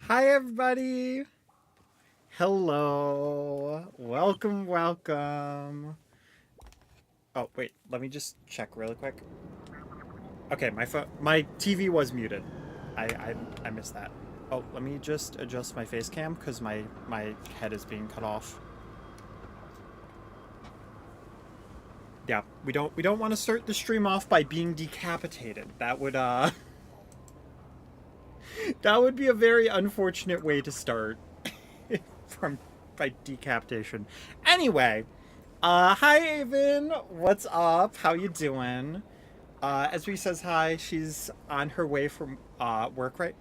Hi, everybody. Hello. Welcome, welcome. Oh, wait. Let me just check really quick. Okay, my TV was muted. I missed that. Oh, let me just adjust my face cam because my head is being cut off. Yeah, we don't want to start the stream off by being decapitated. That would that would be a very unfortunate way to start from by decapitation. Anyway, hi Avon. What's up? How you doing? Esri says hi. She's on her way from work right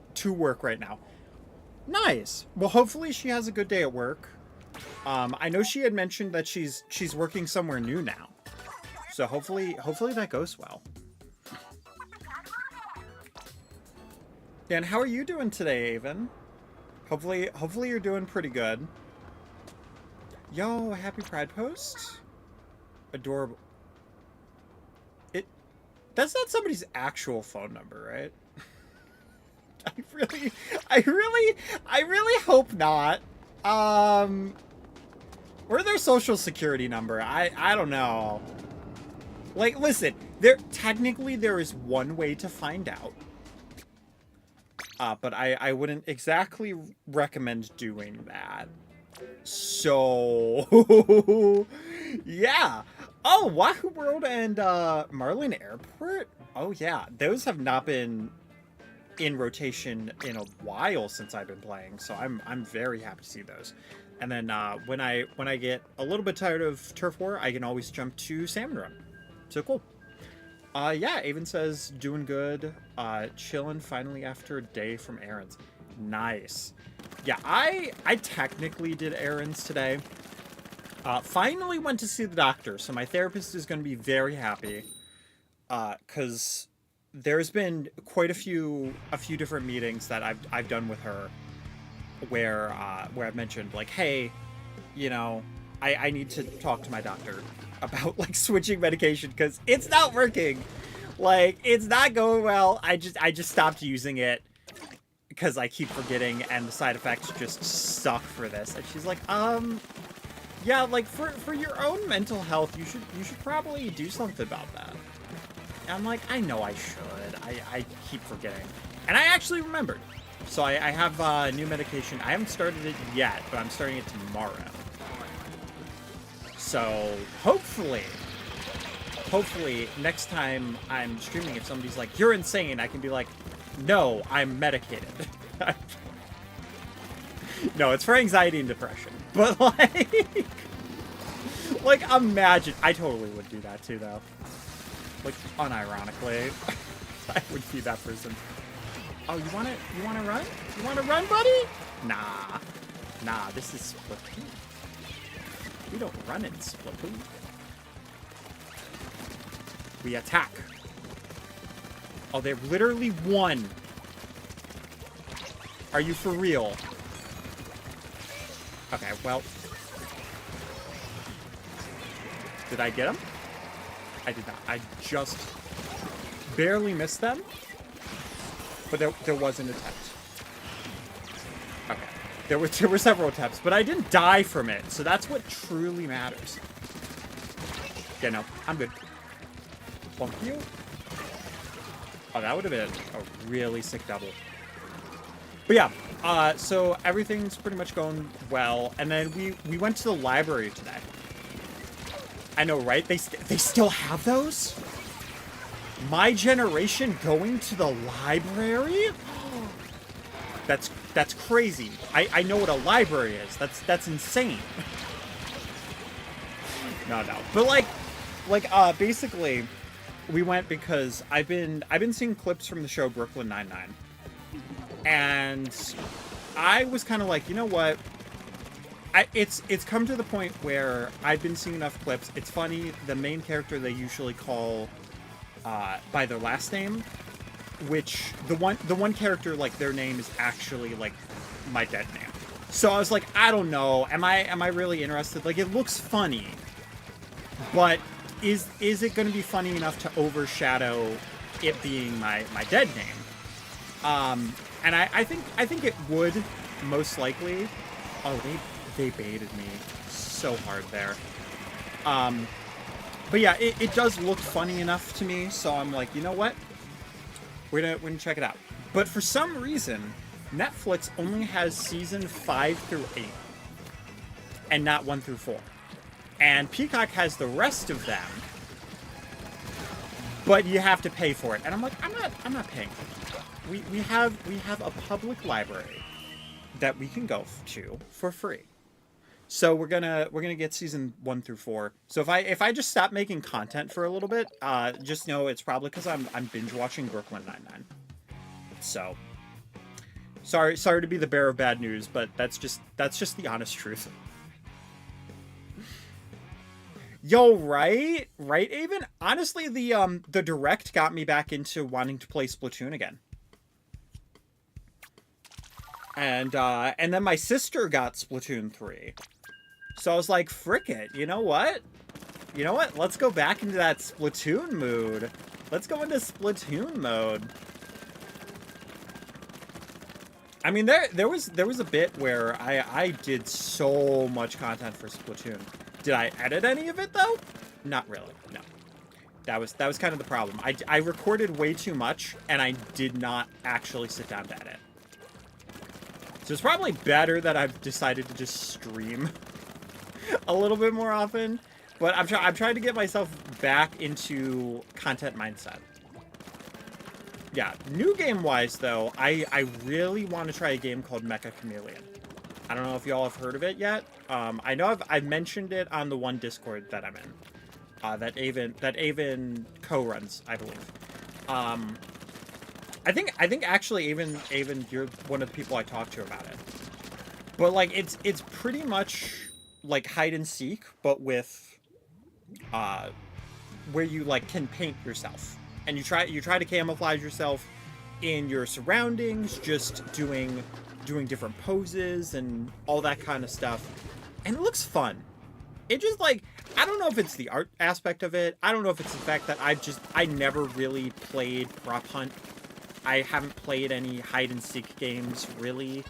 now. Nice. Well, hopefully she has a good day at work. I know she had mentioned that she's working somewhere new now. So hopefully that goes well. Dan, how are you doing today, Avon? Hopefully you're doing pretty good. Yo, happy Pride post. Adorable. That's not somebody's actual phone number, right? I really hope not. Or their social security number. I don't know. Like, listen, technically there is one way to find out. But I wouldn't exactly recommend doing that. So, yeah. Oh, Wahoo World and Marlin Airport? Oh, yeah. Those have not been in rotation in a while since I've been playing, so I'm very happy to see those. And then when I get a little bit tired of Turf War, I can always jump to Salmon Run. So cool. Yeah, Avon says, doing good. Chilling finally after a day from errands. Nice. Yeah, I technically did errands today. Finally went to see the doctor, so my therapist is going to be very happy. Because there's been quite a few different meetings that I've done with her where I've mentioned, like, hey, you know, I need to talk to my doctor about, like, switching medication because it's not working. Like, it's not going well. I just stopped using it because I keep forgetting and the side effects just suck for this. And she's like, yeah, like, for your own mental health, you should probably do something about that. And I'm like, I know I should. I keep forgetting. And I actually remembered. So I have new medication. I haven't started it yet, but I'm starting it tomorrow. So hopefully next time I'm streaming, if somebody's like, you're insane, I can be like, no, I'm medicated. No, it's for anxiety and depression. But like imagine, I totally would do that too, though. Like, unironically, I would be that person. Oh, you wanna run? You wanna run, buddy? Nah, this is Splatoon. We don't run in Splatoon. We attack. Oh, they literally won. Are you for real? Okay, well. Did I get him? I did not. I just barely missed them. But there was an attempt. Okay. There were several attempts, but I didn't die from it, so that's what truly matters. Yeah, no, I'm good. Thank you. Oh, that would have been a really sick double. But yeah, so everything's pretty much going well, and then we went to the library today. I know, right? They still have those? My generation going to the library? That's crazy. I know what a library is. That's insane. No. But like basically we went because I've been seeing clips from the show Brooklyn Nine-Nine. And I was kind of like, you know what? It's come to the point where I've been seeing enough clips. It's funny, the main character they usually call by their last name, which the one character, like, their name is actually like my dead name. So I was like, I don't know, am I really interested? Like, it looks funny, but is it going to be funny enough to overshadow it being my dead name? And I think it would most likely. Oh, they baited me so hard there. But yeah, it does look funny enough to me, so I'm like, you know what? We're gonna check it out. But for some reason, Netflix only has season 5 through 8, and not 1 through 4. And Peacock has the rest of them, but you have to pay for it. And I'm like, I'm not paying for it. We have a public library that we can go to for free. So we're gonna get season 1 through 4. So if I just stop making content for a little bit, just know it's probably because I'm binge watching Brooklyn Nine-Nine. So sorry to be the bearer of bad news, but that's just the honest truth. Yo, right, Avon? Honestly, the direct got me back into wanting to play Splatoon again. And then my sister got Splatoon 3. So I was like, frick it, you know what? Let's go back into that Splatoon mood. Let's go into Splatoon mode. I mean, there was a bit where I did so much content for Splatoon. Did I edit any of it though? Not really. No. That was kind of the problem. I recorded way too much and I did not actually sit down to edit. So it's probably better that I've decided to just stream a little bit more often. But I'm trying to get myself back into content mindset. Yeah, new game-wise, though, I really want to try a game called Mecha Chameleon. I don't know if y'all have heard of it yet. I know I've mentioned it on the one Discord that I'm in. That Avon co-runs, I believe. I think actually Avon, you're one of the people I talked to about it. But like it's pretty much like hide and seek, but with where you like can paint yourself. And you try to camouflage yourself in your surroundings, just doing different poses and all that kind of stuff. And it looks fun. It just like, I don't know if it's the art aspect of it. I don't know if it's the fact that I never really played Prop Hunt. I haven't played any hide and seek games really.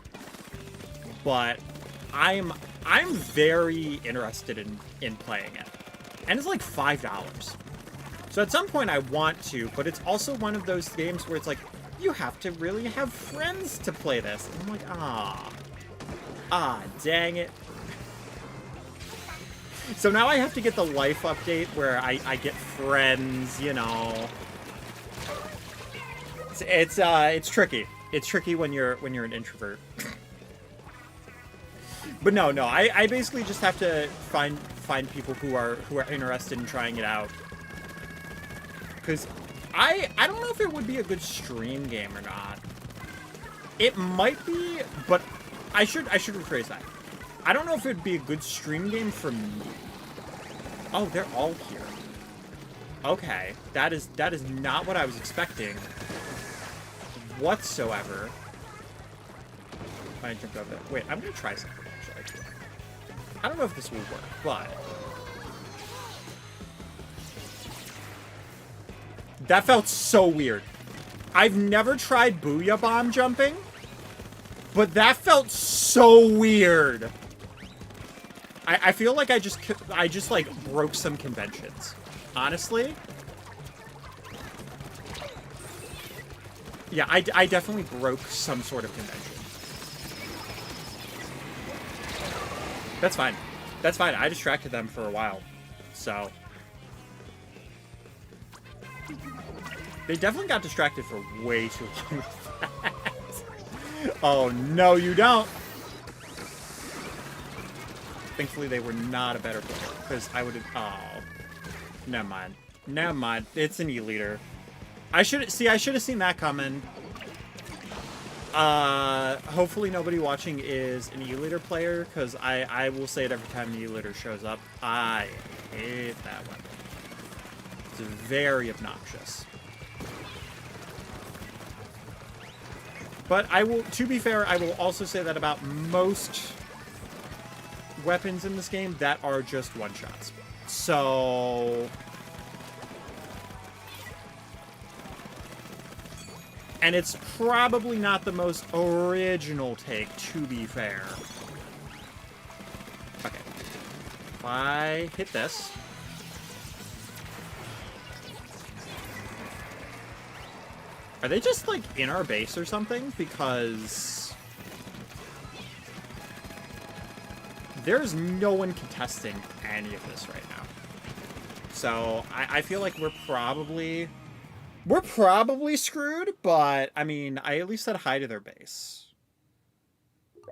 But I'm very interested in playing it. And it's like $5. So at some point I want to, but it's also one of those games where it's like, you have to really have friends to play this. And I'm like, dang it. So now I have to get the life update where I get friends, you know. It's tricky. It's tricky when you're an introvert. But no, I basically just have to find people who are interested in trying it out. Because I don't know if it would be a good stream game or not. It might be, but I should rephrase that. I don't know if it would be a good stream game for me. Oh, they're all here. Okay, that is not what I was expecting whatsoever. I jumped over there. Wait, I'm gonna try something actually. I don't know if this will work, but that felt so weird. I've never tried Booyah Bomb jumping, but that felt so weird. I feel like I just like broke some conventions. Honestly. Yeah, I definitely broke some sort of convention. That's fine. That's fine. I distracted them for a while. So they definitely got distracted for way too long with that. Oh, no, you don't. Thankfully, they were not a better player, because I would have... Oh. Never mind. Never mind. It's an E-liter. I should have seen that coming. Hopefully nobody watching is an E-liter player, because I will say it every time the E-liter shows up. I hate that weapon. It's very obnoxious. But I will, to be fair, I will also say that about most weapons in this game that are just one-shots. So... And it's probably not the most original take, to be fair. Okay. If I hit this... Are they just, like, in our base or something? Because... there's no one contesting any of this right now. So, I feel like we're probably screwed, but, I mean, I at least said hi to their base.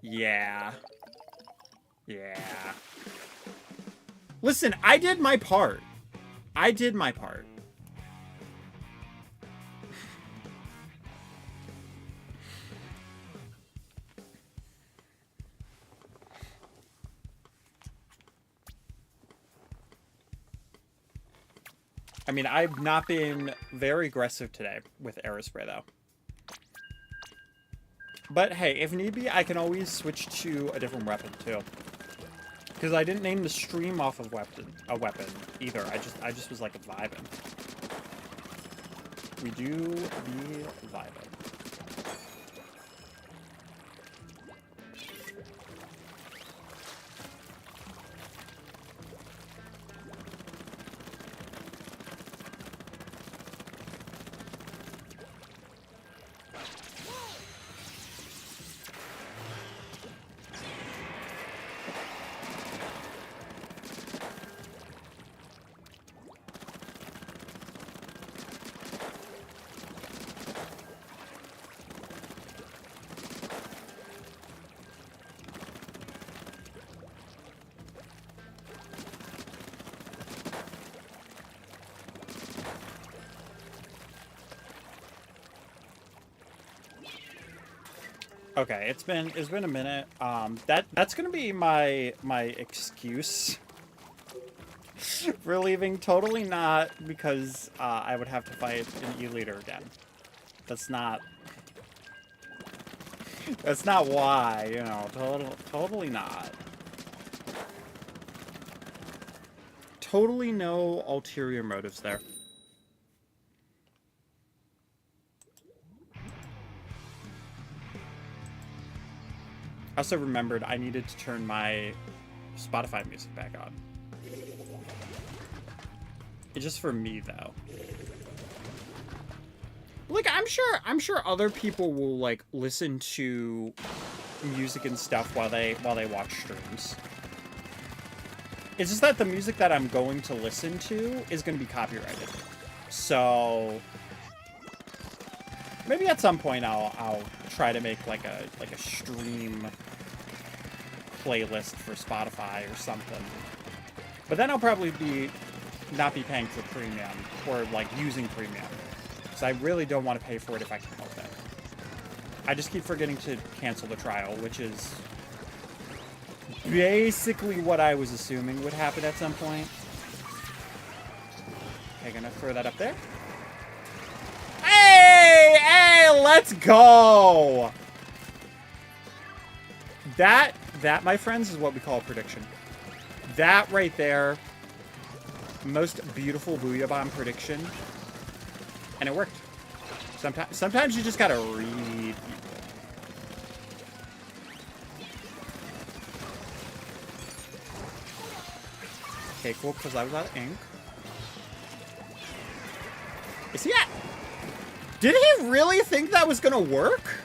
Yeah. Yeah. Listen, I did my part. I did my part. I mean, I've not been very aggressive today with Aerospray, though. But hey, if need be, I can always switch to a different weapon, too. Because I didn't name the stream off of a weapon either. I just was like vibing. We do be vibing. Okay, it's been a minute. That's gonna be my excuse for leaving. Totally not because I would have to fight an E-leader again. That's not why, you know. Totally not. Totally no ulterior motives there. I also remembered I needed to turn my Spotify music back on. It's just for me, though. Like, I'm sure other people will, like, listen to music and stuff while they watch streams. It's just that the music that I'm going to listen to is going to be copyrighted. So maybe at some point I'll try to make like a stream playlist for Spotify or something. But then I'll probably not be paying for premium or like using premium. So I really don't want to pay for it if I can help it. I just keep forgetting to cancel the trial, which is basically what I was assuming would happen at some point. Okay, gonna throw that up there. Hey, let's go! That, my friends, is what we call a prediction. That right there, most beautiful Booyah Bomb prediction. And it worked. Sometimes you just gotta read people. Okay, cool, because I was out of ink. Is he at... Did he really think that was gonna work?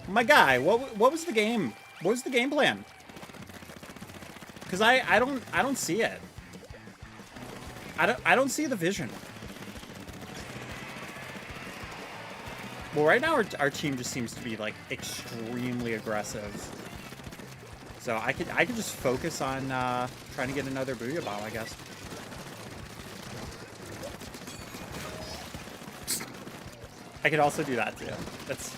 My guy, what was the game? What was the game plan? Because I don't see it. I don't see the vision. Well, right now our team just seems to be like extremely aggressive. So I could just focus on trying to get another Booyah Bomb, I guess. I could also do that too. That's...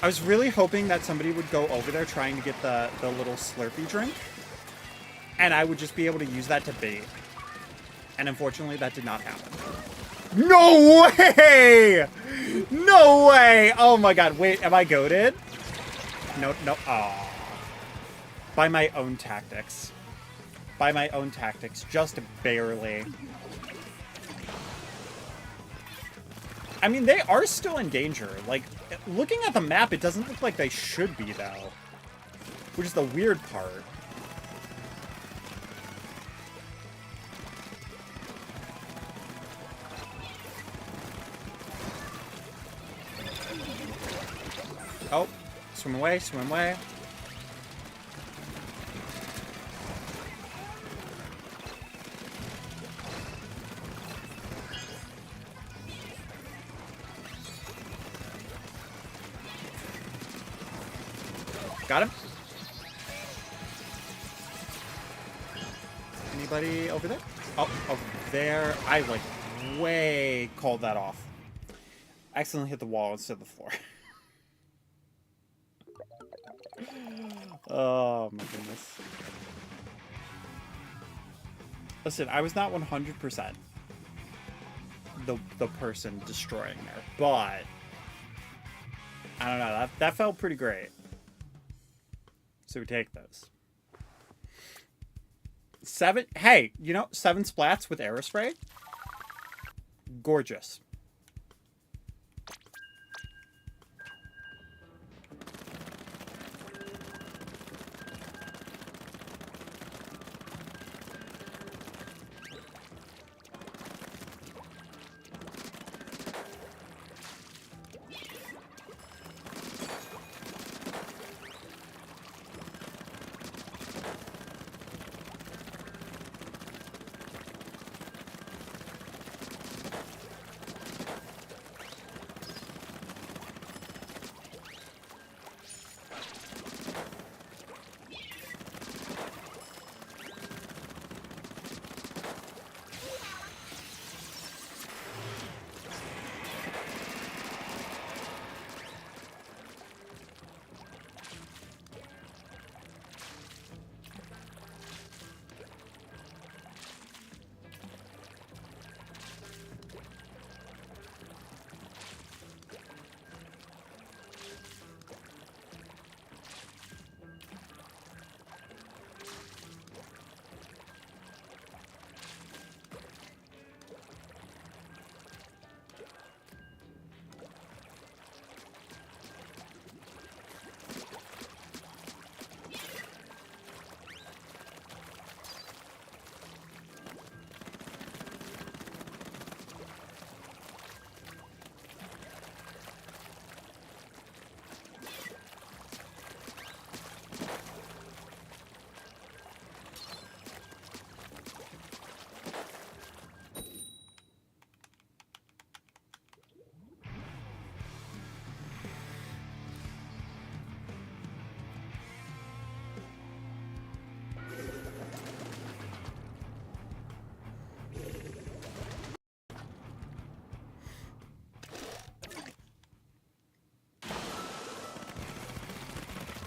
I was really hoping that somebody would go over there trying to get the little Slurpee drink. And I would just be able to use that to bait. And unfortunately, that did not happen. No way! No way! Oh my god, wait, am I goated? No, no, aw. By my own tactics. by my own tactics, just barely. I mean, they are still in danger. Like, looking at the map, it doesn't look like they should be, though. Which is the weird part. Oh, swim away, swim away. Got him. Anybody over there? Oh, over there. I, like, way called that off. I accidentally hit the wall instead of the floor. Oh, my goodness. Listen, I was not 100% the person destroying there, but I don't know. That felt pretty great. So we take those. 7. Hey, you know, 7 splats with aerospray? Gorgeous.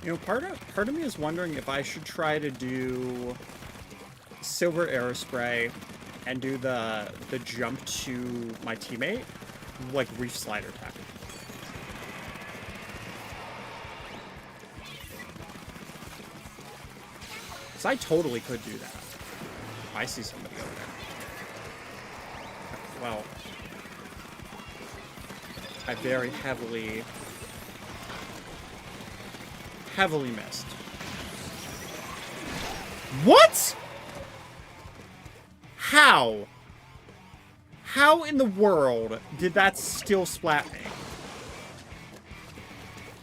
You know, part of me is wondering if I should try to do silver aerospray and do the jump to my teammate, like reef slider tactic. So I totally could do that. I see somebody over there. Well, I very heavily missed. What? How? How in the world did that still splat me?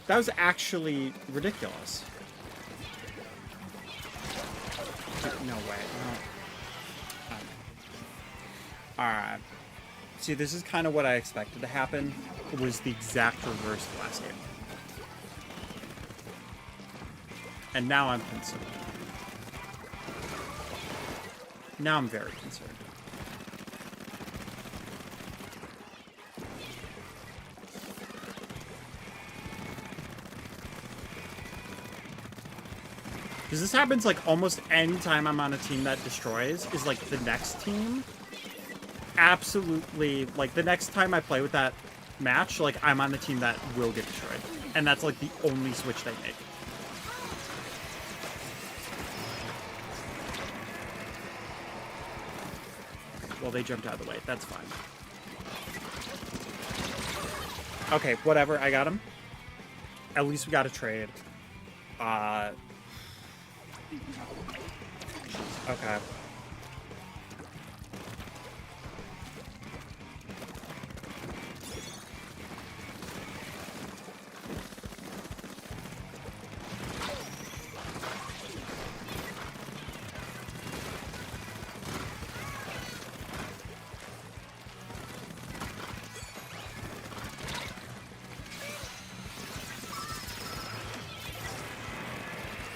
That was actually ridiculous. No way. No. Alright. See, this is kind of what I expected to happen. It was the exact reverse of last game. And now I'm concerned. Now I'm very concerned. Because this happens like almost any time I'm on a team that destroys, is like the next team absolutely, like the next time I play with that match, like I'm on the team that will get destroyed. And that's like the only switch they make. Well, they jumped out of the way. That's fine. Okay, whatever. I got him. At least we got a trade. Okay.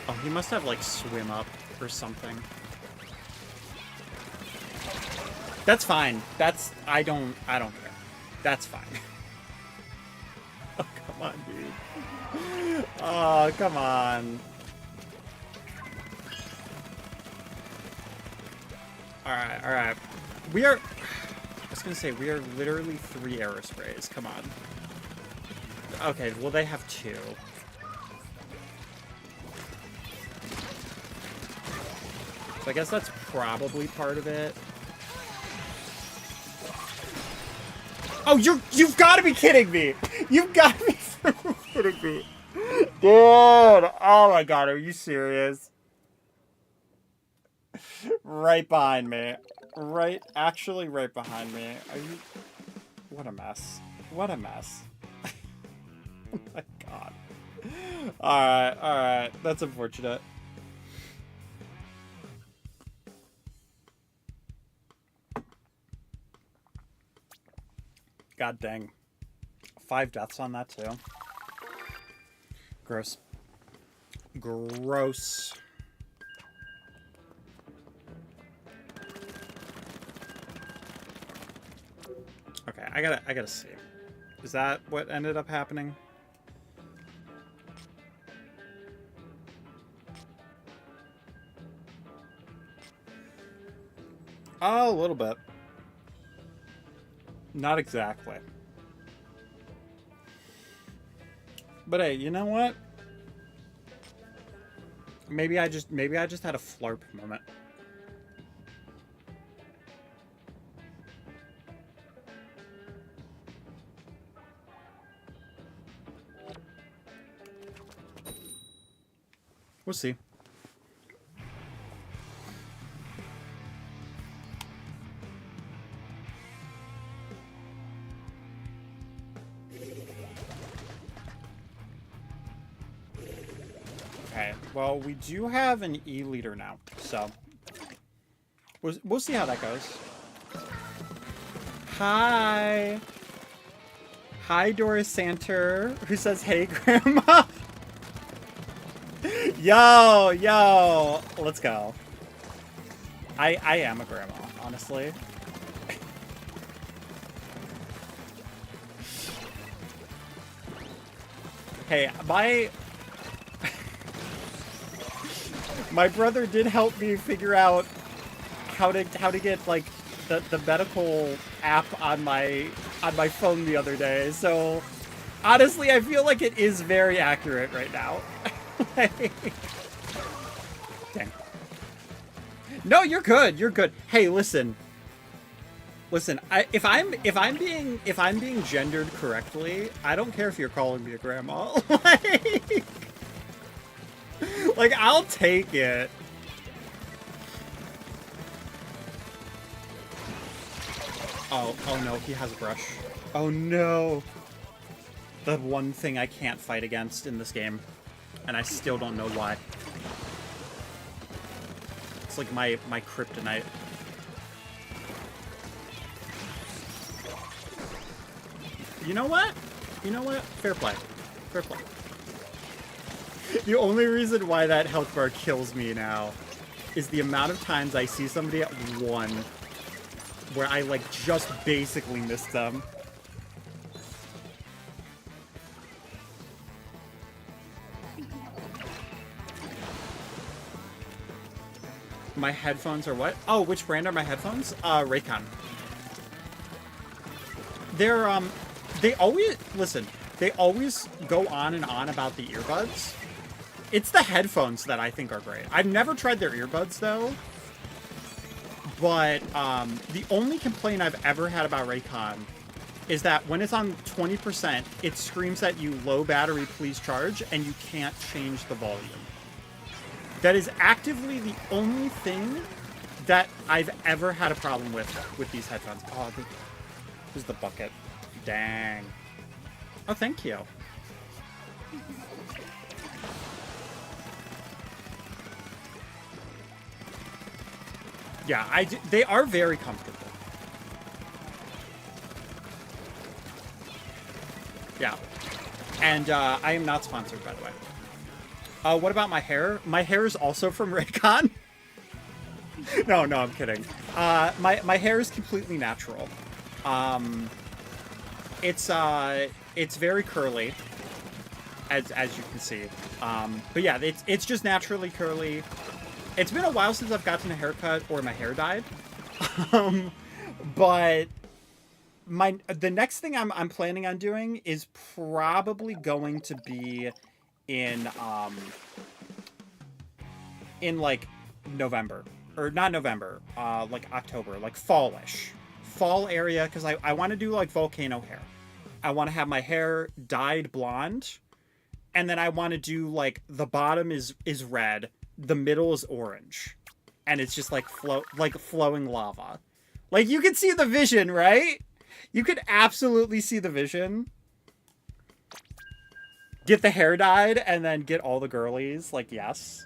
Oh, he must have, like, swim up or something. That's fine. I don't care. That's fine. Oh, come on, dude. Oh, come on. Alright. We are... I was gonna say, we are literally 3 arrow sprays. Come on. Okay, well, they have 2. So I guess that's probably part of it. Oh, you've got to be kidding me! You've got to be kidding me! Dude! Oh my god, are you serious? Right behind me. Actually right behind me. Are you... What a mess. What a mess. Oh my god. Alright. That's unfortunate. God dang. 5 deaths on that, too. Gross. Gross. Okay, I gotta see. Is that what ended up happening? Oh, a little bit. Not exactly. But hey, you know what? Maybe I just had a flarp moment. We'll see. Okay, well, we do have an E leader now, so we'll see how that goes. Hi, Doris Santer, who says, "Hey, Grandma." Yo, let's go. I am a grandma, honestly. Hey, my brother did help me figure out how to get like the medical app on my phone the other day. So honestly, I feel like it is very accurate right now. Dang. No, you're good. You're good. Hey, listen. If I'm being gendered correctly, I don't care if you're calling me a grandma. Like, I'll take it. Oh no, he has a brush. Oh no. The one thing I can't fight against in this game. And I still don't know why. It's like my kryptonite. You know what? Fair play. Fair play. The only reason why that health bar kills me now is the amount of times I see somebody at 1 where I, like, just basically missed them. My headphones are what? Oh, which brand are my headphones? Raycon. They're, they always go on and on about the earbuds. It's the headphones that I think are great. I've never tried their earbuds, though. But the only complaint I've ever had about Raycon is that when it's on 20%, it screams at you, low battery, please charge, and you can't change the volume. That is actively the only thing that I've ever had a problem with these headphones. Oh, here's the bucket. Dang. Oh, thank you. Yeah, they are very comfortable. Yeah. And I am not sponsored, by the way. What about my hair? My hair is also from Raycon. No, I'm kidding. My hair is completely natural. It's very curly, as you can see. But yeah, it's just naturally curly. It's been a while since I've gotten a haircut or my hair dyed. But the next thing I'm planning on doing is probably going to be in like November, or not November, like October, like fall-ish. Fall area, because I want to do like volcano hair. I want to have my hair dyed blonde, and then I want to do like the bottom is red, the middle is orange, and it's just like flowing lava. Like, you can see the vision, right? You could absolutely see the vision. Get the hair dyed and then get all the girlies. Like, yes.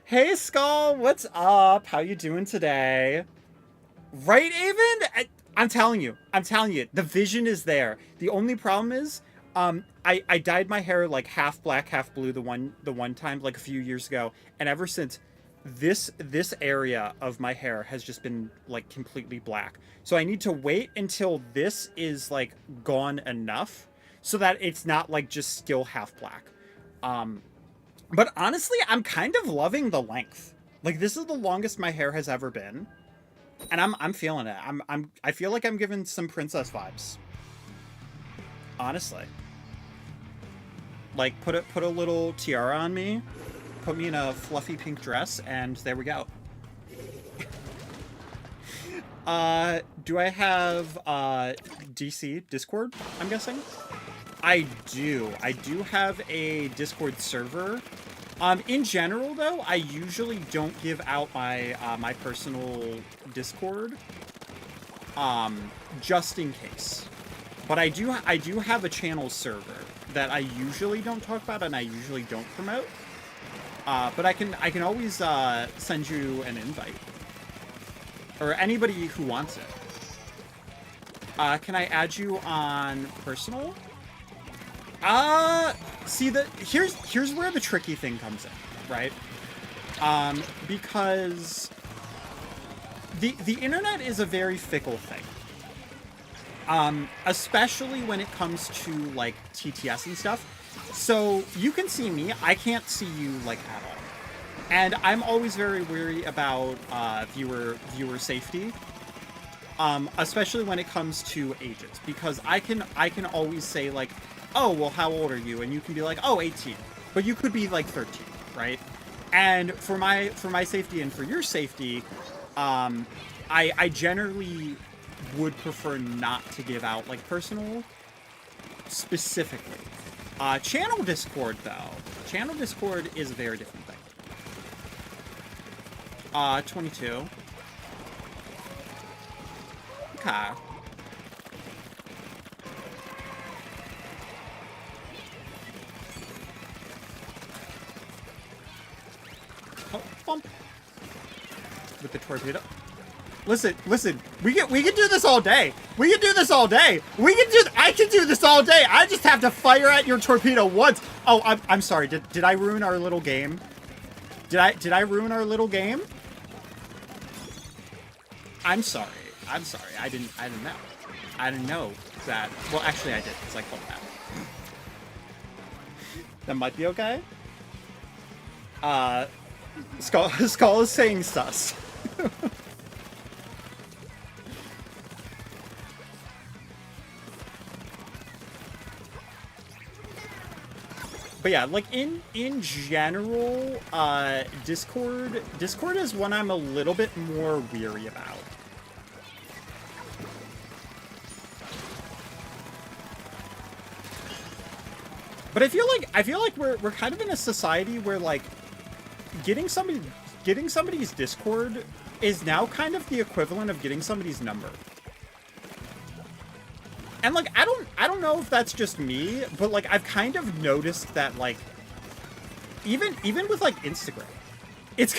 Hey, Skull, what's up? How you doing today? Right, Avon? I'm telling you, the vision is there. The only problem is, I dyed my hair like half black, half blue the one time, like a few years ago, and ever since, this area of my hair has just been like completely black. So I need to wait until this is like gone enough so that it's not like just still half black. But honestly, I'm kind of loving the length. Like, this is the longest my hair has ever been, and I'm feeling it. I feel like I'm giving some princess vibes. Honestly. Like, put a little tiara on me, put me in a fluffy pink dress, and there we go. Do I have DC Discord, I'm guessing? I do have a Discord server. In general, though, I usually don't give out my my personal Discord, just in case. But I do have a channel server that I usually don't talk about and I usually don't promote. But I can always send you an invite, or anybody who wants it. Can I add you on personal? See, here's where the tricky thing comes in, right? Because the internet is a very fickle thing. Especially when it comes to like TTS and stuff. So you can see me, I can't see you like at all. And I'm always very wary about viewer safety. Especially when it comes to ages, because I can always say like, oh, well, how old are you? And you can be like, oh, 18. But you could be like 13, right? And for my safety and for your safety, I generally would prefer not to give out like personal specifically. Channel Discord, though. Channel Discord is a very different thing. 22. Okay. Oh, bump. With the torpedo. Listen. We can do this all day. I can do this all day. I just have to fire at your torpedo once. Oh, I'm sorry. Did I ruin our little game? Did I ruin our little game? I'm sorry. I didn't know. I didn't know that. Well, actually, I did. It's like, hold that. That might be okay. Skull is saying sus. But yeah, like in general, Discord is one I'm a little bit more weary about. But I feel like we're kind of in a society where like getting somebody's Discord is now kind of the equivalent of getting somebody's number. And like I don't know if that's just me, but like I've kind of noticed that like even with like Instagram, it's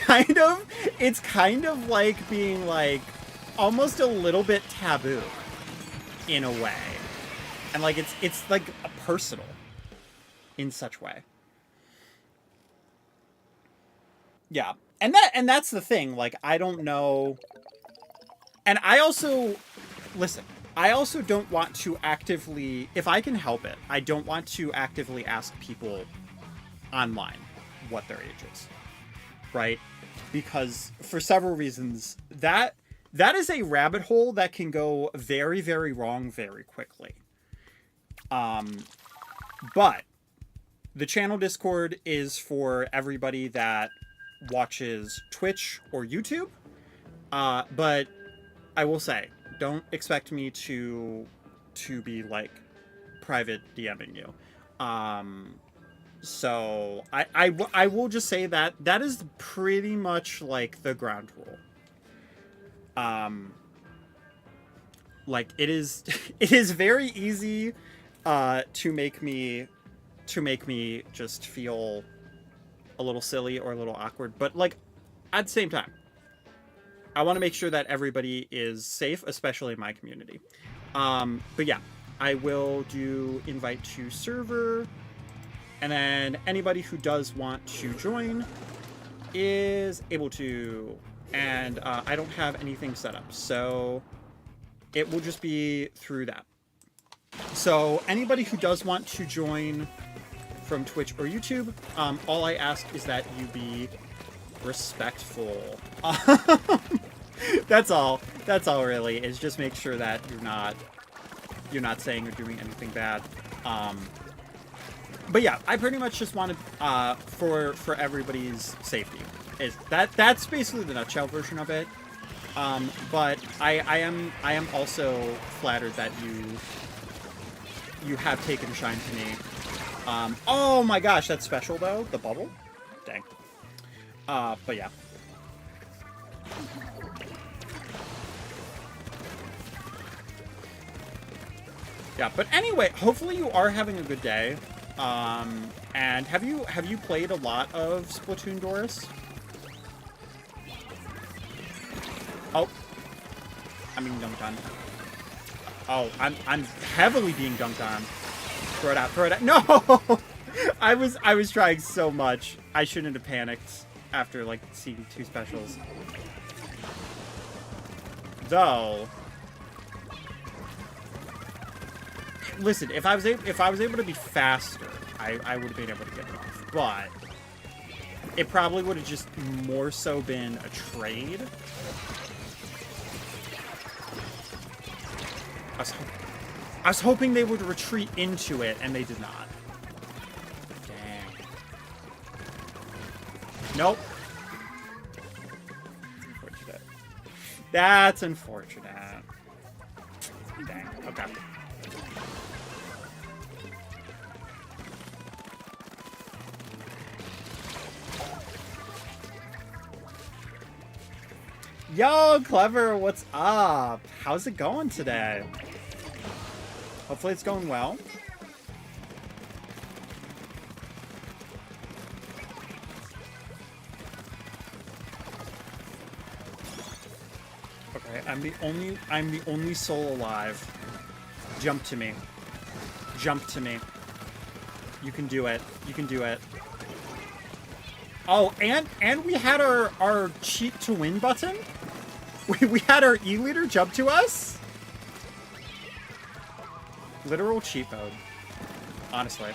kind of like being like almost a little bit taboo in a way. And like it's like a personal in such way. Yeah. And that's the thing. Like, I don't know. And I also, listen, I also don't want to actively, if I can help it, I don't want to actively ask people online what their age is. Right? Because for several reasons, that is a rabbit hole that can go very, very wrong very quickly. But the channel Discord is for everybody that watches Twitch or YouTube. But I will say, don't expect me to be like private DMing you. So I will just say that is pretty much like the ground rule. Like it is very easy to make me just feel a little silly or a little awkward, but like at the same time, I want to make sure that everybody is safe, especially in my community. But yeah, I will do invite to server, and then anybody who does want to join is able to, and I don't have anything set up, so it will just be through that. So anybody who does want to join from Twitch or YouTube, all I ask is that you be respectful. That's all really, is just make sure that you're not saying or doing anything bad. But yeah, I pretty much just wanted for everybody's safety. That's basically the nutshell version of it. But I am also flattered that you have taken a shine to me. Oh my gosh, that's special though, the bubble. Dang. But yeah. Yeah, but anyway, hopefully you are having a good day. And have you played a lot of Splatoon, Doris? Oh, I'm being dunked on. Oh, I'm heavily being dunked on. Throw it out, throw it out. No! I was trying so much. I shouldn't have panicked after like seeing 2 specials. Though, listen, if I was able to be faster, I would have been able to get it off. But it probably would have just more so been a trade. I was hoping they would retreat into it, and they did not. Dang. Nope. Unfortunate. That's unfortunate. Dang. Okay. Yo, Clever, what's up? How's it going today? Hopefully it's going well. Okay, I'm the only soul alive. Jump to me. Jump to me. You can do it. You can do it. Oh, and we had our cheat to win button. We had our E-leader jump to us. Literal cheat mode. Honestly.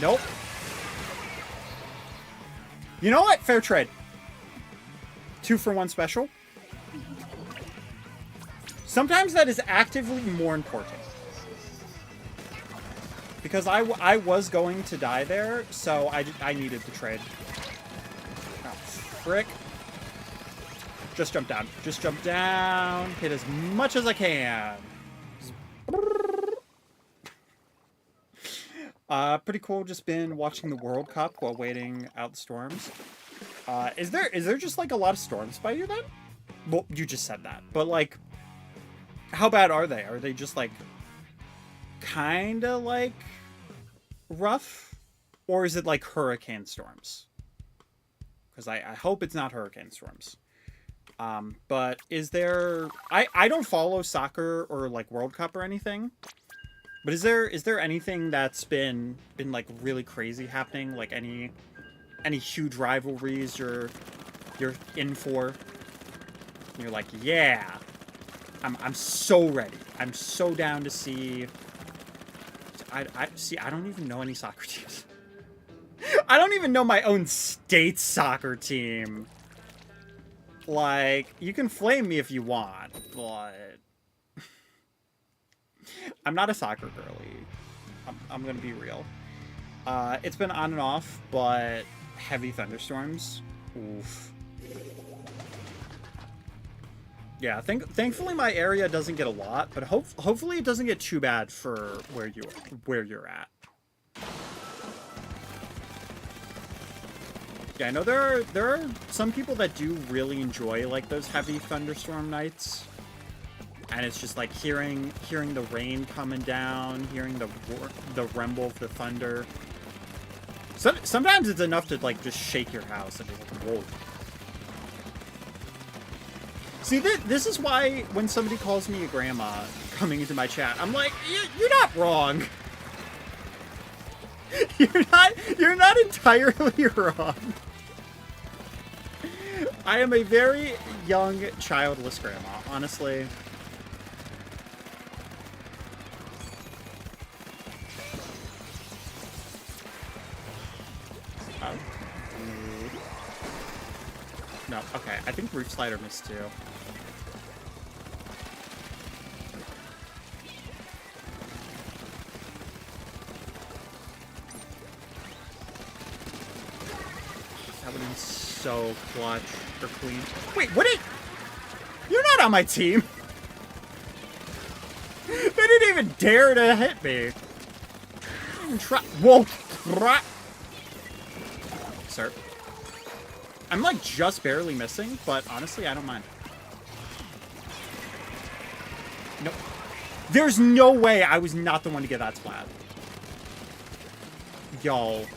Nope. You know what? Fair trade. 2 for 1 special. Sometimes that is actively more important. Because I was going to die there, so I needed to trade. Oh, frick. Just jump down. Just jump down. Hit as much as I can. Pretty cool. Just been watching the World Cup while waiting out the storms. Is there just like a lot of storms by you then? Well, you just said that, but like, how bad are they? Are they just like kind of like rough, or is it like hurricane storms? Because I hope it's not hurricane storms. But is there? I don't follow soccer or like World Cup or anything. But is there anything that's been like really crazy happening? Like any huge rivalries you're in for? And you're like, yeah, I'm so ready. I'm so down to see. I don't even know any soccer teams. I don't even know my own state's soccer team. Like, you can flame me if you want, but I'm not a soccer girly. I'm gonna be real. It's been on and off, but heavy thunderstorms. Oof. Yeah, thankfully my area doesn't get a lot, but hopefully it doesn't get too bad for where you're at. Yeah, I know there are some people that do really enjoy like those heavy thunderstorm nights. And it's just like hearing the rain coming down, hearing the rumble of the thunder. Sometimes it's enough to like just shake your house and be like, whoa. See, this is why when somebody calls me a grandma coming into my chat, I'm like, you're not wrong. You're not entirely wrong. I am a very young, childless grandma, honestly. No, okay. I think Roof Slider missed too. That would be so clutch or clean. Wait, what did... You're not on my team! They didn't even dare to hit me. Try... Whoa! Sir. I'm like just barely missing, but honestly, I don't mind. Nope. There's no way I was not the one to get that splat. Yo.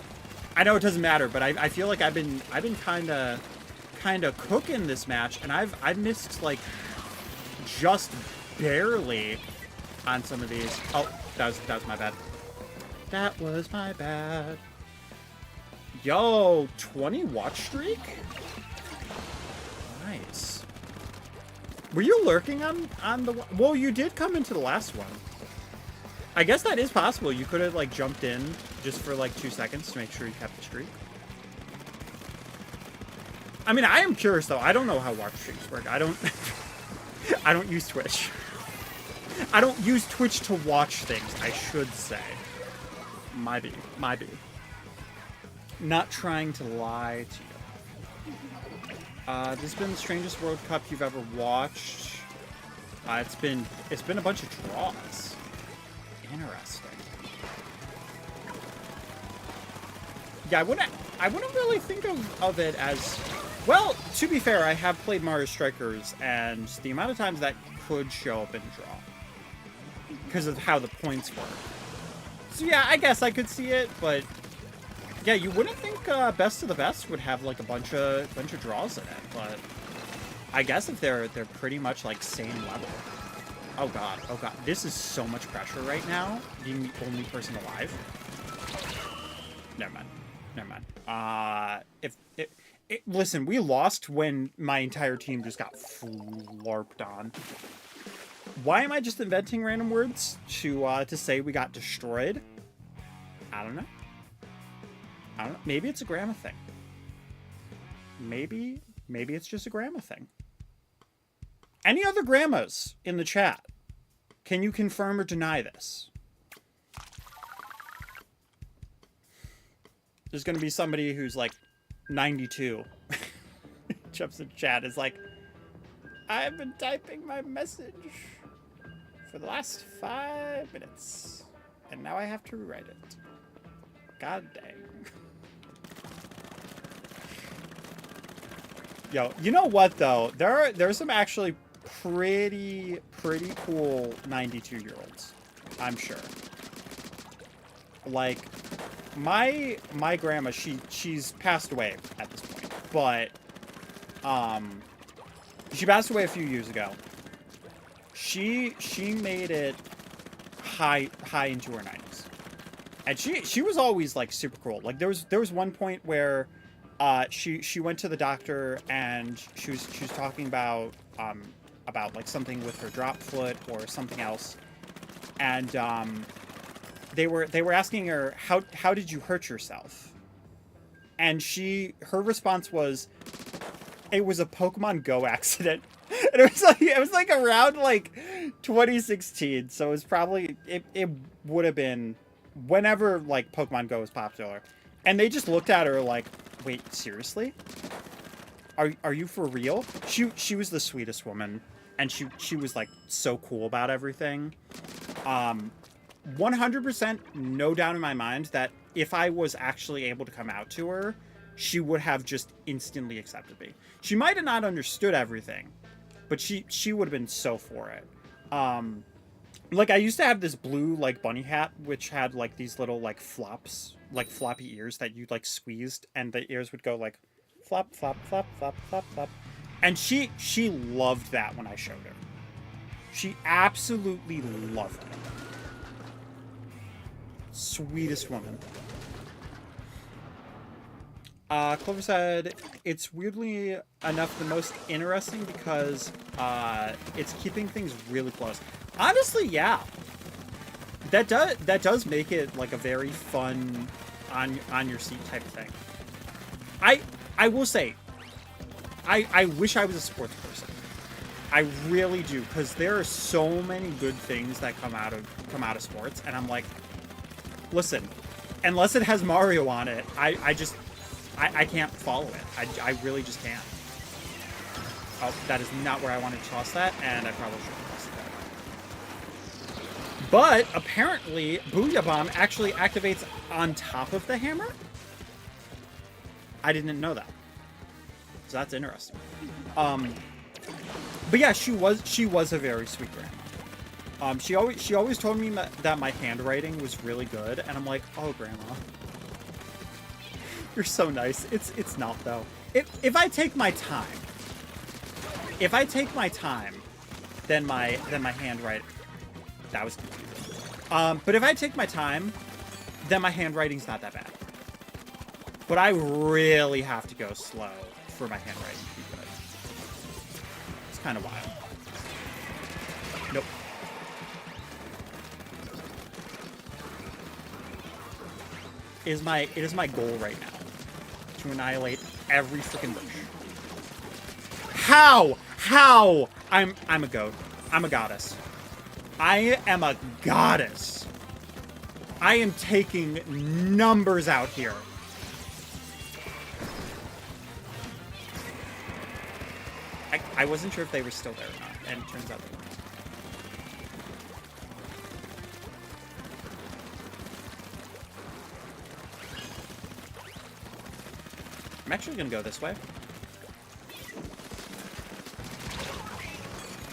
I know it doesn't matter, but I feel like I've been kinda cooking this match, and I've missed like just barely on some of these. Oh, that was my bad. That was my bad. Yo, 20 watch streak? Nice. Were you lurking on the... Well, you did come into the last one. I guess that is possible. You could have, like, jumped in just for, like, 2 seconds to make sure you kept the streak. I mean, I am curious, though. I don't know how watch streaks work. I don't... I don't use Twitch. I don't use Twitch to watch things, I should say. Might be. Not trying to lie to you. This has been the strangest World Cup you've ever watched. It's been a bunch of draws. Interesting. Yeah, I wouldn't really think of it as... Well, to be fair, I have played Mario Strikers, and the amount of times that could show up in a draw. Because of how the points work. So yeah, I guess I could see it, but... Yeah, you wouldn't think Best of the Best would have like a bunch of draws in it, but I guess if they're pretty much like same level. Oh god, this is so much pressure right now, being the only person alive. Never mind. Listen, we lost when my entire team just got flarped on. Why am I just inventing random words to say we got destroyed? I don't know. Maybe it's a grandma thing. Maybe it's just a grandma thing. Any other grandmas in the chat? Can you confirm or deny this? There's gonna be somebody who's like 92. Jumps in chat is like, I've been typing my message for the last 5 minutes, and now I have to rewrite it. God dang. Yo, you know what though? There's some actually pretty cool 92-year-olds. I'm sure. Like, my grandma, she's passed away at this point, but she passed away a few years ago. She made it high into her 90s, and she was always like super cool. Like there was one point where she went to the doctor and she was talking about like something with her drop foot or something else, and they were asking her, how did you hurt yourself? And her response was, it was a Pokemon Go accident. And it was like around like 2016, so it was probably it would have been whenever like Pokemon Go was popular. And they just looked at her like, wait, seriously? Are you for real? She was the sweetest woman, and she was like so cool about everything. 100% no doubt in my mind that if I was actually able to come out to her, she would have just instantly accepted me. She might have not understood everything, but she would have been so for it. Like I used to have this blue like bunny hat, which had like these little like flops, like floppy ears that you like squeezed, and the ears would go like flop, flop, flop, flop, flop, flop. And she loved that when I showed her. She absolutely loved it. Sweetest woman. Clover said, it's weirdly enough the most interesting because it's keeping things really close. Honestly, yeah. That does make it like a very fun on your seat type of thing. I will say, I wish I was a sports person. I really do, because there are so many good things that come out of sports, and I'm like, listen, unless it has Mario on it, I can't follow it. I really just can't. Oh, that is not where I wanted to toss that, and I probably should have tossed that. But apparently, Booyah Bomb actually activates on top of the hammer. I didn't know that, so that's interesting. But yeah, she was a very sweet grandma. She always told me that my handwriting was really good, and I'm like, oh, grandma, you're so nice. It's not though. If I take my time, then my handwriting, that was confusing. But if I take my time, then my handwriting's not that bad. But I really have to go slow for my handwriting to be good. It's kind of wild. Nope. It is my goal right now to annihilate every freaking bush. How? I'm a goat. I'm a goddess. I am a goddess. I am taking numbers out here. I wasn't sure if they were still there or not, and it turns out they weren't. I'm actually gonna go this way.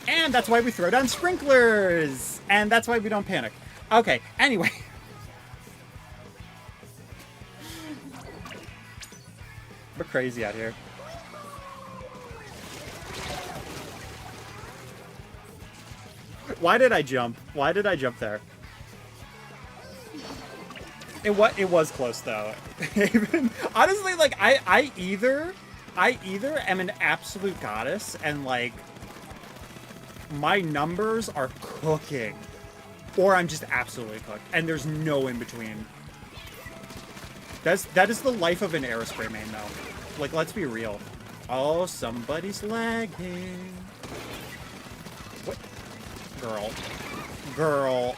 And that's why we throw down sprinklers! And that's why we don't panic. Okay, anyway. We're crazy out here. Why did I jump? Why did I jump there? It was close though. Honestly, like I either am an absolute goddess and like my numbers are cooking, or I'm just absolutely cooked, and there's no in between. That is the life of an Aerospray main though. Like, let's be real. Oh, somebody's lagging. What? Girl.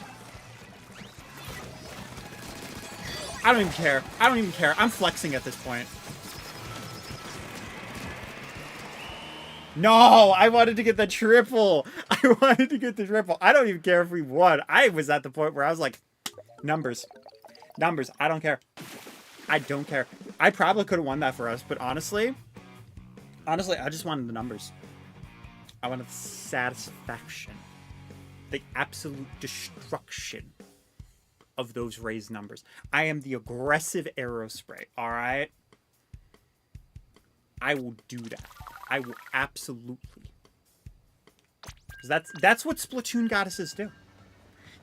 I don't even care. I don't even care. I'm flexing at this point. No, I wanted to get the triple. I wanted to get the triple. I don't even care if we won. I was at the point where I was like, numbers. Numbers. I don't care. I don't care. I probably could have won that for us, but honestly, I just wanted the numbers. I wanted the satisfaction. The absolute destruction of those raised numbers. I am the aggressive arrow spray, alright? I will do that. I will absolutely. Because that's what Splatoon goddesses do.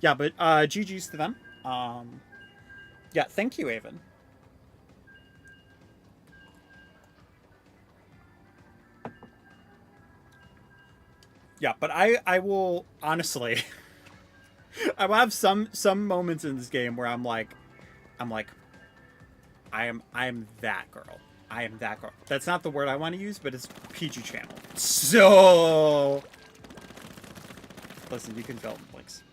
Yeah, but GG's to them. Yeah, thank you, Avon. Yeah, but I will honestly I will have some moments in this game where I'm like I am that girl. I am that girl. That's not the word I want to use, but it's PG channel. So listen, you can film links.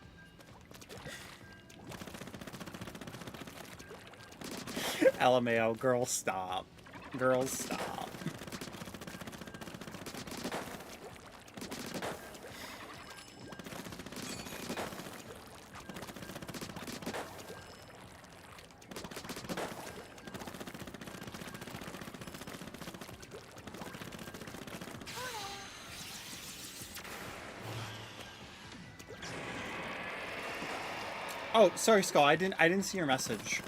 LMAO, girl stop. Girls stop. Oh, sorry, Skull. I didn't see your message.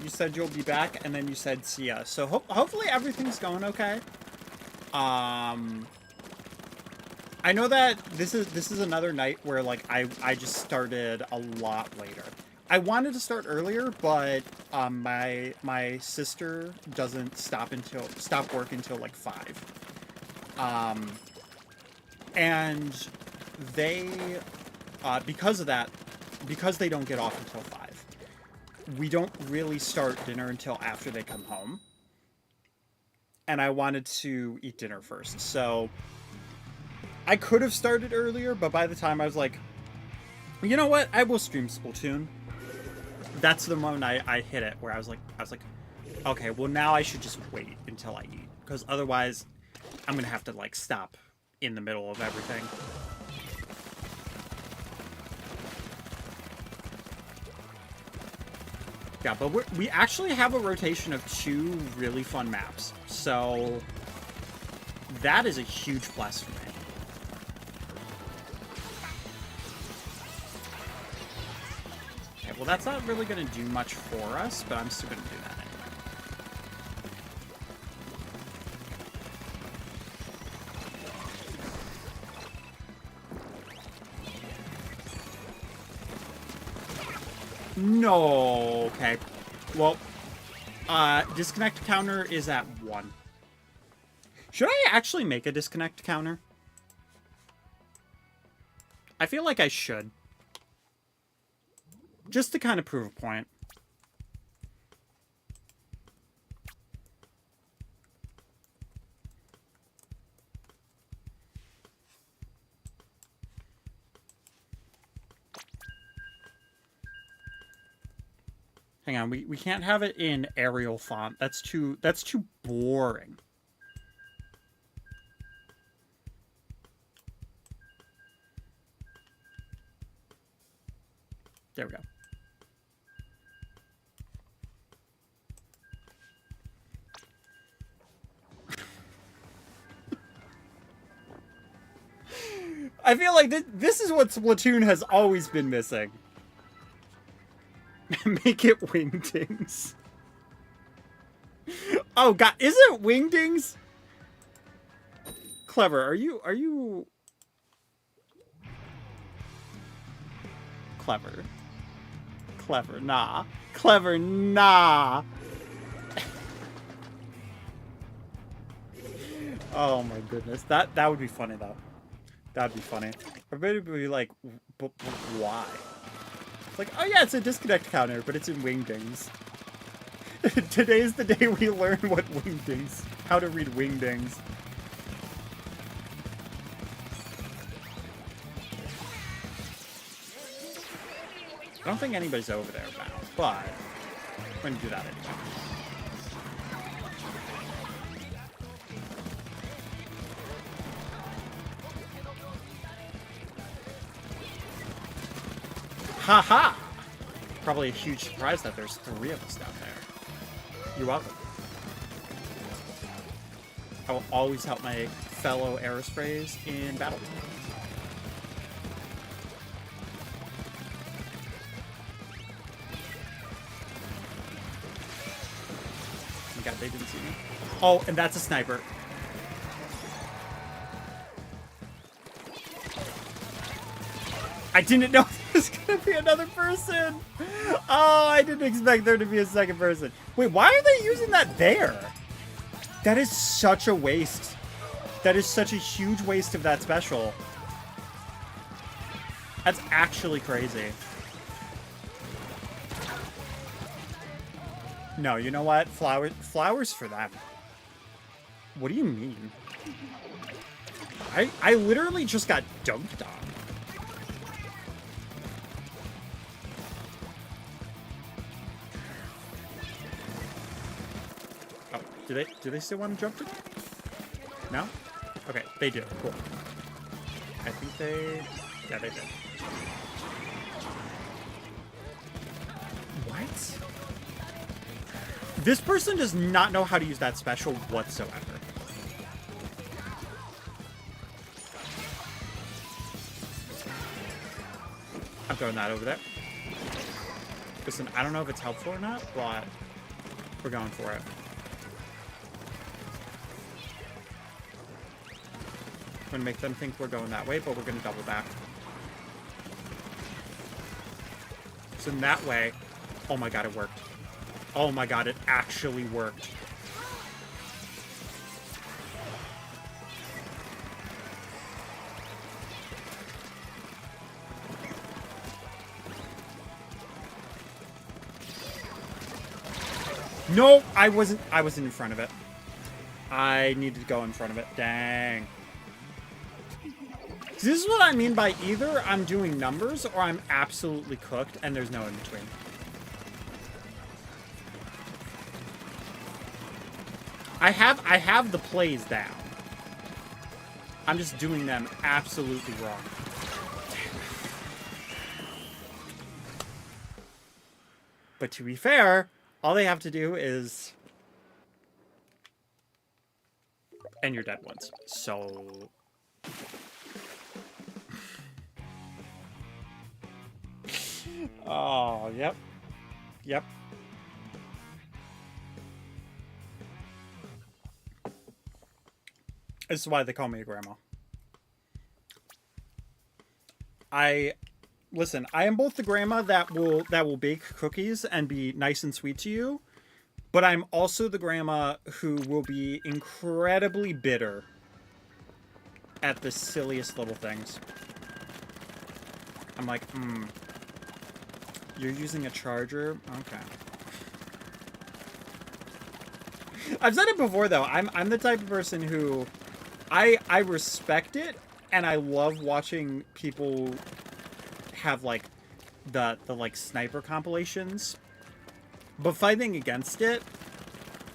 You said you'll be back, and then you said see ya. So hopefully everything's going okay. I know that this is another night where like I just started a lot later. I wanted to start earlier, but my sister doesn't stop work until like 5. And they because of that. Because they don't get off until 5, we don't really start dinner until after they come home. And I wanted to eat dinner first. So I could have started earlier, but by the time I was like, you know what? I will stream Splatoon. That's the moment I hit it, where I was like, okay, well now I should just wait until I eat. Because otherwise, I'm going to have to like stop in the middle of everything. Yeah, but we actually have a rotation of 2 really fun maps, so that is a huge plus for me. Okay, well that's not really going to do much for us, but I'm still going to do that anyway. No. Okay. Well, disconnect counter is at 1. Should I actually make a disconnect counter? I feel like I should. Just to kind of prove a point. Hang on, we can't have it in Arial font. That's too boring. There we go. I feel like this is what Splatoon has always been missing. Make it Wingdings. Oh god, is it Wingdings? Clever, are you Clever. Clever, nah. Clever, nah. Oh my goodness. That would be funny though. That'd be funny. Everybody would be like, but why? It's like, oh yeah, it's a disconnect counter, but it's in Wingdings. Today's the day we learn what Wingdings, how to read Wingdings. I don't think anybody's over there now, but We're gonna do that anyway. Haha! Probably a huge surprise that there's 3 of us down there. You're welcome. I will always help my fellow aerosprays in battle. Oh God, they didn't see me. Oh, and that's a sniper. I didn't know there was gonna be another person. Oh, I didn't expect there to be a second person. Wait, why are they using that there? That is such a waste. That is such a huge waste of that special. That's actually crazy. No, you know what? Flowers for them. What do you mean? I literally just got dunked on. Oh, do they still want to jump to me? No? Okay, they do. Cool. I think they... Yeah, they did. What? This person does not know how to use that special whatsoever. I'm throwing that over there. Listen, I don't know if it's helpful or not, but we're going for it. I'm gonna make them think we're going that way, but we're gonna double back. So in that way, oh my God, it worked. Oh my God, it actually worked. No, I wasn't in front of it. I needed to go in front of it. Dang. This is what I mean by either I'm doing numbers or I'm absolutely cooked and there's no in between. I have the plays down. I'm just doing them absolutely wrong. But to be fair, all they have to do is... And you're dead once. So... Oh, yep. Yep. This is why they call me a grandma. Listen, I am both the grandma that will bake cookies and be nice and sweet to you, but I'm also the grandma who will be incredibly bitter at the silliest little things. I'm like, you're using a charger? Okay. I've said it before though. I'm the type of person who I respect it, and I love watching people have like the like sniper compilations. But fighting against it,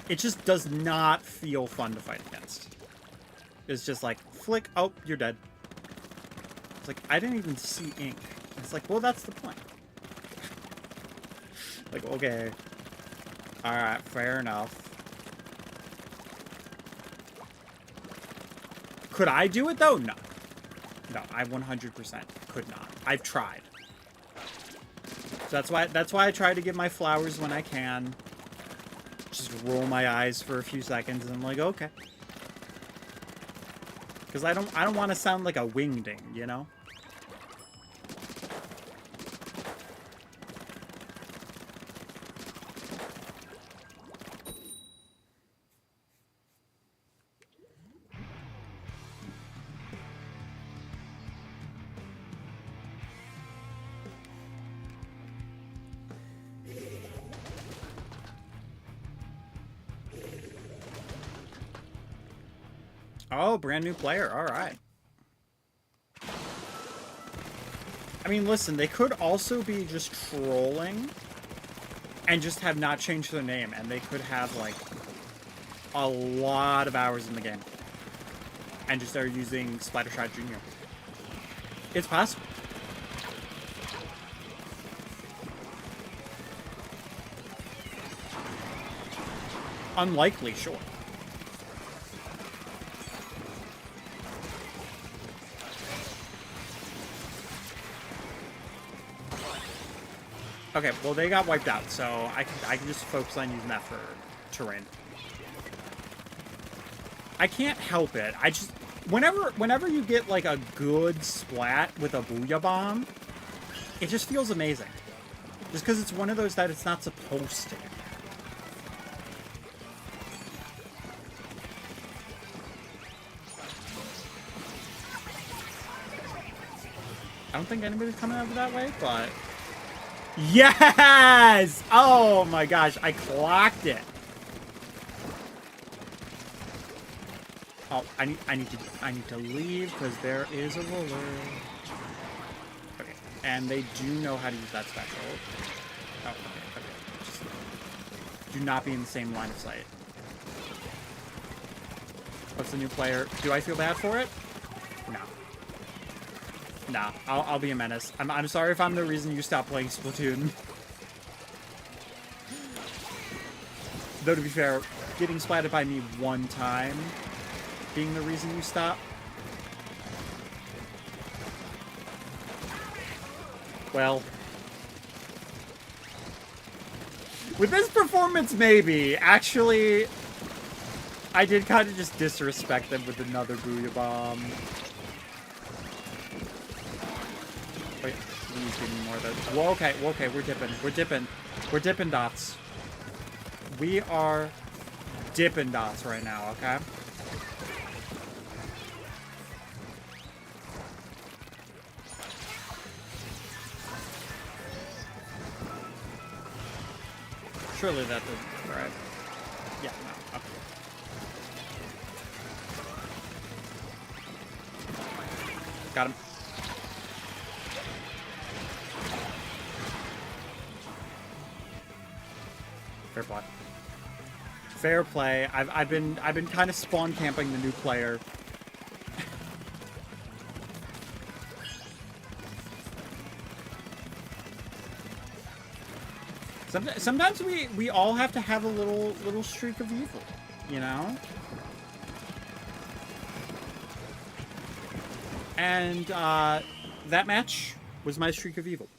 it just does not feel fun to fight against. It's just like flick, oh, you're dead. It's like I didn't even see ink. It's like, well, that's the point. Like, okay. Alright, fair enough. Could I do it, though? No. No, I 100% could not. I've tried. So that's why I try to give my flowers when I can. Just roll my eyes for a few seconds, and I'm like, okay. Because I don't want to sound like a wingding, you know? Oh, brand new player. All right. I mean, listen, they could also be just trolling and just have not changed their name, and they could have, like, a lot of hours in the game. And just are using Splattershot Jr. It's possible. Unlikely, sure. Okay, well they got wiped out, so I can just focus on using that for terrain. I can't help it. I just whenever you get like a good splat with a Booyah Bomb, it just feels amazing. Just because it's one of those that it's not supposed to. I don't think anybody's coming over that way, but yes! Oh my gosh, I clocked it. Oh, I need to leave because there is a roller. Okay, and they do know how to use that special. Oh, okay. Just do not be in the same line of sight. What's the new player? Do I feel bad for it? No. Nah, I'll be a menace. I'm sorry if I'm the reason you stopped playing Splatoon. Though to be fair, getting splatted by me one time being the reason you stop. Well, with this performance, maybe. Actually, I did kind of just disrespect them with another Booyah Bomb. Wait, please give me more of those. Whoa, okay, we're dipping dots. We are dipping dots right now, okay? Surely that doesn't, right? Yeah, no, okay. Got him. Fair play. Fair play. I've been kind of spawn camping the new player. Sometimes we all have to have a little streak of evil, you know? And that match was my streak of evil.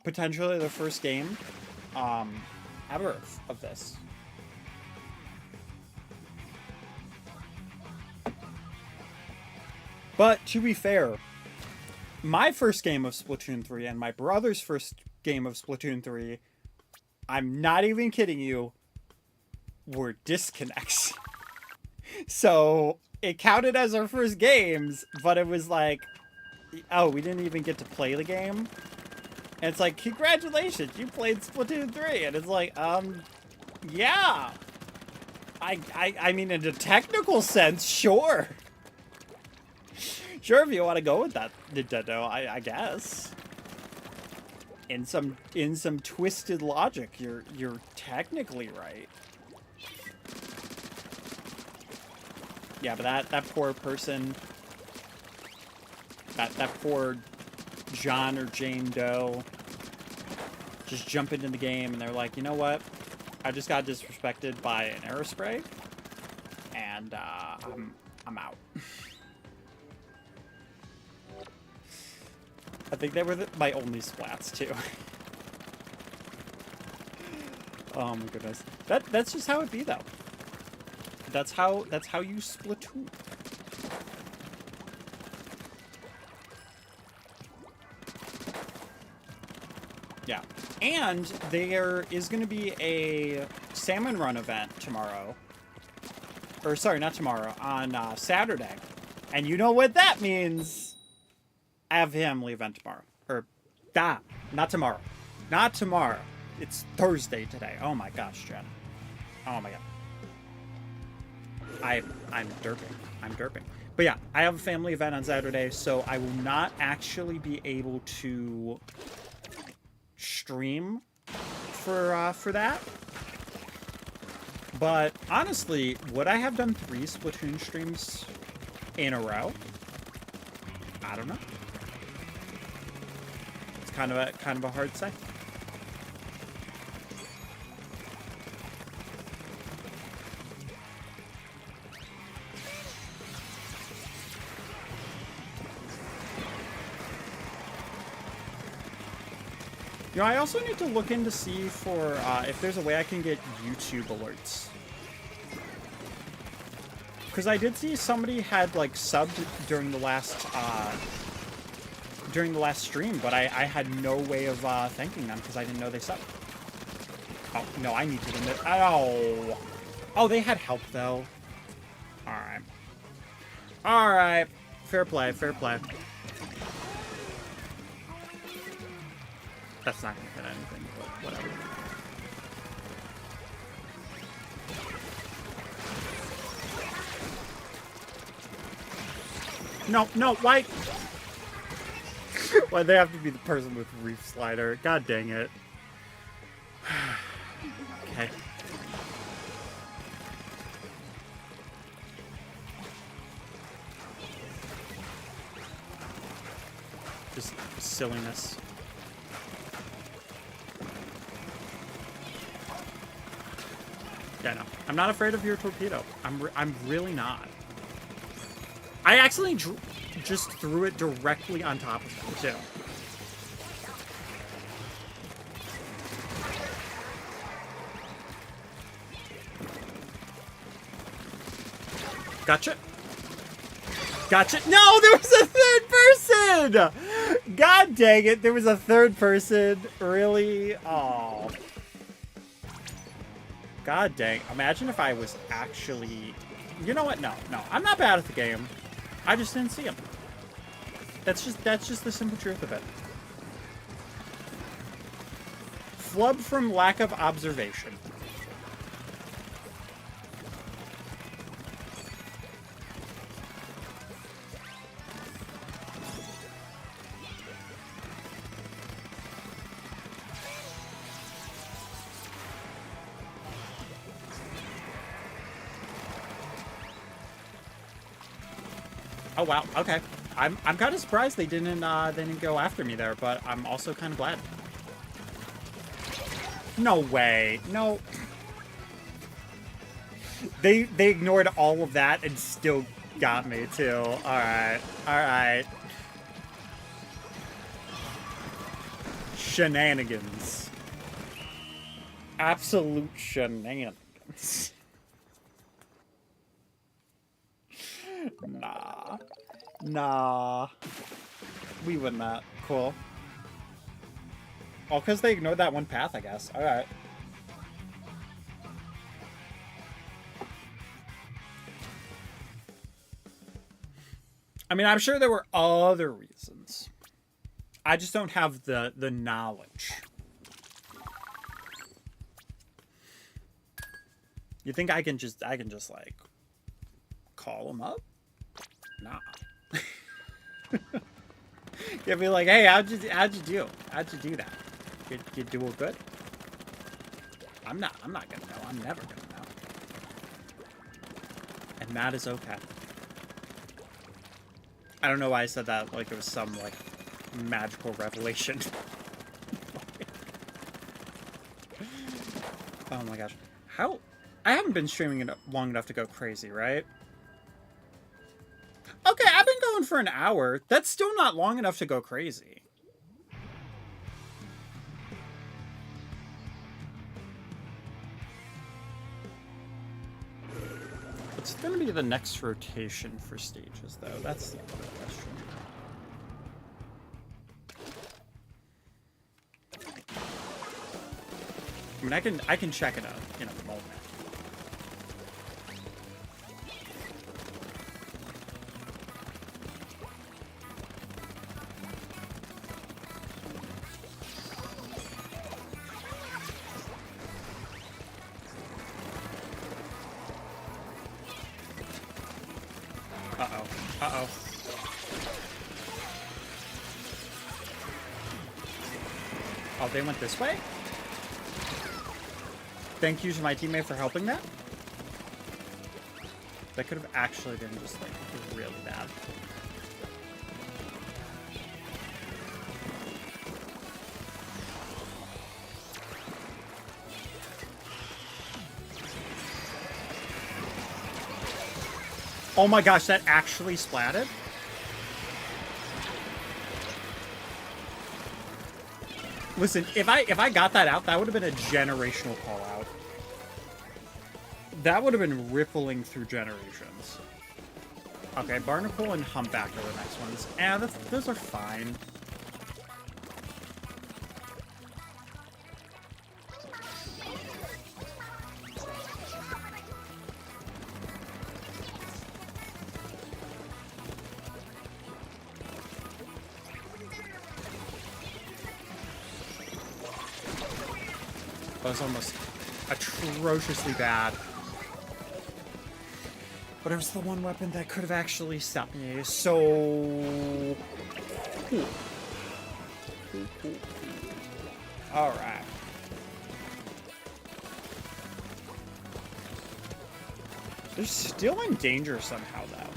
Potentially the first game ever of this. But to be fair, my first game of Splatoon 3 and my brother's first game of Splatoon 3, I'm not even kidding you, were disconnects. So it counted as our first games, but it was like, oh, we didn't even get to play the game. And it's like, congratulations, you played Splatoon 3. And it's like, yeah. I mean, in a technical sense, sure. Sure, if you want to go with that, Nintendo, I guess. In some twisted logic, you're technically right. Yeah, but that poor person, that poor John or Jane Doe, just jump into the game and they're like, you know what? I just got disrespected by an aerospray, and I'm out. I think they were my only splats too. Oh my goodness. That's just how it be though. That's how you Splatoon. Yeah. And there is going to be a salmon run event tomorrow. Or sorry, not tomorrow, on Saturday. And you know what that means. I have family event tomorrow. Or, not tomorrow. Not tomorrow. It's Thursday today. Oh my gosh, Jen. Oh my god. I'm derping. But yeah, I have a family event on Saturday, so I will not actually be able to stream for that. But honestly, would I have done 3 Splatoon streams in a row? I don't know. It's kind of a hard say. You know, I also need to look in to see for if there's a way I can get YouTube alerts. Because I did see somebody had like subbed during the last stream, but I had no way of thanking them because I didn't know they subbed. Oh no, I need to limit. Oh, oh, they had help though. All right, all right, fair play, fair play. That's not gonna hit anything, but whatever. No, no, why? Why they have to be the person with reef slider? God dang it. Okay. Just silliness. Yeah, no. I'm not afraid of your torpedo. I'm really not. I accidentally just threw it directly on top of him, too. Gotcha. Gotcha. No, there was a third person! God dang it, there was a third person. Really? Oh. God dang. Imagine if I was actually... You know what? No, no. I'm not bad at the game. I just didn't see him. That's just the simple truth of it. Flub from lack of observation. Oh wow, okay. I'm kind of surprised they didn't go after me there, but I'm also kind of glad. No way. No. They ignored all of that and still got me too. All right. All right. Shenanigans. Absolute shenanigans. Nah. Nah. We would not. Cool. All because they ignored that one path, I guess. Alright. I mean, I'm sure there were other reasons. I just don't have the knowledge. You think I can just like call them up? Nah. You'd be like, hey, how'd you do? How'd you do that? You do it good? I'm not gonna know. I'm never gonna know. And that is okay. I don't know why I said that like it was some like magical revelation. Oh my gosh. How? I haven't been streaming it long enough to go crazy, right? Okay, I've been going for an hour. That's still not long enough to go crazy. What's going to be the next rotation for stages, though? That's the other question. I mean, I can check it out in a moment. Uh-oh. Oh, they went this way? Thank you to my teammate for helping that. That could have actually been just, like, really bad. Oh my gosh, that actually splatted? Listen, if I got that out, that would have been a generational call out. That would have been rippling through generations. Okay, Barnacle and Humpback are the next ones. Those are fine. That was almost atrociously bad. But it was the one weapon that could have actually stopped me. So cool. Cool. Alright. They're still in danger somehow, though.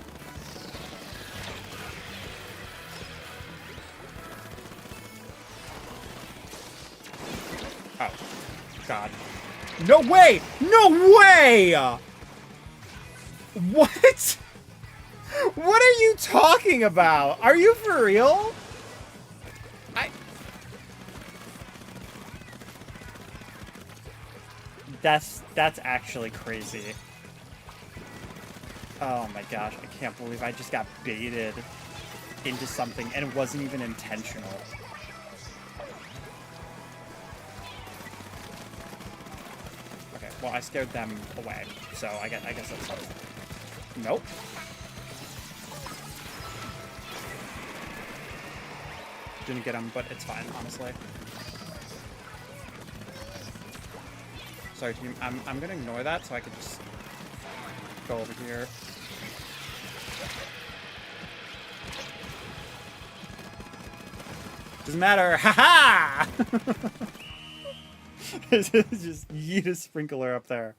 Oh. God. No way! No way! What? What are you talking about? Are you for real? That's actually crazy. Oh my gosh, I can't believe I just got baited into something and it wasn't even intentional. Okay, well I scared them away, so I guess that's fine. Nope. Didn't get him, but it's fine, honestly. Sorry, team. I'm gonna ignore that so I can just go over here. Doesn't matter. Ha ha! Just yeet a sprinkler up there.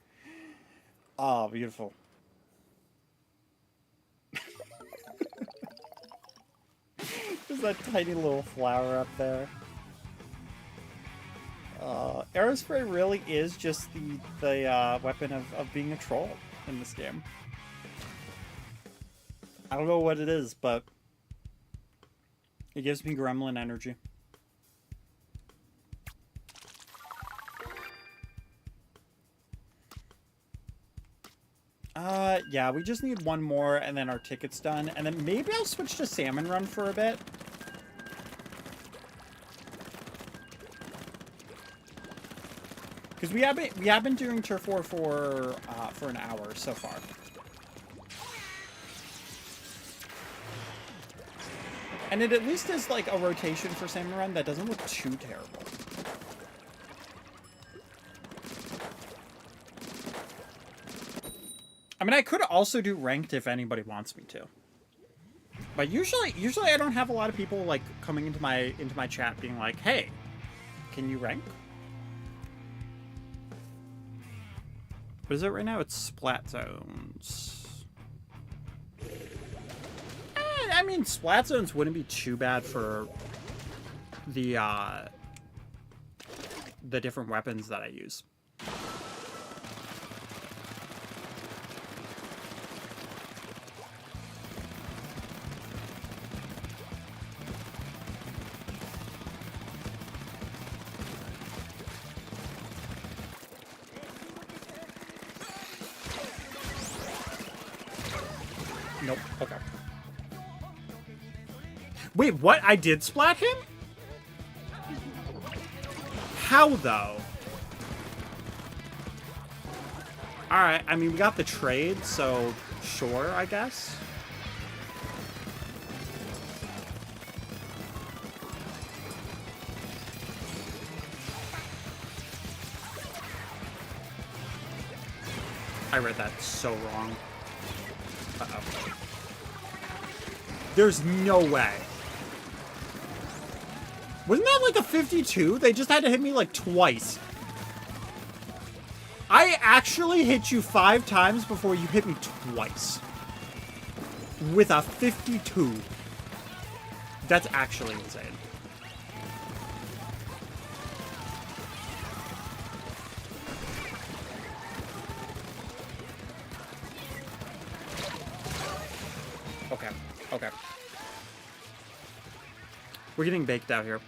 Oh, beautiful. There's that tiny little flower up there. Aerospray really is just the weapon of being a troll in this game. I don't know what it is, but it gives me gremlin energy. Yeah, we just need one more and then our ticket's done. And then maybe I'll switch to Salmon Run for a bit. Because we have been doing Turf War for an hour so far. And it at least is like a rotation for Salmon Run that doesn't look too terrible. I mean, I could also do ranked if anybody wants me to. But usually I don't have a lot of people like coming into my chat being like, "Hey, can you rank?" What is it right now? It's Splat Zones. I mean, Splat Zones wouldn't be too bad for the different weapons that I use. Nope. Okay. Wait, what? I did splat him? How, though? Alright, I mean, we got the trade, so sure, I guess. I read that so wrong. Uh-oh. There's no way. Wasn't that like a 52? They just had to hit me like twice. I actually hit you 5 times before you hit me twice. With a 52. That's actually insane. Okay, okay. We're getting baked out here.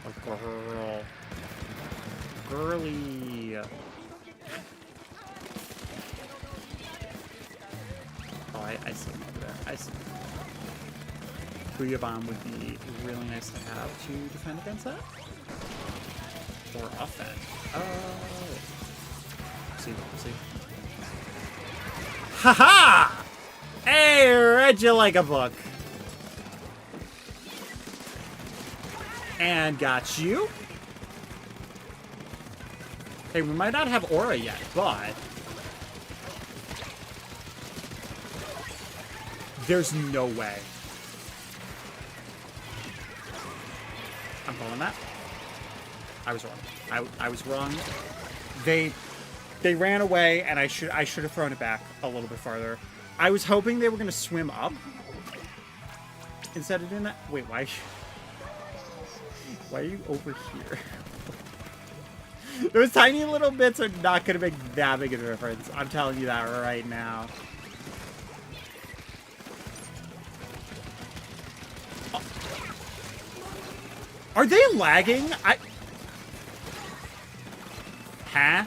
Oh, girl. Girly. Oh, I see you there. I see. Hiya bomb would be really nice to have to defend against that. Or offend. See. Haha! Hey, read you like a book. And got you. Hey, we might not have aura yet, but there's no way. I'm calling that. I was wrong. I was wrong. They ran away, and I should have thrown it back a little bit farther. I was hoping they were gonna swim up instead of doing that. Wait, why? Why are you over here? Those tiny little bits are not gonna make that big of a difference. I'm telling you that right now. Are they lagging? Huh?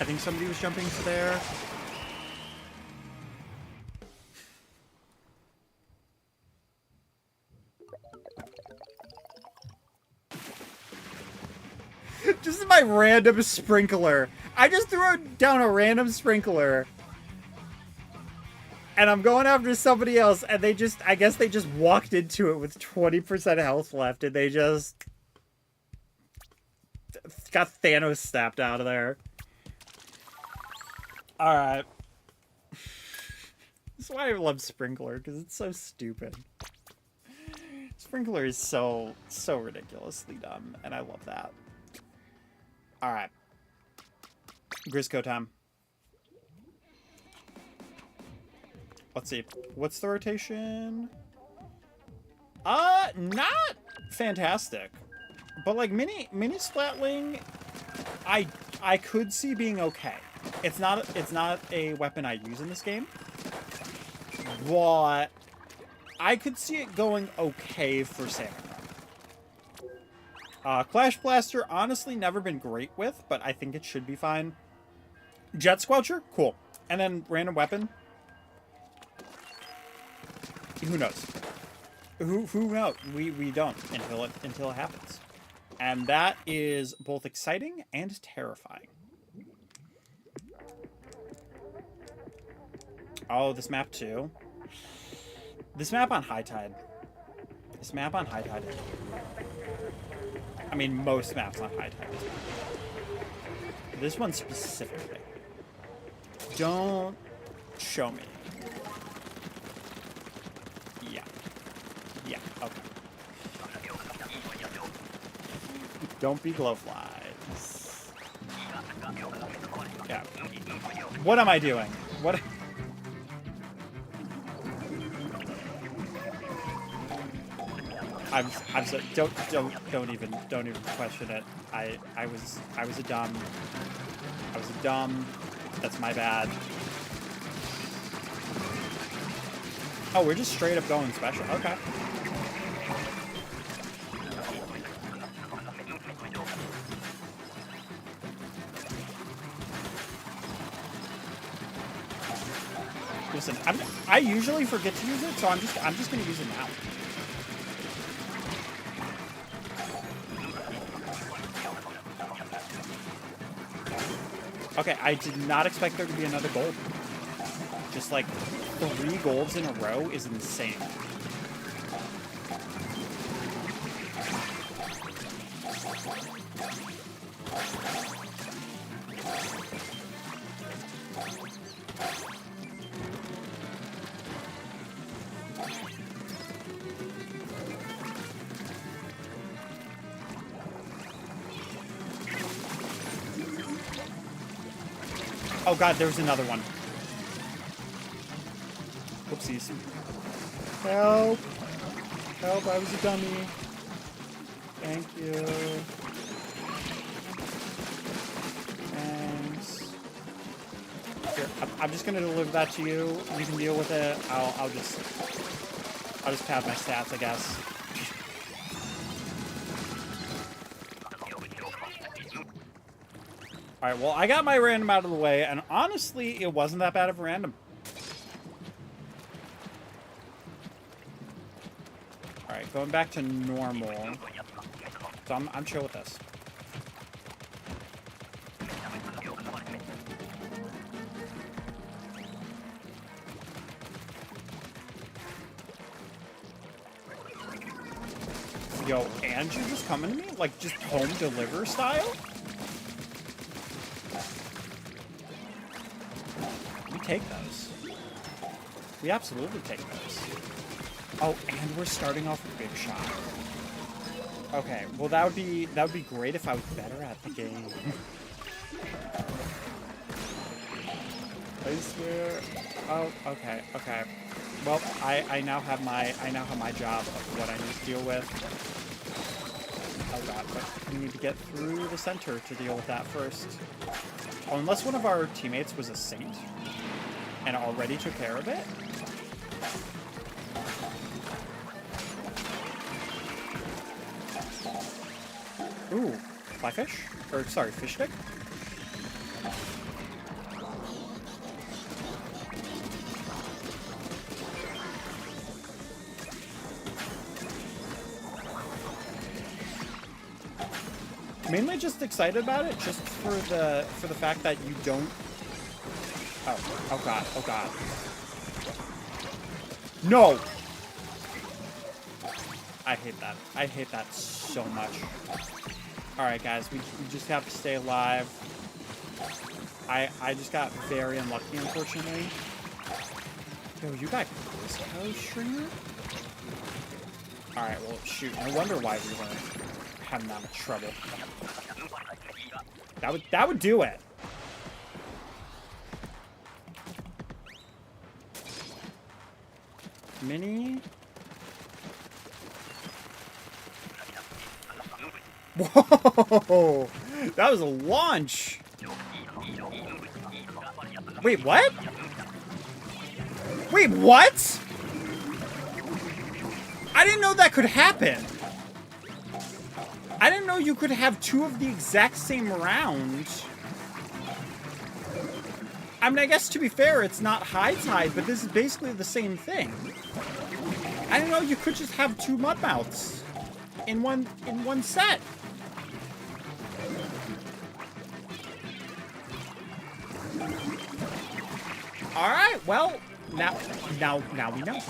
I think somebody was jumping to there. Just my random sprinkler. I just threw down a random sprinkler. And I'm going after somebody else, and they just, I guess they just walked into it with 20% health left, and they just got Thanos snapped out of there. Alright. That's why I love Sprinkler, because it's so stupid. Sprinkler is so ridiculously dumb, and I love that. Alright. Grisco time. Let's see. What's the rotation? Not fantastic. But like mini Splatling, I could see being okay. It's not a weapon I use in this game. But I could see it going okay for Samurai. Clash Blaster, honestly, never been great with, but I think it should be fine. Jet Squelcher, cool. And then random weapon. Who knows? Who knows? We don't until it happens. And that is both exciting and terrifying. Oh, this map too. This map on High Tide. This map on High Tide. I mean, most maps on High Tide. This one specifically. Don't show me. Yeah, okay. Don't be glowflies. Yeah. What am I doing? What? I'm so don't even question it. I was a dumb. That's my bad. Oh, we're just straight up going special. Okay. Listen, I usually forget to use it, so I'm just gonna use it now. Okay, I did not expect there to be another gold. Just like 3 golds in a row is insane. Oh god, there was another one. Whoopsies. Help! Help, I was a dummy. Thank you. Thanks. Here, I'm just gonna deliver that to you. You can deal with it. I'll just pad my stats, I guess. Alright, well, I got my random out of the way, and honestly, it wasn't that bad of a random. Alright, going back to normal. So I'm chill with this. Yo, and you're just coming to me? Like, just home deliver style? We take those. We absolutely take those. Oh, and we're starting off with Big Shot. Okay, well that would be great if I was better at the game. I swear. Oh, okay. Well, I now have my job of what I need to deal with. Oh god, but we need to get through the center to deal with that first. Oh, unless one of our teammates was a saint and already took care of it. Ooh, flyfish? Or, sorry, fish stick? Mainly just excited about it, just for the fact that you don't... Oh god, oh god. No! I hate that. I hate that so much. Alright, guys, we just have to stay alive. I just got very unlucky, unfortunately. Yo, you got Crisco Stringer? Alright, well, shoot. No wonder why we weren't having that much trouble. That would do it. Mini. Whoa! That was a launch! Wait, what? Wait, what? I didn't know that could happen. I didn't know you could have two of the exact same round. I mean, I guess to be fair, it's not high tide, but this is basically the same thing. I didn't know you could just have two mud mouths in one set. All right, well, now we know.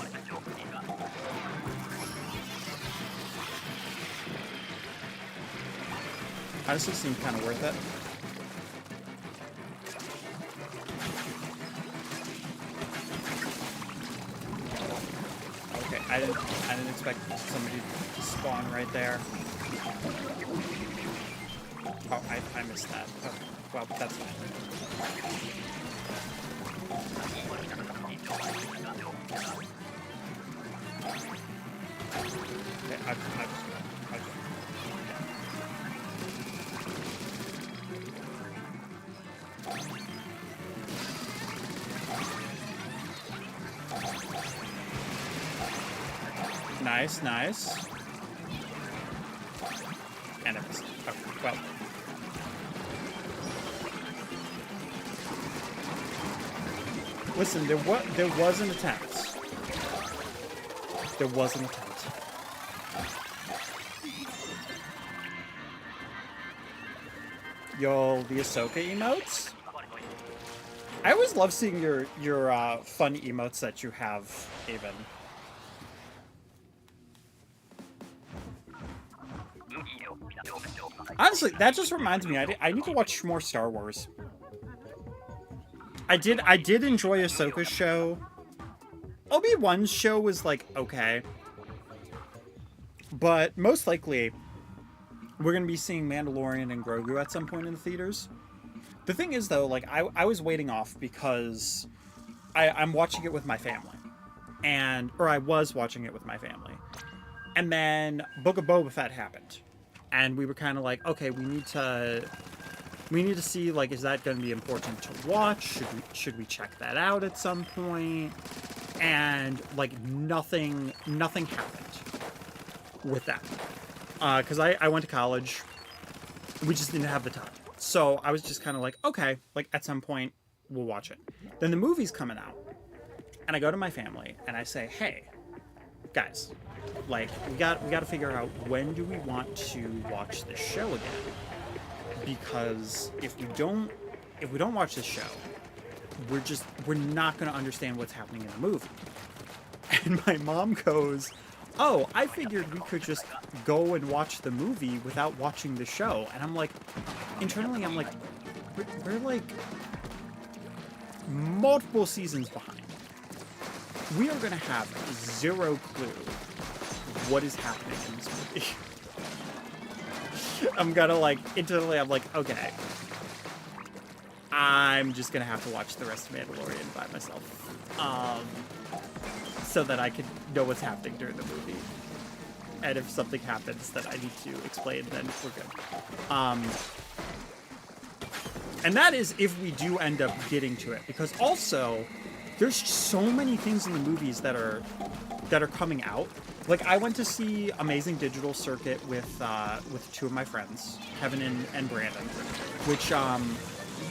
Honestly, seemed kind of worth it. Okay, I didn't expect somebody to spawn right there. Oh, I missed that. Oh, well, that's fine. Okay, okay. Nice, nice. And it was... Okay, well... Listen, there was an attempt. There was an attempt. Yo, the Ahsoka emotes? I always love seeing your fun emotes that you have, even. Honestly, that just reminds me, I need to watch more Star Wars. I did enjoy Ahsoka's show. Obi-Wan's show was, like, okay. But most likely, we're going to be seeing Mandalorian and Grogu at some point in the theaters. The thing is, though, like, I was waiting off because I'm watching it with my family. Or I was watching it with my family. And then Book of Boba Fett happened. And we were kind of like, okay, we need to see, like, is that going to be important to watch? Should we check that out at some point? And, like, nothing happened with that. Because I went to college. We just didn't have the time. So I was just kind of like, okay, like, at some point, we'll watch it. Then the movie's coming out. And I go to my family, and I say, hey, guys, like, we got to figure out, when do we want to watch this show again? Because if we don't watch this show, we're not going to understand what's happening in the movie. And my mom goes, oh, I figured we could just go and watch the movie without watching the show. And I'm like, internally, I'm like, we're like multiple seasons behind. We are going to have zero clue what is happening in this movie. I'm gonna, like, internally, I'm like, okay, I'm just gonna have to watch the rest of Mandalorian by myself, so that I can know what's happening during the movie. And if something happens that I need to explain, then we're good. And that is if we do end up getting to it, because also there's so many things in the movies that are coming out. Like, I went to see Amazing Digital Circuit with two of my friends, Kevin and Brandon, which,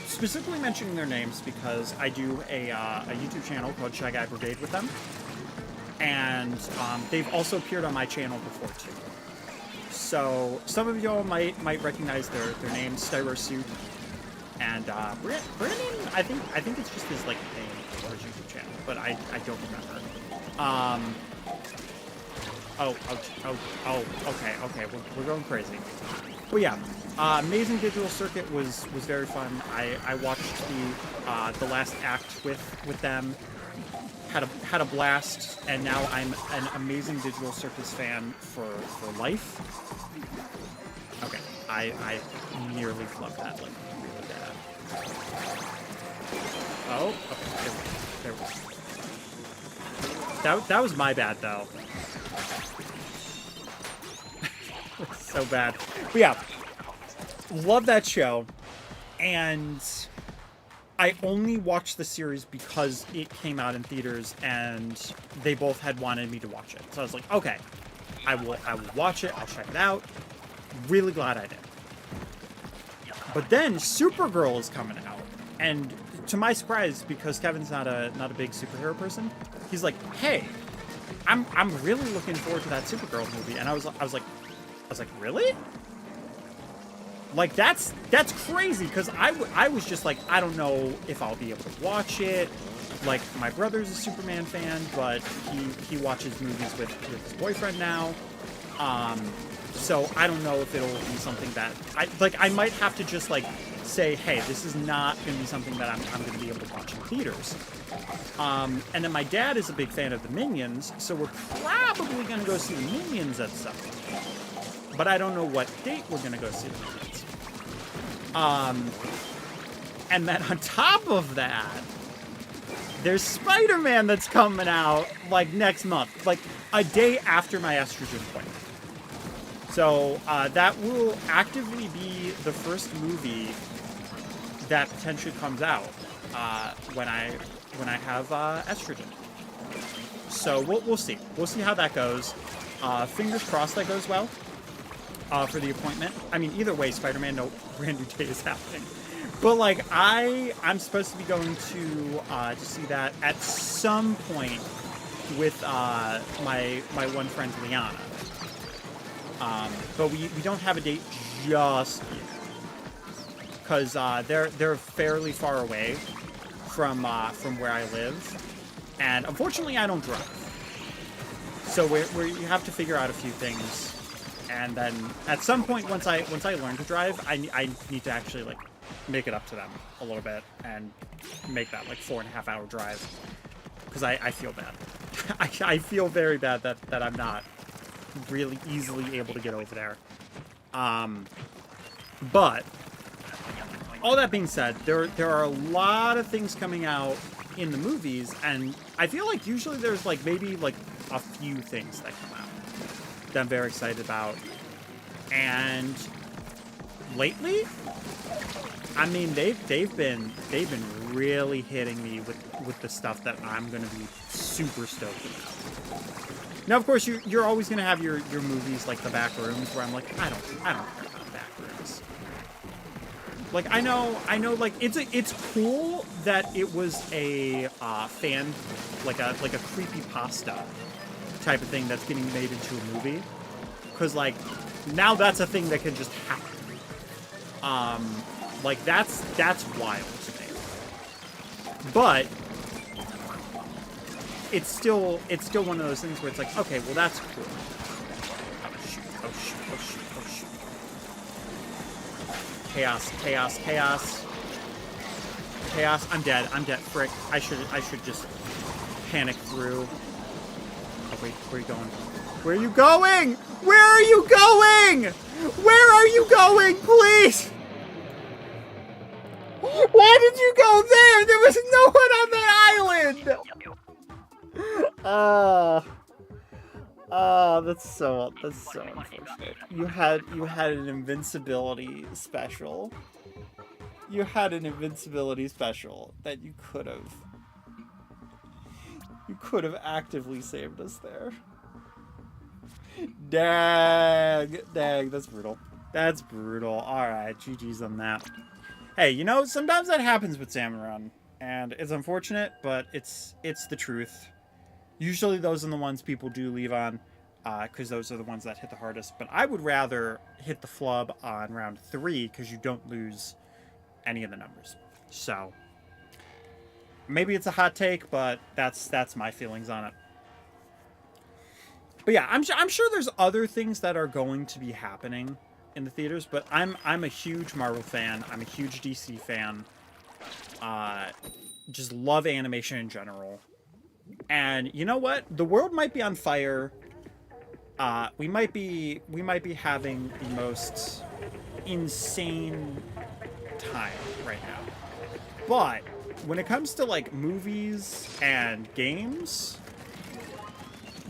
specifically mentioning their names because I do a YouTube channel called Shy Guy Brigade with them, and they've also appeared on my channel before too. So some of y'all might recognize their names, Styro Suit, and Brandon. I think it's just his, like, name for his YouTube channel, but I don't remember. Okay, we're going crazy. Well, yeah, Amazing Digital Circuit was very fun. I watched the last act with them, had a blast, and now I'm an Amazing Digital Circus fan for life. Okay, I nearly flubbed that, like, really bad. Oh, okay, there we go. That was my bad, though. So bad. But yeah, love that show, and I only watched the series because it came out in theaters and they both had wanted me to watch it. So I was like, okay, I will watch it, I'll check it out. Really glad I did. But then Supergirl is coming out, and to my surprise, because Kevin's not a big superhero person, he's like, hey, I'm really looking forward to that Supergirl movie. And I was like, really? Like, that's crazy, because I was just like, I don't know if I'll be able to watch it. Like, my brother's a Superman fan, but he watches movies with his boyfriend now. So I don't know if it'll be something that I might have to just, like, say, hey, this is not going to be something that I'm going to be able to watch in theaters. And then my dad is a big fan of the Minions, so we're probably going to go see the Minions at some point. But I don't know what date we're going to go see the Minions. And then on top of that, there's Spider-Man that's coming out, like, next month. Like, a day after my estrogen point. So, that will actively be the first movie that potentially comes out, when I have, estrogen. So, we'll see. We'll see how that goes. Fingers crossed that goes well. For the appointment. I mean, either way, Spider-Man no brand new day is happening. But, like, I'm supposed to be going to see that at some point with my one friend Liana. But we don't have a date just yet, because they're fairly far away from where I live, and unfortunately I don't drive. So you have to figure out a few things. And then at some point, once I learn to drive, I need to actually, like, make it up to them a little bit and make that, like, 4.5 hour drive, because I feel bad. I feel very bad that I'm not really easily able to get over there. But all that being said, there are a lot of things coming out in the movies, and I feel like usually there's like maybe like a few things that come out that I'm very excited about. And lately, I mean, they've been really hitting me with the stuff that I'm gonna be super stoked about. Now, of course, you're always gonna have your movies like the back rooms where I'm like, I don't care about back rooms. Like I know, like it's cool that it was a fan, like a creepypasta type of thing that's getting made into a movie, because like now that's a thing that can just happen. Like that's wild to me. But it's still one of those things where it's like, okay, well that's cool. Oh shoot, oh shoot, oh shoot, oh shoot. Chaos, chaos, chaos. Chaos, I'm dead, frick. I should just panic through. Oh wait, where are you going? Where are you going? Where are you going? Where are you going, please? Why did you go there? There was no one on that island! That's so unfortunate. You had an invincibility special. You had an invincibility special that you could have actively saved us there. Dang, that's brutal. That's brutal. Alright, GG's on that. Hey, you know, sometimes that happens with Salmon Run, and it's unfortunate, but it's the truth. Usually those are the ones people do leave on, because those are the ones that hit the hardest, but I would rather hit the flub on round 3, because you don't lose any of the numbers. So, maybe it's a hot take, but that's my feelings on it. But yeah, I'm sure there's other things that are going to be happening in the theaters, but I'm a huge Marvel fan. I'm a huge DC fan. Just love animation in general. And you know what? The world might be on fire. We might be having the most insane time right now. But when it comes to like movies and games,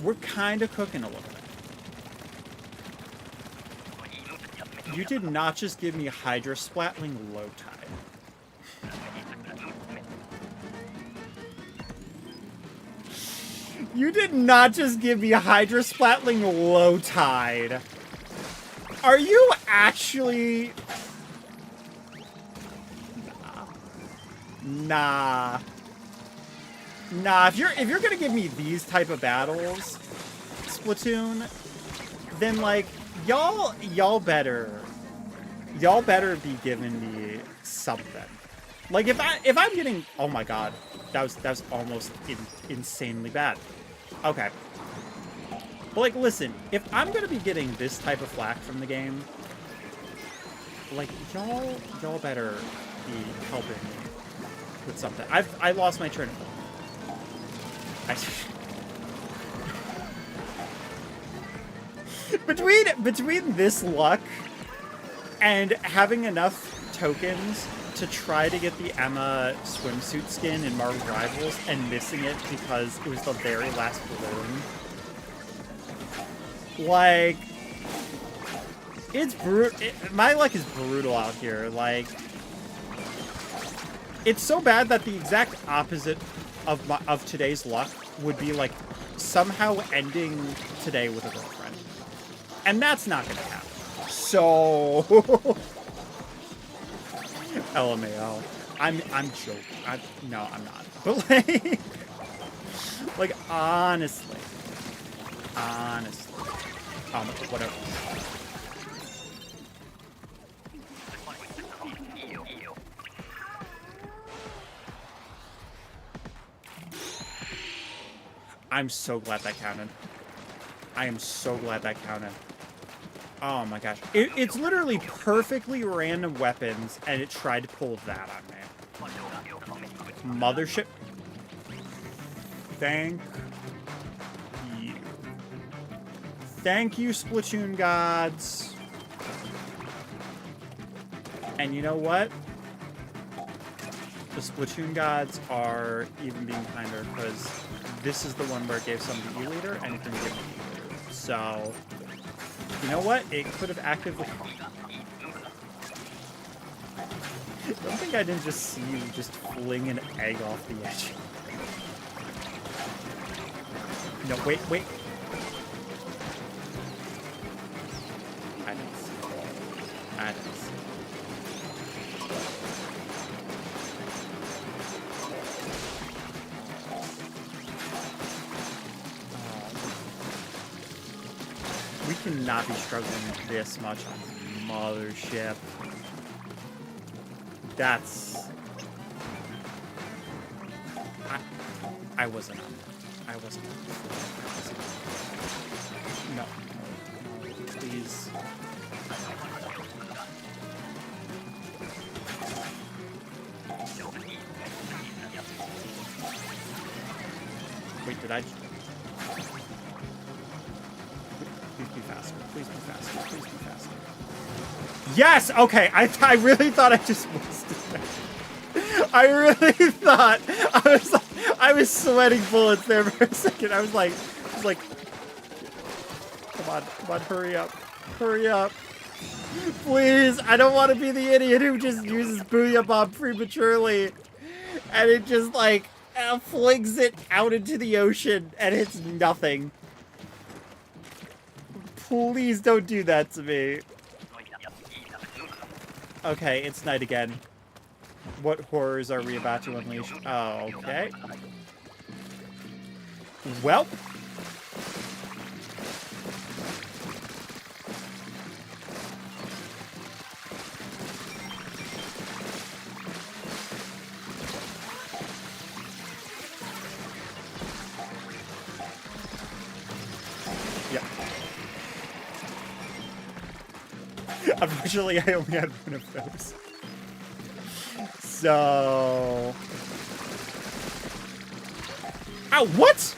we're kind of cooking a little bit. You did not just give me Hydra Splatling Low Tide. You did not just give me Hydra Splatling Low Tide. Are you actually... Nah. Nah, if you're gonna give me these type of battles, Splatoon, then like y'all better be giving me something. Like if I'm getting, oh my god, that was almost insanely bad. Okay. But like listen, if I'm gonna be getting this type of flack from the game, like y'all better be helping me with something. I lost my train of thought. Between this luck and having enough tokens to try to get the Emma swimsuit skin in Marvel Rivals and missing it because it was the very last balloon, like, it's brutal. My luck is brutal out here. Like, it's so bad that the exact opposite of today's luck would be like somehow ending today with a girlfriend, and that's not gonna happen. So LMAO. I'm joking. No, I'm not. But like honestly, whatever. I'm so glad that counted. I am so glad that counted. Oh my gosh. It's literally perfectly random weapons, and it tried to pull that on me. Mothership. Thank you. Thank you, Splatoon gods. And you know what? The Splatoon gods are even being kinder because this is the one where it gave some the E-leader and it didn't give me the E-leader. So, you know what? It could have actively... I don't think I didn't just see you just fling an egg off the edge. No, wait. I didn't see it. I didn't see it. We cannot be struggling this much on the mothership. That's... I wasn't on that. I wasn't on that. No. Please. Wait, did I... Please be faster. Please be faster. Please be faster. Yes! Okay, I really thought I just wasted that. I really thought... I was sweating bullets there for a second. I was like... Come on, hurry up. Hurry up. Please, I don't want to be the idiot who just uses Booyah Bomb prematurely. And it just, like, flings it out into the ocean and hits nothing. Please don't do that to me. Okay, it's night again. What horrors are we about to unleash? Oh, okay. Well. Yeah. Unfortunately, I only had one of those. So... Ow, what?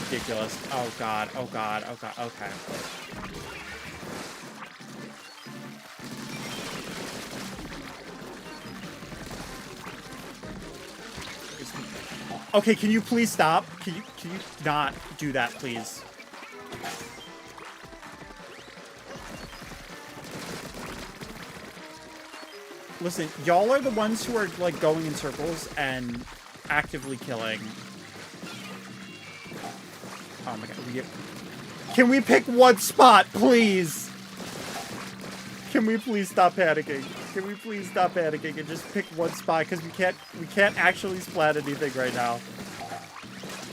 Ridiculous. Oh god, oh god, oh god, okay. Okay, can you please stop? Can you not do that, please? Listen, y'all are the ones who are, like, going in circles and actively killing. Oh my god, can we pick one spot, please? Can we please stop panicking? Can we please stop panicking and just pick one spot? Because we can't actually splat anything right now.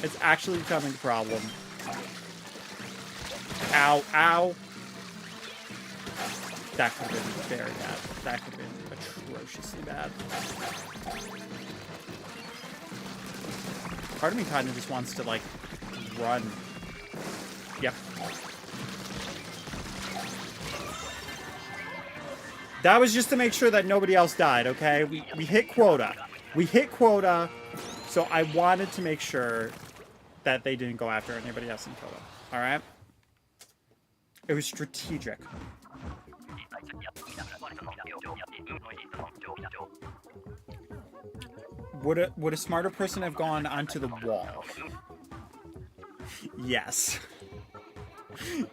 It's actually becoming a problem. Ow, ow. That could have been very bad. That could have been atrociously bad. Part of me kind of just wants to, like, run. Yep. That was just to make sure that nobody else died, okay? We hit quota. We hit quota, so I wanted to make sure that they didn't go after anybody else in quota. Alright? It was strategic. Would a smarter person have gone onto the wall? Yes.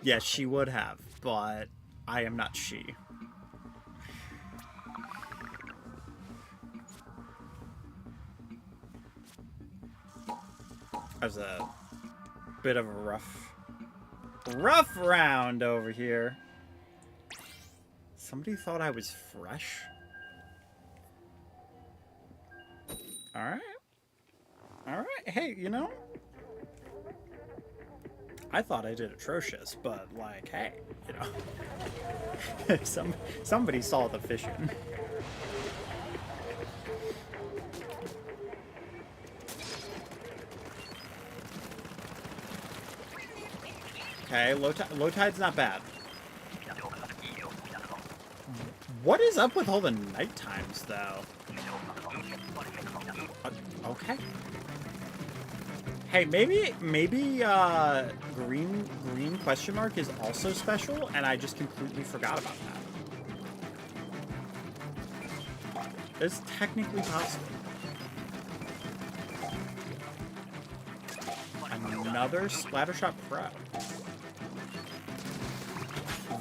Yes, she would have, but I am not she. That was a bit of a rough round over here. Somebody thought I was fresh. Alright. Alright, hey, you know, I thought I did atrocious, but, like, hey, you know. Somebody saw the fishing. Okay, low tide's not bad. What is up with all the night times, though? Okay. Hey, maybe green question mark is also special, and I just completely forgot about that. It's technically possible. Another Splattershot Pro.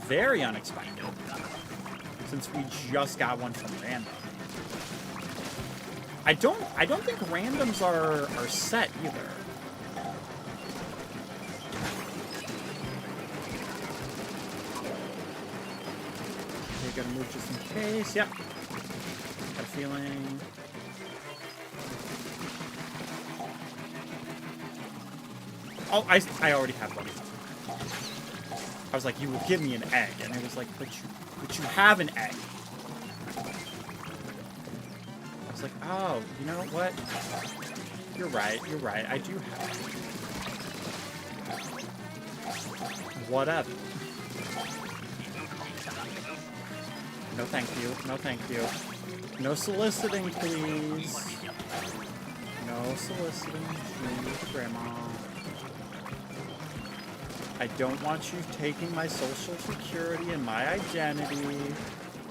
Very unexpected. Since we just got one from random. I don't think randoms are set either. Okay, gotta move just in case. Yep. Got a feeling. Oh, I already have one. I was like, you will give me an egg, and it was like, but you have an egg. I was like, oh, you know what? You're right. I do have it. Whatever. No, thank you. No, thank you. No soliciting, please. No soliciting, please, Grandma. I don't want you taking my social security and my identity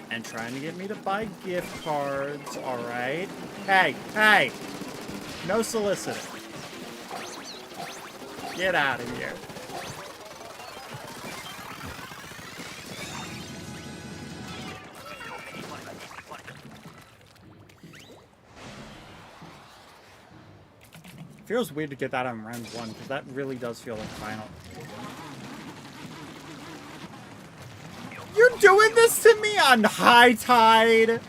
and trying to get me to buy gift cards, alright? Hey! No soliciting. Get out of here. Feels weird to get that on round 1, because that really does feel like final. You're doing this to me on high tide?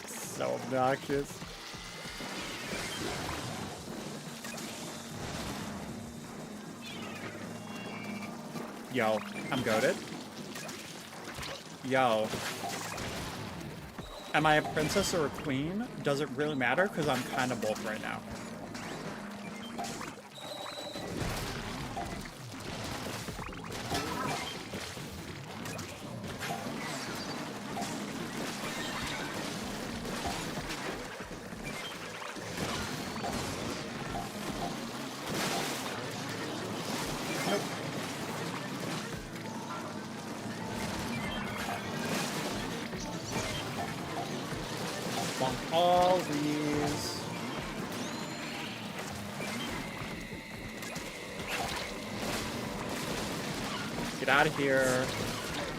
So obnoxious. Yo, I'm goated. Yo. Am I a princess or a queen? Does it really matter? Because I'm kind of both right now. All these. Get out of here.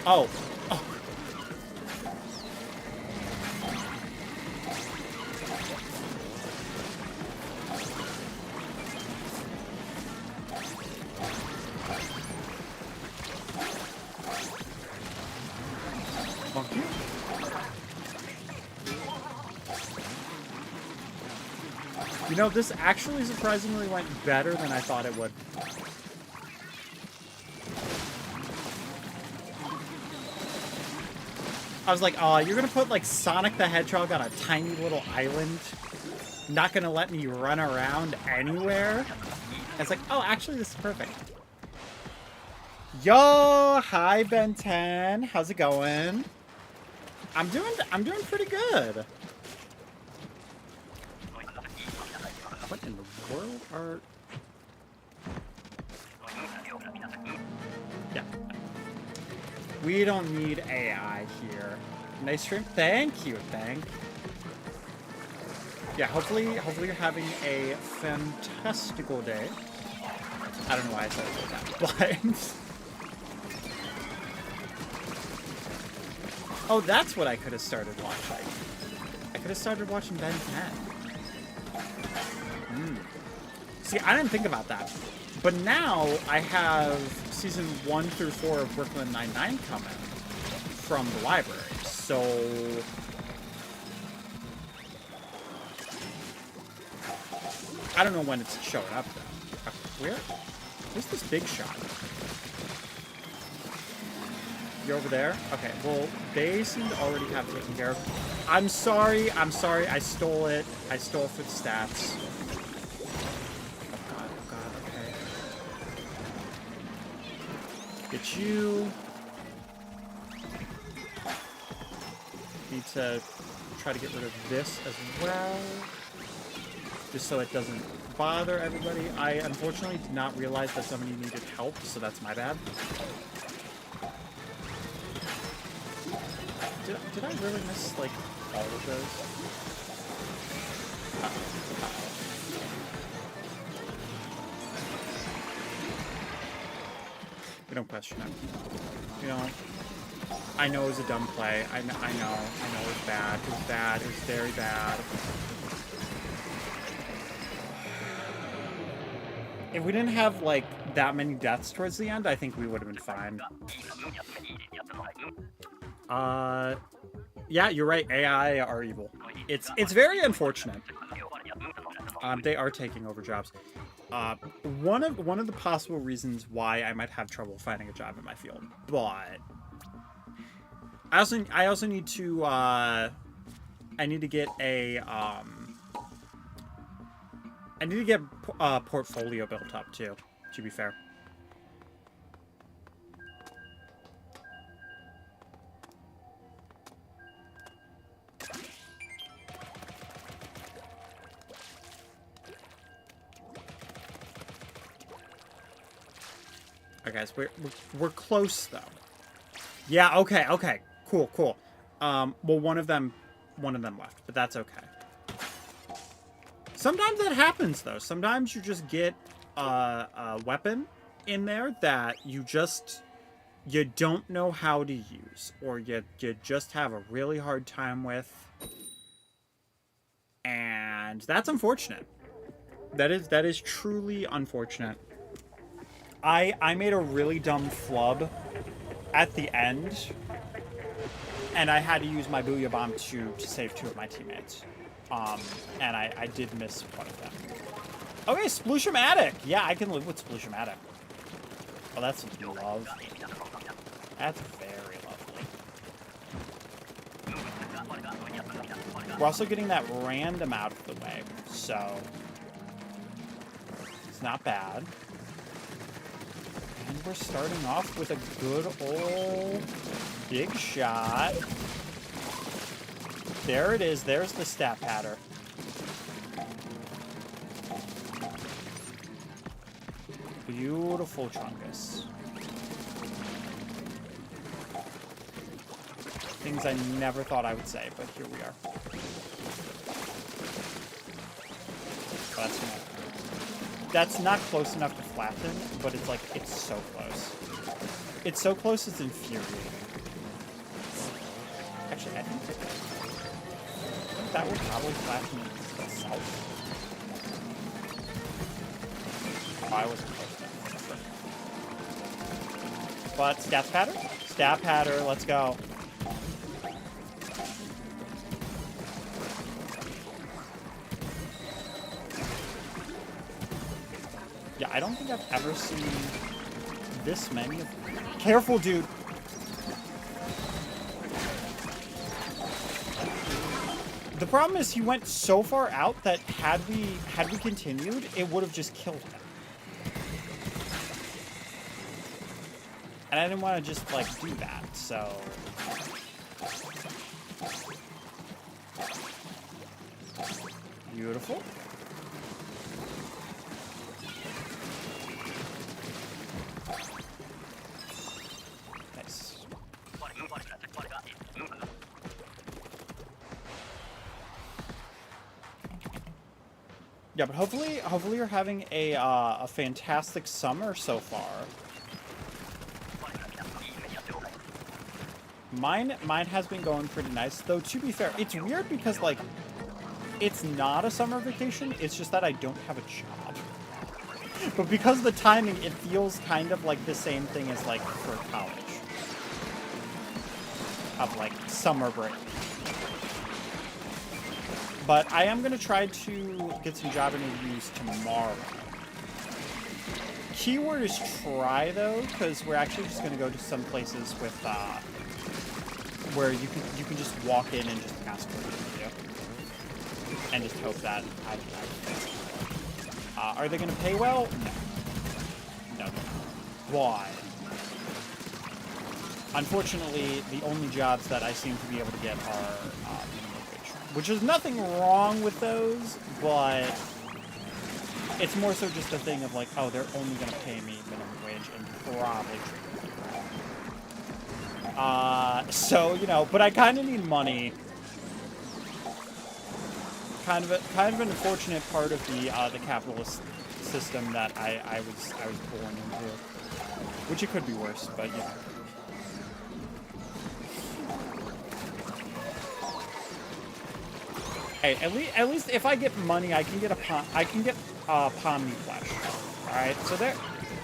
Oh. Oh. Monkey. You know, this actually surprisingly went better than I thought it would. I was like, oh, you're gonna put, like, Sonic the Hedgehog on a tiny little island? Not gonna let me run around anywhere? And it's like, oh, actually, this is perfect. Yo! Hi, Ben 10. How's it going? I'm doing pretty good. What in the world are... Yeah. We don't need AI here. Nice stream. Thank you, Yeah, hopefully you're having a fantastical day. I don't know why I said it like that, but... Oh, that's what I could have started watching. I could have started watching Ben 10. See, I didn't think about that. But now I have season 1 through 4 of Brooklyn Nine-Nine coming from the library. So I don't know when it's showing up though. Where's this big shot? You're over there? Okay, well, they seem to already have it taken care of. I'm sorry, I stole it. I stole it for the stats. Oh god, okay. Get you. Need to try to get rid of this as well. just so it doesn't bother everybody. I unfortunately did not realize that somebody needed help, so that's my bad. Did I really miss, like, all of those? We don't question it. You know, I know it was a dumb play. I know it was bad. It was bad. It was very bad. If we didn't have, like, that many deaths towards the end, I think we would have been fine. Yeah, you're right. AI are evil. It's very unfortunate. They are taking over jobs. One of the possible reasons why I might have trouble finding a job in my field, but I also need to I need to get a portfolio built up too, to be fair. Okay, so we're close though. Yeah, okay. Cool. Well, one of them left, but that's okay. Sometimes that happens though. Sometimes you just get a weapon in there that you don't know how to use, or you just have a really hard time with, and that's unfortunate. That is truly unfortunate. I made a really dumb flub at the end, and I had to use my Booyah Bomb to save 2 of my teammates. And I did miss one of them. Okay, Sploosh-O-Matic! Yeah, I can live with Sploosh-O-Matic. Oh, that's love. That's very lovely. We're also getting that random out of the way, so it's not bad. And we're starting off with a good old big shot. There it is. There's the stat patter. Beautiful Chungus. Things I never thought I would say, but here we are. That's not close enough to flatten, but it's like, it's so close. It's so close, it's infuriating. Actually, I think that would probably flatten itself. Oh, I wasn't close enough. But stat patter? Stat patter, let's go. Yeah, I don't think I've ever seen this many of them. Careful, dude. The problem is he went so far out that had we continued, it would have just killed him. And I didn't want to just, like, do that, so... Beautiful. Nice. Yeah, but hopefully you're having a fantastic summer so far. Mine has been going pretty nice, though. To be fair, it's weird because, like, it's not a summer vacation. It's just that I don't have a job. But because of the timing, it feels kind of like the same thing as, like, for college. Of, like, summer break. But I am going to try to get some job interviews tomorrow. Keyword is try, though, because we're actually just going to go to some places with, where you can just walk in and just ask for an interview. And just hope that are they going to pay well? No. No. Why? Unfortunately, the only jobs that I seem to be able to get are minimum wage. Which is nothing wrong with those, but It's more so just a thing of like, oh, they're only gonna pay me minimum wage and probably treat me like crap. So you know, but I kind of need money. Kind of an unfortunate part of the capitalist system that I was born into, which it could be worse, but you know. Hey, at least if I get money, I can get Pomni flesh. All right, so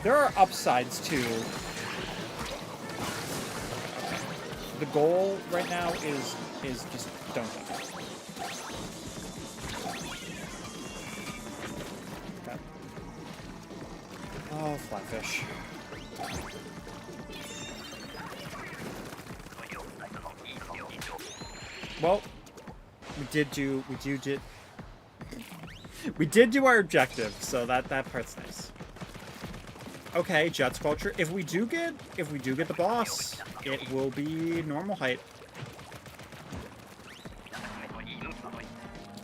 there are upsides too. Okay. The goal right now is just don't die. Okay. Oh, flatfish. Well. We did do our objective, so that part's nice. Okay, jet sculpture. If we do get the boss, it will be normal height.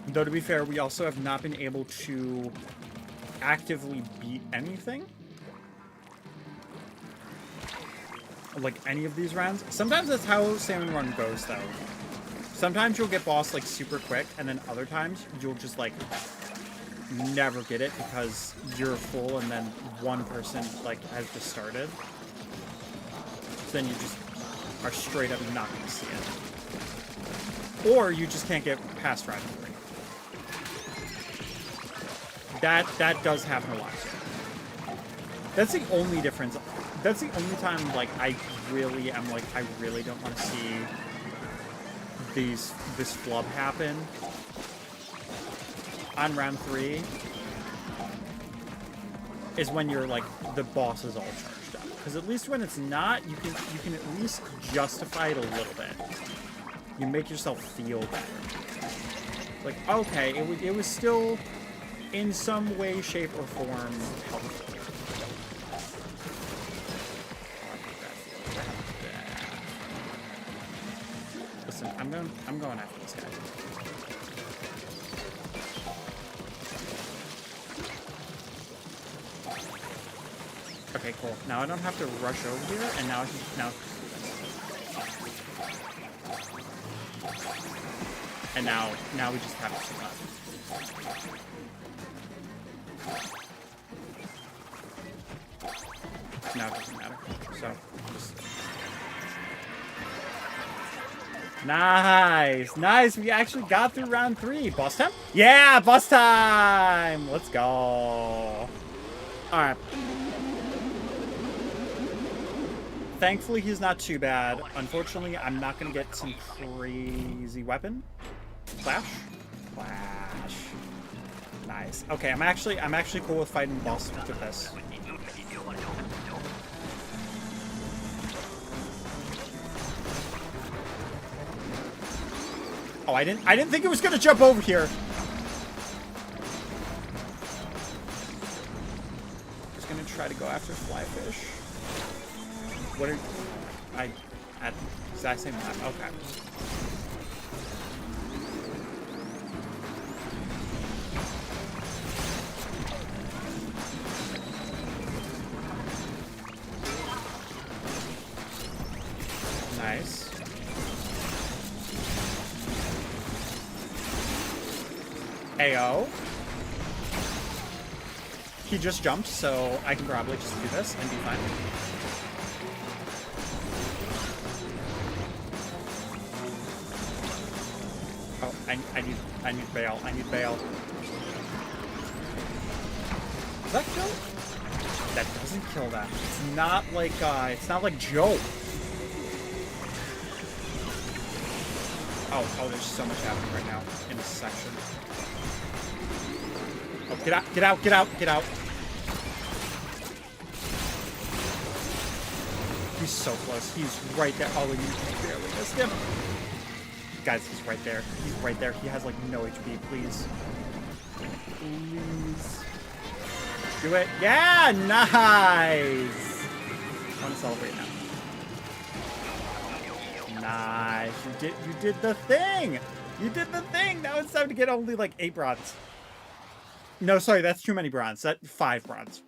Though to be fair, we also have not been able to actively beat anything. Like any of these rounds. Sometimes that's how Salmon Run goes though. Sometimes you'll get boss like super quick, and then other times you'll just like never get it because you're full, and then one person like has just started. So then you just are straight up not going to see it, or you just can't get past round 3. That does happen a lot. That's the only difference. That's the only time like I really don't want to see this flub happen on round 3 is when you're like the boss is all charged up, because at least when it's not, you can at least justify it a little bit. You make yourself feel better, like okay, it was still in some way, shape, or form helpful. I'm going after this guy. Okay, cool. Now I don't have to rush over here, and now I can do this. And now we just have to survive. Now it doesn't matter. So just. Nice! Nice! We actually got through round 3. Boss time? Yeah! Boss time! Let's go! Alright. Thankfully, he's not too bad. Unfortunately, I'm not going to get some crazy weapon. Flash? Flash. Nice. Okay, I'm actually cool with fighting the boss with this. Oh, I didn't think it was gonna jump over here. Just gonna try to go after flyfish. What are I at the exact same time? Okay. Nice. AO. He just jumped, so I can probably just do this and be fine. Oh, I need bail. I need bail. Does that kill? That doesn't kill that. It's not like Joe. Oh, there's so much happening right now in this section. Oh, get out, get out, get out, get out. He's so close. He's right there. Oh, and you barely missed him. Guys, he's right there. He's right there. He has like no HP, please. Please. Do it. Yeah, nice. I want to celebrate now. Nice. You did the thing. You did the thing. Now it's time to get only like 8 rods. No, sorry, that's too many bronze. That 5 bronze.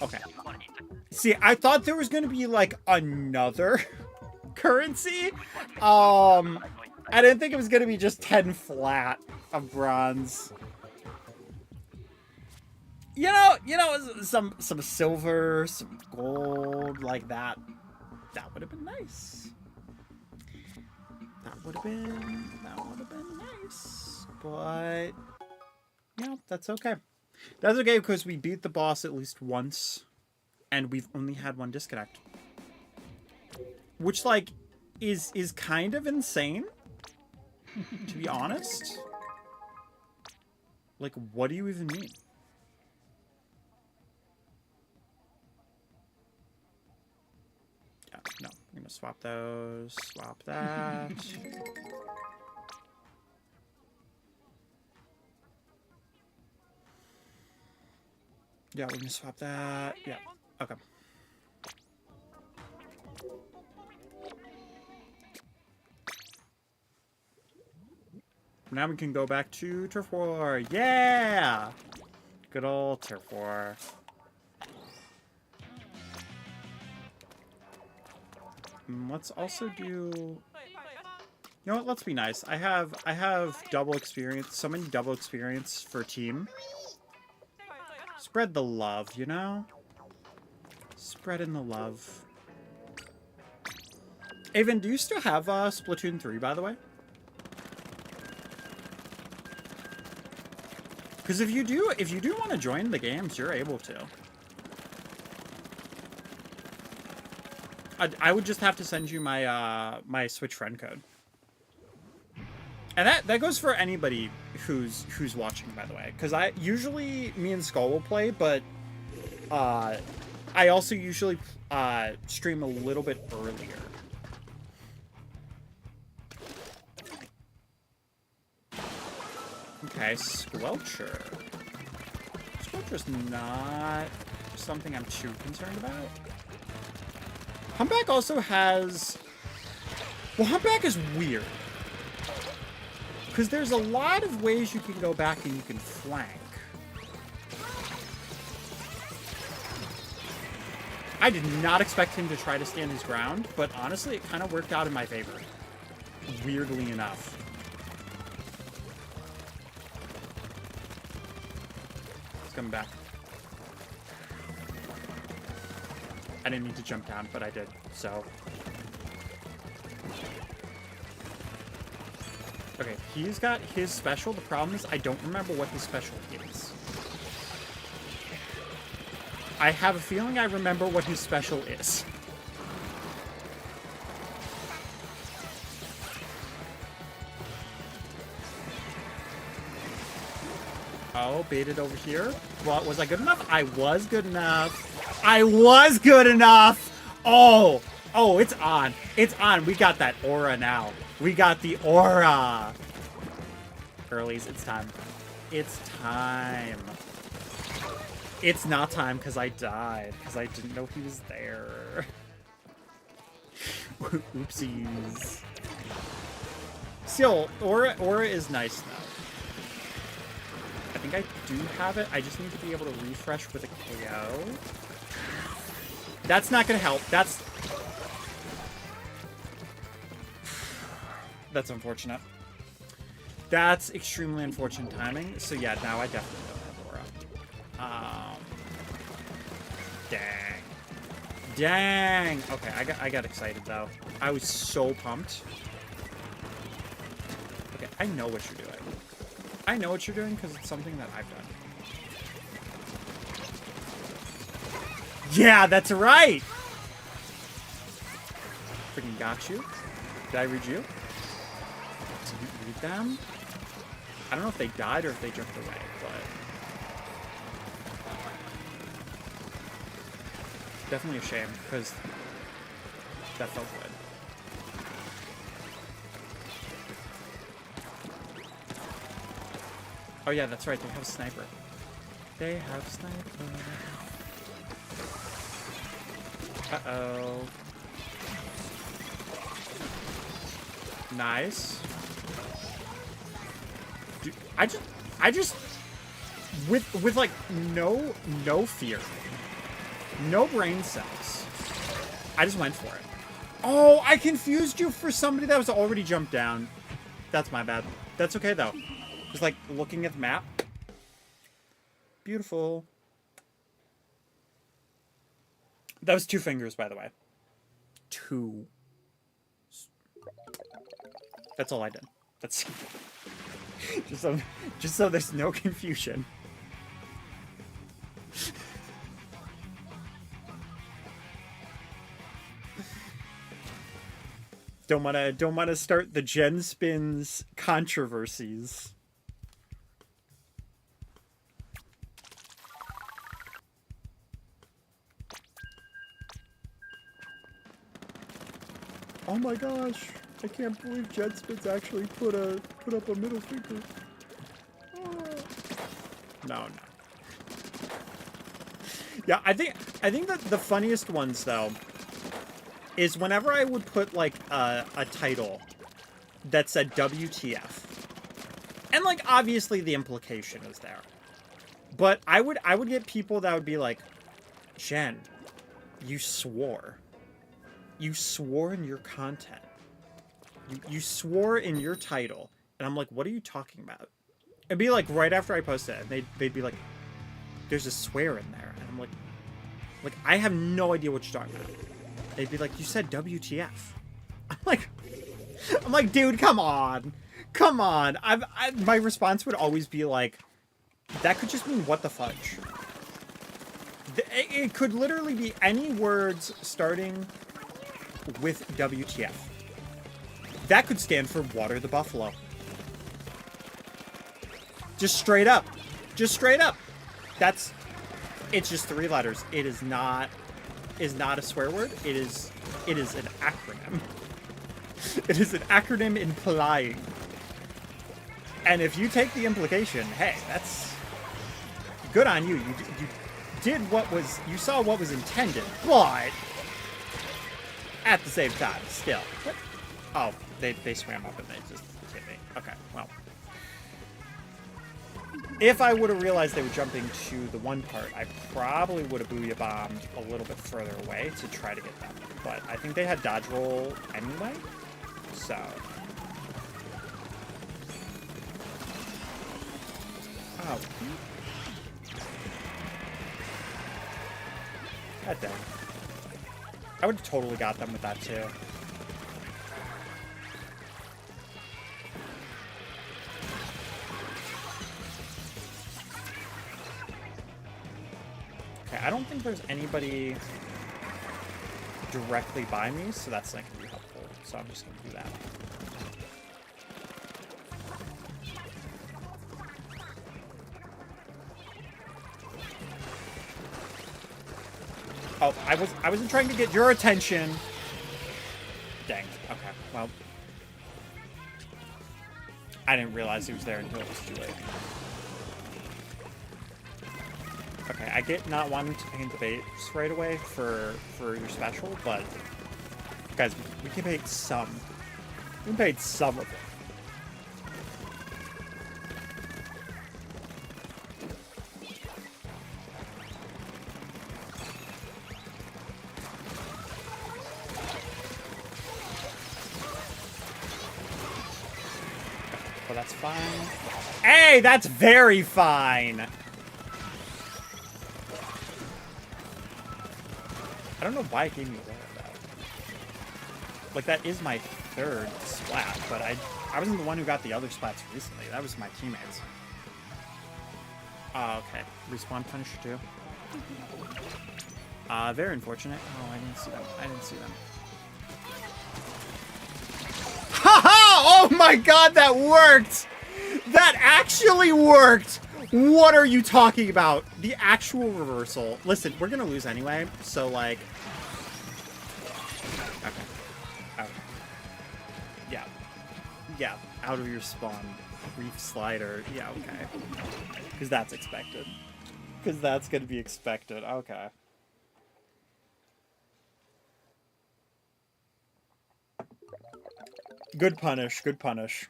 Okay. See, I thought there was going to be, like, another currency. I didn't think it was going to be just 10 flat of bronze. You know, some silver, some gold, like that. That would have been nice. That would have been nice. But, you know, that's okay. That's okay because we beat the boss at least once. And we've only had 1 disconnect. Which, like, is kind of insane. To be honest. Like, what do you even mean? Yeah, no. I'm gonna swap those. Swap that. Yeah, we're gonna swap that. Yeah. Okay. Now we can go back to Turf War. Yeah! Good old Turf War. Let's also do... You know what? Let's be nice. I have double experience. So many double experience for team. Spread the love, you know? Spreading the love. Avon, do you still have Splatoon 3, by the way? Because if you do want to join the games, you're able to. I would just have to send you my my Switch friend code. And that goes for anybody who's watching, by the way. Because usually me and Skull will play, but I also usually stream a little bit earlier. Okay, Squelcher. Squelcher's not something I'm too concerned about. Humpback also has... Well, Humpback is weird. Because there's a lot of ways you can go back and you can flank. I did not expect him to try to stand his ground, but honestly, it kind of worked out in my favor. Weirdly enough. He's coming back. I didn't need to jump down, but I did, so... Okay, he's got his special. The problem is I don't remember what his special is. I have a feeling I remember what his special is. Oh, baited over here. Well, was I good enough? I was good enough. I was good enough! Oh! Oh, it's on. It's on. We got that aura now. We got the aura. Girlies, it's time. It's time. It's not time because I died. Because I didn't know he was there. Oopsies. Still, aura is nice though. I think I do have it. I just need to be able to refresh with a KO. That's not going to help. That's unfortunate. That's extremely unfortunate timing. So yeah, now I definitely don't have aura. Dang. Dang. Okay, I got excited though. I was so pumped. Okay, I know what you're doing. I know what you're doing because it's something that I've done. Yeah, that's right! Freaking got you. Did I read you? Did you read them? I don't know if they died or if they jumped away, but... Definitely a shame, because that felt good. Oh yeah, that's right, they have a sniper. They have a sniper. Uh-oh. Dude, I just, with like no fear, no brain cells, I just went for it. Oh, I confused you for somebody that was already jumped down. That's my bad. That's okay though. Just like looking at the map. Beautiful. That was 2 fingers, by the way. 2. That's all I did. That's just so there's no confusion. Don't wanna start the JenSpins controversies. Oh my gosh! I can't believe JenSpins actually put up a middle finger. Oh. No. Yeah, I think that the funniest ones though is whenever I would put like a title that said WTF, and like obviously the implication is there, but I would get people that would be like, Jen, you swore. You swore in your content. You swore in your title. And I'm like, what are you talking about? It'd be like right after I posted it, and they'd be like, there's a swear in there. And I'm like, I have no idea what you're talking about. They'd be like, you said WTF. I'm like, dude, come on. Come on. My response would always be like, that could just mean what the fudge. It could literally be any words starting with WTF. That could stand for water the buffalo. Just straight up. Just straight up. It's just 3 letters. It is not a swear word. It is an acronym. It is an acronym implying. And if you take the implication, hey, that's good on you. You did you saw what was intended, but at the same time, still. What? Oh, they swam up and they just hit me. Okay, well. If I would have realized they were jumping to the one part, I probably would have booyah bombed a little bit further away to try to get them. But I think they had dodge roll anyway, so. Oh. God damn. I would have totally got them with that too. Okay, I don't think there's anybody directly by me, so that's not gonna be helpful. So I'm just gonna do that. Oh, I wasn't trying to get your attention. Dang. Okay. Well, I didn't realize he was there until it was too late. Okay, I get not wanting to paint the base right away for your special, but guys, we can paint some. We can paint some of it. Well, that's fine. Hey, that's very fine. I don't know why it gave me a roll of that. Like, that is my 3rd splat, but I wasn't the one who got the other splats recently. That was my teammates. Oh, okay. Respawn Punisher too. Very unfortunate. Oh, I didn't see them. I didn't see them. Oh my god, that worked! That actually worked! What are you talking about? The actual reversal. Listen, we're gonna lose anyway, so like... Okay. Okay. Yeah. Yeah, out of your spawn. Reef slider. Yeah, okay. Because that's expected. Because that's gonna be expected. Okay. Good punish, good punish.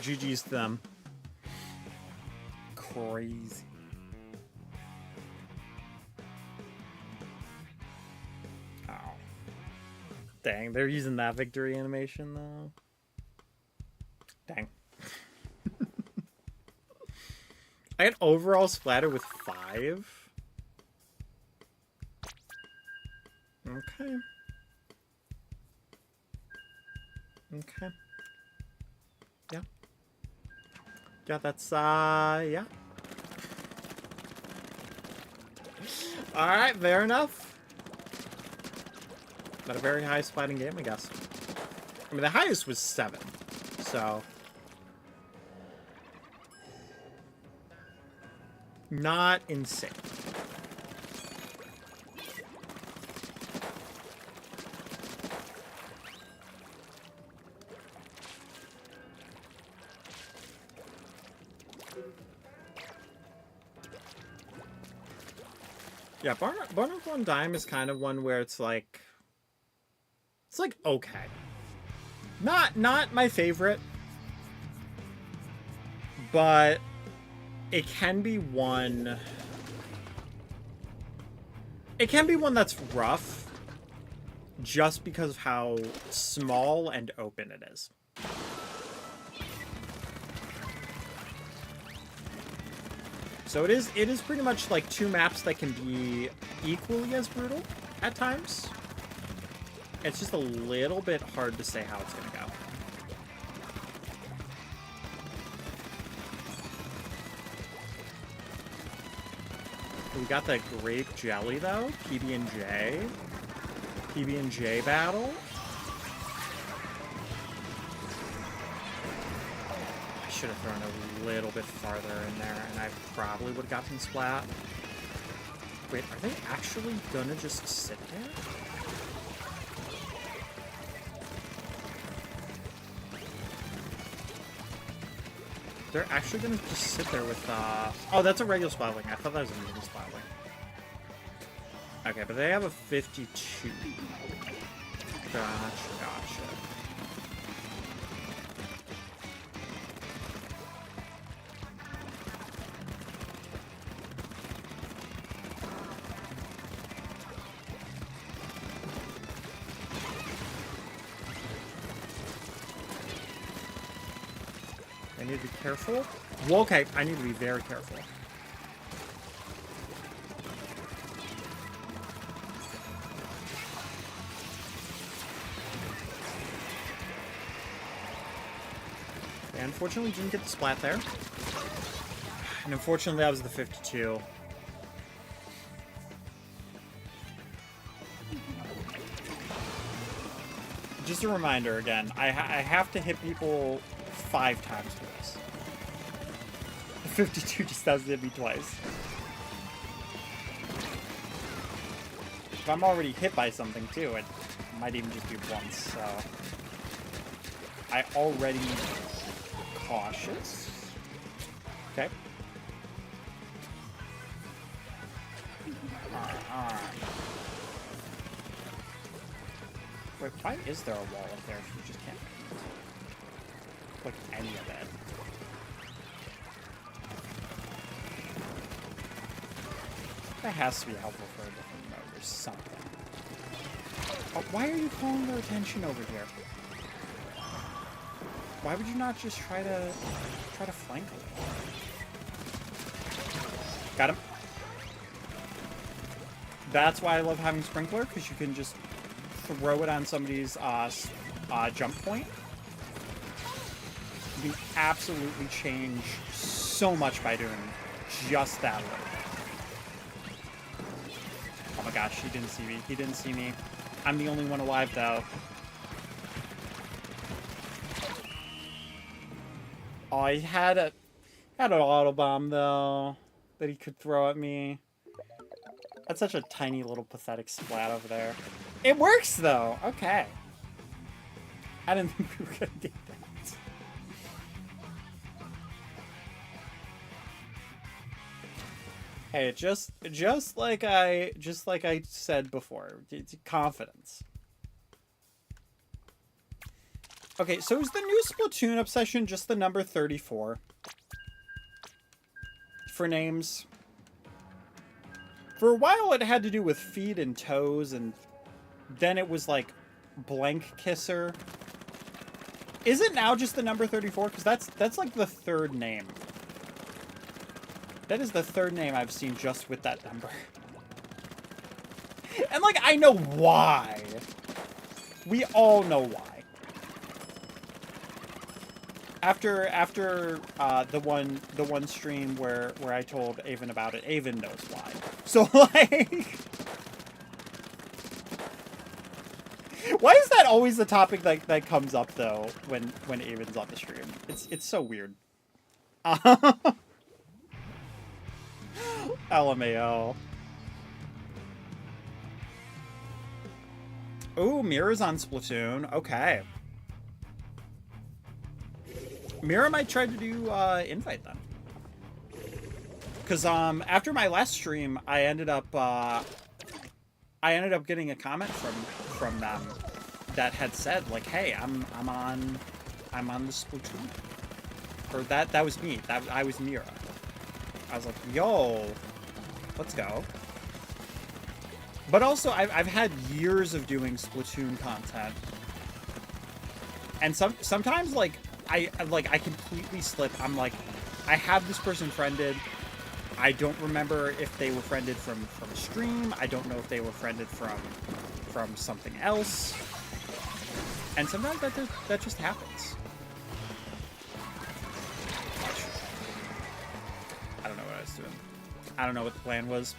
GG's to them. crazy. Oh. Dang, they're using that victory animation, though. Dang. I had overall splatter with 5. Okay. Okay. Yeah. Yeah, that's, yeah. Alright, fair enough. Not a very high splatting game, I guess. I mean, the highest was 7, so... not insane. Yeah, Barn of One Dime is kind of one where it's like okay. Not my favorite, but it can be one. It can be one that's rough, just because of how small and open it is. So it is pretty much like 2 maps that can be equally as brutal at times. It's just a little bit hard to say how it's gonna go. We got that grape jelly though, PB&J. PB&J battle. I should have thrown a little bit farther in there, and I probably would have gotten splat. Wait, are they actually gonna just sit there? They're actually gonna just sit there with, oh, that's a regular splatling. I thought that was a medium splatling. Okay, but they have a 52. Gotcha. I need to be careful. Well, okay, I need to be very careful. Okay, unfortunately, didn't get the splat there. And unfortunately, that was the 52. Just a reminder again, I have to hit people 5 times for this. The 52 just doesn't hit me twice. If I'm already hit by something too, it might even just be once, so... I already cautious. Okay. Alright. Wait, why is there a wall up there if you just can't click any of it? That has to be helpful for a different mode or something. Oh, why are you calling their attention over here? Why would you not just try to flank a little? Got him. That's why I love having Sprinkler, because you can just throw it on somebody's jump point. You can absolutely change so much by doing just that way. Oh my gosh, he didn't see me. He didn't see me. I'm the only one alive, though. Oh, he had an auto bomb though that he could throw at me. That's such a tiny little pathetic splat over there. It works though. Okay. I didn't think we were gonna do that. Hey, just like I said before, it's confidence. Okay, so is the new Splatoon obsession just the number 34? for names. For a while, it had to do with feet and toes, and then it was like blank kisser. Is it now just the number 34? Because that's like the third name. That is the third name I've seen just with that number. And like, I know why. We all know why. After the one stream where I told Avon about it, Avon knows why. So like, why is that always the topic that comes up though when Avon's on the stream? It's so weird. LMAO. Ooh, Mira's on Splatoon. Okay. Mira might try to do invite then. Cause after my last stream, I ended up getting a comment from them that had said like, "Hey, I'm on the Splatoon," or that was me. I was Mira. I was like, "Yo, let's go." But also, I've had years of doing Splatoon content, and sometimes like I completely slip. I'm like, I have this person friended. I don't remember if they were friended from a stream. I don't know if they were friended from something else. And sometimes that just happens. I don't know what I was doing. I don't know what the plan was.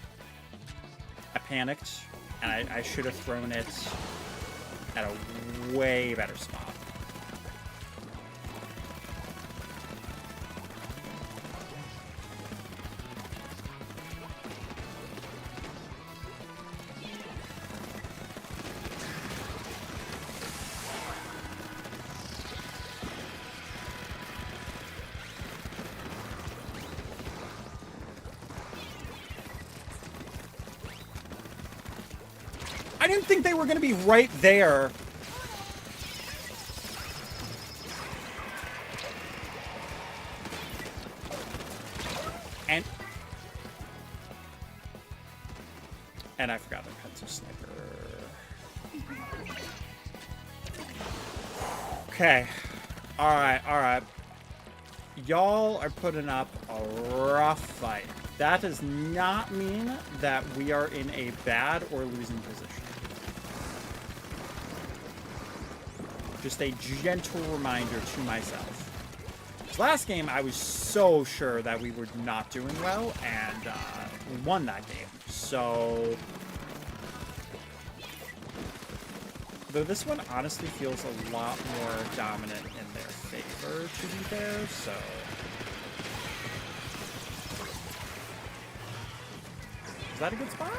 I panicked, and I should have thrown it at a way better spot. I didn't think they were going to be right there. And I forgot the pencil sniper. Okay. Alright. Y'all are putting up a rough fight. That does not mean that we are in a bad or losing position. Just a gentle reminder to myself. This last game, I was so sure that we were not doing well, and we won that game. So, though this one honestly feels a lot more dominant in their favor, to be fair, so. Is that a good spot?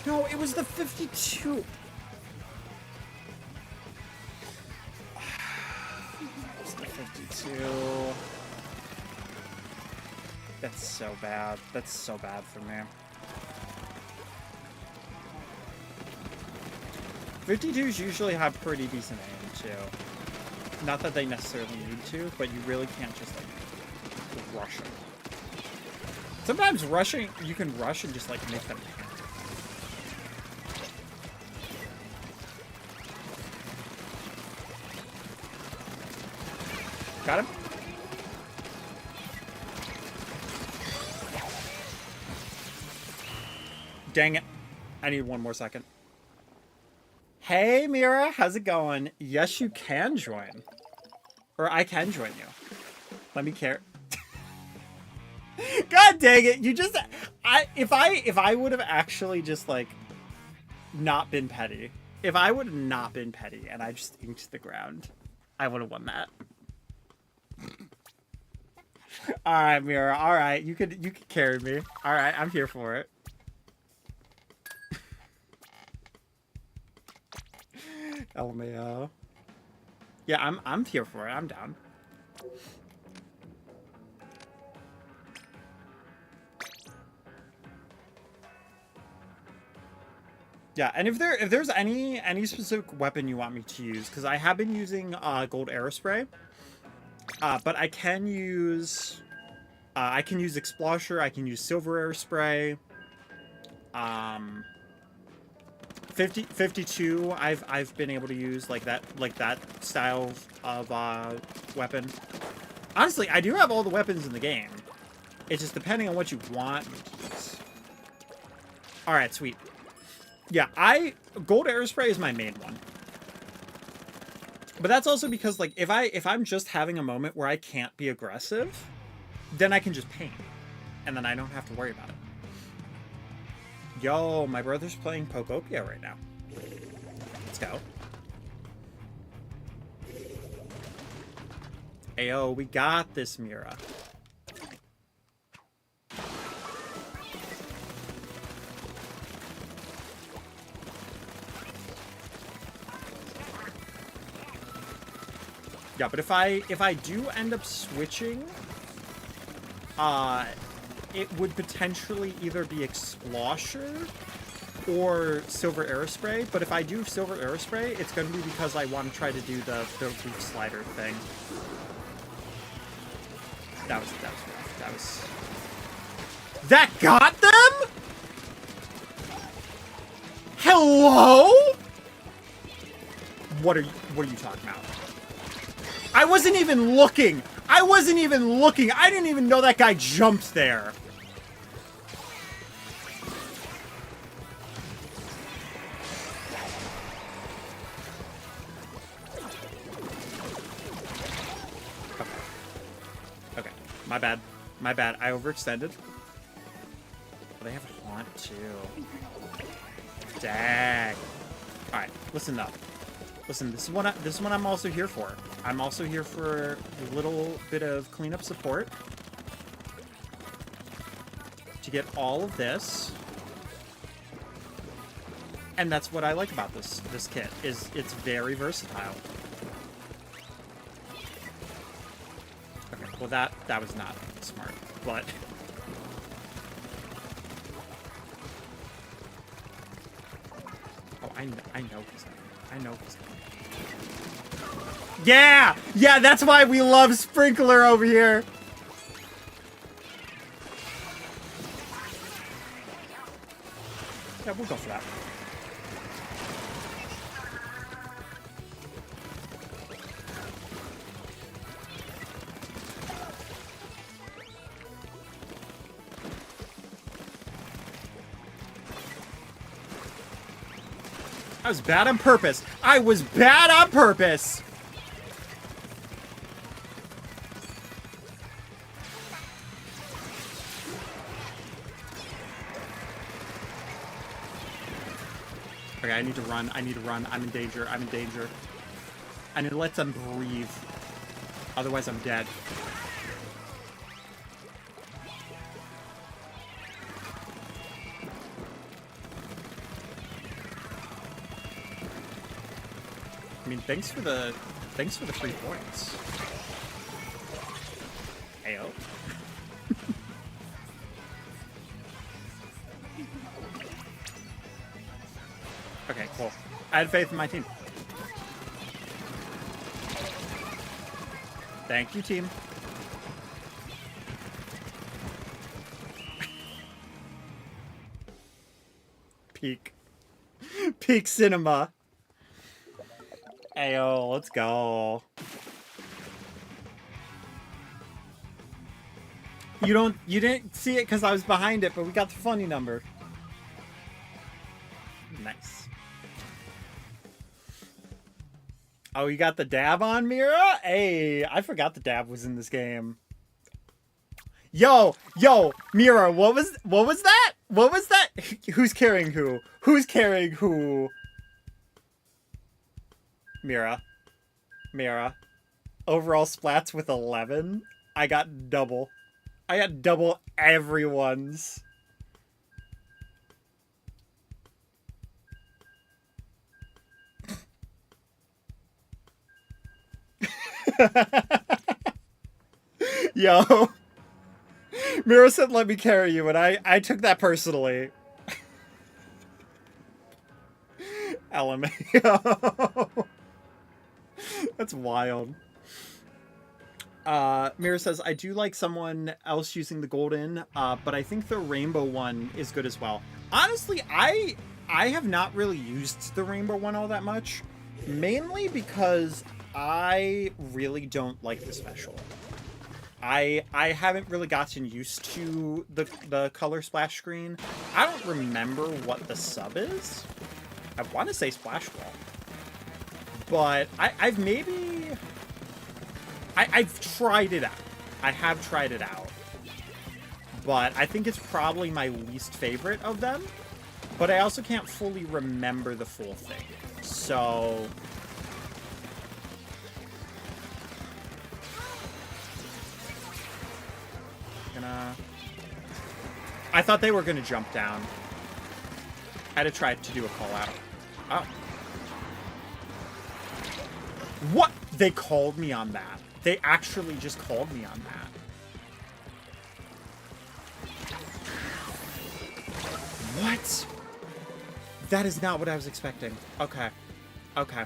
No, it was the 52. It was the 52. That's so bad. That's so bad for me. 52s usually have pretty decent aim, too. Not that they necessarily need to, but you really can't just, like, rush them. Sometimes rushing, you can rush and just, like, make them panic. Got him? Dang it. I need one more second. Hey, Mira, how's it going? Yes, you can join. Or I can join you. Let me care. God dang it. You just... If I would have actually just, like, not been petty. If I would have not been petty and I just inked the ground, I would have won that. Alright, Mira. Alright. You could carry me. Alright, I'm here for it. LMAO. Yeah, I'm here for it. I'm down. Yeah, and if there's any specific weapon you want me to use, because I have been using gold aerospray, But I can use Explosher. I can use Silver Air Spray. 52. I've been able to use like that style of weapon. Honestly, I do have all the weapons in the game. It's just depending on what you want. All right, sweet. Yeah, Gold Air Spray is my main one. But that's also because like if I'm just having a moment where I can't be aggressive, then I can just paint, and then I don't have to worry about it. Yo, my brother's playing Pokopia right now. Let's go. Ayo, we got this, Mira. Yeah, but if I do end up switching, it would potentially either be Explosher or Silver Aerospray. But if I do Silver Aerospray, it's going to be because I want to try to do the roof slider thing. That got them? Hello? What are you talking about? I wasn't even looking. I didn't even know that guy jumped there. Okay. My bad. I overextended. Oh, they have Haunt too. Dang. All right, listen up. Listen, this is what I'm also here for. I'm also here for a little bit of cleanup support to get all of this. And that's what I like about this kit, is it's very versatile. Okay, well that was not smart, but oh, I know he's coming. I know he's coming. Yeah! Yeah, that's why we love Sprinkler over here. Yeah, we'll go for that. I was bad on purpose. I was bad on purpose. Okay, I need to run. I'm in danger. I need to let them breathe. Otherwise, I'm dead. I mean, thanks for the 3 points. Ayo. Okay, cool. I had faith in my team. Thank you, team. Peak cinema. Ayo, let's go. You didn't see it because I was behind it, but we got the funny number. Nice. Oh, you got the dab on, Mira? Hey, I forgot the dab was in this game. Yo, Mira, what was that? What was that? Who's carrying who? Who's carrying who? Mira. Overall splats with 11. I got double everyone's. Yo. Mira said let me carry you, and I took that personally. LMAO. That's wild. Mira says, I do like someone else using the golden, but I think the rainbow one is good as well. Honestly, I have not really used the rainbow one all that much, mainly because I really don't like the special. I haven't really gotten used to the color splash screen. I don't remember what the sub is. I want to say Splash Ball. But I've tried it out. I have tried it out. But I think it's probably my least favorite of them. But I also can't fully remember the full thing. So... I thought they were gonna jump down. I had to try to do a call out. Oh. What? They called me on that. They actually just called me on that. What? That is not what I was expecting. Okay. Okay.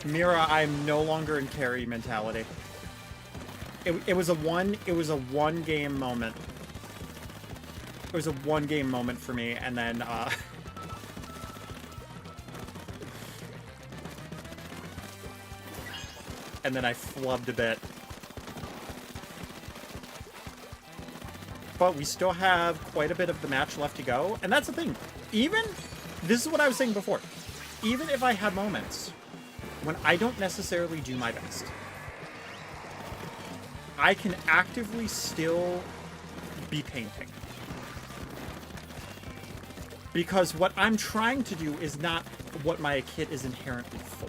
Mira, I'm no longer in carry mentality. It was a one game moment. It was a one game moment for me, and then and then I flubbed a bit. But we still have quite a bit of the match left to go, and that's the thing. This is what I was saying before. Even if I have moments when I don't necessarily do my best, I can actively still be painting. Because what I'm trying to do is not what my kit is inherently for.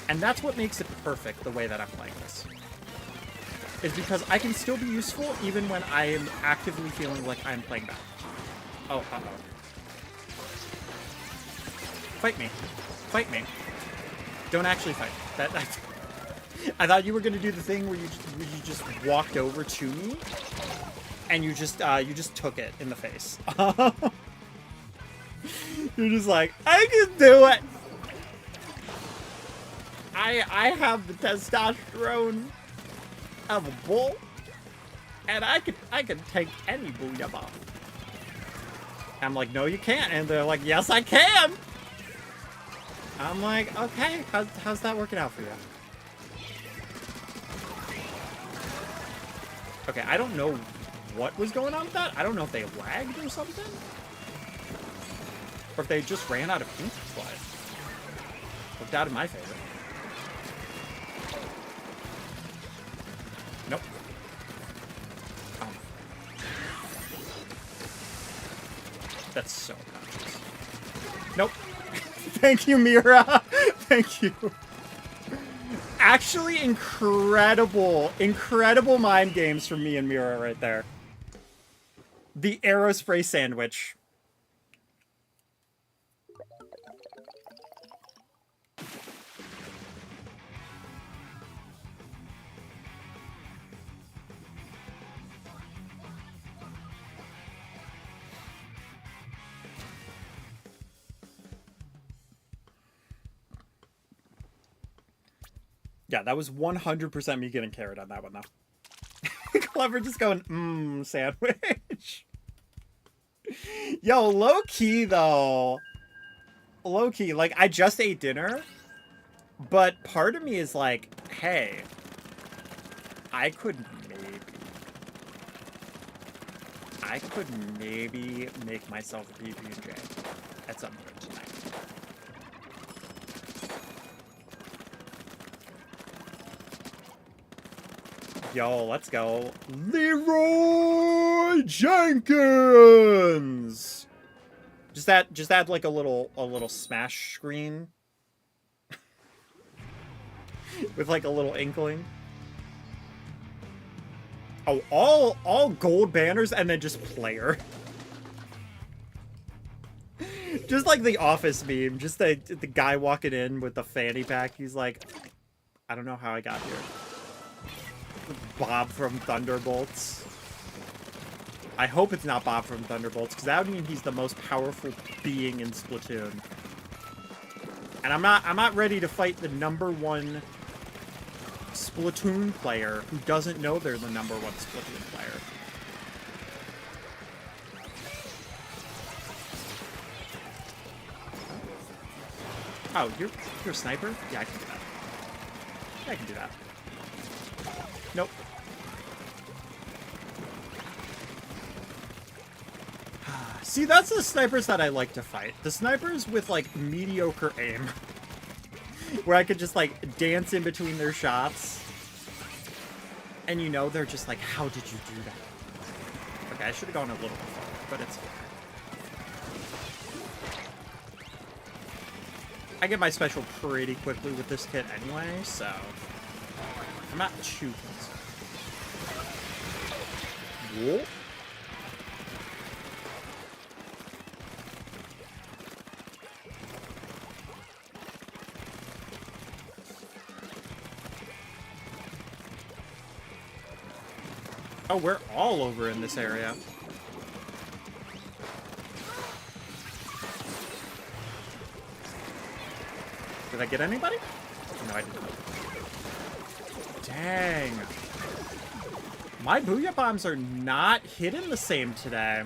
And that's what makes it perfect the way that I'm playing this. Is because I can still be useful even when I am actively feeling like I'm playing bad. Oh, uh-oh. Fight me. Fight me. Don't actually fight. That's... I thought you were gonna do the thing where you just walked over to me, and you just took it in the face. You're just like, I can do it. I have the testosterone of a bull, and I can take any booyah buff. I'm like, no, you can't, and they're like, yes, I can. I'm like, okay, how's that working out for you? Okay, I don't know what was going on with that. I don't know if they lagged or something. Or if they just ran out of ink supply. Worked out in my favor. Nope. Oh. That's so obnoxious. Nope. Thank you, Mira. Thank you. Actually, incredible mind games from me and Mira right there. The aerospray sandwich. Yeah, that was 100% me getting carried on that one, though. Clever just going, sandwich. Yo, low-key, though. Low-key, like, I just ate dinner, but part of me is like, hey, I could maybe make myself a PB&J at some point tonight. Yo, let's go. Leroy Jenkins! Just add like a little smash screen. With like a little inkling. Oh, all gold banners and then just player. Just like the Office meme. Just the guy walking in with the fanny pack. He's like, I don't know how I got here. Bob from Thunderbolts. I hope it's not Bob from Thunderbolts, because that would mean he's the most powerful being in Splatoon. And I'm not ready to fight the #1 Splatoon player who doesn't know they're the #1 Splatoon player. Oh, you're a sniper? Yeah, I can do that. Yeah, I can do that. Nope. See, that's the snipers that I like to fight. The snipers with, like, mediocre aim. Where I could just, like, dance in between their shots. And you know, they're just like, how did you do that? Okay, I should have gone a little bit farther, but it's okay. I get my special pretty quickly with this kit anyway, so I'm not too concerned. Whoa. Oh, we're all over in this area. Did I get anybody? No, I didn't. Dang. My Booyah Bombs are not hitting the same today.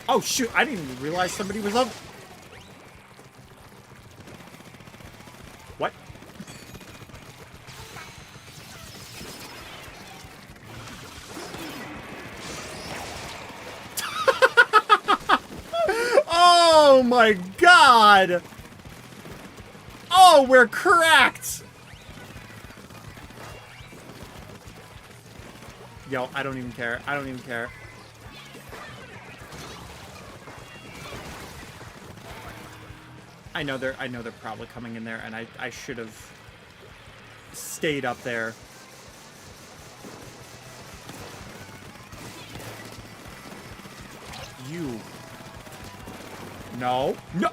Oh, shoot. I didn't even realize somebody was up. What? Oh my god! Oh, we're cracked! Yo, I don't even care. I don't even care. I know they're probably coming in there, and I should have stayed up there. You. No. No.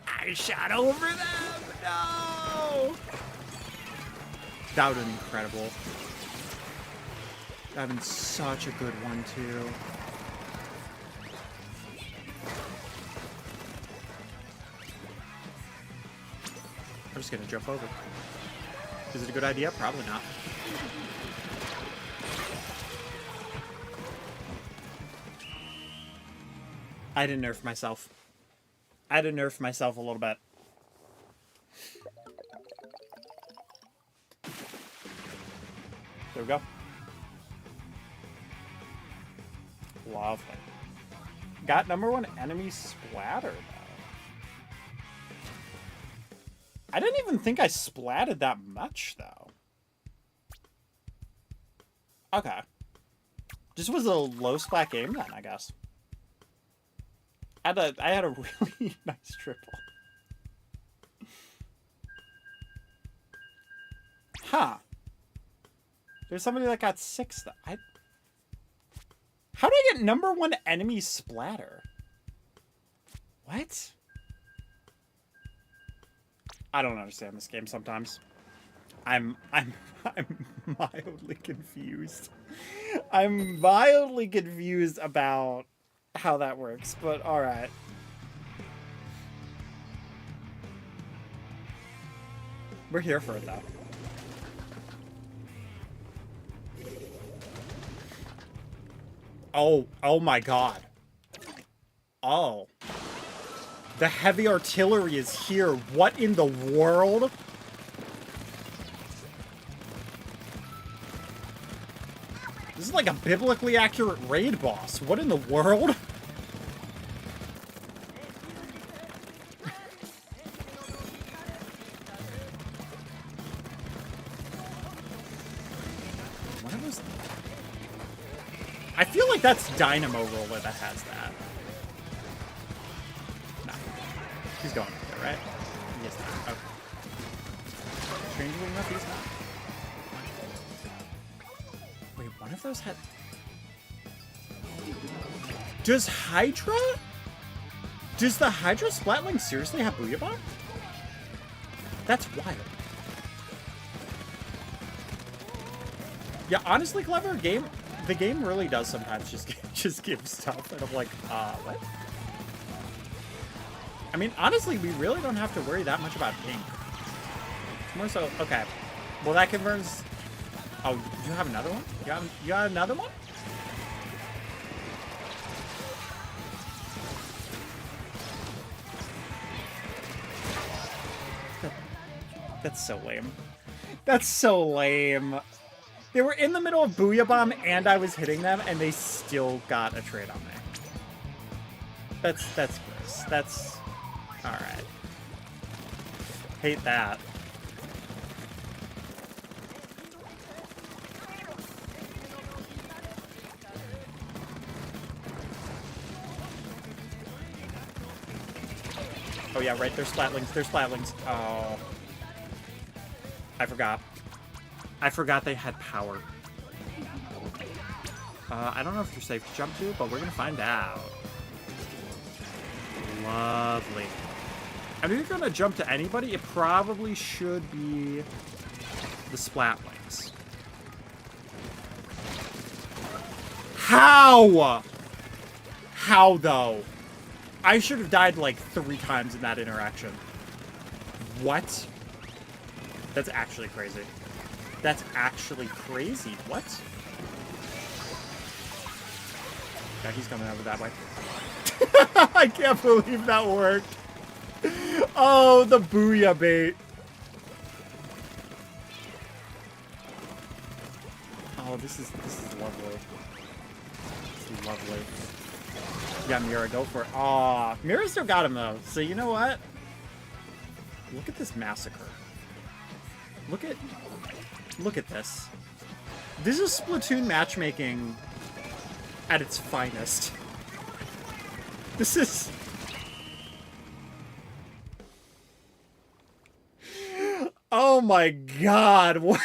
I shot over them. No. That would have been incredible. That would have been such a good one, too. I'm just gonna jump over. Is it a good idea? Probably not. I had to nerf myself. I had to nerf myself a little bit. There we go. Lovely. Got #1 enemy splatter, though. I didn't even think I splatted that much, though. Okay. Just was a low splat game then, I guess. I had a really nice triple. Huh. There's somebody that got 6, though. How do I get #1 enemy splatter? What? I don't understand this game sometimes. I'm mildly confused. I'm mildly confused about how that works, but all right. We're here for it, though. Oh my god. Oh. The heavy artillery is here. What in the world? This is like a biblically accurate raid boss. What in the world? What are those? I feel like that's Dynamo Roller that has that. No. He's going up there, right? Yes, not. Okay. Strangely enough, he's not. Wait, one of those had... Does Hydra? Does the Hydra Splatling seriously have Booyah Bomb? That's wild. Yeah, honestly, Clever, the game really does sometimes just give stuff, and I'm like, what? I mean, honestly, we really don't have to worry that much about pink. It's more so, okay. Well, that confirms... Oh, you have another one? You got another one? That's so lame. That's so lame. They were in the middle of Booyah Bomb and I was hitting them and they still got a trade on me. That's gross. That's... Alright. Hate that. Oh yeah, right, there's Splatlings. There's Splatlings. Oh. I forgot. I forgot they had power. I don't know if they're safe to jump to, but we're gonna find out. Lovely. And if you're gonna jump to anybody, it probably should be the Splatlings. How? How, though? I should have died like 3 times in that interaction. What? That's actually crazy. That's actually crazy. What? Yeah, he's coming over that way. I can't believe that worked. Oh, the booyah bait. Oh, this is lovely. This is lovely. Yeah, Mira, go for it. Aw, Mira still got him though. So you know what? Look at this massacre. Look at this. This is Splatoon matchmaking at its finest. This is... Oh my god, what?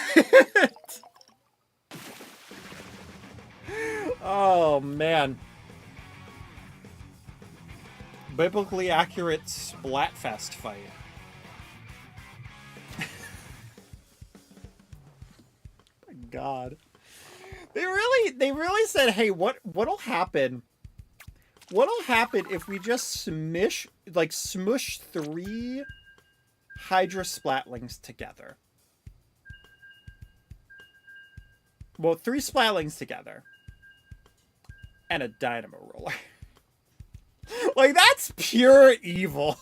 Oh man. Biblically accurate Splatfest fight. God. They really said, hey, what'll happen? What'll happen if we just smush 3 Hydra Splatlings together? Well, 3 Splatlings together. And a Dynamo Roller. Like, that's pure evil.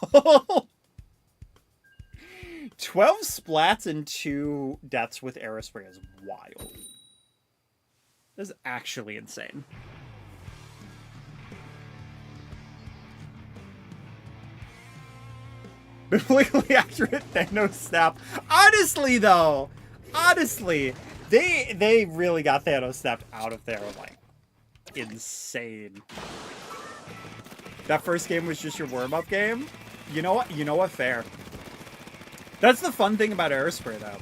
12 splats and 2 deaths with Aerospray is wild. This is actually insane. Biblically accurate Thanos snap. Honestly, though, they really got Thanos snapped out of there, like, insane. That first game was just your warm-up game? You know what? You know what? Fair. That's the fun thing about Aerospray, though.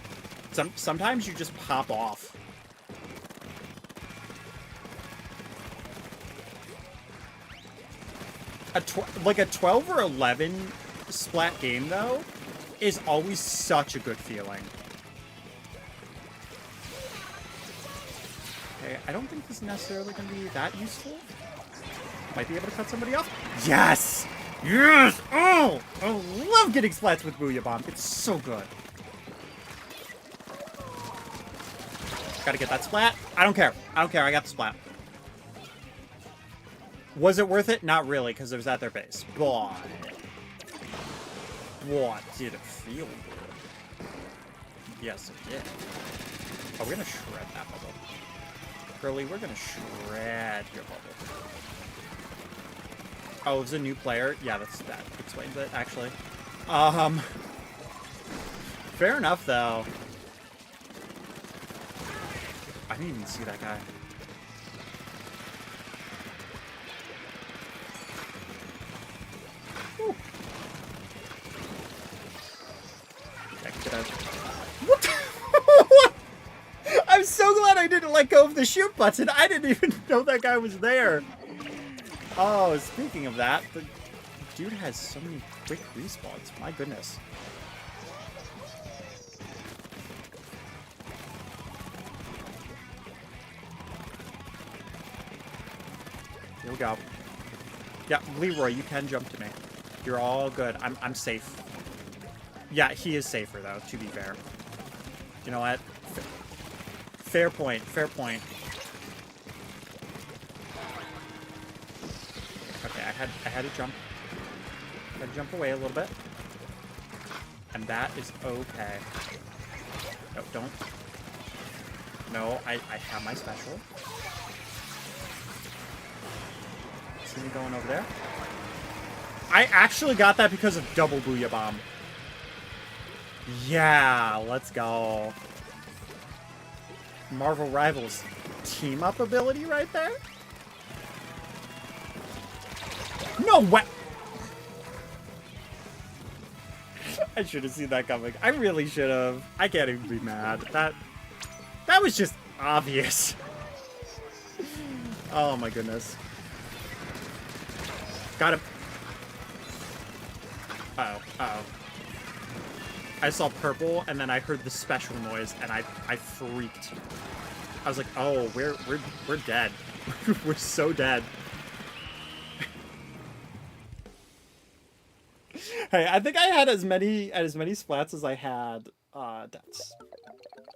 Sometimes you just pop off. Like a 12 or 11 splat game, though, is always such a good feeling. Okay, I don't think this is necessarily going to be that useful. Might be able to cut somebody off. Yes! Yes! Oh! I love getting splats with Booyah Bomb. It's so good. Gotta get that splat. I don't care. I don't care. I got the splat. Was it worth it? Not really, because it was at their base. But... what did it feel good? Yes, it did. Oh, we're gonna shred that bubble. Curly, we're gonna shred your bubble. Oh, it was a new player? Yeah, that explains it, actually. Fair enough, though. I didn't even see that guy. Whew. What? What? I'm so glad I didn't let go of the shoot button. I didn't even know that guy was there. Oh, speaking of that, the dude has so many quick respawns. My goodness. Here we go. Yeah, Leroy, you can jump to me. You're all good. I'm safe. Yeah, he is safer, though, to be fair. You know what? Fair point. Fair point. Okay, I had to jump. I had to jump away a little bit. And that is okay. No, don't. No, I have my special. See me going over there? I actually got that because of double Booyah Bomb. Yeah, let's go. Marvel Rivals team up ability right there? No way! I should have seen that coming. I really should have. I can't even be mad. That was just obvious. Oh my goodness. Got him. Uh-oh. Uh-oh. I saw purple, and then I heard the special noise, and I freaked. I was like, oh, we're dead. We're so dead. Hey, I think I had as many splats as I had deaths.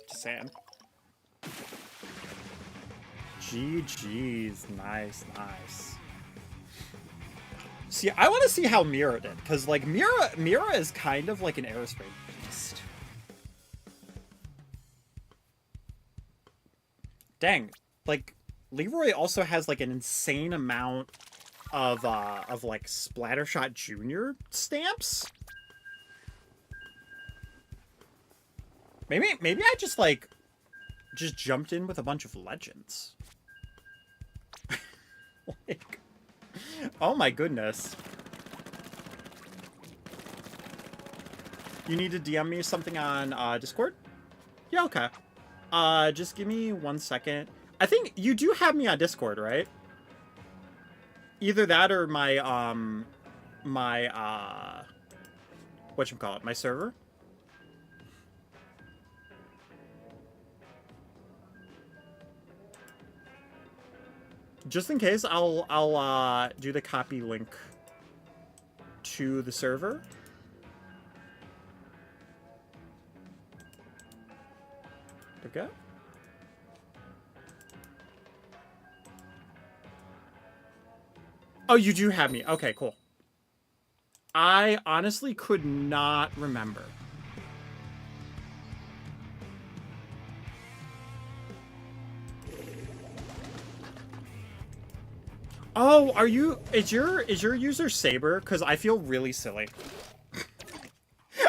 Just saying. GG's. Nice, nice. See, I want to see how Mira did, because like Mira is kind of like an aerospace beast. Dang, like Leroy also has like an insane amount of like Splattershot Junior stamps. Maybe I just jumped in with a bunch of legends. Like, oh my goodness. You need to DM me something on Discord? Yeah, okay. Just give me 1 second. I think you do have me on Discord, right? Either that or my whatchamacallit, my server. Just in case, I'll do the copy link to the server. Okay. Oh, you do have me. Okay, cool. I honestly could not remember. Oh, are you... Is your user Saber? Because I feel really silly.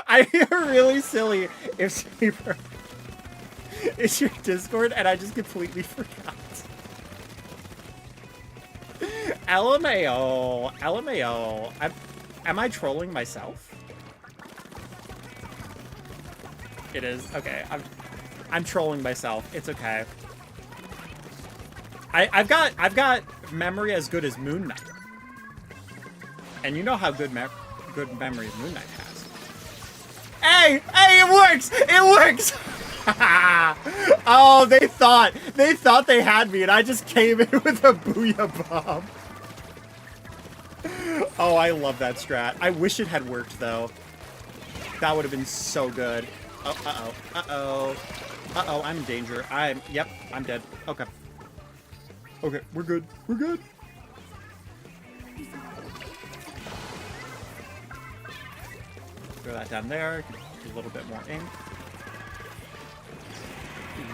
I feel really silly if Saber is your Discord and I just completely forgot. LMAO. LMAO. Am I trolling myself? It is. Okay. I'm trolling myself. It's okay. I've got memory as good as Moon Knight. And you know how good memory Moon Knight has. Hey! Hey, it works! It works! Oh, they thought they had me and I just came in with a Booyah Bomb. Oh, I love that strat. I wish it had worked though. That would have been so good. Oh, uh-oh. Uh-oh. Uh-oh, I'm in danger. Yep, I'm dead. Okay. Okay, we're good. We're good. Throw that down there. Get a little bit more ink.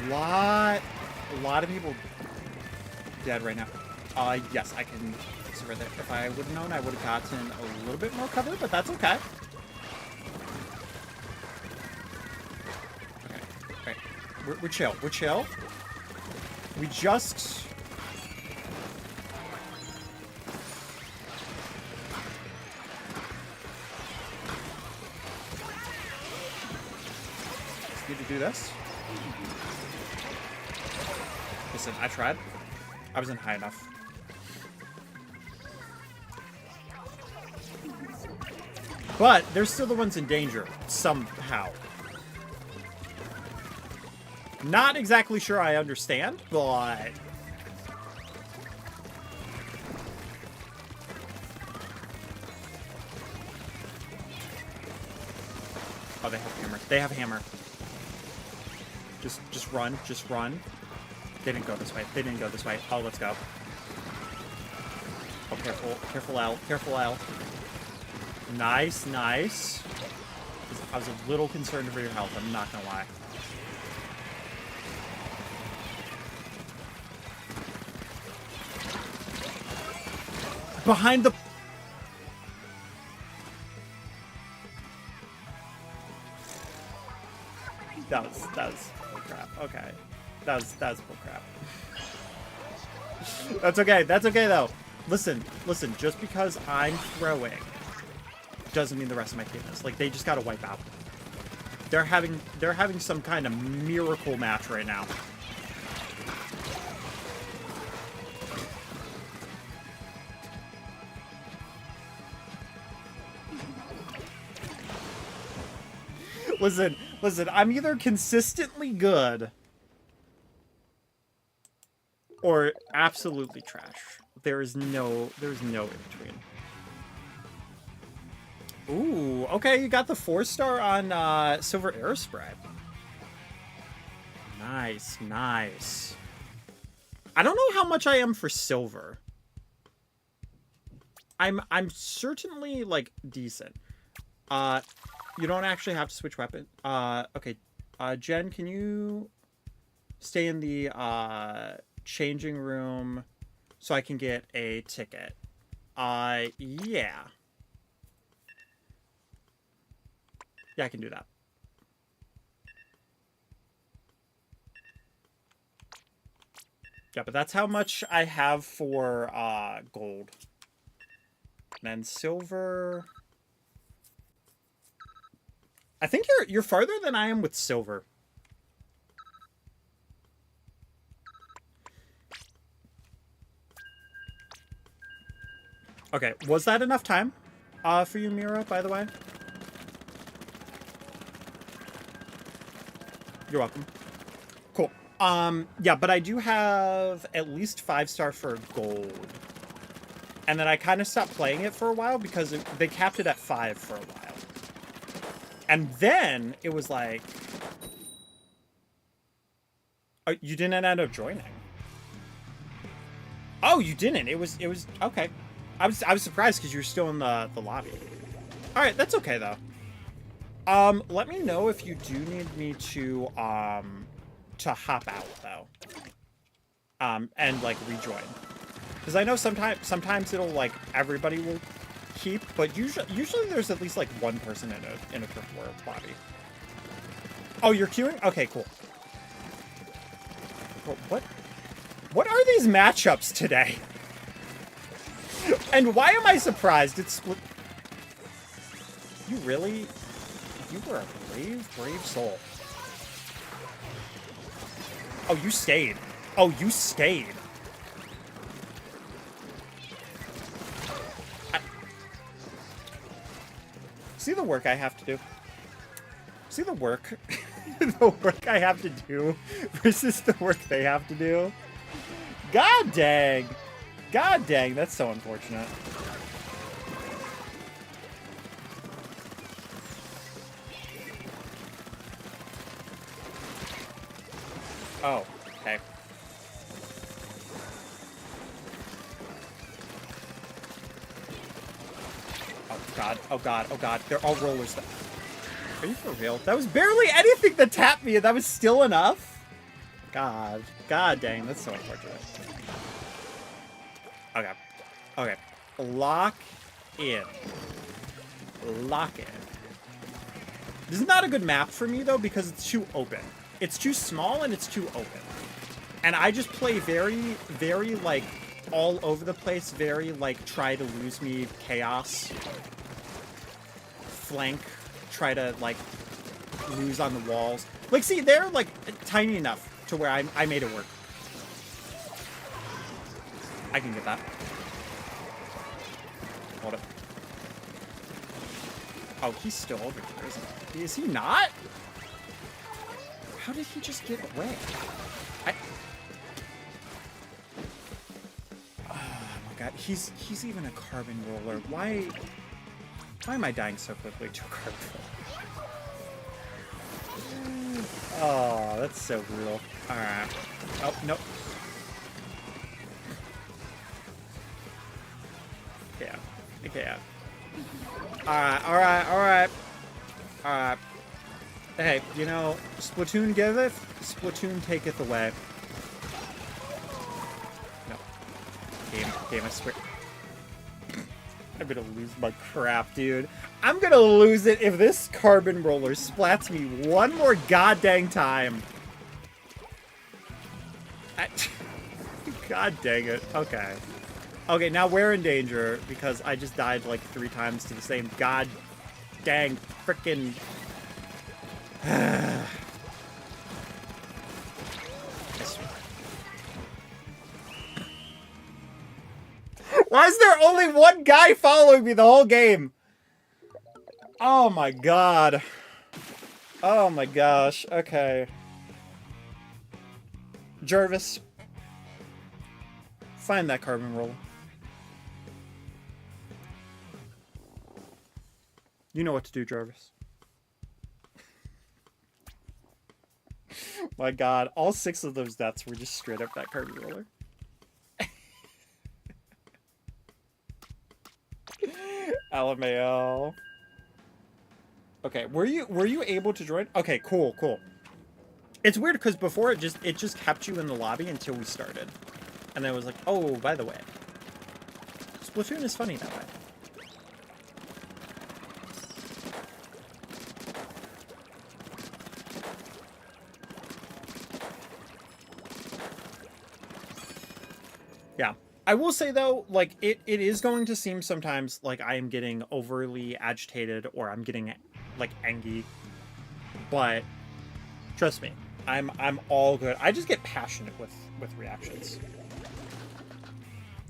A lot of people dead right now. Yes, I can fix it right there. If I would have known, I would have gotten a little bit more cover, but that's okay. Okay, right. We're chill. We're chill. We just... need to do this. Listen, I tried. I wasn't high enough. But they're still the ones in danger, somehow. Not exactly sure I understand, but... Oh, they have hammer. They have hammer. Just run. Just run. They didn't go this way. They didn't go this way. Oh, let's go. Oh, careful. Careful, L. Careful, L. Nice, nice. I was a little concerned for your health. I'm not gonna lie. Behind the... That was bull crap. Okay. That was bull crap. That's okay. That's okay, though. Listen. Just because I'm throwing doesn't mean the rest of my team is. Like, they just gotta wipe out. They're having some kind of miracle match right now. Listen, I'm either consistently good or absolutely trash. There's no in between. Ooh, okay, you got the 4-star on Silver Aerospray. Nice, nice. I don't know how much I am for silver. I'm certainly like decent. You don't actually have to switch weapon. Okay. Jen, can you stay in the changing room so I can get a ticket? Yeah. Yeah, I can do that. Yeah, but that's how much I have for gold. And then silver. I think you're farther than I am with silver. Okay, was that enough time for you, Mira, by the way? You're welcome. Cool. Yeah, but I do have at least 5-star for gold. And then I kind of stopped playing it for a while because they capped it at 5 for a while. And then it was like, oh, you didn't end up joining. Oh, you didn't. It was okay. I was surprised because you were still in the lobby. All right, that's okay though. Let me know if you do need me to hop out though. And like rejoin. Because I know sometimes it'll like everybody will keep, but usually there's at least like one person in a Purple World lobby. Oh, you're queuing? Okay, cool. What are these matchups today? And why am I surprised? It's split. You really? You were a brave soul. Oh, you stayed. Oh, you stayed. See the work I have to do? See the work? The work I have to do versus the work they have to do? God dang. God dang, that's so unfortunate. Oh, okay. Oh god, oh god, oh god. They're all rollers. Are you for real? That was barely anything that tapped me and that was still enough? God. God dang, that's so unfortunate. Okay. Okay. Lock in. Lock in. This is not a good map for me, though, because it's too open. It's too small and it's too open. And I just play very, very, like, all over the place. Very, like, try to lose me chaos. Flank. Try to, like, lose on the walls. Like, see, they're, like, tiny enough to where I made it work. I can get that. Hold it. Oh, he's still over here, isn't he? Is he not? How did he just get away? Oh my god, he's even a carbon roller. Why am I dying so quickly to a carbon roller? Oh, that's so brutal. Alright. Oh, nope. Yeah. Okay. Alright. Hey, you know, Splatoon giveth, Splatoon taketh away. No. Game, I swear. I'm gonna lose my crap, dude. I'm gonna lose it if this carbon roller splats me one more goddamn time. God dang it. Okay. Okay, now we're in danger because I just died like 3 times to the same god dang frickin' Why is there only one guy following me the whole game? Oh my god. Oh my gosh. Okay. Jervis. Find that carbon roller. You know what to do, Jarvis. My god, all 6 of those deaths were just straight up that carbon roller. LMAO. Okay, were you able to join? Okay, cool. It's weird because before it just kept you in the lobby until we started. And then it was like, oh, by the way, Splatoon is funny that way. Yeah. I will say, though, like, it is going to seem sometimes like I am getting overly agitated or I'm getting, like, angry. But trust me, I'm all good. I just get passionate with reactions.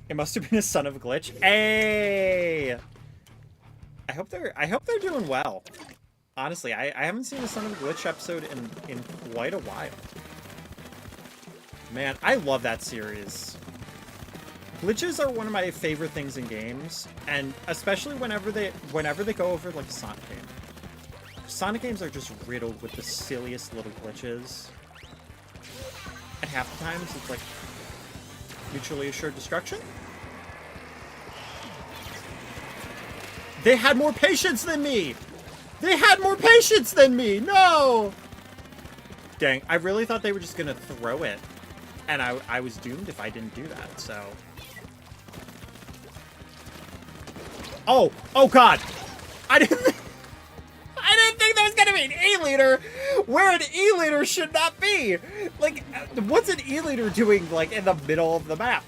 It must have been a son of a glitch. Hey! I hope they're doing well. Honestly, I haven't seen a son of a glitch episode in quite a while. Man, I love that series. Glitches are one of my favorite things in games, and especially whenever they go over like a Sonic game. Sonic games are just riddled with the silliest little glitches. And half the times it's like mutually assured destruction. They had more patience than me! They had more patience than me! No! Dang, I really thought they were just gonna throw it. And I was doomed if I didn't do that, so... Oh god! I didn't think there was gonna be an E-liter where an E-liter should not be! Like, what's an E-liter doing, like, in the middle of the map?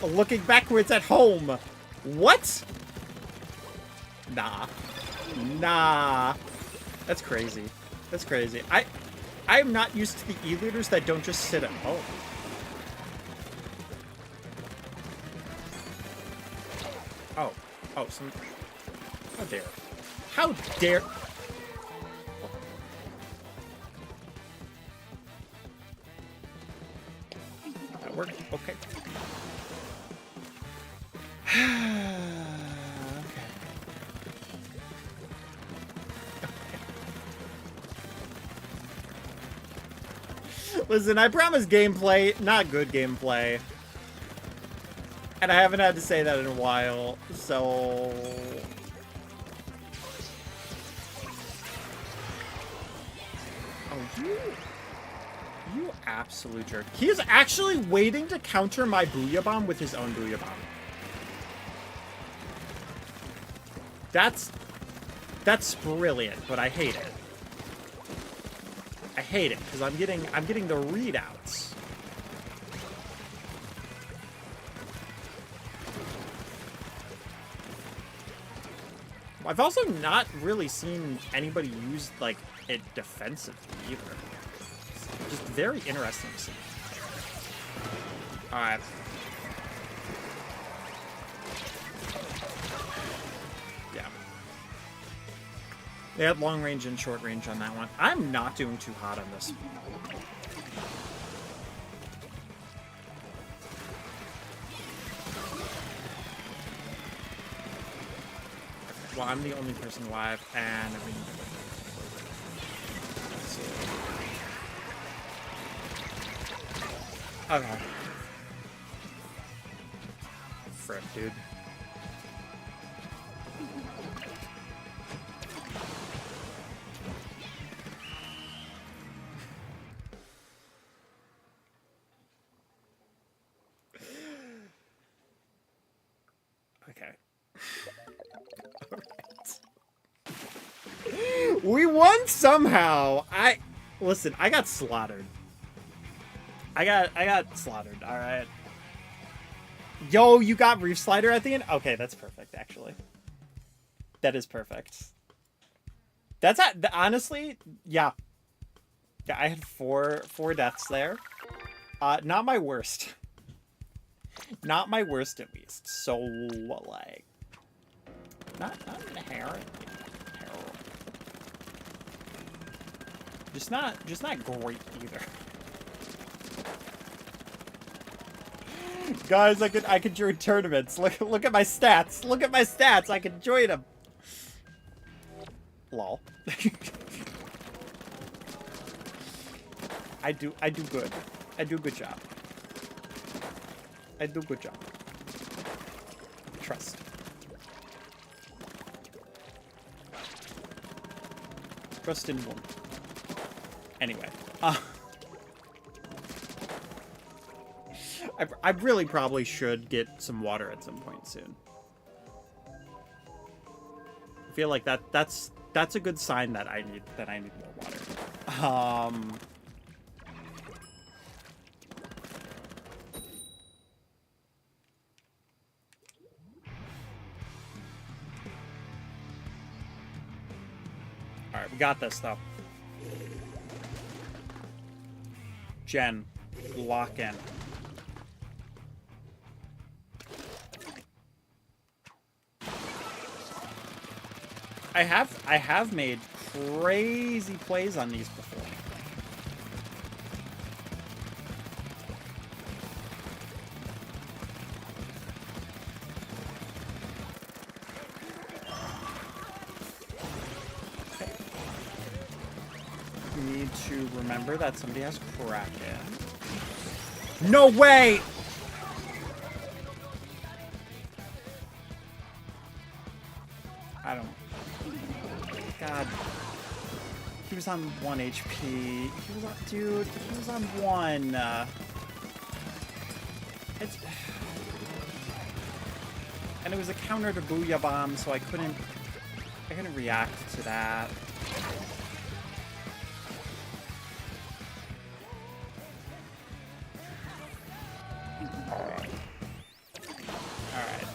Looking backwards at home. What? Nah. That's crazy. That's crazy. I am not used to the E-liters that don't just sit at home. Oh, some... How dare. How dare... That worked? Okay. Listen, I promise gameplay, not good gameplay. And I haven't had to say that in a while, so... Oh, you absolute jerk. He is actually waiting to counter my Booyah Bomb with his own Booyah Bomb. That's brilliant, but I hate it. I hate it, because I'm getting the readouts. I've also not really seen anybody use, like, it defensively either. It's just very interesting to see. Alright. Yeah. They had long range and short range on that one. I'm not doing too hot on this. Well, I'm the only person alive, and I mean... Okay. Frick, dude. Okay. Alright. We won somehow. Listen, I got slaughtered. I got slaughtered, alright. Yo, you got Reef Slider at the end? Okay, that's perfect, actually. That is perfect. That's honestly, yeah. Yeah, I had four deaths there. Not my worst. Not my worst, at least. So, like, not inherently terrible. Just not great either. Guys, I could join tournaments. Look at my stats. Look at my stats. I can join them. Lol. I do good. I do a good job. I do a good job. Trust. Trust in one. Anyway. I really probably should get some water at some point soon. I feel like that's a good sign that I need more water. All right, we got this though. Jen, lock in. I have made crazy plays on these before. Okay. Need to remember that somebody has Kraken. No way! I don't. God. He was on 1 HP. He was on, dude, he was on 1. And it was a counter to Booyah Bomb, so I couldn't react to that. Alright.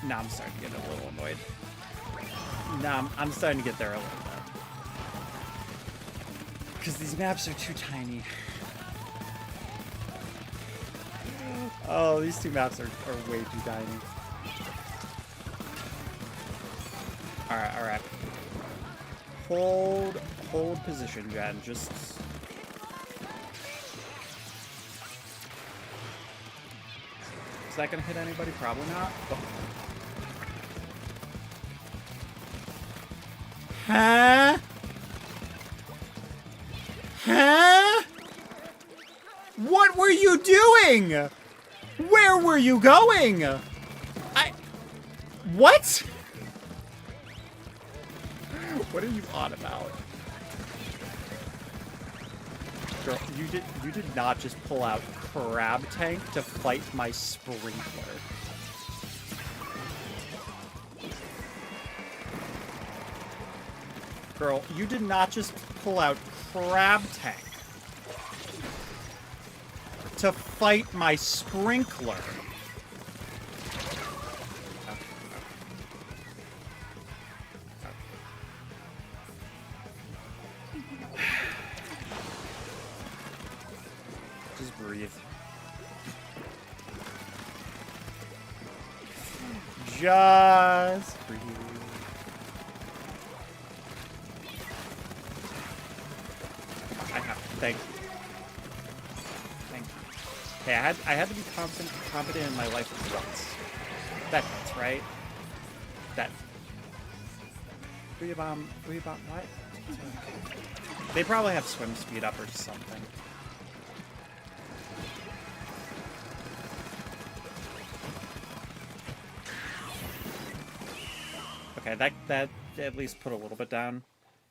Now I'm starting to get a little annoyed. Nah, I'm starting to get there a little bit. Because these maps are too tiny. Oh, these two maps are way too tiny. Alright, alright. Hold position, Jen. Just... Is that gonna hit anybody? Probably not. Oh. Huh? Huh? What were you doing? Where were you going? What? What are you on about? Girl, you did not just pull out Crab Tank to fight my Sprinkler. Girl, you did not just pull out Crab Tank to fight my Sprinkler. Just breathe. Just breathe. Thank you. Thank you. Okay, I had to be competent in my life once. That hurts, right? That. Booyah Bomb, what? They probably have swim speed up or something. Okay, that at least put a little bit down.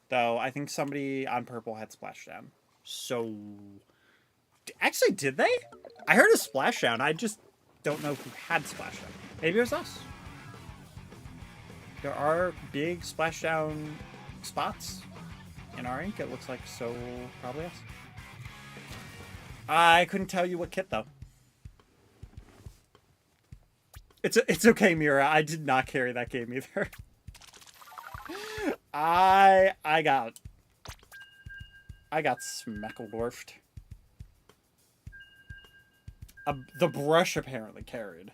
Though I think somebody on purple had splashdown. So actually, did they? I heard a splashdown. I just don't know who had splashdown. Maybe it was us. There are big splashdown spots in our ink. It looks like, so probably us. I couldn't tell you what kit though. It's okay, Mira. I did not carry that game either. I got smeckledorfed. The brush apparently carried.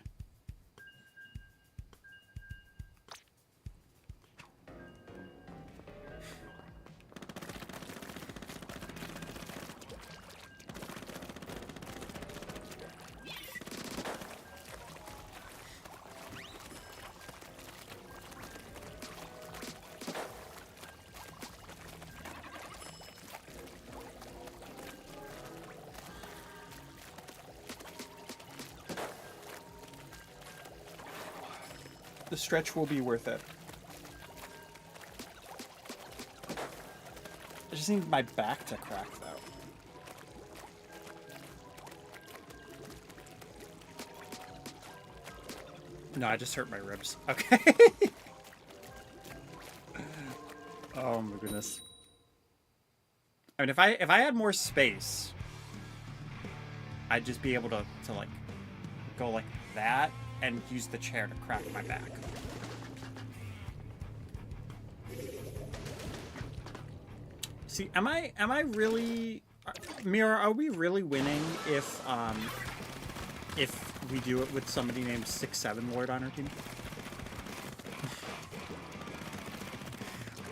The stretch will be worth it. I just need my back to crack, though. No, I just hurt my ribs. Okay. Oh my goodness. I mean, if I had more space, I'd just be able to like go like that and use the chair to crack my back. See, am I really, Mira, are we really winning if we do it with somebody named 6'7" Lord on our team?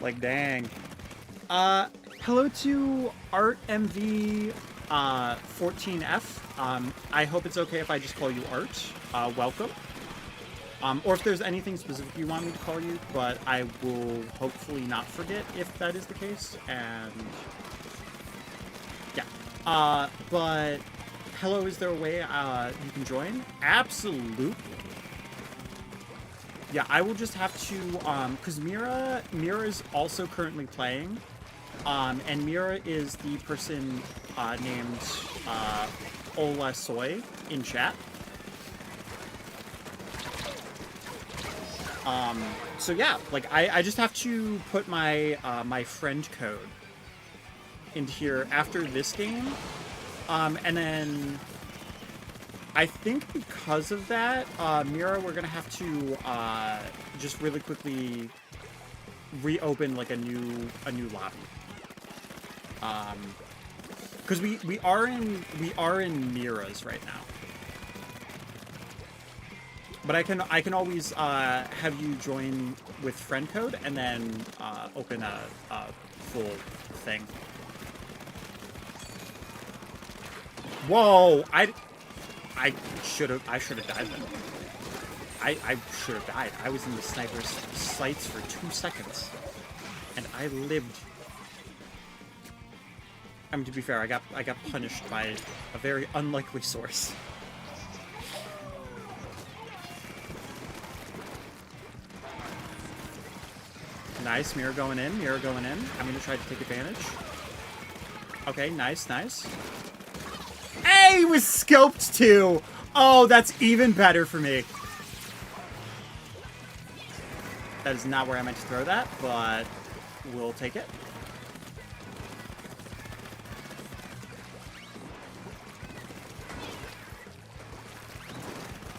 Like, dang. Hello to ArtMV 14F. I hope it's okay if I just call you Art. Welcome. Or if there's anything specific you want me to call you, but I will hopefully not forget if that is the case. And yeah. But hello, is there a way you can join? Absolutely. Yeah, I will just have to, because Mira is also currently playing, and Mira is the person named Ola Soy in chat. So yeah, like I just have to put my my friend code into here after this game, and then I think because of that, Mira, we're gonna have to just really quickly reopen like a new lobby, because we are in Mira's right now. But I can always have you join with friend code and then open a full thing. Whoa! I should have died then. I should have died. I was in the sniper's sights for 2 seconds, and I lived. I mean, to be fair, I got punished by a very unlikely source. Nice, Mirror going in, Mirror going in. I'm gonna try to take advantage. Okay, nice, nice. Hey, he was scoped too! Oh, that's even better for me. That is not where I meant to throw that, but we'll take it.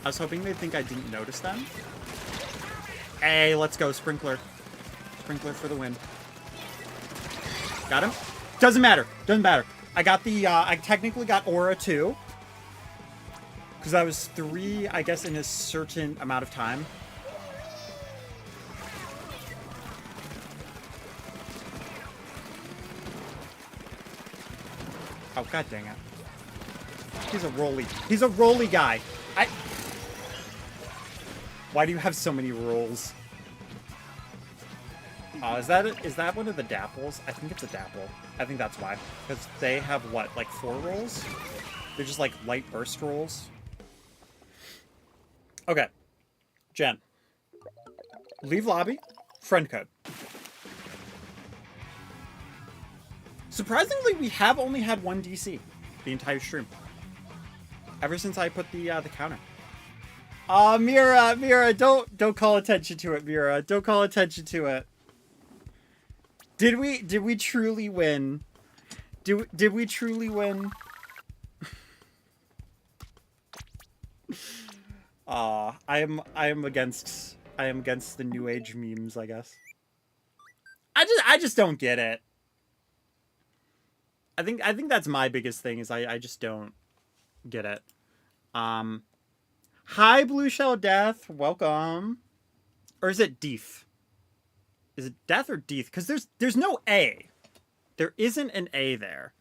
I was hoping they'd think I didn't notice them. Hey, let's go, Sprinkler. Sprinkler for the win. Got him? Doesn't matter. Doesn't matter. I got the, I technically got Aura too. Because I was 3, I guess, in a certain amount of time. Oh, god dang it. He's a rolly. He's a rolly guy. Why do you have so many rolls? Is that one of the dapples? I think it's a dapple. I think that's why. Because they have, what, like 4 rolls? They're just like light burst rolls. Okay. Jen. Leave lobby. Friend code. Surprisingly, we have only had one DC the entire stream. Ever since I put the counter. Mira, don't call attention to it, Mira. Don't call attention to it. Did we truly win? Did we truly win? I am against the new age memes, I guess. I just don't get it. I think that's my biggest thing is I just don't get it. Hi Blue Shell Death, welcome. Or is it Deef? Is it Death or Deeth? Because there's no A. There isn't an A there.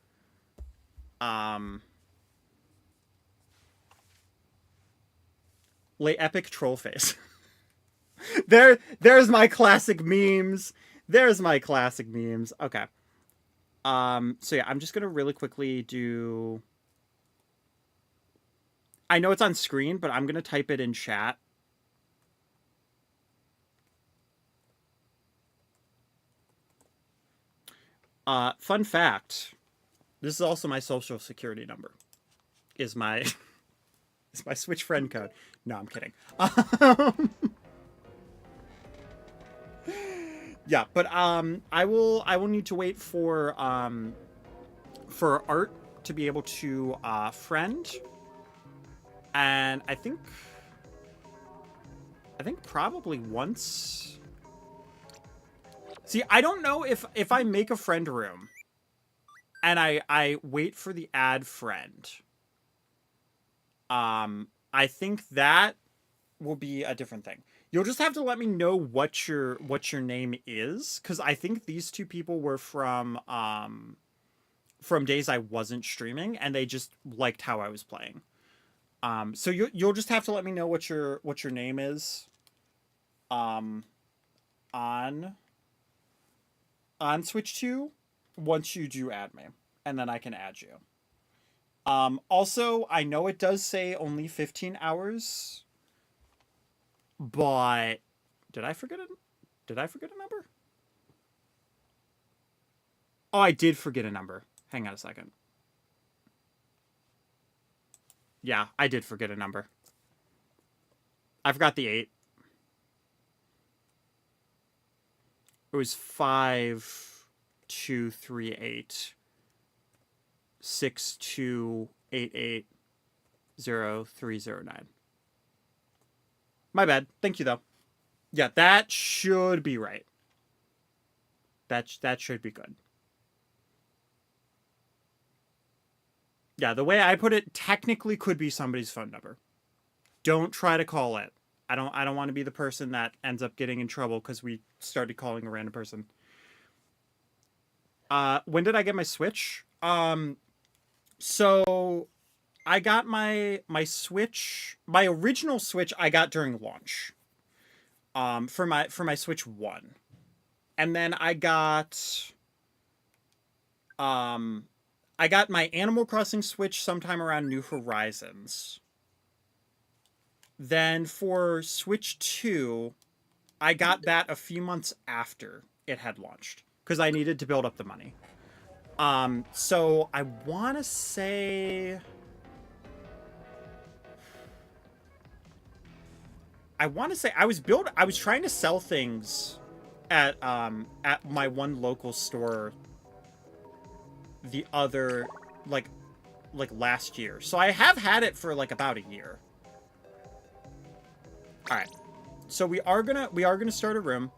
Lay epic troll face. There's my classic memes. There's my classic memes. Okay. So yeah, I'm just gonna really quickly do. I know it's on screen, but I'm gonna type it in chat. Fun fact. This is also my social security number. Is my Switch friend code. No, I'm kidding. Yeah, but I will need to wait for Art to be able to friend. And I think probably once. See, I don't know if I make a friend room and I wait for the add friend. I think that will be a different thing. You'll just have to let me know what your name is, because I think these two people were from days I wasn't streaming, and they just liked how I was playing. So you'll just have to let me know what your name is. On Switch 2 once you do add me, and then I can add you. Also, I know it does say only 15 hours. But did I forget a number? Oh, I did forget a number. Hang on a second. Yeah, I did forget a number. I forgot the 8. It was 5238 62880309. My bad. Thank you, though. Yeah, that should be right. That should be good. Yeah, the way I put it technically could be somebody's phone number. Don't try to call it. I don't want to be the person that ends up getting in trouble because we started calling a random person. When did I get my Switch? So I got my Switch, my original Switch I got during launch. For my Switch 1. And then I got my Animal Crossing Switch sometime around New Horizons. Then for Switch 2, I got that a few months after it had launched because I needed to build up the money. So I want to say I was trying to sell things at my one local store the other like last year. So I have had it for like about a year. All right. So we are going to start a room.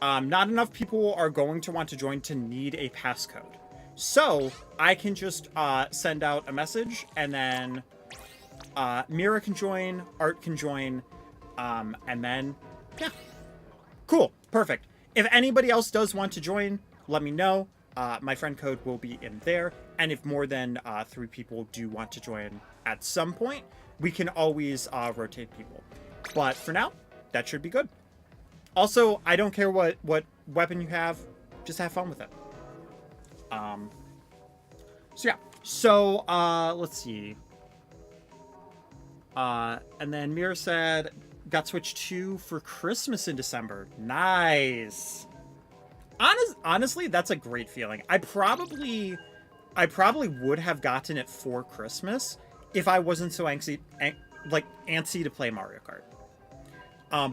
Not enough people are going to want to join to need a passcode. So I can just send out a message, and then Mira can join, Art can join, and then, yeah. Cool. Perfect. If anybody else does want to join, let me know. My friend code will be in there. And if more than 3 people do want to join at some point, we can always rotate people. But for now, that should be good. Also, I don't care what weapon you have. Just have fun with it. So yeah. So, let's see. And then Mira said, got Switch 2 for Christmas in December. Nice. Honestly, that's a great feeling. I probably would have gotten it for Christmas if I wasn't so antsy to play Mario Kart.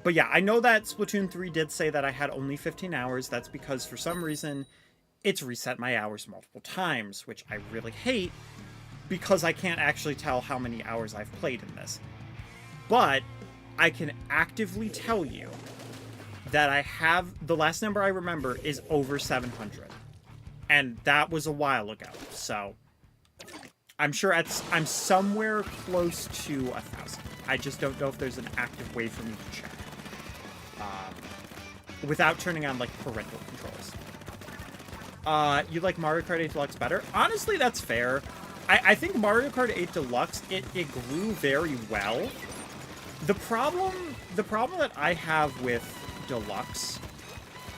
But yeah, I know that Splatoon 3 did say that I had only 15 hours. That's because for some reason it's reset my hours multiple times, which I really hate because I can't actually tell how many hours I've played in this. But I can actively tell you that I have, the last number I remember is over 700. And that was a while ago, so I'm sure I'm somewhere close to 1,000. I just don't know if there's an active way for me to check. Without turning on, like, parental controls. You like Mario Kart 8 Deluxe better? Honestly, that's fair. I think Mario Kart 8 Deluxe, it grew very well. The problem that I have with Deluxe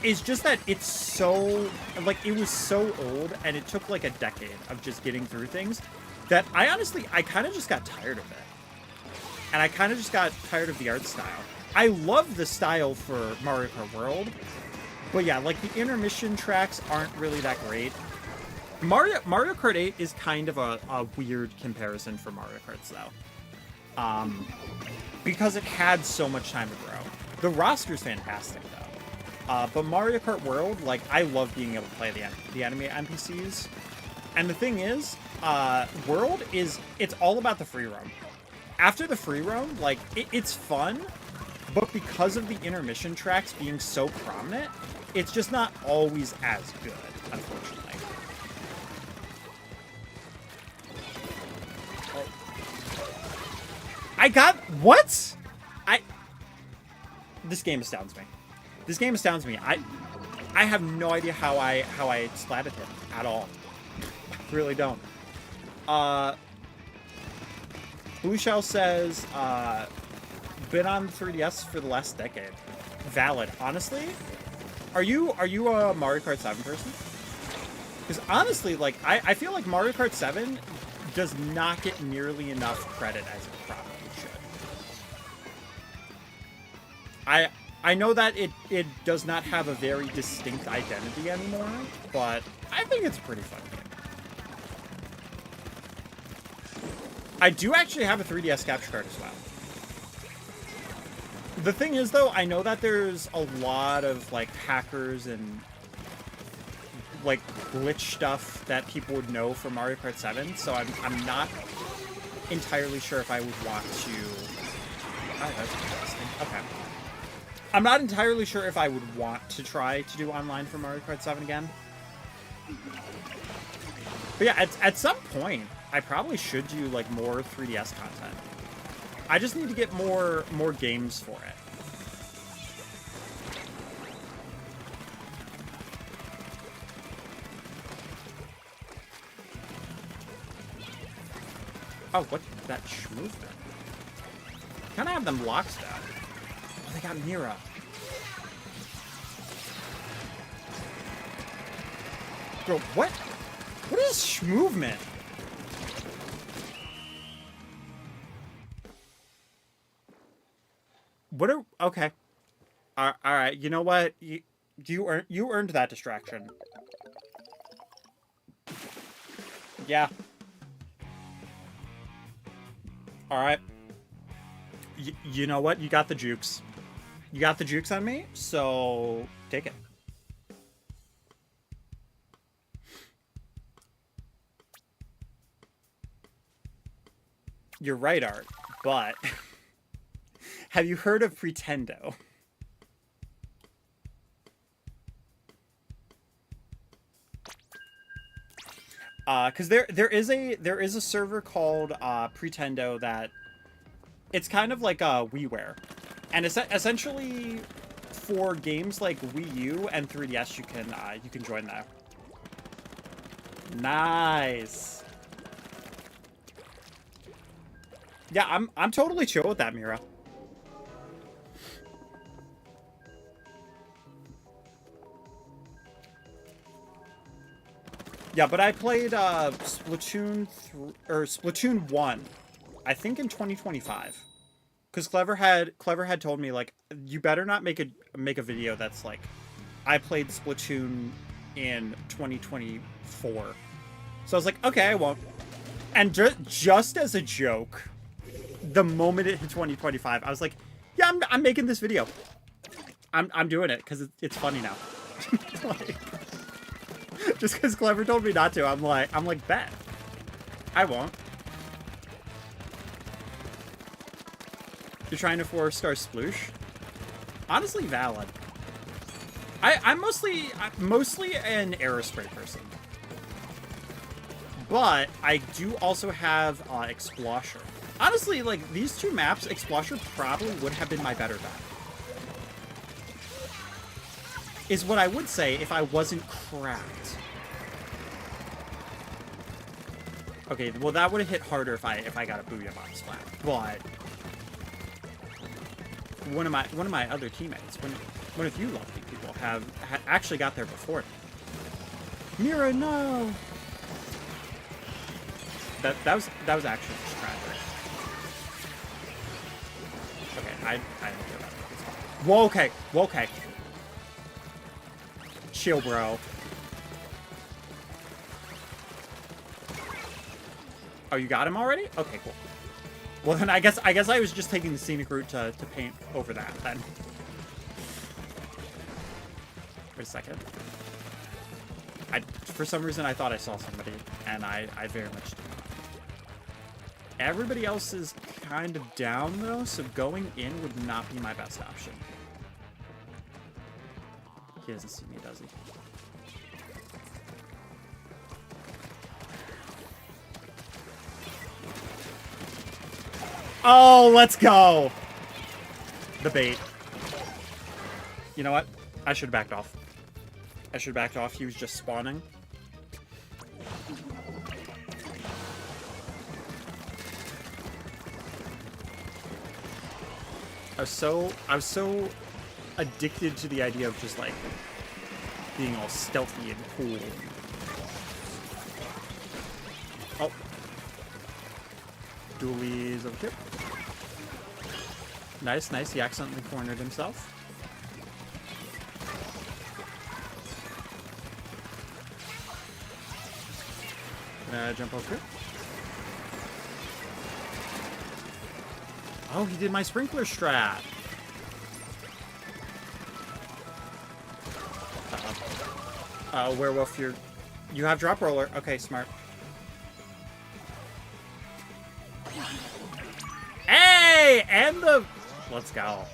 is just that it's so, like, it was so old, and it took, like, a decade of just getting through things, that I kind of just got tired of it. And I kind of just got tired of the art style. I love the style for Mario Kart World, but yeah, like, the intermission tracks aren't really that great. Mario Kart 8 is kind of a weird comparison for Mario Karts, though. Because it had so much time to grow. The roster's fantastic, though. But Mario Kart World, like, I love being able to play the enemy NPCs. And the thing is, World it's all about the free roam. After the free roam, like, it's fun, but because of the intermission tracks being so prominent, it's just not always as good, unfortunately. I got... What? This game astounds me. This game astounds me. I have no idea how I splatted him at all. I really don't. Blue Shell says, been on 3DS for the last decade. Valid. Honestly, are you a Mario Kart 7 person? Because honestly, like, I feel like Mario Kart 7 does not get nearly enough credit as it probably should. I know that it does not have a very distinct identity anymore, but I think it's a pretty fun game. I do actually have a 3DS capture card as well. The thing is, though, I know that there's a lot of, like, hackers and, like, glitch stuff that people would know from Mario Kart 7, so I'm not entirely sure if I would want to... Oh, that's interesting. Okay. I'm not entirely sure if I would want to try to do online for Mario Kart 7 again. But yeah, at some point, I probably should do, like, more 3DS content. I just need to get more games for it. Oh, what? That schmoove then? Kind of have them locked down. Oh, they got Mira. Bro, what? What is schmoovement? What are... Okay. Alright, you know what? You earned that distraction. Yeah. Alright. You know what? You got the jukes. You got the jukes on me, so take it. You're right, Art, but... Have you heard of Pretendo? Because there is a server called Pretendo that it's kind of like a WiiWare, and it's essentially for games like Wii U and 3DS you can join that. Nice. Yeah, I'm totally chill with that, Mira. Yeah, but I played Splatoon 1, I think in 2025. Because Clever had told me, like, you better not make a video that's like, I played Splatoon in 2024. So I was like, okay, I won't. And just as a joke, the moment it hit 2025, I was like, yeah, I'm making this video. I'm doing it because it's funny now. Like, just because Clever told me not to, I'm like, bet. I won't. You're trying to 4-star sploosh? Honestly, valid. I'm mostly an aerospray person. But I do also have Explosher. Honestly, like, these two maps, Explosher probably would have been my better bet. Is what I would say if I wasn't cracked. Okay, well that would have hit harder if I got a Booyah Bomb splat. But one of my other teammates, one of you lovely people, have actually got there before me. Mira, no. That was actually just tragic. Okay, I didn't do that. Whoa, okay, whoa, okay. Chill, bro. Oh, you got him already? Okay, cool. Well, then I guess I was just taking the scenic route to paint over that then. Wait a second. For some reason I thought I saw somebody, and I very much did not. Everybody else is kind of down though, so going in would not be my best option. He doesn't see me, does he? Oh, let's go! The bait. You know what? I should have backed off. I should have backed off. He was just spawning. I was so addicted to the idea of just like being all stealthy and cool. Oh. Dooley's over here. Nice, nice. He accidentally cornered himself. Jump over here. Oh, he did my sprinkler strat. Uh-oh. Werewolf, you have drop roller. Okay, smart. Hey! And the... Let's go.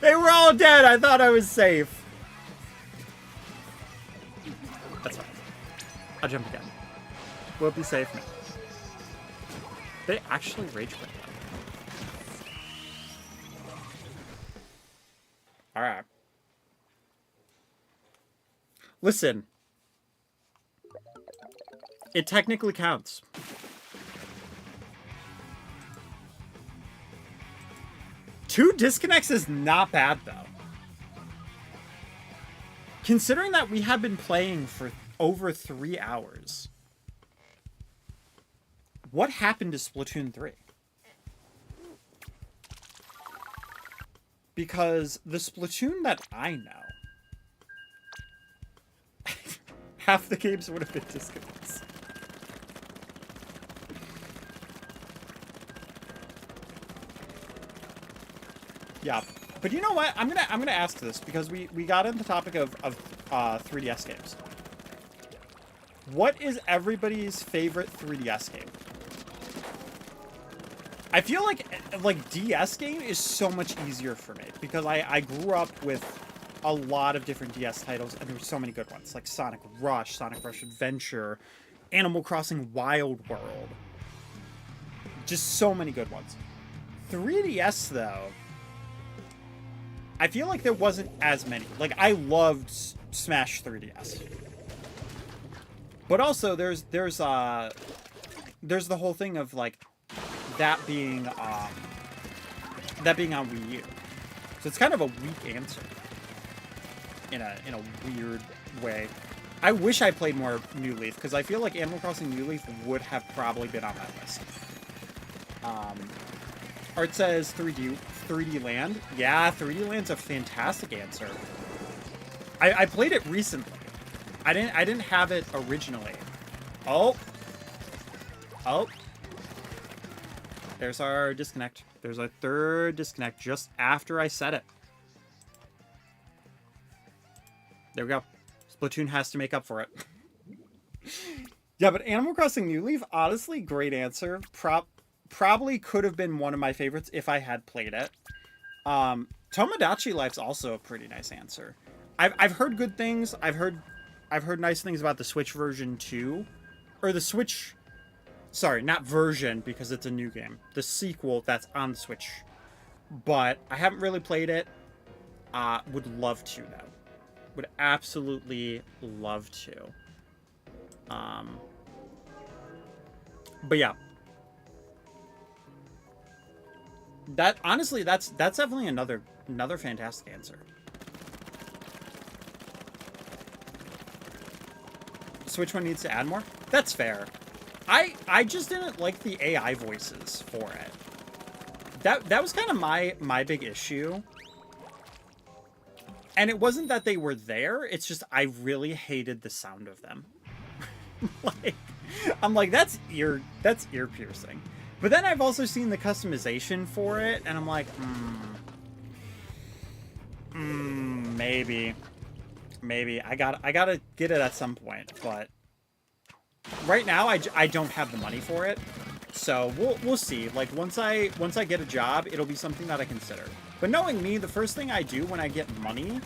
They were all dead. I thought I was safe. That's fine. I'll jump again. We'll be safe now. They actually rage quit. Alright. Listen. It technically counts. Two disconnects is not bad, though. Considering that we have been playing for over 3 hours. What happened to Splatoon 3? Because the Splatoon that I know, half the games would have been disconnects. Yeah, but you know what? I'm gonna ask this because we got into the topic of 3DS games. What is everybody's favorite 3DS game? I feel like DS game is so much easier for me because I grew up with a lot of different DS titles and there were so many good ones like Sonic Rush Adventure, Animal Crossing Wild World. Just so many good ones. 3DS though, I feel like there wasn't as many. Like I loved Smash 3DS. But also there's the whole thing of like that being on Wii U. So it's kind of a weak answer in a weird way. I wish I played more New Leaf, because I feel like Animal Crossing New Leaf would have probably been on my list. Art says 3D Land. Yeah, 3D Land's a fantastic answer. I played it recently. I didn't have it originally. Oh. Oh. There's our disconnect. There's our third disconnect just after I said it. There we go. Splatoon has to make up for it. Yeah, but Animal Crossing New Leaf, honestly, great answer. Probably could have been one of my favorites if I had played it. Tomodachi Life's also a pretty nice answer. I've heard good things. I've heard nice things about the Switch version too. Or the Switch... Sorry, not version, because it's a new game. The sequel that's on the Switch. But I haven't really played it. Would love to, though. Would absolutely love to. But yeah. That, honestly, that's definitely another fantastic answer. Switch one needs to add more? That's fair. I just didn't like the AI voices for it. That was kind of my big issue. And it wasn't that they were there, it's just I really hated the sound of them. Like, I'm like, that's ear piercing. But then I've also seen the customization for it, and I'm like, maybe I gotta get it at some point, but right now I don't have the money for it, so we'll see. Like, once I get a job, it'll be something that I consider. But knowing me, the first thing I do when I get money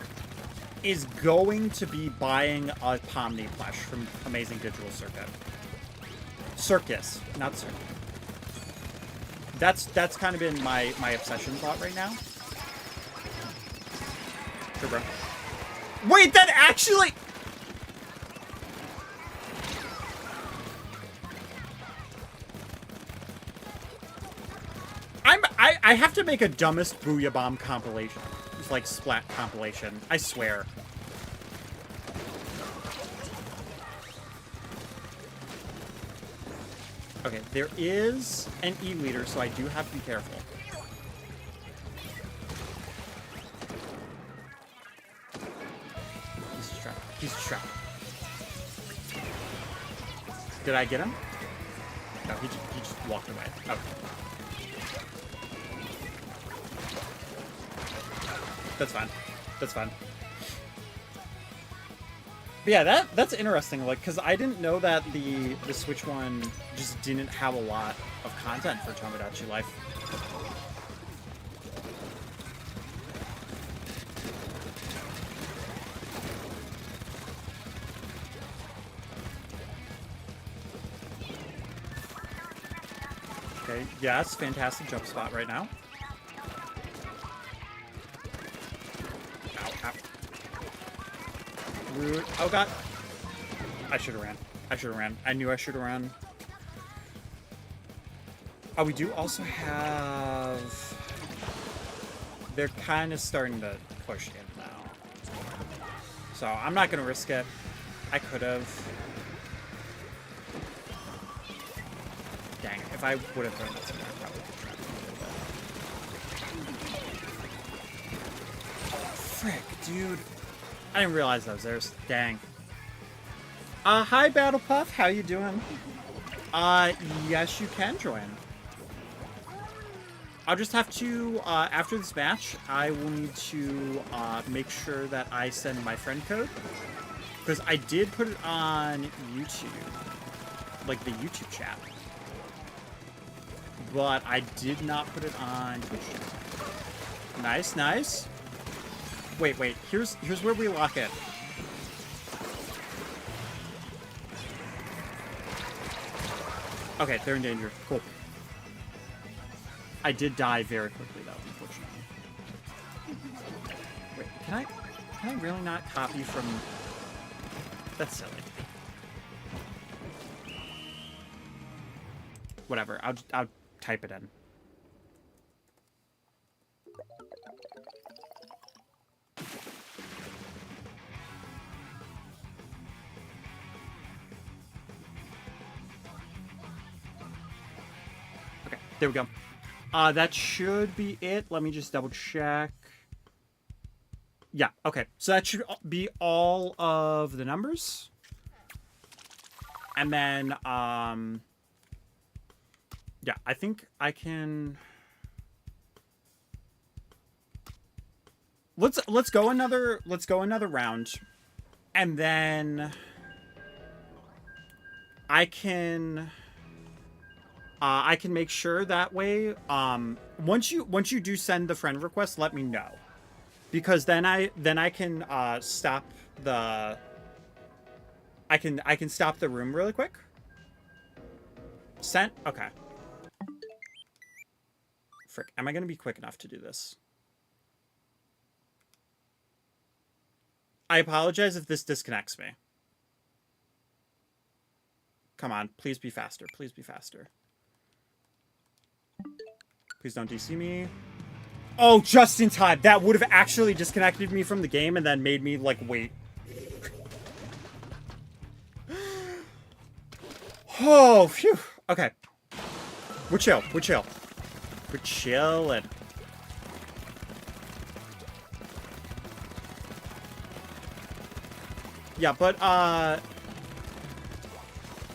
is going to be buying a Pomni plush from Amazing Digital Circus, not Circuit. That's kind of been my obsession thought right now. Sure, bro. Wait, that actually... I have to make a dumbest Booyah Bomb compilation. It's like Splat compilation. I swear. Okay, there is an E-liter, so I do have to be careful. He's trapped. Did I get him? No, he just walked away. Okay. That's fine. That's fine. But yeah, that's interesting, like, because I didn't know that the Switch one just didn't have a lot of content for Tomodachi Life. Okay, yes, fantastic jump spot right now. Ow, ow. Rude. Oh god. I should have ran. I knew I should have ran. Oh, we do also have... They're kind of starting to push in now. So I'm not going to risk it. I could have. Dang, if I would have thrown that somewhere, I probably could have tried to do that. Frick, dude. I didn't realize that was theirs. Dang. Hi, Battle Puff. How you doing? Yes, you can join. I'll just have to, after this match, I will need to make sure that I send my friend code. Because I did put it on YouTube. Like the YouTube chat. But I did not put it on Twitch. Nice, nice. Wait. Here's where we lock in. Okay, they're in danger. Cool. I did die very quickly, though, unfortunately. Wait, can I really not copy from... That's silly. Whatever, I'll type it in. There we go. That should be it. Let me just double check. Yeah, okay. So that should be all of the numbers. And then, yeah, I think I can... Let's go another round. And then I can make sure that way. Once you do send the friend request, let me know, because then I can stop the. I can stop the room really quick. Sent. Okay. Frick. Am I gonna be quick enough to do this? I apologize if this disconnects me. Come on, please be faster. Please be faster. Please don't DC me. Oh, just in time. That would have actually disconnected me from the game and then made me, like, wait. Oh, phew. Okay. We're chill. We're chill. We're chilling. Yeah, but,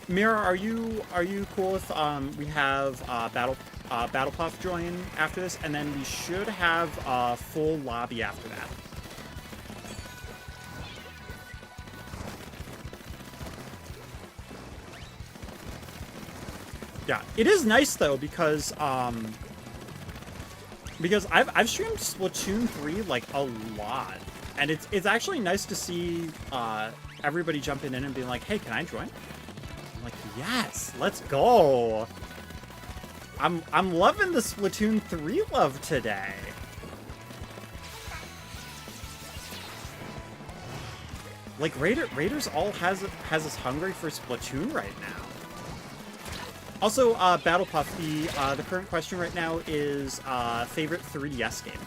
Mira, are you cool if, we have, Battle Puff join after this, and then we should have a full lobby after that. Yeah, it is nice though because I've streamed Splatoon 3 like a lot, and it's actually nice to see everybody jumping in and being like, "Hey, can I join?" I'm like, "Yes, let's go." I'm loving the Splatoon 3 love today. Like Raiders all has us hungry for Splatoon right now. Also, Battle Puff, the current question right now is favorite 3DS game.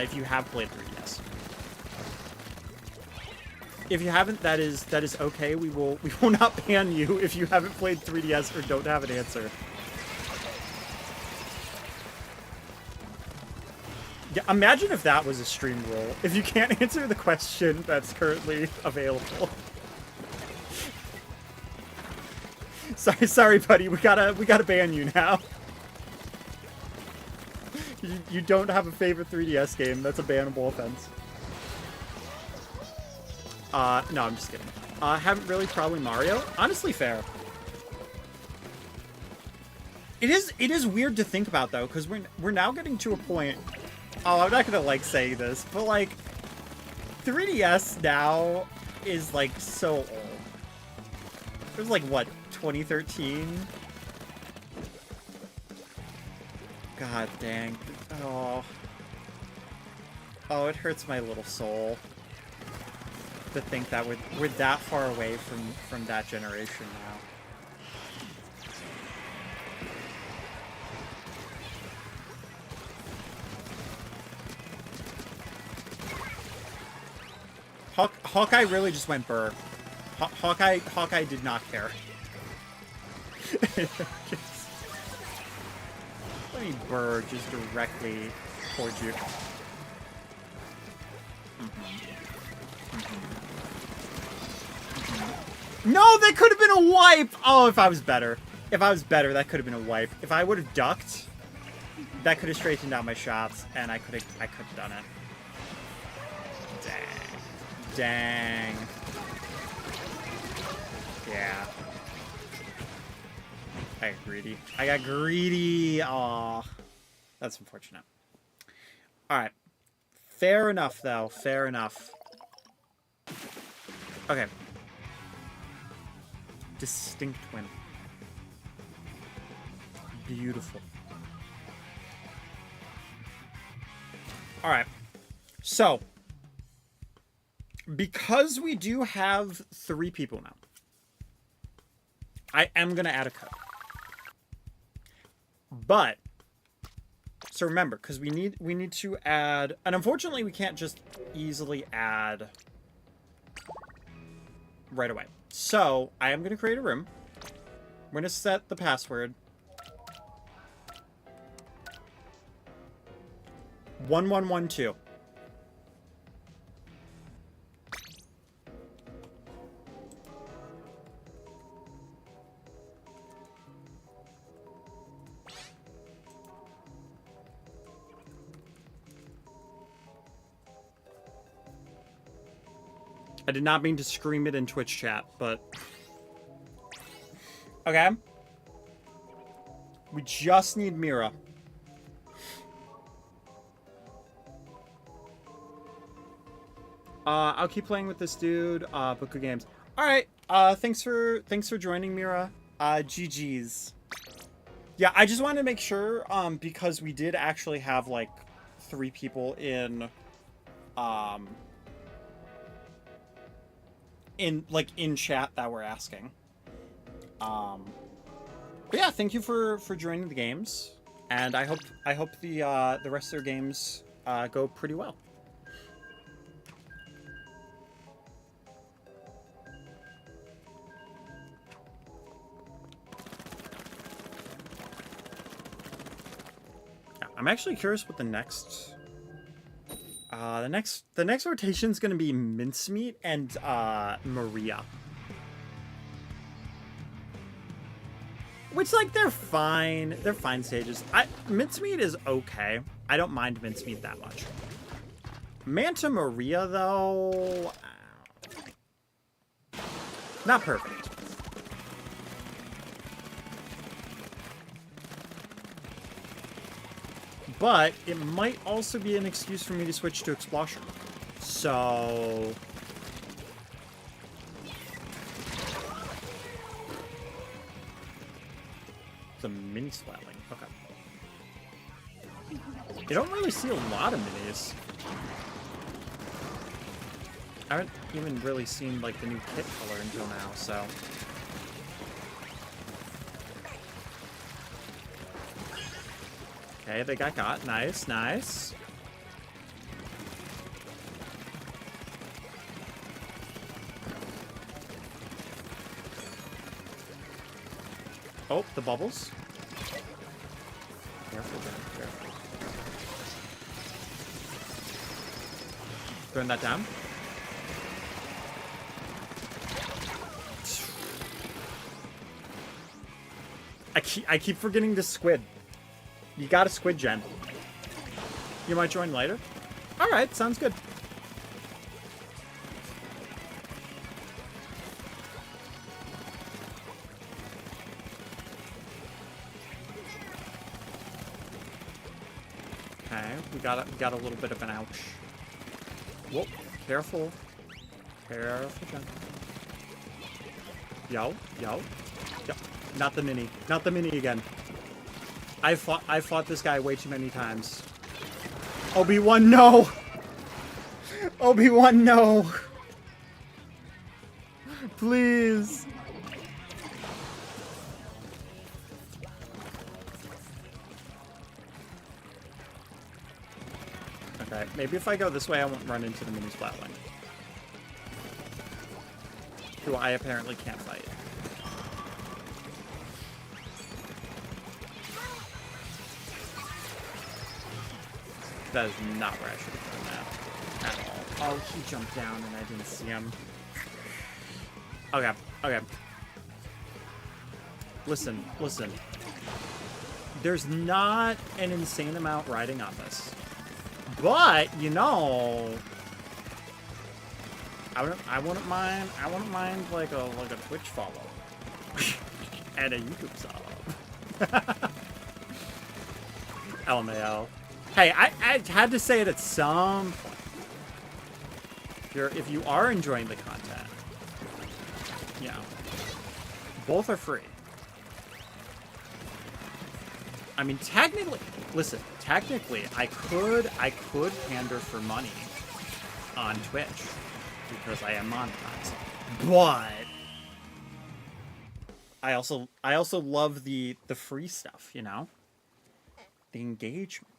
If you have played 3DS. If you haven't, that is okay. We will not ban you if you haven't played 3DS or don't have an answer. Yeah, imagine if that was a stream rule. If you can't answer the question that's currently available. Sorry, buddy. We gotta ban you now. You don't have a favorite 3DS game. That's a bannable offense. No, I'm just kidding. Haven't really, probably Mario. Honestly, fair. It is weird to think about though, because we're now getting to a point. Oh, I'm not gonna like say this, but like 3DS now is like so old. It was like what, 2013? God dang. Oh, it hurts my little soul to think that we're that far away from that generation now. Hawkeye really just went burr. Hawkeye did not care. Let me burr just directly towards you. No, that could have been a wipe! Oh, if I was better. If I was better, that could have been a wipe. If I would have ducked, that could have straightened out my shots, and I could have done it. Dang. Yeah. I got greedy. Aw. That's unfortunate. Alright. Fair enough, though. Fair enough. Okay. Distinct win. Beautiful. Alright. So, because we do have 3 people now, I am going to add a code. But, so remember, because we need to add, and unfortunately we can't just easily add right away. So, I am going to create a room. We're going to set the password 1112. I did not mean to scream it in Twitch chat, but... Okay. We just need Mira. I'll keep playing with this dude. Book of games. Alright, thanks for joining, Mira. GG's. Yeah, I just wanted to make sure, because we did actually have, like, 3 people in chat that were asking. But yeah, thank you for joining the games, and I hope the rest of their games go pretty well. I'm actually curious what the next rotation is going to be Mincemeat and Maria. Which, like, they're fine. They're fine stages. Mincemeat is okay. I don't mind Mincemeat that much. Manta Maria, though... not perfect. But it might also be an excuse for me to switch to Explosion. So... it's a mini Splatling. Okay. You don't really see a lot of minis. I haven't even really seen, like, the new kit color until now, so... okay, they got. Nice, nice. Oh, the bubbles. Careful, careful. Throwing that down. I keep forgetting to squid. You got a squid, Jen. You might join later? Alright, sounds good. Okay, we got a little bit of an ouch. Whoa, careful. Careful, Jen. Yo. Not the mini. Not the mini again. I fought this guy way too many times. Obi-Wan, no! Obi-Wan, no! Please! Okay, maybe if I go this way I won't run into the mini Splatling. Who I apparently can't fight. That is not where I should have done that at all. Oh, he jumped down and I didn't see him. Okay. Listen. There's not an insane amount riding on this. But, you know... I wouldn't mind like a Twitch follow. And a YouTube sub. LMAO. Hey, I had to say it at some point. If you are enjoying the content, you know, both are free. I mean, technically, I could pander for money on Twitch because I am monetized. But I also love the free stuff, you know? The engagement.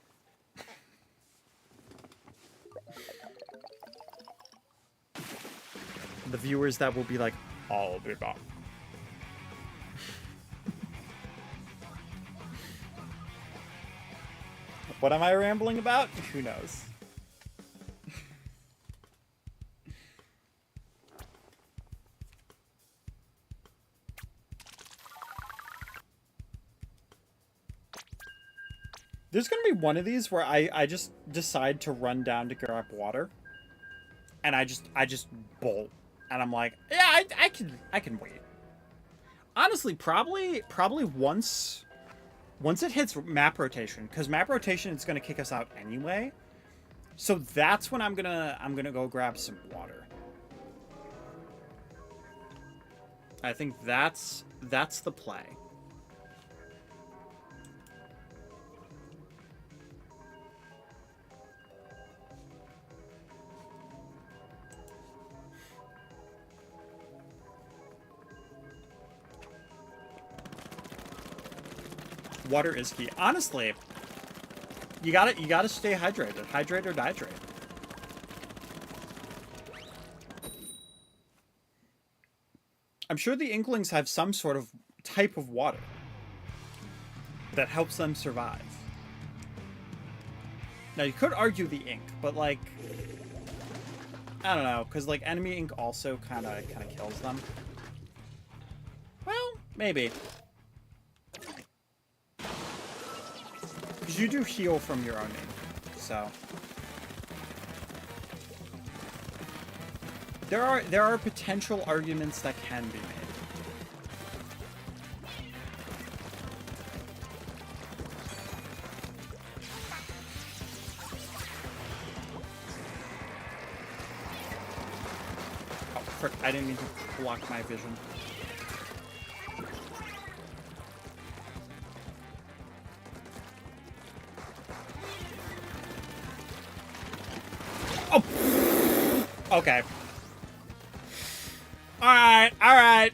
The viewers that will be like, I'll be back. What am I rambling about? Who knows? There's gonna be one of these where I just decide to run down to grab water, and I just bolt, and I'm like, yeah, I can wait. Honestly, probably once it hits map rotation, because map rotation is gonna kick us out anyway. So that's when I'm gonna go grab some water. I think that's the play. Water is key. Honestly, you gotta stay hydrated. Hydrate or dihydrate. I'm sure the Inklings have some sort of type of water that helps them survive. Now, you could argue the ink, but, like, I don't know, because, like, enemy ink also kind of kills them. Well, maybe. Because you do heal from your own ink, so. There are potential arguments that can be made. Oh, frick, I didn't mean to block my vision. Oh! Okay. Alright.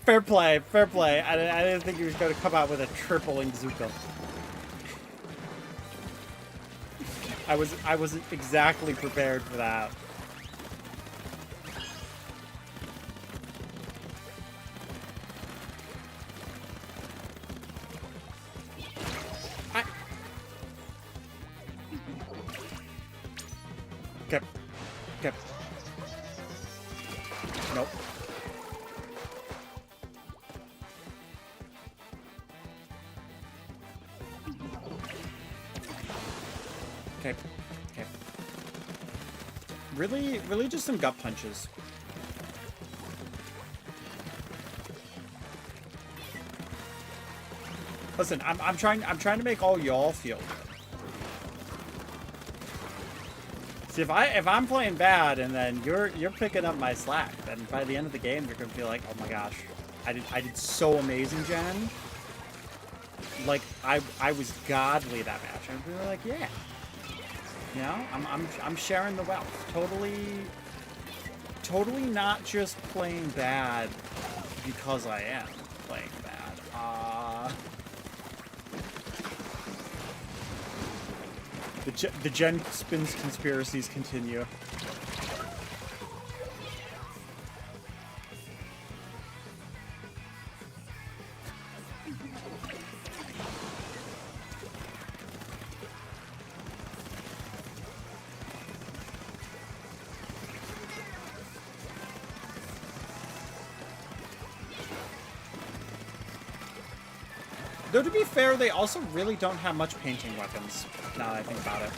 Fair play. I didn't think he was going to come out with a triple Inkzuka. I wasn't exactly prepared for that. Okay. Nope. Okay. Really just some gut punches. Listen, I'm trying to make all y'all feel good. See, if I'm playing bad and then you're picking up my slack, then by the end of the game you're gonna feel like, oh my gosh, I did so amazing, Jen. Like I was godly that match, and we were like, yeah, you know, I'm sharing the wealth. Totally not just playing bad because I am playing bad. The Jen Spins conspiracies continue. Though, to be fair, they also really don't have much painting weapons, now that I think about it.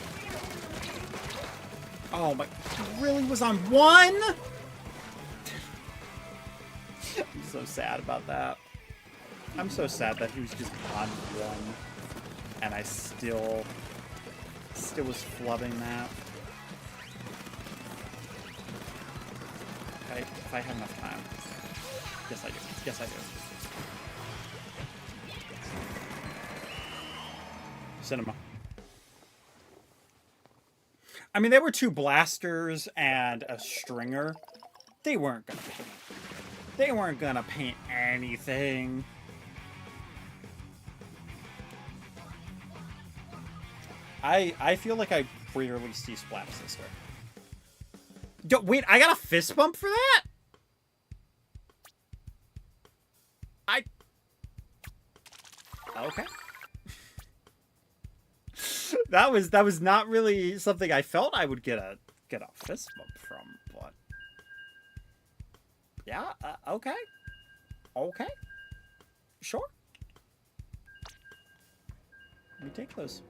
Oh my, he really was on one?! I'm so sad about that. I'm so sad that he was just on one, and I still was flubbing that. If I had enough time. Yes, I do. Yes, I do. Cinema. I mean, there were 2 blasters and a stringer. They weren't gonna paint. They weren't gonna paint anything. I feel like I rarely see Splat Sister. Wait, I got a fist bump for that? Okay. That was not really something I felt I would get a fist bump from, but yeah, okay, sure, we take those.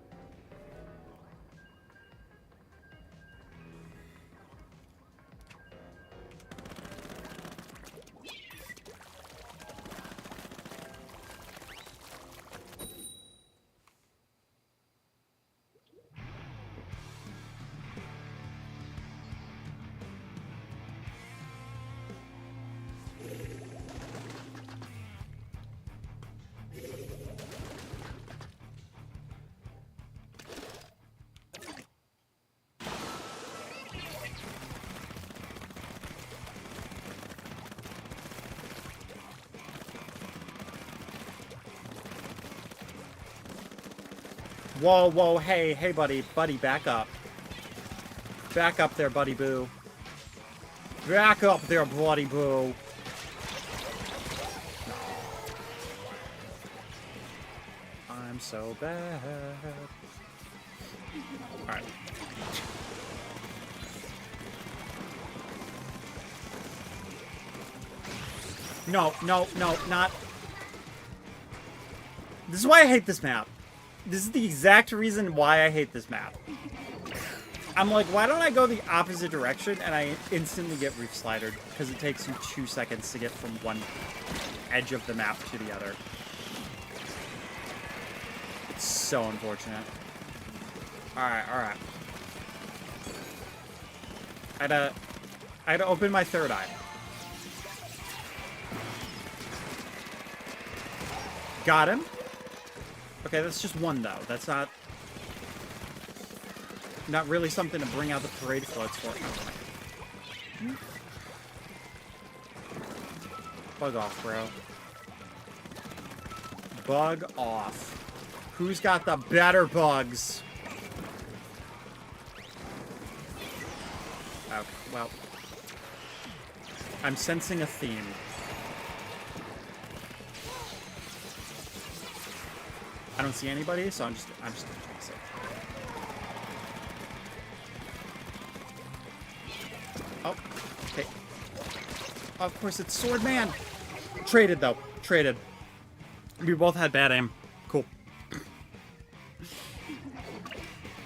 Whoa, whoa, hey, buddy, back up. Back up there, buddy boo. Back up there, buddy boo. I'm so bad. Alright. No, not. This is why I hate this map. This is the exact reason why I hate this map. I'm like, why don't I go the opposite direction and I instantly get roof slidered? Because it takes you 2 seconds to get from one edge of the map to the other. It's so unfortunate. Alright. I had to open my third eye. Got him. Okay, that's just one, though. That's not really something to bring out the parade floats for. Bug off, bro. Bug off. Who's got the better bugs? Okay, well. I'm sensing a theme. I don't see anybody, so I'm just gonna take it. Oh, okay. Of course, it's Sword Man. Traded though. Traded. We both had bad aim. Cool.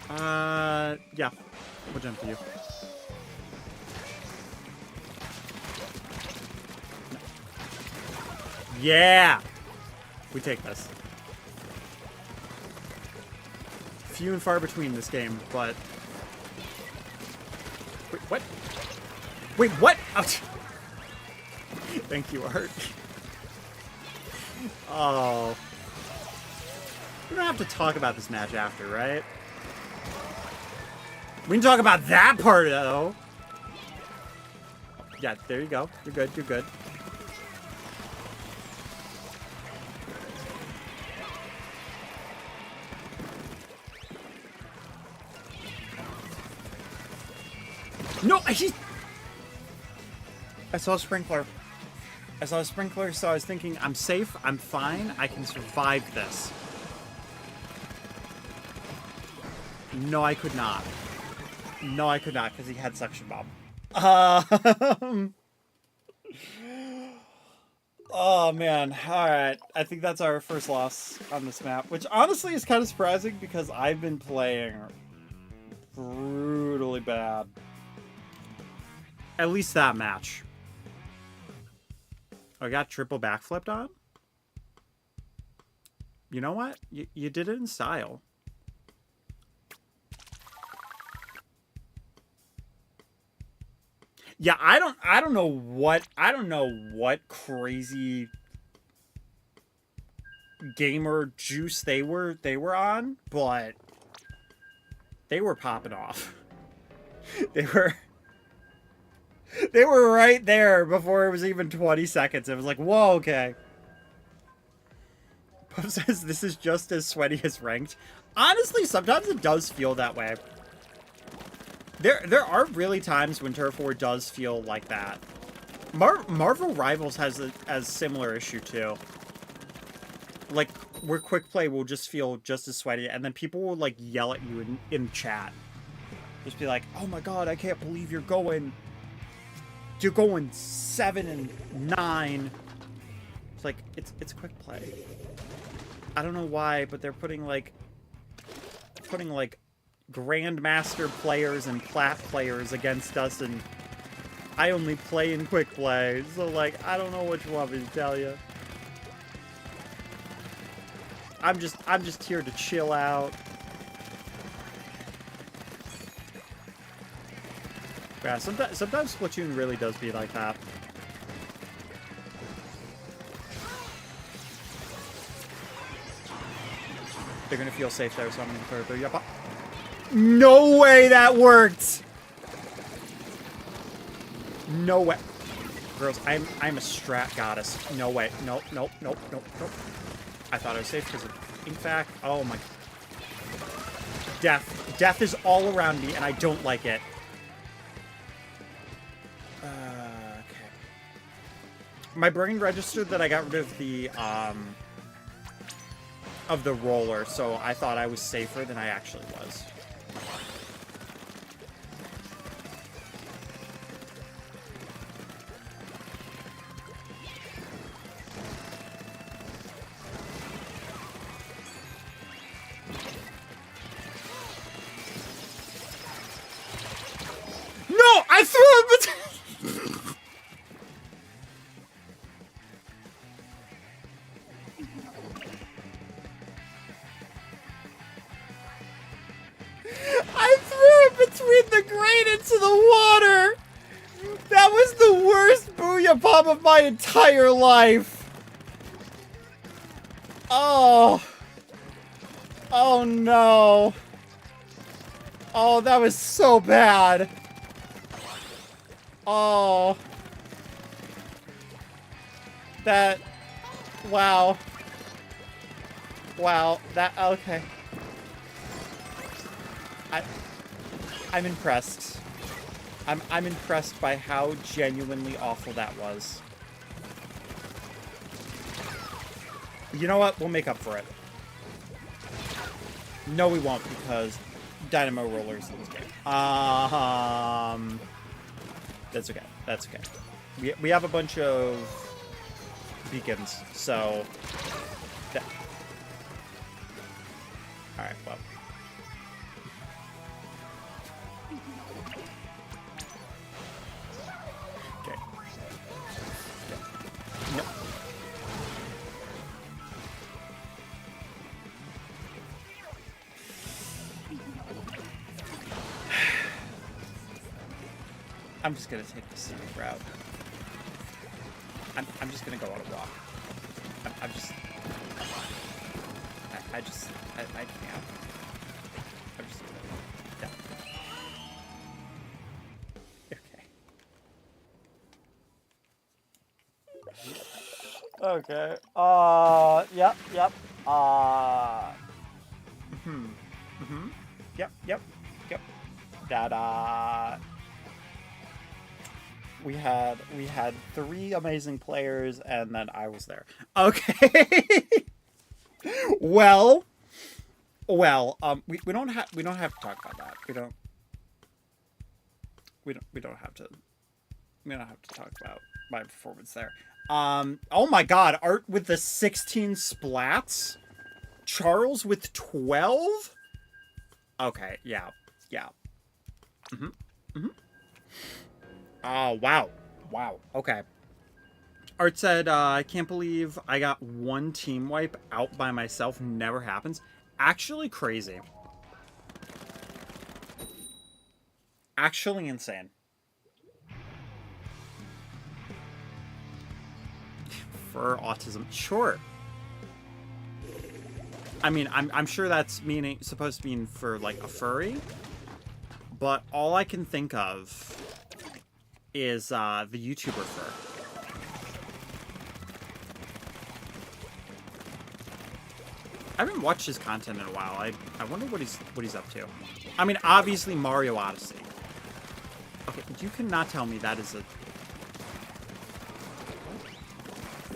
Yeah. We'll jump to you. No. Yeah. We take this. Few and far between this game, but... Wait, what? Wait, what? Oh. Thank you, Art. Oh. We don't have to talk about this match after, right? We can talk about that part, though. Yeah, there you go. You're good, you're good. No, I saw a sprinkler. So I was thinking, I'm safe, I'm fine, I can survive this. No, I could not. No, I could not, because he had suction bomb. Oh, man. Alright. I think that's our first loss on this map, which honestly is kind of surprising, because I've been playing brutally bad. At least that match. I got triple backflipped on? You know what? You did it in style. Yeah, I don't know what crazy gamer juice they were on, but they were popping off. They were right there before it was even 20 seconds. It was like, whoa, okay. Pope says this is just as sweaty as ranked. Honestly, sometimes it does feel that way. There are really times when Turf War does feel like that. Marvel Rivals has a similar issue too. Like where quick play will just feel just as sweaty, and then people will like yell at you in chat. Just be like, "Oh my god, I can't believe you're going 7 and 9." It's like it's quick play. I don't know why, but they're putting like grandmaster players and plat players against us, and I only play in quick play, so like I don't know what you want me to tell you. I'm just here to chill out. Yeah, sometimes Splatoon really does be like that. They're gonna feel safe there, so I'm gonna declare it. Yep. No way that worked! No way. Girls, I'm a strat goddess. No way. Nope. I thought I was safe because of, in fact, oh my. Death. Death is all around me, and I don't like it. Okay. My brain registered that I got rid of the roller, so I thought I was safer than I actually was. No! I threw it between... I threw it between the grate into the water! That was the worst booyah bomb of my entire life! Oh! Oh no! Oh, that was so bad! Oh. That... Wow. Wow. That... Okay. I'm impressed. I'm impressed by how genuinely awful that was. You know what? We'll make up for it. No, we won't, because Dynamo Rollers in this game. That's okay. That's okay. We have a bunch of beacons, so... Alright, well. Okay. No. I'm just gonna take the scenic route. I'm just gonna go on a walk. I'm just... I can't. I'm just gonna... Yeah. Okay. Okay. Yep. Yep. Da-da. We had 3 amazing players, and then I was there. Okay. well, we don't have to talk about that. We don't have to talk about my performance there. Oh my god, Art with the 16 splats? Charles with 12? Okay, yeah. Oh, wow. Okay. Art said, I can't believe I got 1 team wipe out by myself. Never happens. Actually crazy. Actually insane. For autism. Sure. I mean, I'm sure that's supposed to mean for, like, a furry. But all I can think of is the YouTuber fur. I haven't watched his content in a while. I wonder what he's up to. I mean, obviously Mario Odyssey. Okay, you cannot tell me that is a...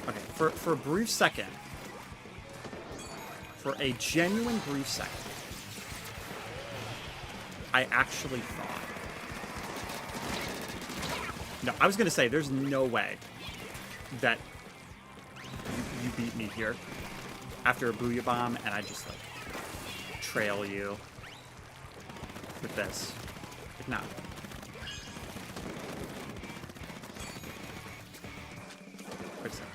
Okay, for a brief second, For a genuine brief second, I actually thought... No, I was going to say, there's no way that you beat me here after a Booyah Bomb, and I just, like, trail you with this. Like, no. What's that?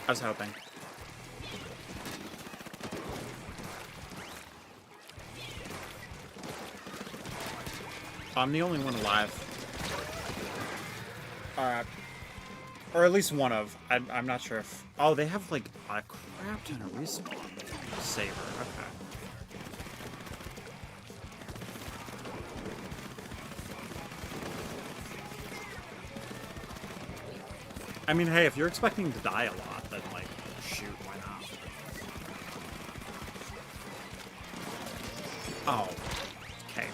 I was hoping. I'm the only one alive. Alright. Or at least one of. I'm not sure if... Oh, they have, like, a crap ton of respawn saver. Okay. I mean, hey, if you're expecting to die a lot, then, like, shoot, why not? Oh. Okay.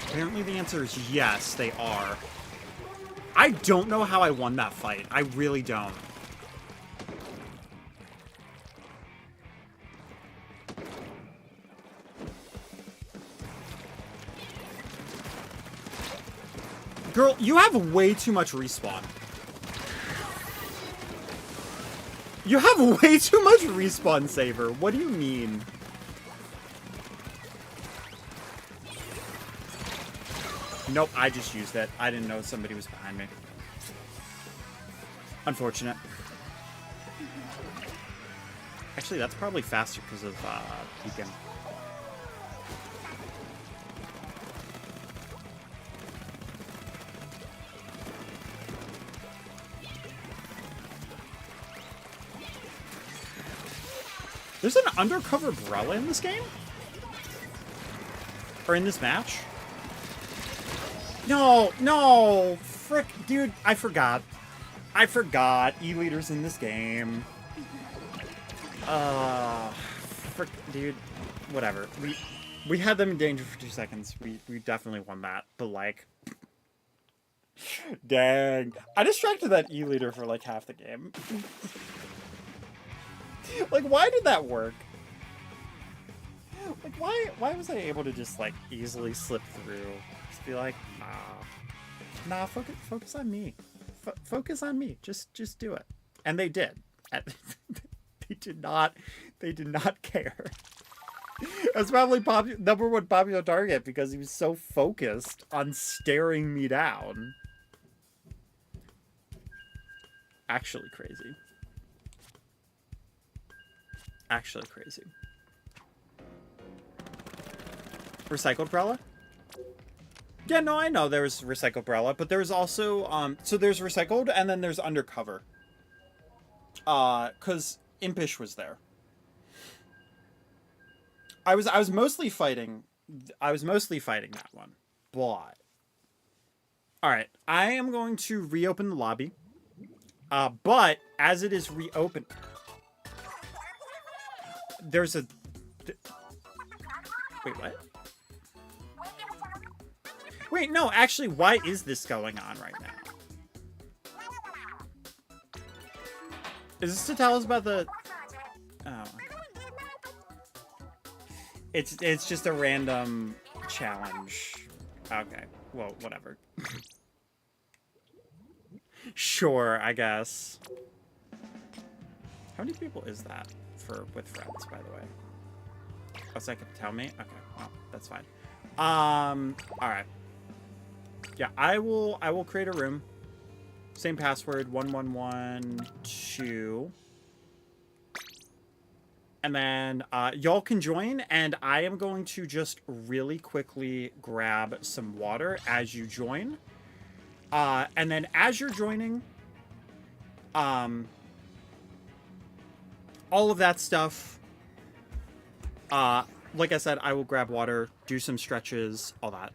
Apparently the answer is yes, they are. I don't know how I won that fight. I really don't. Girl, you have way too much respawn. You have way too much respawn saver. What do you mean? Nope, I just used it. I didn't know somebody was behind me. Unfortunate. Actually, that's probably faster because of peeking. There's an undercover Brella in this game? Or in this match? No, no! Frick, dude, I forgot. I forgot. E-leader's in this game. Frick, dude. Whatever. We had them in danger for 2 seconds. We definitely won that. But, like... Dang. I distracted that E-leader for, like, half the game. Like, why did that work? Like, why was I able to just, like, easily slip through? Just be like, nah, focus on me. Focus on me. Just do it. And they did. They did not care. That's probably number one popular target because he was so focused on staring me down. Actually crazy. Actually crazy. Recycled Brella? Yeah, no, I know there was recycled Brella, but there's also, so there's recycled and then there's undercover. Cause Impish was there. I was mostly fighting that one. But. Alright, I am going to reopen the lobby. But as it is reopened, there's a... Wait, what? Wait, no, actually, why is this going on right now? Is this to tell us about the... Oh. It's just a random challenge. Okay, well, whatever. Sure, I guess. How many people is that with friends, by the way? Oh, so I can tell me? Okay, well, that's fine. Alright. Yeah, I will create a room. Same password, 1112. And then y'all can join, and I am going to just really quickly grab some water as you join. And then as you're joining, all of that stuff, like I said, I will grab water, do some stretches, all that.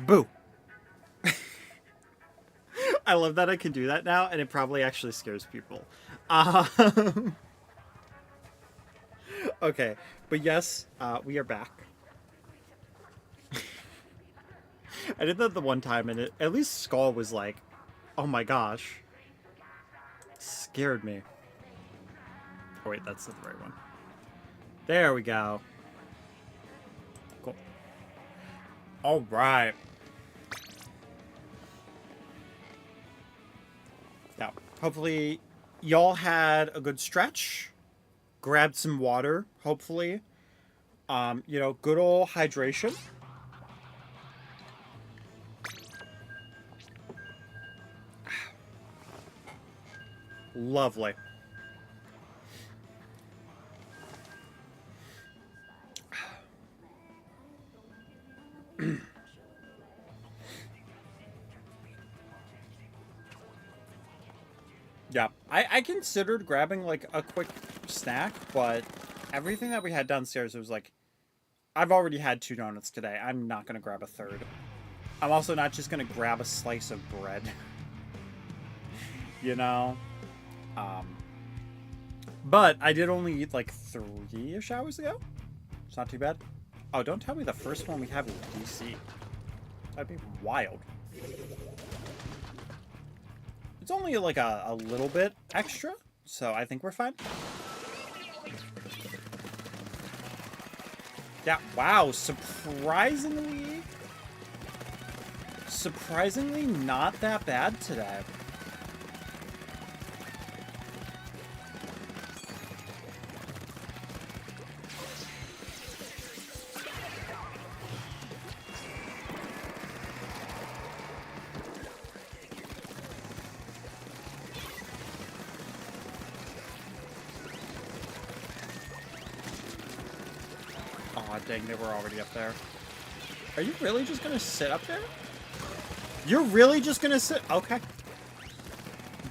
Boo! I love that I can do that now, and it probably actually scares people. Okay, but yes, we are back. I did that the one time, and at least Skull was like, oh my gosh. Scared me. Oh wait, that's not the right one. There we go. Cool. Alright. Now, hopefully y'all had a good stretch. Grabbed some water, hopefully. You know, good old hydration. Lovely. Yeah, I considered grabbing like a quick snack, but everything that we had downstairs, it was like, I've already had 2 donuts today. I'm not going to grab a third. I'm also not just going to grab a slice of bread. You know? But I did only eat like 3-ish hours ago. It's not too bad. Oh, don't tell me the first one we have is DC. That'd be wild. It's only like a little bit extra, so I think we're fine. Yeah, wow, surprisingly not that bad today. Aw, dang, they were already up there. Are you really just gonna sit up there? You're really just gonna sit? Okay.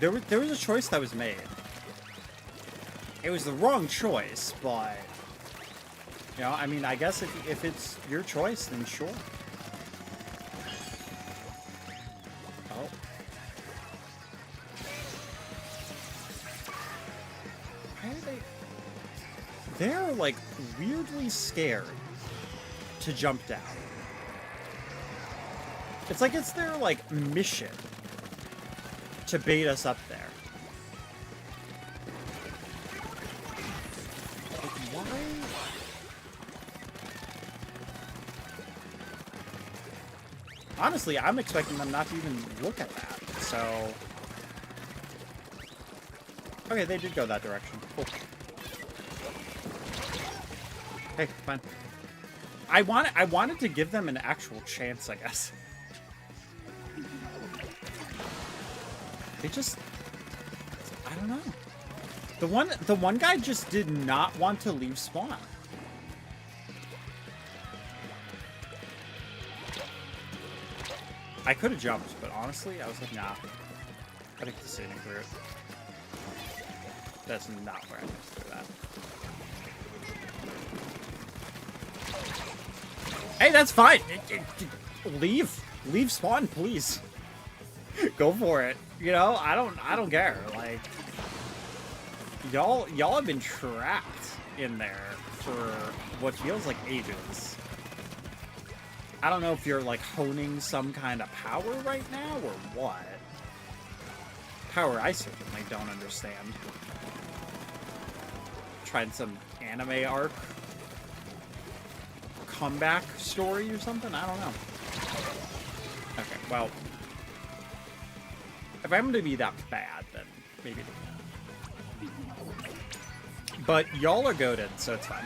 There was a choice that was made. It was the wrong choice, but... You know, I mean, I guess if it's your choice, then sure. Oh. Why are they... They're, like, weirdly scared to jump down. It's like it's their, like, mission to bait us up there. Like, why? Honestly, I'm expecting them not to even look at that, so... Okay, they did go that direction. Cool. Hey, fine. I wanted to give them an actual chance, I guess. They just... I don't know. The one guy just did not want to leave spawn. I could have jumped, but honestly, I was like, nah. I think the scenic route. That's not where I need to do that. Hey, that's fine. Leave spawn, please. Go for it. You know, I don't care. Like, y'all have been trapped in there for what feels like ages. I don't know if you're like honing some kind of power right now or what. Power I certainly don't understand. Tried some anime arc comeback story or something? I don't know. Okay, well, if I'm going to be that bad, then maybe not. But y'all are goated, so it's fine.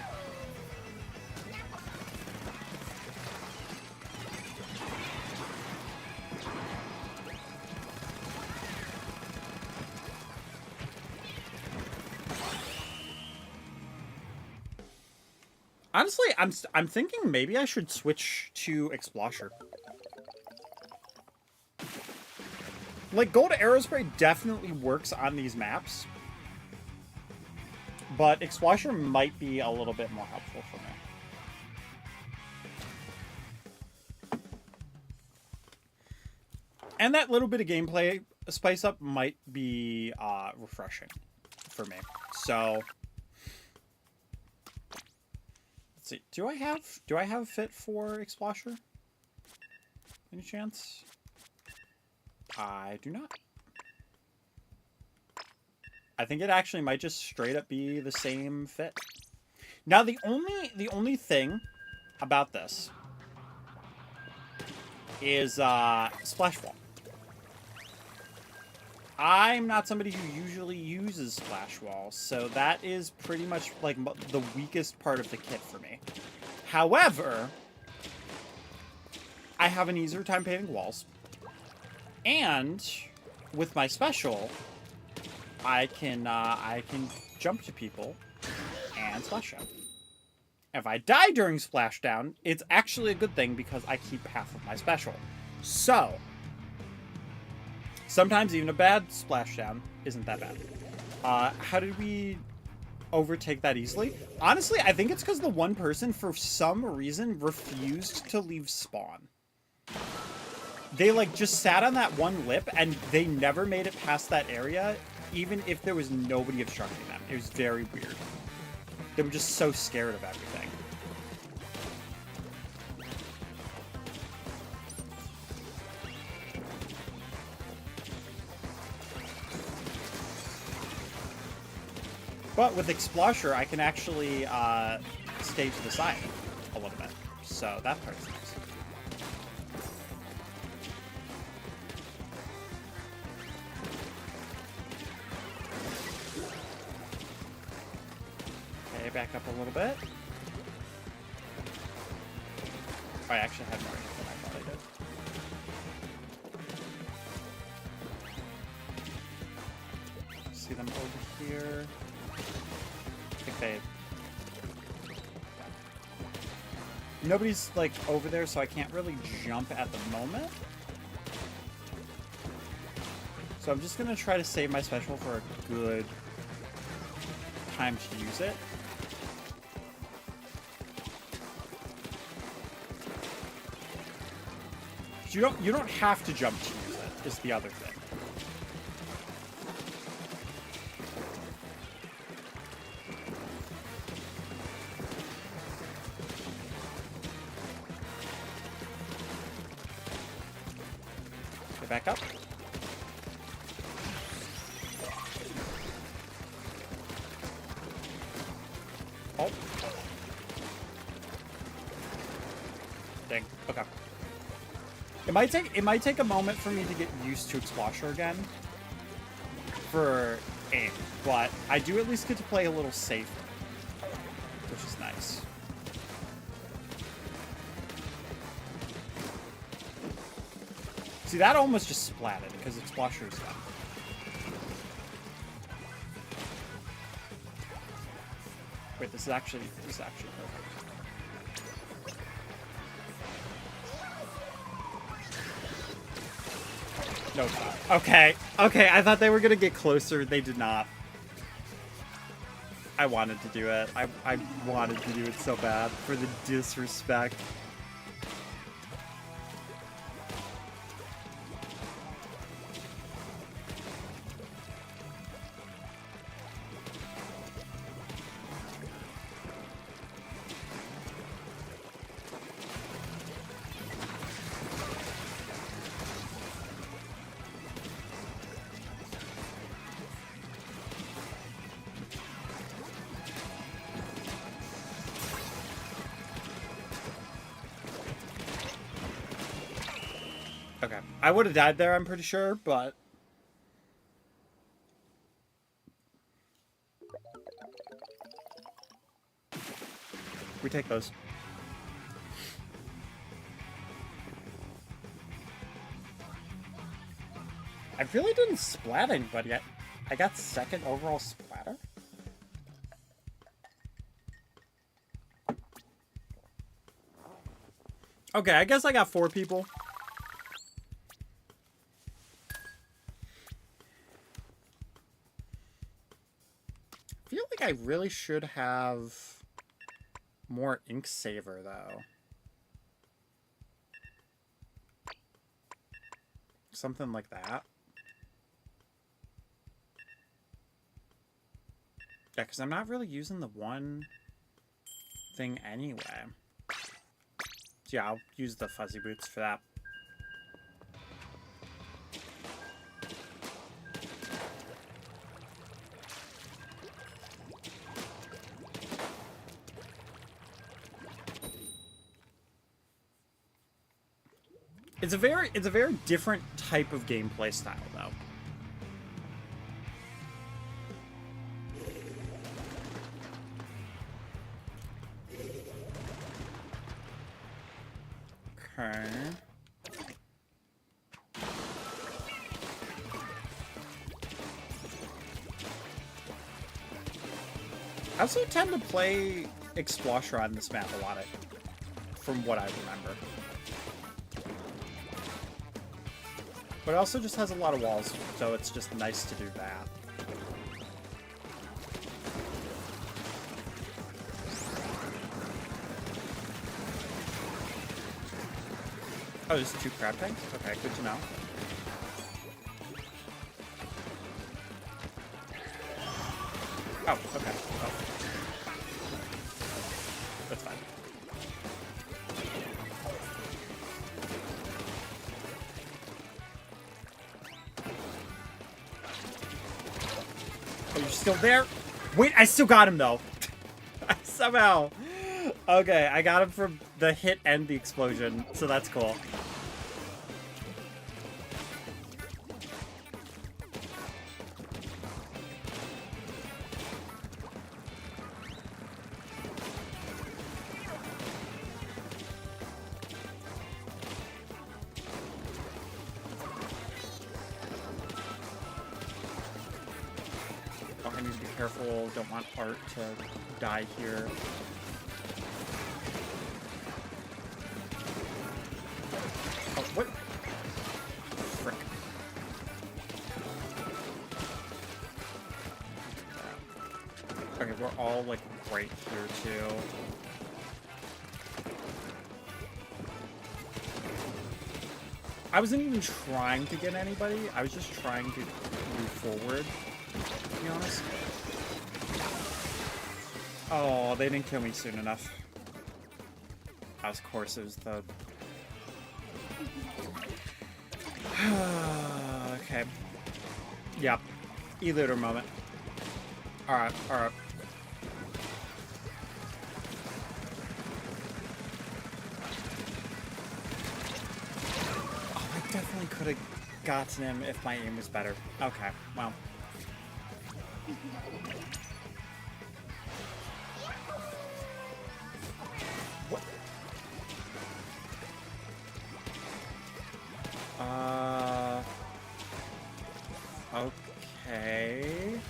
Honestly, I'm thinking maybe I should switch to Explosher. Like, Gold Aerospray definitely works on these maps, but Explosher might be a little bit more helpful for me. And that little bit of gameplay spice up might be refreshing for me. So let's see. Do I have fit for Explosher? Any chance? I do not. I think it actually might just straight up be the same fit. Now the only thing about this is Splash Wall. I'm not somebody who usually uses Splash Wall, so that is pretty much like the weakest part of the kit for me. However, I have an easier time painting walls, and with my special, I can jump to people and splash down. If I die during splashdown, it's actually a good thing because I keep half of my special. So sometimes even a bad splashdown isn't that bad. How did we overtake that easily? Honestly, I think it's because the one person, for some reason, refused to leave spawn. They, like, just sat on that one lip, and they never made it past that area, even if there was nobody obstructing them. It was very weird. They were just so scared of everything. But with Explosher, I can actually stay to the side a little bit. So that part's nice. Okay, back up a little bit. Oh, I actually had more than I thought I did. See them over here. I think they... Nobody's, like, over there, so I can't really jump at the moment. So I'm just gonna try to save my special for a good time to use it. You don't have to jump to use it, is the other thing. Get back up. Oh. Dang. Okay. It might take a moment for me to get used to Explosher again for aim, but I do at least get to play a little safer, which is nice. See, that almost just splatted because Explosher is done. Wait, this is actually perfect. No, it's not. Okay. Okay, I thought they were gonna get closer. They did not. I wanted to do it. I wanted to do it so bad for the disrespect. Okay. I would have died there, I'm pretty sure, but... we take those. I really didn't splat anybody. I got second overall splatter? Okay, I guess I got 4 people. I feel like I really should have more ink saver though. Something like that. Yeah, because I'm not really using the one thing anyway. So yeah, I'll use the fuzzy boots for that. It's a very different type of gameplay style, though. Okay. I also tend to play Explosher on this map a lot, from what I remember. But it also just has a lot of walls, so it's just nice to do that. Oh, there's 2 crab tanks? Okay, good to know. Oh, okay. Oh. That's fine. Oh, you're still there? Wait, I still got him, though. Somehow. Okay, I got him from the hit and the explosion, so that's cool. Oh, I need to be careful. Don't want Art to die here. Oh, what? Frick. Okay, we're all, like, right here, too. I wasn't even trying to get anybody. I was just trying to move forward, to be honest. Oh, they didn't kill me soon enough. Of course, it was the... Okay. Yep. E-looter moment. Alright, alright. Oh, I definitely could have gotten him if my aim was better. Okay, well. What? Okay.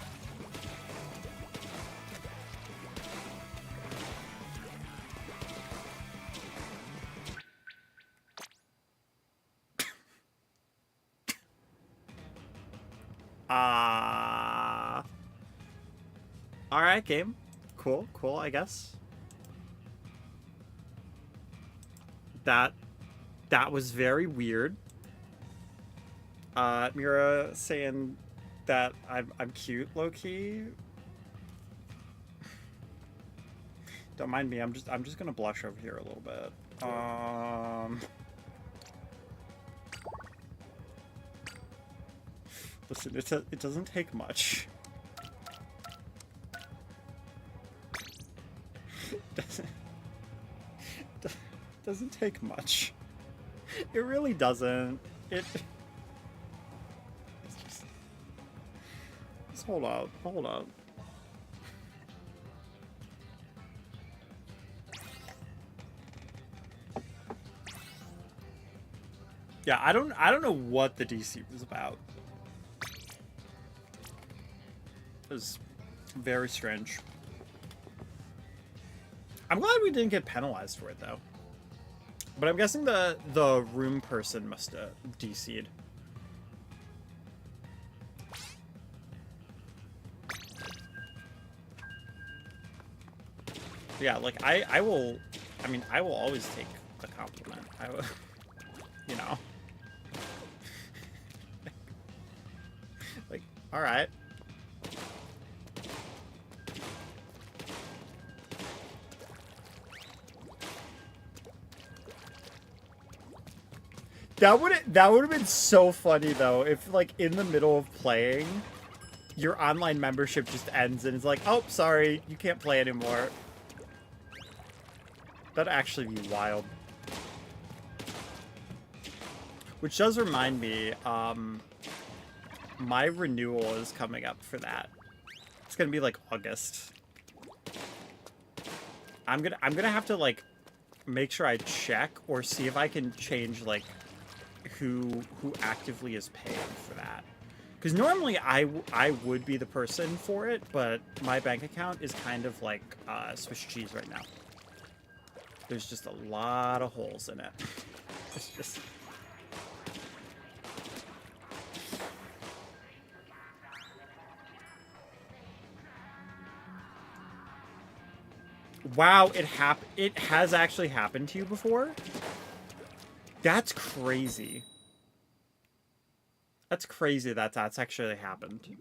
Alright, game. Cool, cool, I guess. That was very weird. Mira saying that I'm cute, low-key. Don't mind me, I'm just gonna blush over here a little bit. Listen, it doesn't take much. Doesn't take much. It really doesn't. It's just hold up, hold up. Yeah, I don't know what the DC was about. It was very strange. I'm glad we didn't get penalized for it, though. But I'm guessing the room person must have DC'd. Yeah, like, I will always take the compliment. I will, you know. All right. That would have been so funny though if like in the middle of playing, your online membership just ends and it's like, oh, sorry, you can't play anymore. That'd actually be wild. Which does remind me, my renewal is coming up for that. It's gonna be like August. I'm gonna have to like make sure I check or see if I can change like who actively is paying for that. Because normally I would be the person for it, but my bank account is kind of like Swiss cheese right now. There's just a lot of holes in it. It's just... Wow, it has actually happened to you before? That's crazy. That's crazy that that's actually happened.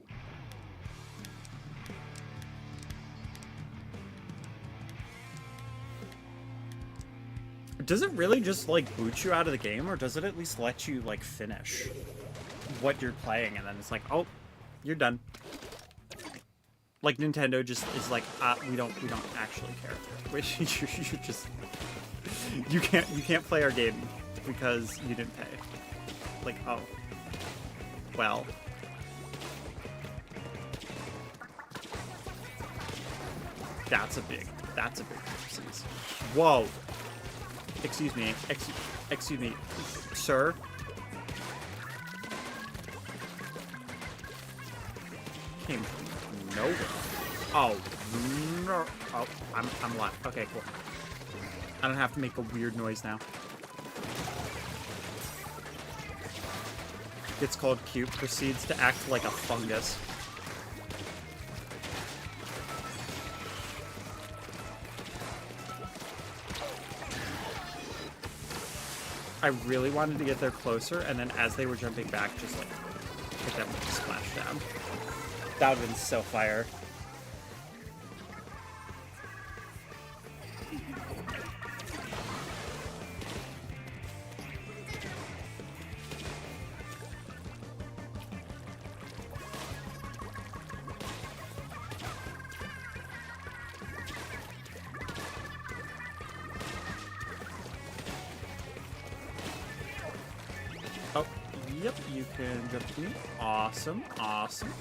Does it really just, like, boot you out of the game, or does it at least let you, like, finish what you're playing, and then it's like, oh, you're done. Like, Nintendo just is like, we don't actually care. Which you just... You can't play our game because you didn't pay. Like, oh. Well. That's a big oopsies. Whoa. Excuse me. Excuse me. Sir? Came from nowhere. Oh, no. Oh, I'm alive. Okay, cool. I don't have to make a weird noise now. It's called cute. Proceeds to act like a fungus. I really wanted to get there closer, and then as they were jumping back, just like hit them with a splashdown. That would have been so fire. Oh, yep, you can jump to me. Awesome, awesome.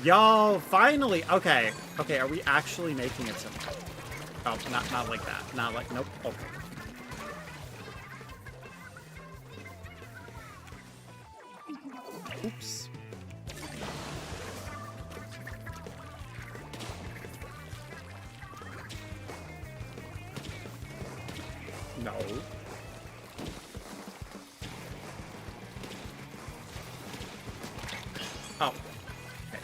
Yo, finally! Okay, okay, are we actually making it simple? Oh, not like that. Not like, nope, okay. Oops. No. Oh. Okay.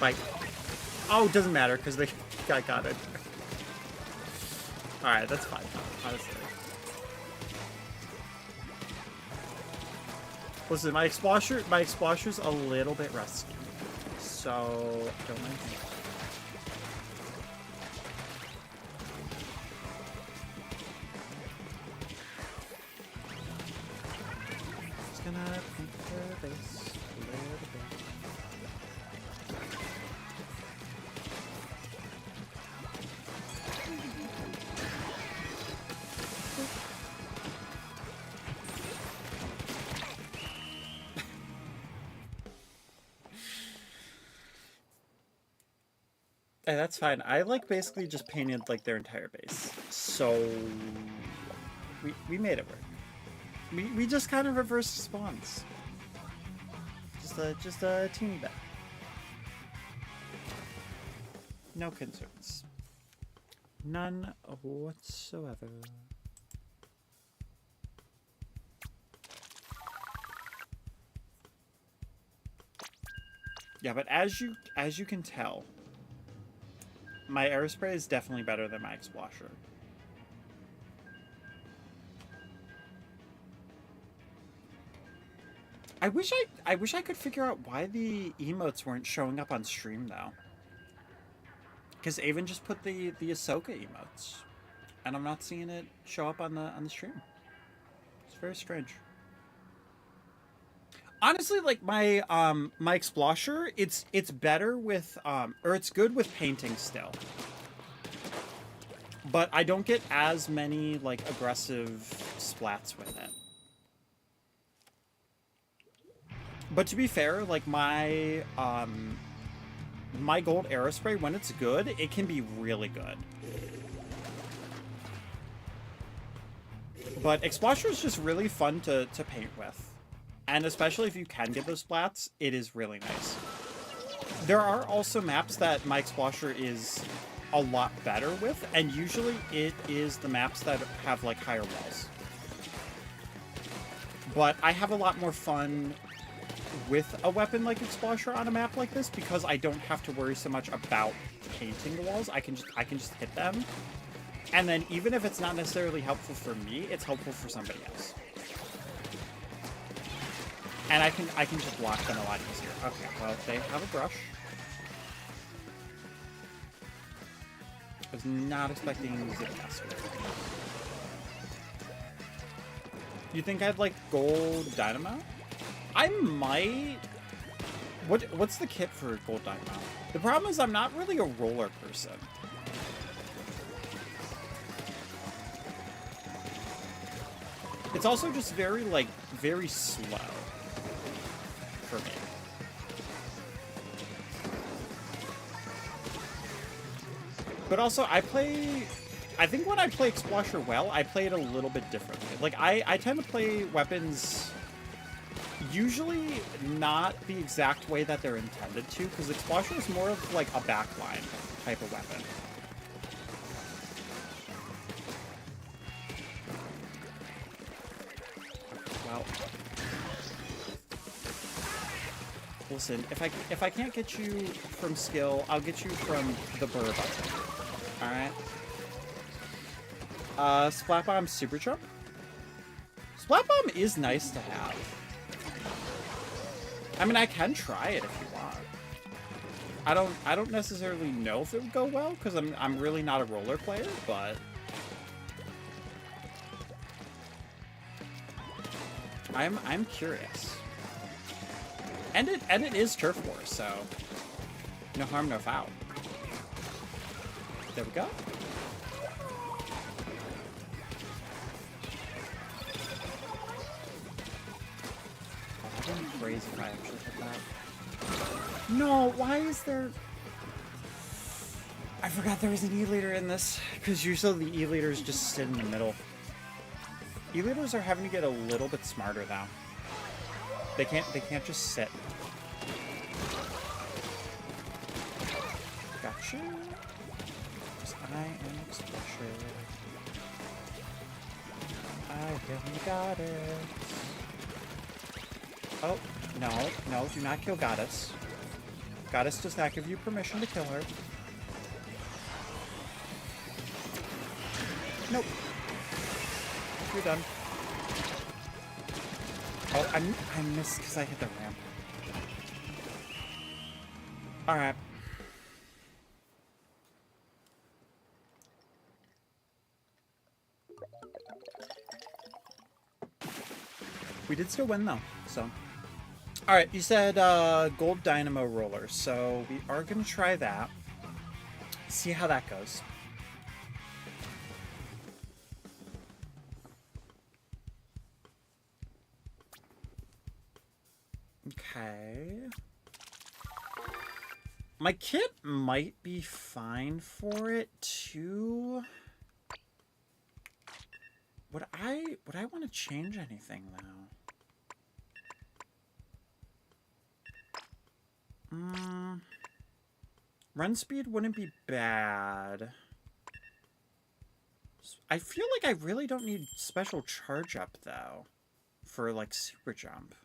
Like, oh, it doesn't matter because they got it. All right, that's fine, honestly. Listen, my explosher's a little bit rusty, so don't mind me. Just gonna paint the base a little bit. Hey, that's fine. I like basically just painted like their entire base, so we made it work. We just kind of reversed spawns, just a teeny bit. No concerns, none whatsoever. Yeah, but as you can tell, my aerospray is definitely better than my Explasher. I wish I could figure out why the emotes weren't showing up on stream though. Because Avon just put the Ahsoka emotes, and I'm not seeing it show up on the stream. It's very strange. Honestly, like my Explasher, it's better with or it's good with painting still. But I don't get as many like aggressive splats with it. But to be fair, like my gold aerospray, when it's good, it can be really good. But Explasher is just really fun to paint with. And especially if you can get those splats, it is really nice. There are also maps that my Explasher is a lot better with, and usually it is the maps that have like higher walls. But I have a lot more fun with a weapon like Explasher on a map like this because I don't have to worry so much about painting the walls. I can just hit them. And then even if it's not necessarily helpful for me, it's helpful for somebody else. And I can just block them a lot easier. Okay, well, they have a brush. I was not expecting Zipcast. You think I'd like gold dynamo? I might. What's the kit for gold dynamo? The problem is I'm not really a roller person. It's also just very slow for me. But also, I think when I play Explasher well, I play it a little bit differently. Like, I tend to play weapons usually not the exact way that they're intended to, because Explasher is more of like a backline type of weapon. Well, listen, if I can't get you from skill, I'll get you from the burr button. Alright. Splat Bomb Super Jump? Splat Bomb is nice to have. I mean, I can try it if you want. I don't necessarily know if it would go well, because I'm really not a roller player, but I'm curious. And it is Turf War, so no harm, no foul. There we go. I'd be crazy if I actually hit that. No, why is there... I forgot there was an E-leader in this, because usually the E-leaders just sit in the middle. E-leaders are having to get a little bit smarter now. They can't just sit. Gotcha. I am Explasher. I have got it. Oh, no, do not kill Goddess. Goddess does not give you permission to kill her. Nope. You're done. Oh, I missed because I hit the ramp. Alright. We did still win, though, so. Alright, you said gold dynamo roller, so we are going to try that. See how that goes. Okay. My kit might be fine for it, too. Would I want to change anything, though? Run speed wouldn't be bad. I feel like I really don't need special charge up, though, for, like, super jump.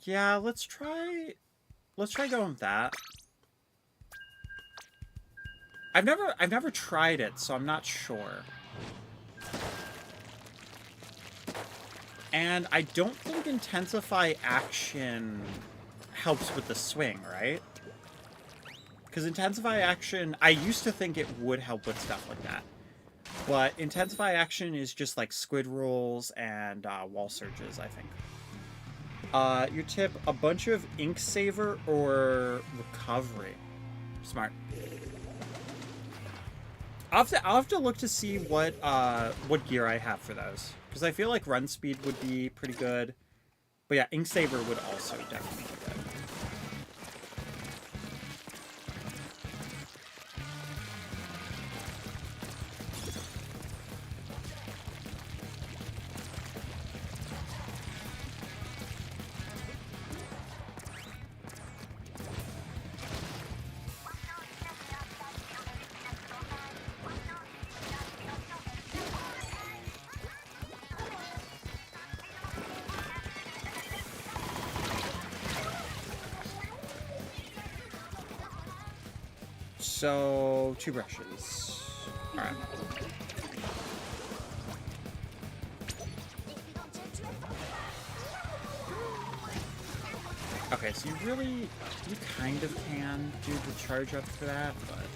Yeah, let's try going with that. I've never tried it, so I'm not sure. And I don't think Intensify Action helps with the swing, right? Because Intensify Action, I used to think it would help with stuff like that. But Intensify Action is just like squid rolls and wall surges, I think. Your tip, a bunch of Ink Saver or Recovery. Smart. I'll have to look to see what gear I have for those. Because I feel like Run Speed would be pretty good. But yeah, Ink Saver would also definitely be good. So, 2 brushes. Alright. Okay, so you kind of can do the charge up for that, but...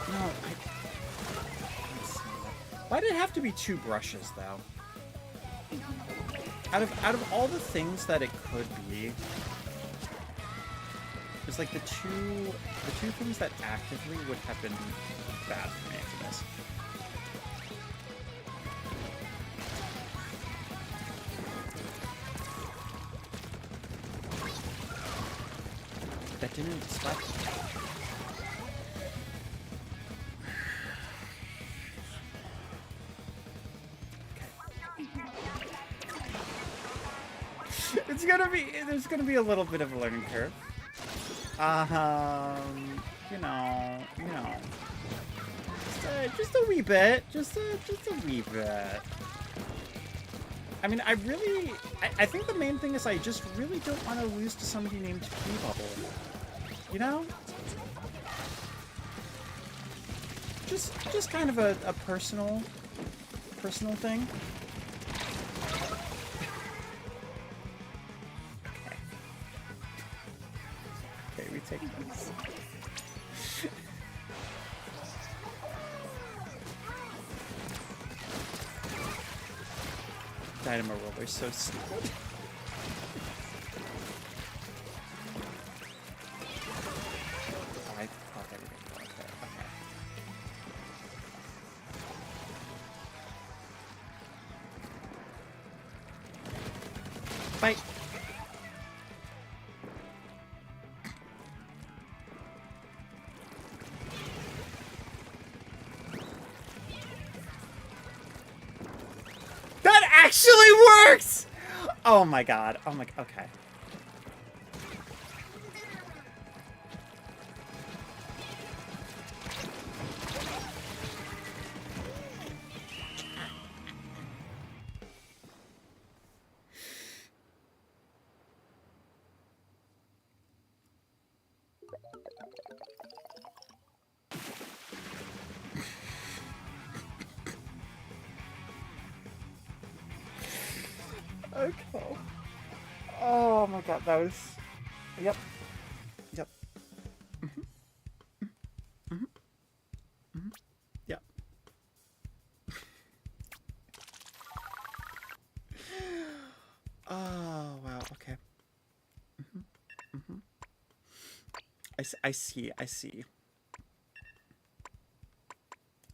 No, let's see. Why did it have to be 2 brushes, though? Out of all the things that it could be, it's like the two things that actively would have been bad for me for this. That didn't stop. There's gonna be a little bit of a learning curve. You know, just a wee bit, just a wee bit. I mean, I think the main thing is I just really don't want to lose to somebody named P-Bubble. You know? Just kind of a personal thing. Take this. Dynamo Roller's so stupid. I thought everything was okay. Okay. Bye. Actually works! Oh my god. Oh my... Okay. Okay. Oh my god, that was... Yep. Yep. Yep. Oh, wow, okay. I see.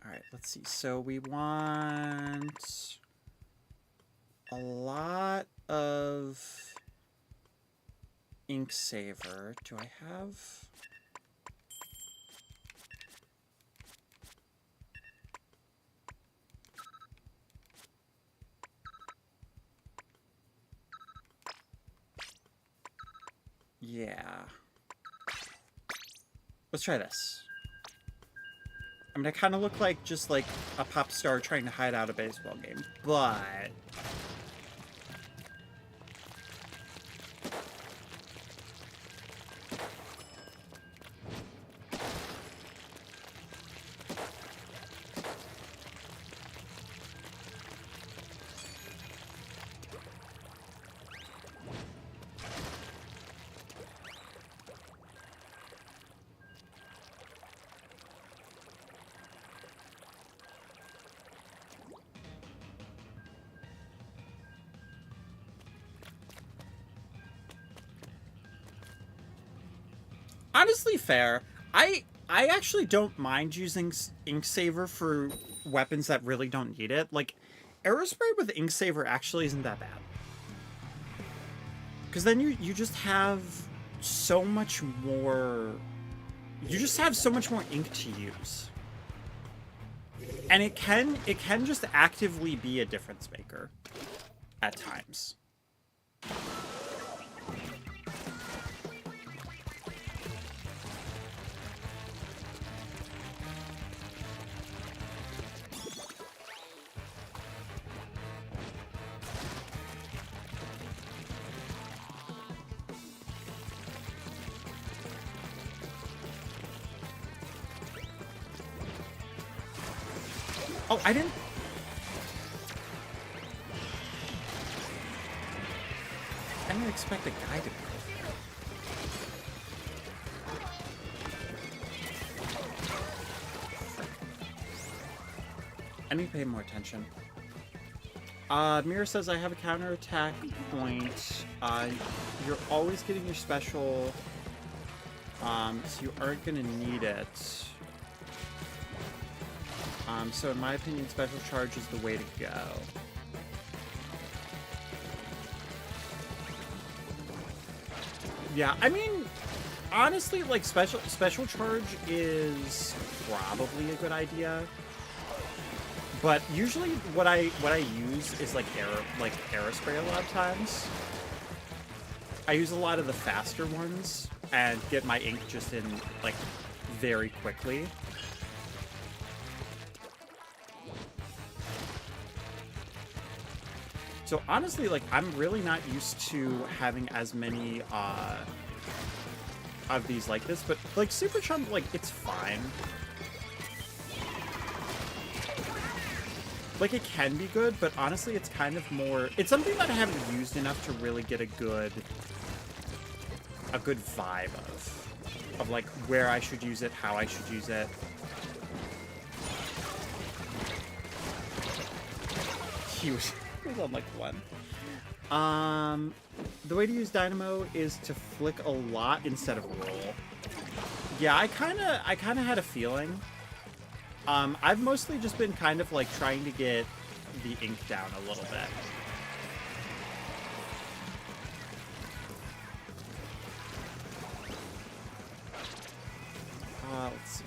Alright, let's see. So we want... a lot of Ink Saver. Do I have... Yeah. Let's try this. I mean, I kind of look like just like a pop star trying to hide out a baseball game, but honestly fair. I actually don't mind using ink saver for weapons that really don't need it. Like aerospray with ink saver actually isn't that bad. Because then you just have so much more. You just have so much more ink to use, and it can just actively be a difference maker at times. Oh, I didn't expect a guy to be there. I need to pay more attention. Mira says, I have a counterattack point. You're always getting your special, so you aren't going to need it. So in my opinion, special charge is the way to go. Yeah, I mean, honestly, like special charge is probably a good idea. But usually, what I use is like aerospray a lot of times. I use a lot of the faster ones and get my ink just in like very quickly. So honestly, like, I'm really not used to having as many of these like this, but like Super Chump, like, it's fine. Like, it can be good, but honestly, it's kind of more, it's something that I haven't used enough to really get a good vibe of like where I should use it, how I should use it. He was on like one. The way to use Dynamo is to flick a lot instead of roll. Yeah, I kind of had a feeling. I've mostly just been kind of like trying to get the ink down a little bit. Let's see.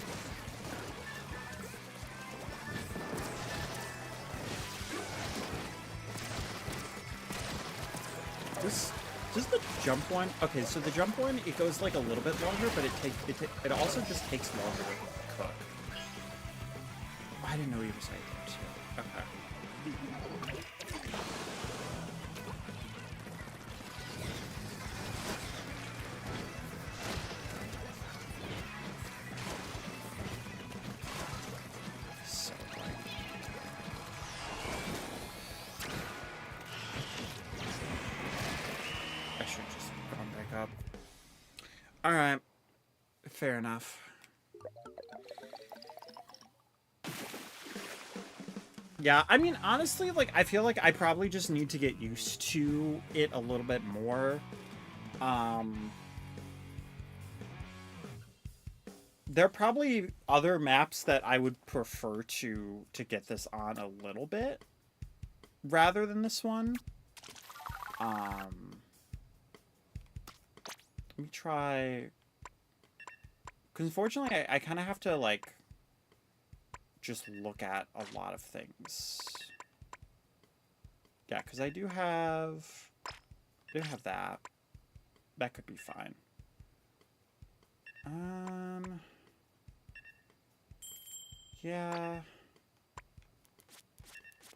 Does the jump one? Okay, so the jump one, it goes like a little bit longer, but it also just takes longer to cook. Oh, I didn't know he was right there too. Okay. So like. I should just come back up. Alright. Fair enough. Yeah, I mean, honestly, like, I feel like I probably just need to get used to it a little bit more. There are probably other maps that I would prefer to get this on a little bit rather than this one. Let me try... Because unfortunately, I kind of have to, like, just look at a lot of things. Yeah, because I do have that. That could be fine. Yeah.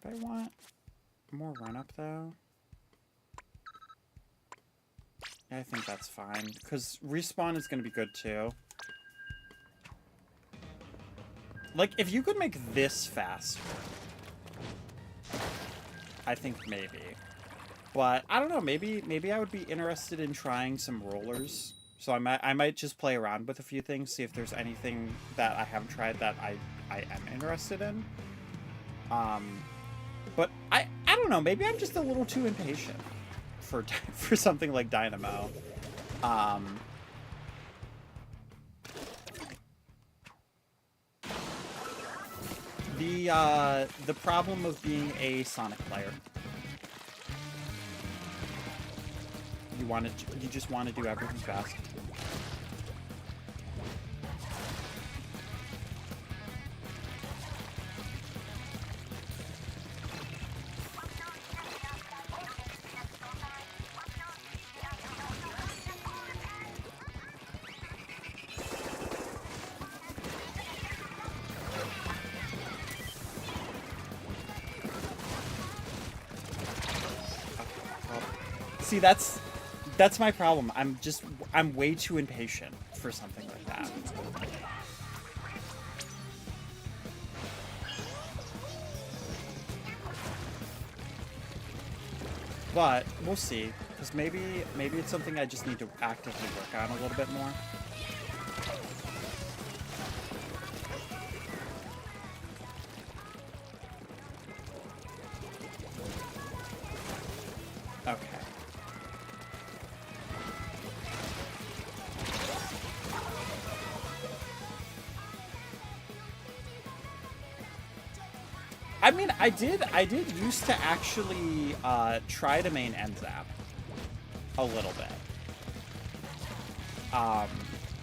Do I want more run-up, though? Yeah, I think that's fine. Because respawn is going to be good, too. Like, if you could make this faster, I think maybe. But, I don't know, maybe I would be interested in trying some rollers. So I might just play around with a few things, see if there's anything that I haven't tried that I am interested in. But I don't know, maybe I'm just a little too impatient for something like Dynamo. The problem of being a Sonic player. You just want to do everything fast. See, that's my problem. I'm way too impatient for something like that. But we'll see, because maybe it's something I just need to actively work on a little bit more. Okay. I mean, I did used to actually try to main NZAP a little bit.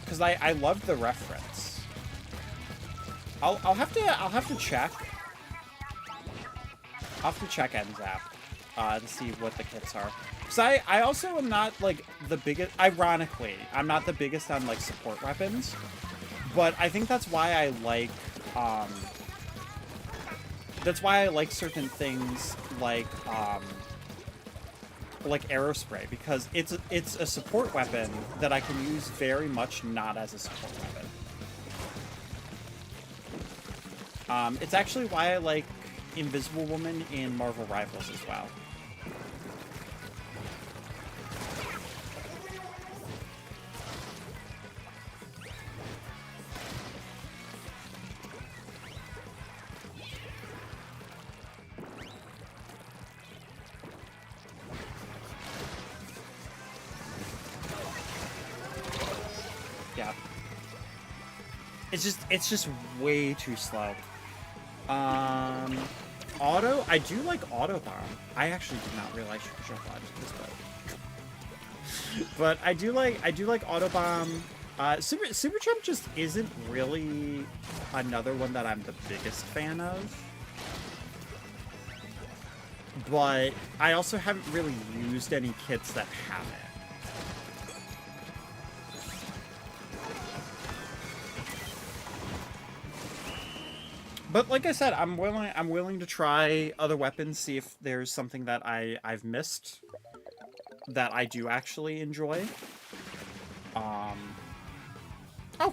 Because I loved the reference. I'll have to check. I'll have to check NZAP to see what the kits are. Because I also am not like the biggest. Ironically, I'm not the biggest on like support weapons, but I think that's why I like. That's why I like certain things like Aerospray, because it's a support weapon that I can use very much not as a support weapon. It's actually why I like Invisible Woman in Marvel Rivals as well. It's just way too slow. Auto, I do like Auto Bomb. I actually did not realize you could jump onto this boat. But I do like Auto Bomb. Super Jump just isn't really another one that I'm the biggest fan of. But I also haven't really used any kits that have it. But like I said, I'm willing to try other weapons, see if there's something that I've missed that I do actually enjoy. Oh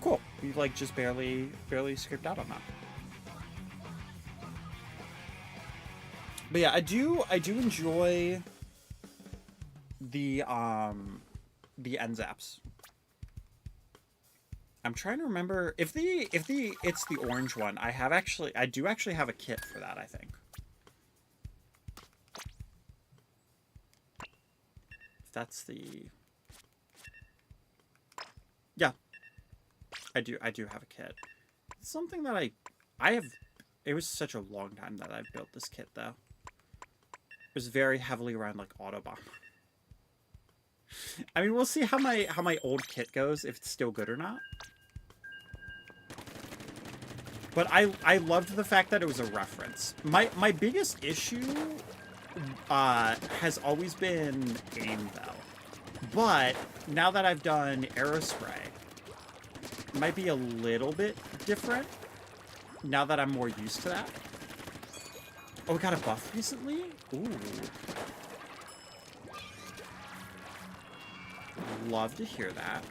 cool. We've like just barely scraped out on that. But yeah, I do enjoy the NZAPs. I'm trying to remember if it's the orange one. I do actually have a kit for that, I think. If that's the... Yeah. I do have a kit. It's something that I have... It was such a long time that I've built this kit, though. It was very heavily around, like, Autobomb. I mean, we'll see how my old kit goes, if it's still good or not. But I loved the fact that it was a reference. My biggest issue has always been aim, though. But now that I've done Aerospray, it might be a little bit different. now that I'm more used to that. Oh, we got a buff recently? Ooh. Love to hear that.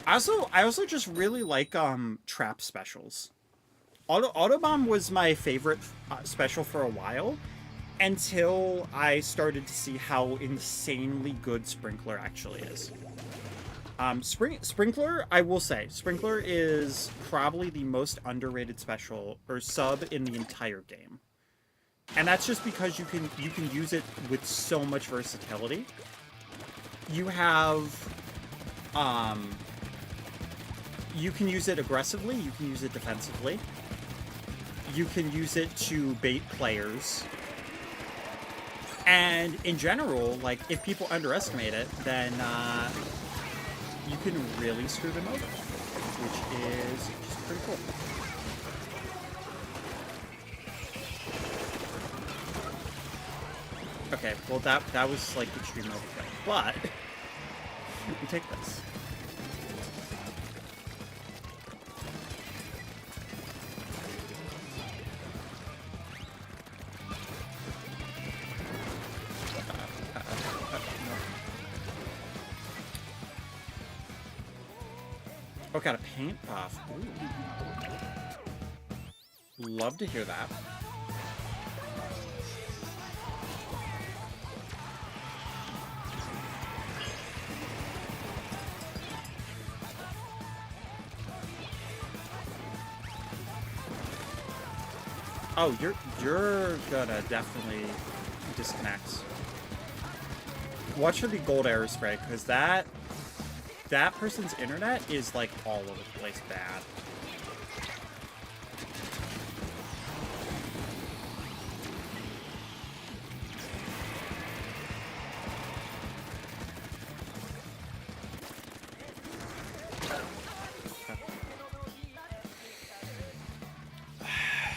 I also just really like trap specials. Autobomb was my favorite special for a while, until I started to see how insanely good Sprinkler actually is. Sprinkler, I will say, Sprinkler is probably the most underrated special or sub in the entire game. And that's just because you can use it with so much versatility. You have you can use it aggressively, you can use it defensively. You can use it to bait players. And in general, like, if people underestimate it, then you can really screw them over, which is just pretty cool. Okay, well that was like extreme overkill, but we take this. Oh, got a paint buff. Ooh. Love to hear that. Oh, you're gonna definitely disconnect. Watch for the gold arrow spray, because that person's internet is like all over the place bad.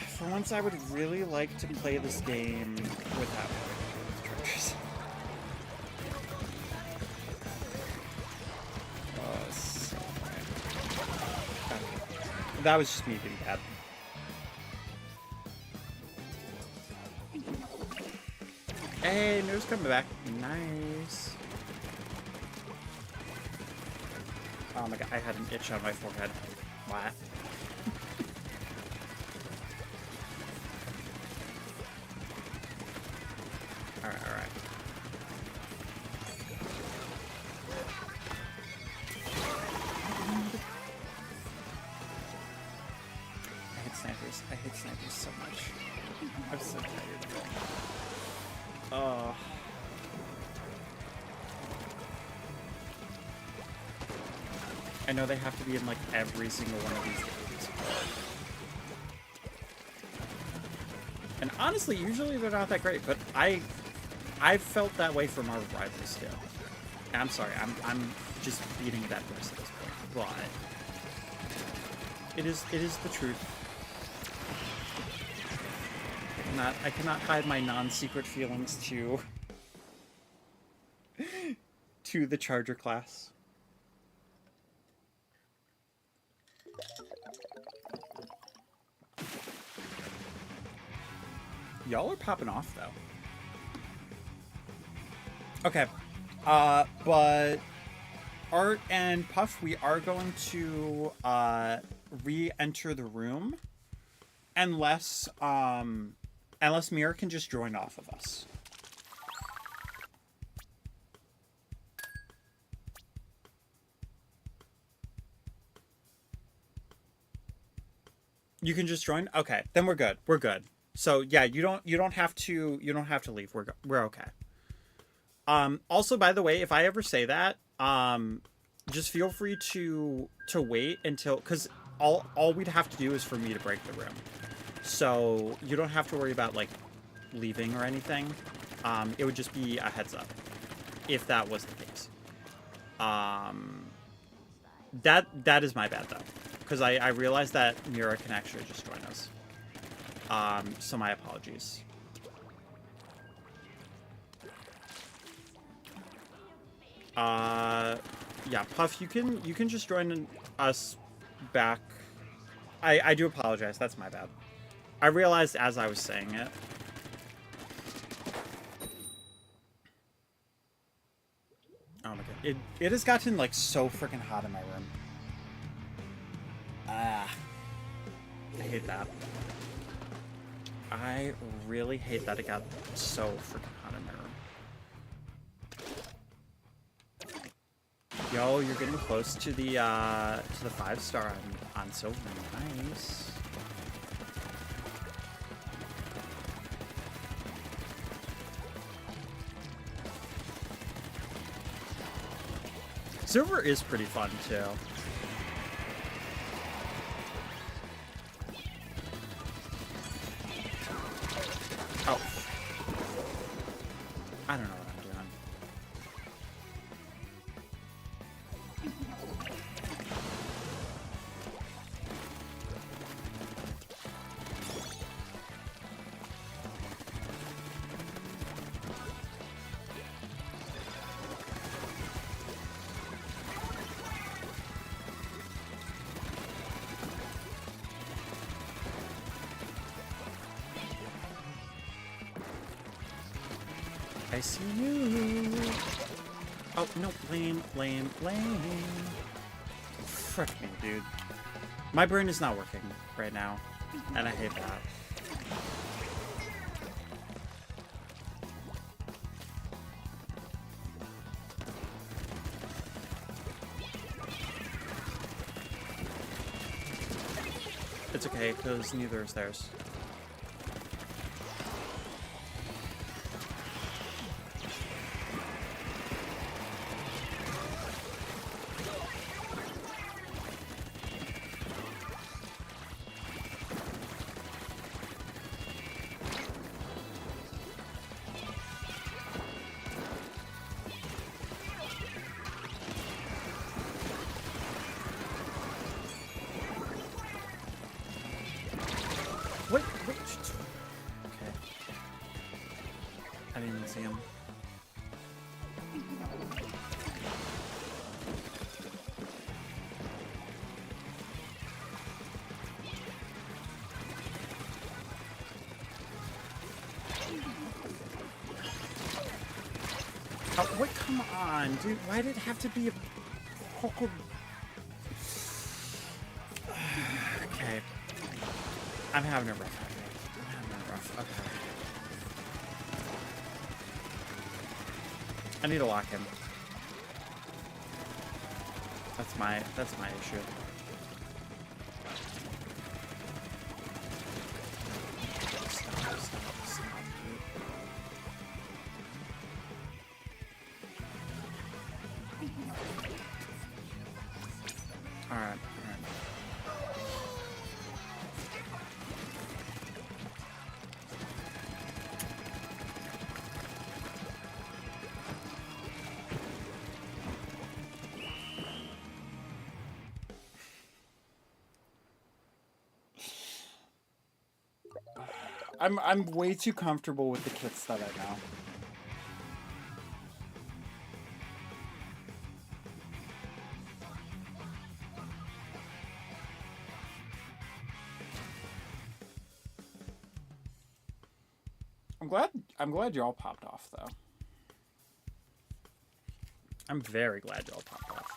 For once, I would really like to play this game without characters. That was just me being bad. Hey, No's coming back. Nice. Oh my god, I had an itch on my forehead. What? Alright, alright. I hate snipers so much. I'm so tired. Oh. I know they have to be in like every single one of these games. And honestly, usually they're not that great, but I've felt that way for Marvel Rivals too. And I'm sorry, I'm just beating that horse at this point. But it is the truth. I cannot hide my non-secret feelings to the Charger class. Y'all are popping off though. Okay. But Art and Puff, we are going to re-enter the room unless Mira can just join off of us. You can just join? Okay, then we're good. We're good. So yeah, you don't have to leave. We're okay. Also, by the way, if I ever say that, just feel free to wait until, because all we'd have to do is for me to break the room. So you don't have to worry about like leaving or anything. It would just be a heads up if that was the case. That is my bad though, because I realized that Mira can actually just join us. So my apologies. Yeah, Puff, you can just join us back. I do apologize. That's my bad. I realized as I was saying it. Oh my god. It has gotten, like, so freaking hot in my room. Ah. I hate that. I really hate that it got so freaking hot in my room. Yo, you're getting close to the 5-star on silver. Nice. Silver is pretty fun too. Oh. I don't know what I'm doing. I see you. Oh, no. Lame. Frick me, dude. My brain is not working right now, and I hate that. It's okay, because neither is theirs. Wait. Okay. I didn't even see him. Oh, wait, come on, dude. Why did it have to be a... Okay. I'm having a rough day. Okay. I need to lock him. That's my issue. Stop. Alright. I'm way too comfortable with the kits that I know. I'm glad you all popped off though. I'm very glad you all popped off.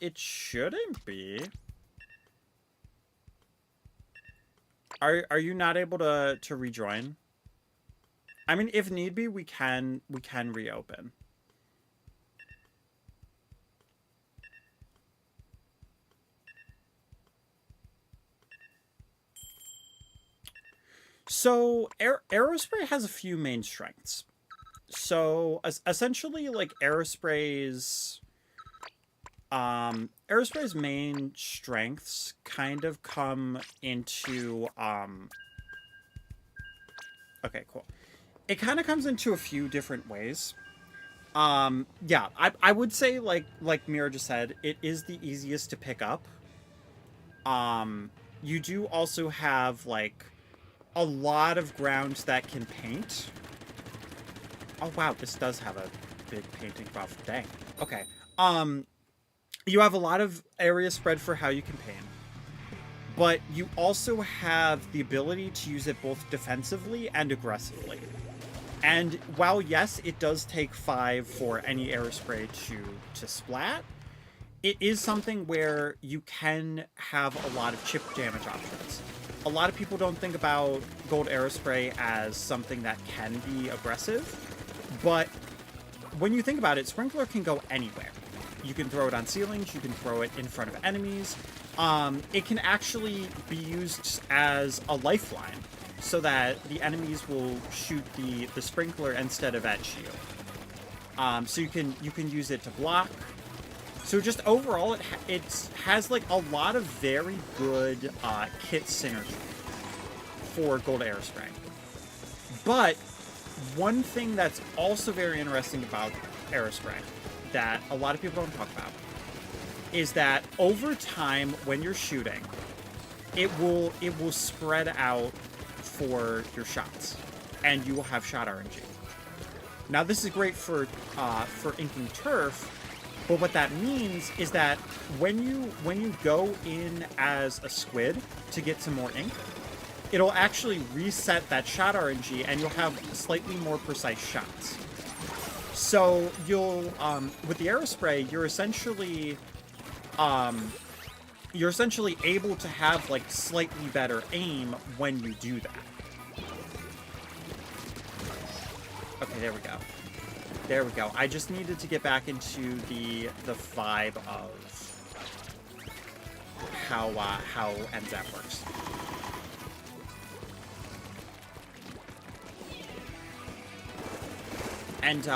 It shouldn't be. Are you not able to rejoin? I mean, if need be, we can reopen. So, Aerospray has a few main strengths. So, essentially, like, Aerospray's main strengths kind of come into, okay, cool. It kind of comes into a few different ways. Yeah, I would say, like Mira just said, it is the easiest to pick up. You do also have, like, a lot of grounds that can paint. Oh, wow, this does have a big painting buff. Dang. Okay. You have a lot of area spread for how you can paint, but you also have the ability to use it both defensively and aggressively. And while yes, it does take 5 for any air spray to splat, it is something where you can have a lot of chip damage options. A lot of people don't think about gold aerospray as something that can be aggressive, but when you think about it, Sprinkler can go anywhere. You can throw it on ceilings, you can throw it in front of enemies. It can actually be used as a lifeline, so that the enemies will shoot the Sprinkler instead of at shield. So you can use it to block. So just overall, it has like a lot of very good kit synergy for gold aerospray. But one thing that's also very interesting about aerospray that a lot of people don't talk about is that over time when you're shooting, it will spread out for your shots, and you will have shot RNG. Now this is great for inking turf. But what that means is that when you go in as a squid to get some more ink, it'll actually reset that shot RNG, and you'll have slightly more precise shots. So you'll with the aerospray, you're essentially able to have like slightly better aim when you do that. Okay, there we go. There we go. I just needed to get back into the vibe of how NZAP works. And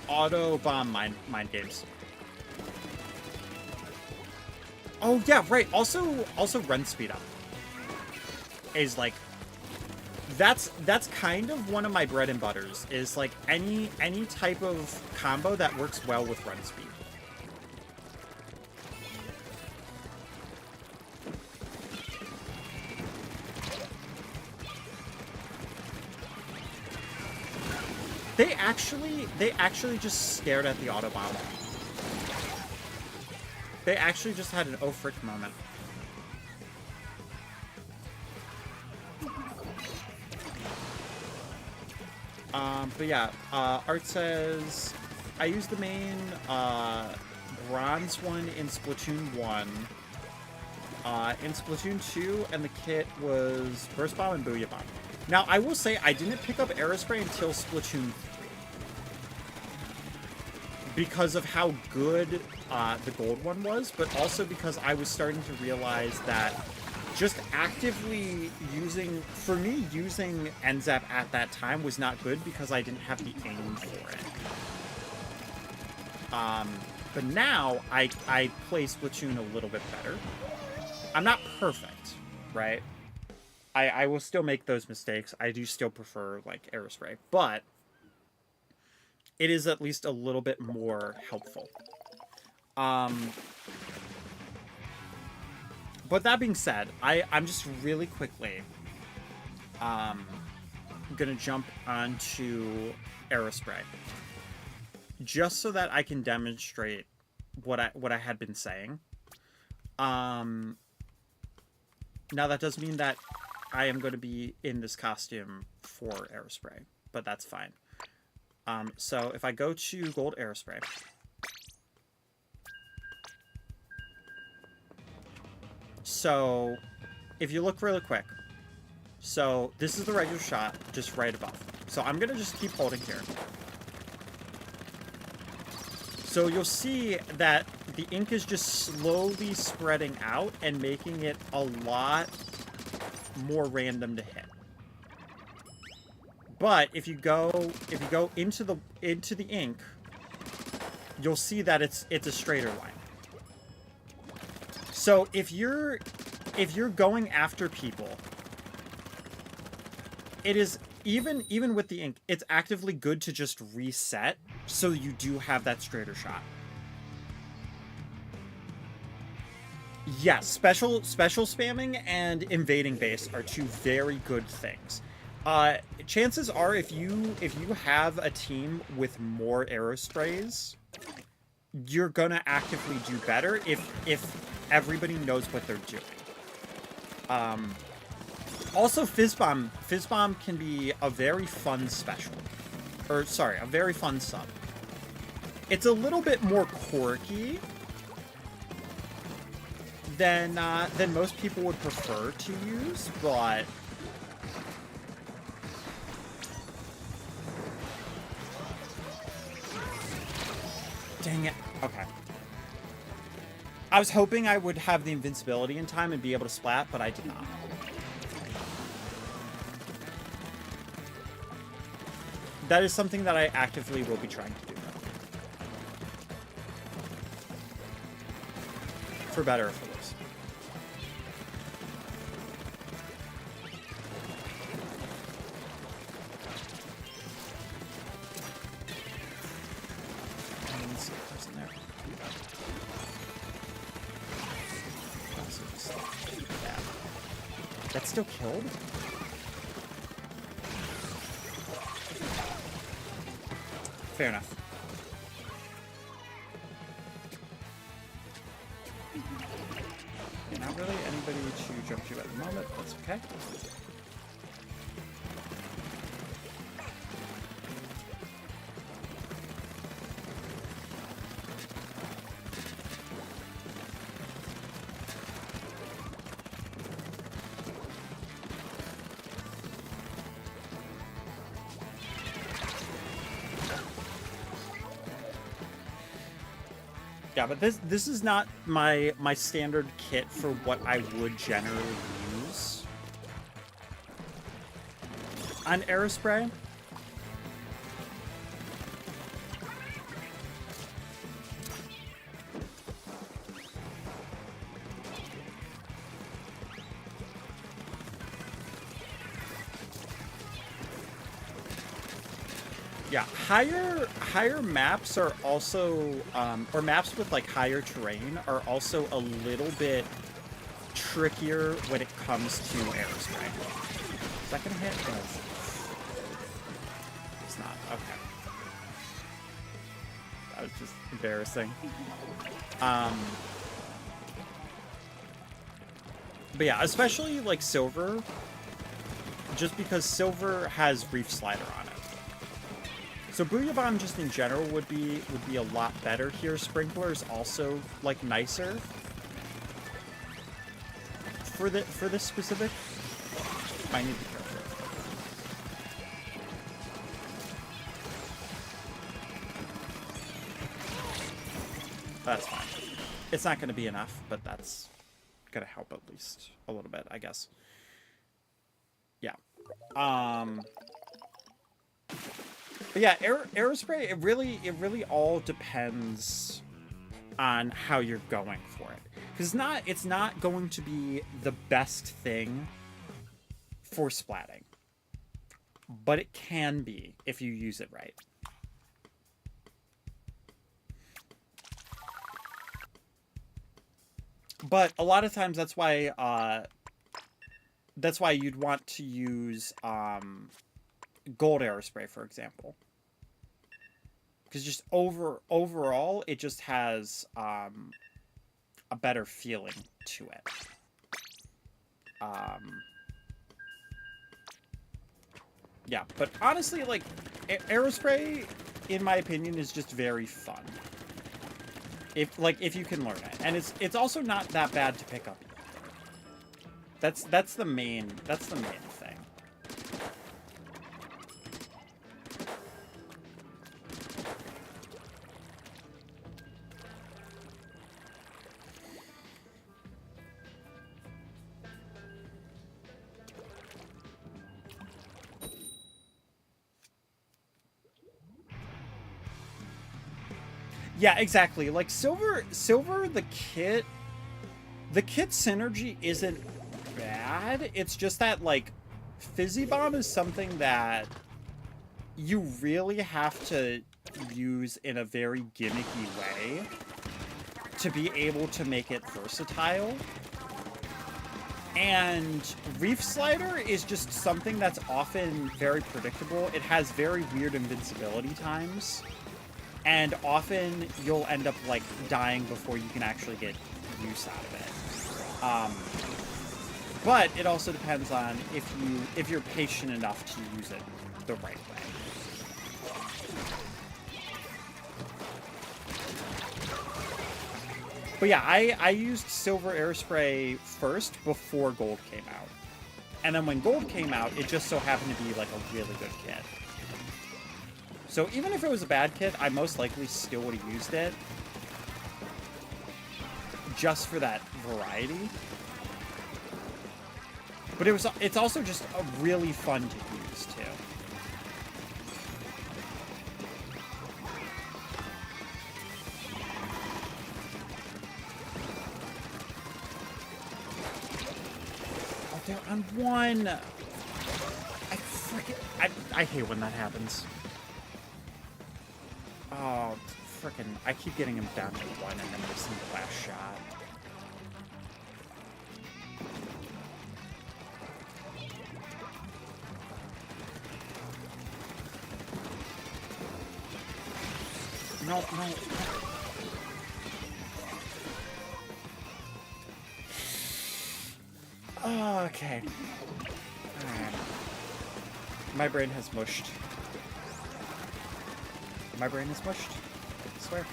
auto bomb mind games. Oh yeah, right. Also run speed up is like. That's kind of one of my bread and butters, is like any type of combo that works well with run speed. They actually just stared at the auto bomb. They actually just had an oh frick moment. But yeah, Art says, I used the main bronze one in Splatoon 1. In Splatoon 2, and the kit was Burst Bomb and Booyah Bomb. Now, I will say, I didn't pick up Aerospray until Splatoon 3. Because of how good the gold one was, but also because I was starting to realize that just actively using NZAP at that time was not good because I didn't have the aim for it. But now I play Splatoon a little bit better. I'm not perfect, right? I will still make those mistakes. I do still prefer like Aerospray, but it is at least a little bit more helpful. But that being said, I'm just really quickly gonna jump onto Aerospray, just so that I can demonstrate what I had been saying. Now that does mean that I am going to be in this costume for Aerospray, but that's fine. So if I go to Gold Aerospray, so if you look really quick, so this is the regular shot just right above. So I'm going to just keep holding here. So you'll see that the ink is just slowly spreading out and making it a lot more random to hit. But if you go into the ink, you'll see that it's a straighter line. So if you're going after people, it is even with the ink, it's actively good to just reset so you do have that straighter shot. Yes, special spamming and invading base are two very good things. Chances are if you have a team with more Aerosprays, you're gonna actively do better if everybody knows what they're doing. Also, Fizz Bomb can be a very fun special. Or, sorry, a very fun sub. It's a little bit more quirky than most people would prefer to use, but... Dang it. Okay. I was hoping I would have the invincibility in time and be able to splat, but I did not. That is something that I actively will be trying to do, though. For better or for worse. Let's see if there's in there. That's still killed? Fair enough. Okay, not really anybody to jump to at the moment. That's okay. Yeah, but this is not my standard kit for what I would generally use on Aerospray. Yeah, higher maps are also, or maps with like higher terrain are also a little bit trickier when it comes to Aerospray. Is that gonna hit? No, it's not. Okay. That was just embarrassing. But yeah, especially like Silver, just because Silver has Reef Slider on it. So Booyah Bomb just in general would be a lot better here. Sprinkler is also like nicer for this specific. I need to be careful. That's fine. It's not going to be enough, but that's going to help at least a little bit, I guess. Yeah. But yeah, Aerospray, it really all depends on how you're going for it. Because it's not going to be the best thing for splatting. But it can be if you use it right. But a lot of times that's why you'd want to use gold Aerospray, for example, because just overall it just has a better feeling to it. Yeah, but honestly, like Aerospray, in my opinion, is just very fun. If you can learn it, and it's also not that bad to pick up. That's the main thing. Yeah, exactly. Like Silver, the kit synergy isn't bad. It's just that like Fizzy Bomb is something that you really have to use in a very gimmicky way to be able to make it versatile. And Reef Slider is just something that's often very predictable. It has very weird invincibility times. And often you'll end up like dying before you can actually get use out of it. But it also depends on if you're patient enough to use it the right way. But yeah, I used Silver Airspray first before Gold came out. And then when Gold came out, it just so happened to be like a really good kit. So even if it was a bad kit, I most likely still would have used it. Just for that variety. But it's also just really fun to use too. Oh, they're on one. I hate when that happens. Oh, frickin', I keep getting him down to one and then missing the last shot. No. Oh, okay. Alright. My brain has mushed. My brain is mushed. I swear.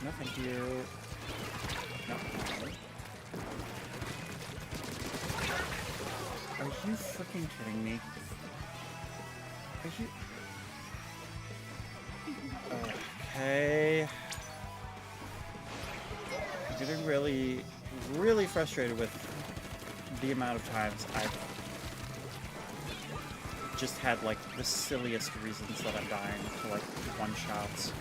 No, thank you. No. Are you freaking kidding me? Are you... Okay. I'm getting really, really frustrated with the amount of times I've just had, like, the silliest reasons that I'm dying to, like, one-shots.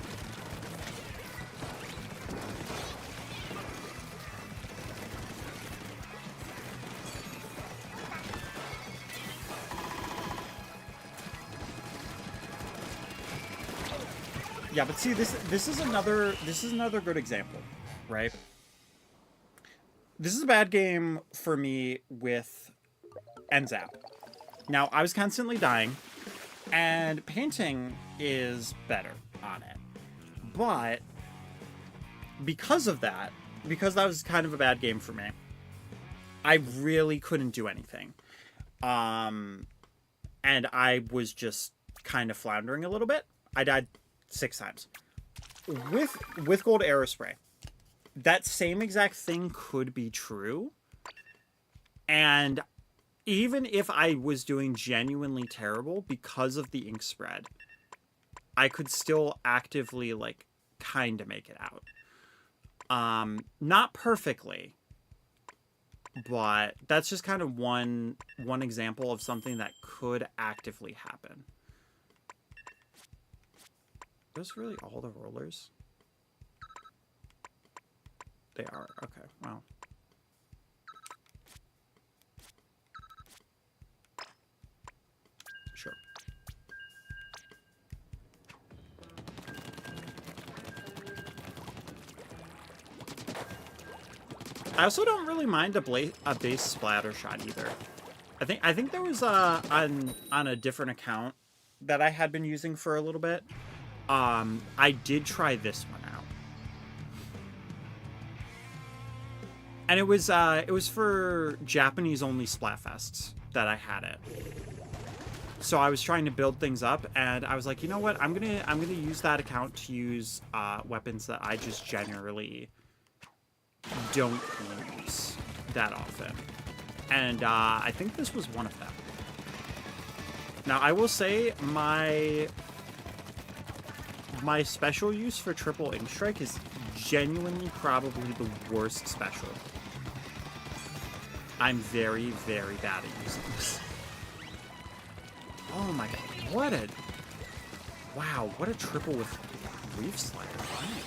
Yeah, but see, this is another good example, right? This is a bad game for me with NZAP. Now, I was constantly dying, and painting is better on it. But because of that, because that was kind of a bad game for me, I really couldn't do anything. And I was just kind of floundering a little bit. I died 6 times. With Gold Aerospray, that same exact thing could be true. And even if I was doing genuinely terrible because of the ink spread, I could still actively, like, kind of make it out. Not perfectly, but that's just kind of one example of something that could actively happen. Those really all the rollers? They are. Okay, wow. Sure. I also don't really mind a base splatter shot either. I think there was on a different account that I had been using for a little bit. I did try this one out. And it was for Japanese only Splatfests that I had it. So I was trying to build things up, and I was like, you know what? I'm gonna use that account to use weapons that I just generally don't use that often. And I think this was one of them. Now I will say my special use for triple ink strike is genuinely probably the worst special. I'm very, very bad at using this. Oh my god, what a triple with Reef Slayer, right.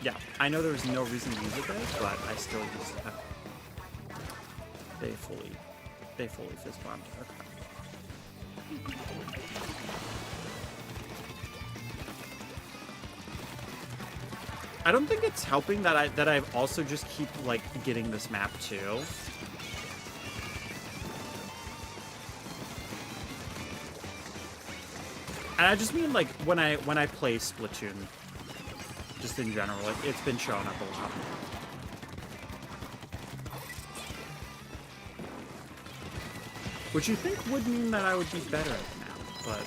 Yeah, I know there was no reason to use it there, but I still used it. Okay. They fully fist bombed. Okay. I don't think it's helping that I've also just keep like getting this map too. And I just mean like when I play Splatoon, just in general, it's been showing up a lot. Which you think would mean that I would be better at it now, but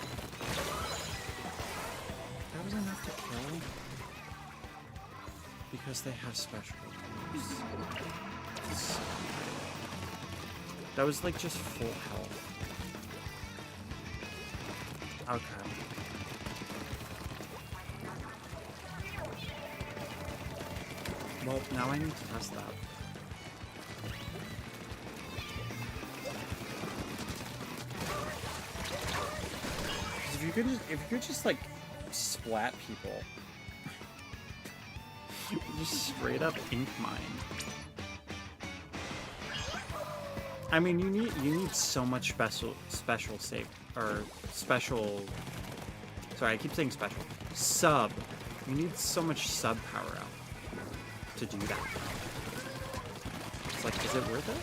that was enough to kill. Because they have special moves. That was like just full health. Okay. Well, now I need to test that. If you could just like splat people. Just straight up ink mine. I mean, you need so much special save or special. Sorry, I keep saying special. Sub. You need so much sub power out to do that. It's like, is it worth it?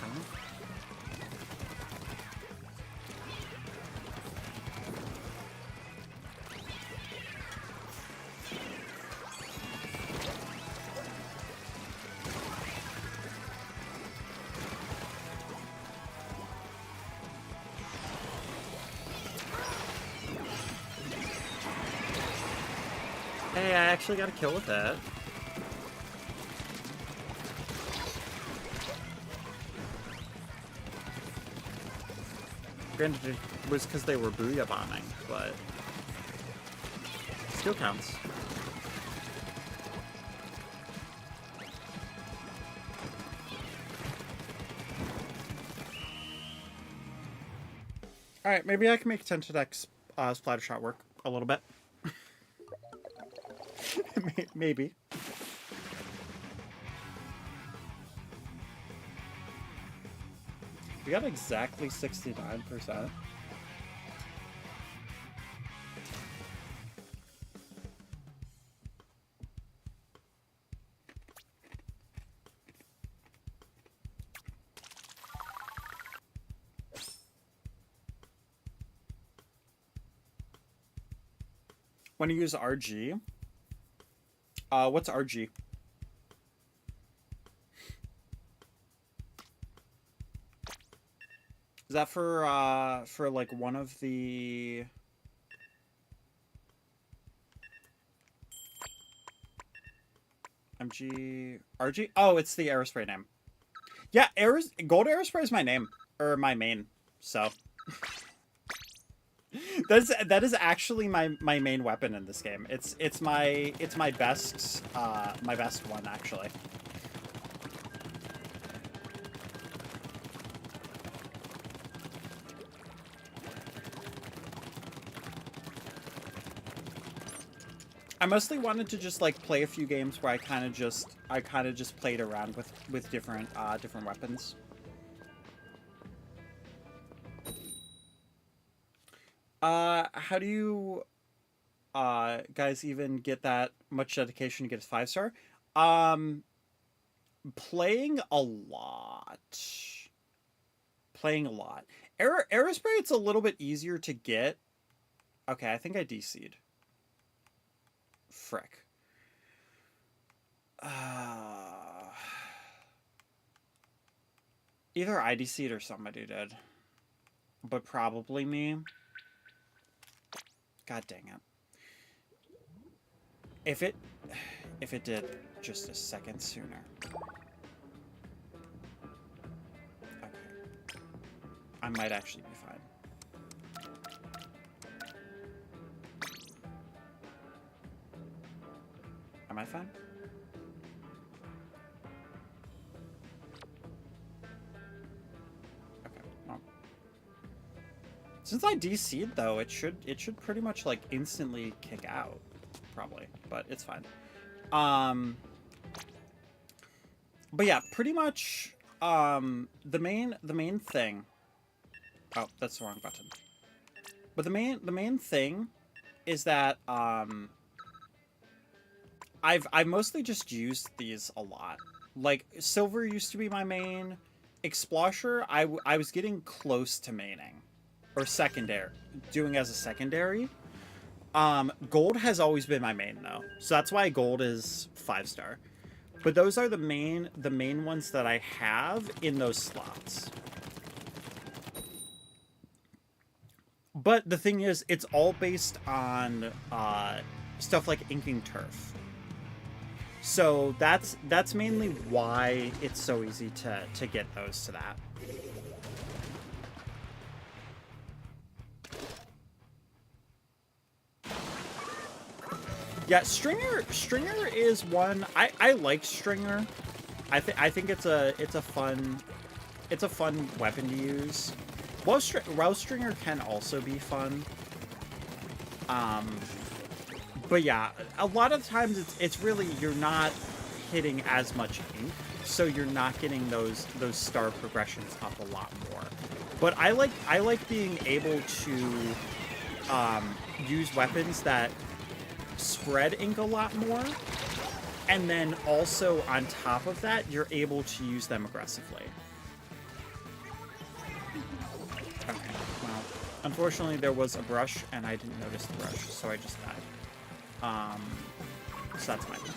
I don't know. Hey, I actually got a kill with that. Granted, it was because they were booyah bombing, but still counts. Alright, maybe I can make 10 to dex splatter shot work a little bit. Maybe. We got exactly 69%. When you use RG, what's RG? Is that for like one of the MG RG? Oh, it's the aerospray name. Yeah, gold aerospray is my name or my main. So that is actually my main weapon in this game. It's my best one actually. I mostly wanted to just like play a few games where I kind of just played around with different weapons. How do you guys even get that much dedication to get a 5-star? Playing a lot. Aerospray, it's a little bit easier to get. Okay, I think I DC'd. Frick. Either I DC'd or somebody did. But probably me. God dang it. If it did just a second sooner. Okay. I might actually be fine. Am I fine? Since I DC'd though, it should pretty much like instantly kick out, probably, but it's fine. But yeah, pretty much the main thing. Oh, that's the wrong button. But the main thing is that I've mostly just used these a lot. Like silver used to be my main. Explosher, I was getting close to maining. Or secondary, doing as a secondary. Gold has always been my main though, so that's why gold is 5-star. But those are the main ones that I have in those slots. But the thing is, it's all based on stuff like inking turf. So that's mainly why it's so easy to get those to that. Yeah, Stringer is one I like Stringer. I think it's a fun weapon to use. Well, Stringer can also be fun. But yeah, a lot of times it's really you're not hitting as much ink, so you're not getting those star progressions up a lot more. But I like being able to use weapons that spread ink a lot more, and then also on top of that you're able to use them aggressively. Okay, well, unfortunately there was a brush and I didn't notice the brush, so I just died. So that's my bad.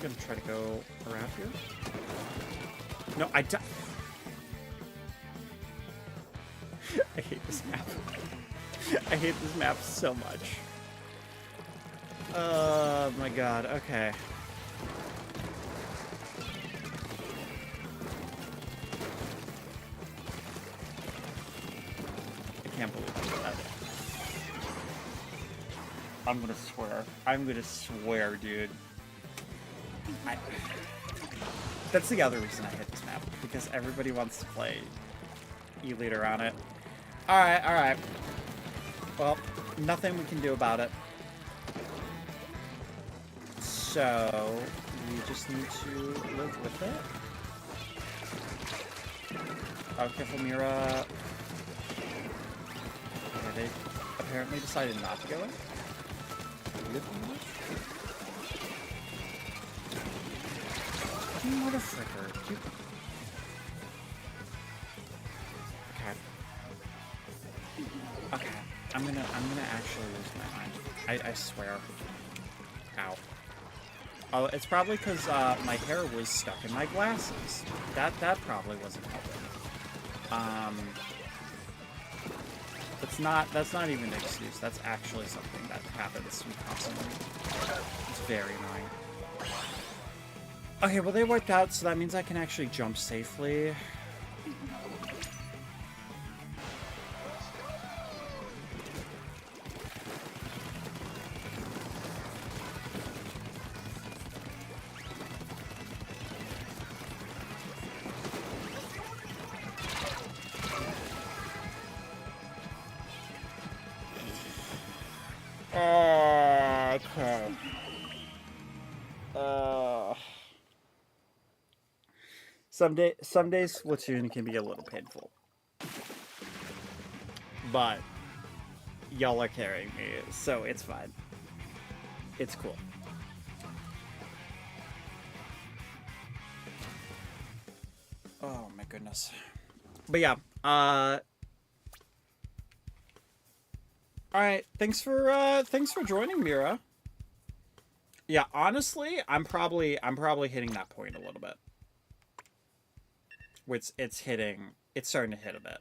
Gonna try to go around here. No, I hate this map. I hate this map so much. Oh my god, okay. I can't believe that. I'm gonna swear. I'm gonna swear, dude. That's the other reason I hate this map, because everybody wants to play E-Leader on it. Alright. Well, nothing we can do about it. So, we just need to live with it. Oh, careful, Mira. Okay, they apparently decided not to go in. What a fricker. Okay. I'm gonna actually lose my mind. I swear. Ow. Oh, it's probably because my hair was stuck in my glasses. That probably wasn't helping. That's not even an excuse. That's actually something that happens to me constantly. It's very annoying. Okay, well they wiped out, so that means I can actually jump safely. Okay. Some days Splatoon can be a little painful, but y'all are carrying me, so it's fine. It's cool. Oh my goodness. But yeah, all right. Thanks for joining, Mira. Yeah, honestly, I'm probably hitting that point a little bit. It's starting to hit a bit.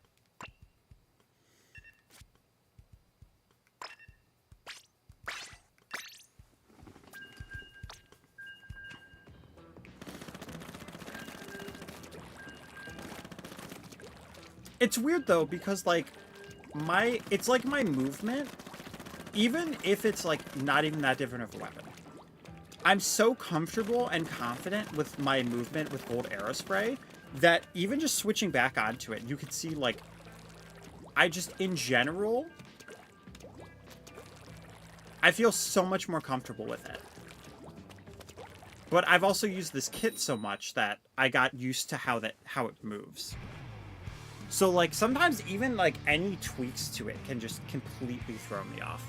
It's weird though, because like my movement even if it's like not even that different of a weapon, I'm so comfortable and confident with my movement with gold Aerospray that even just switching back onto it, you can see like, I just, in general, I feel so much more comfortable with it. But I've also used this kit so much that I got used to how it moves. So like sometimes even like any tweaks to it can just completely throw me off.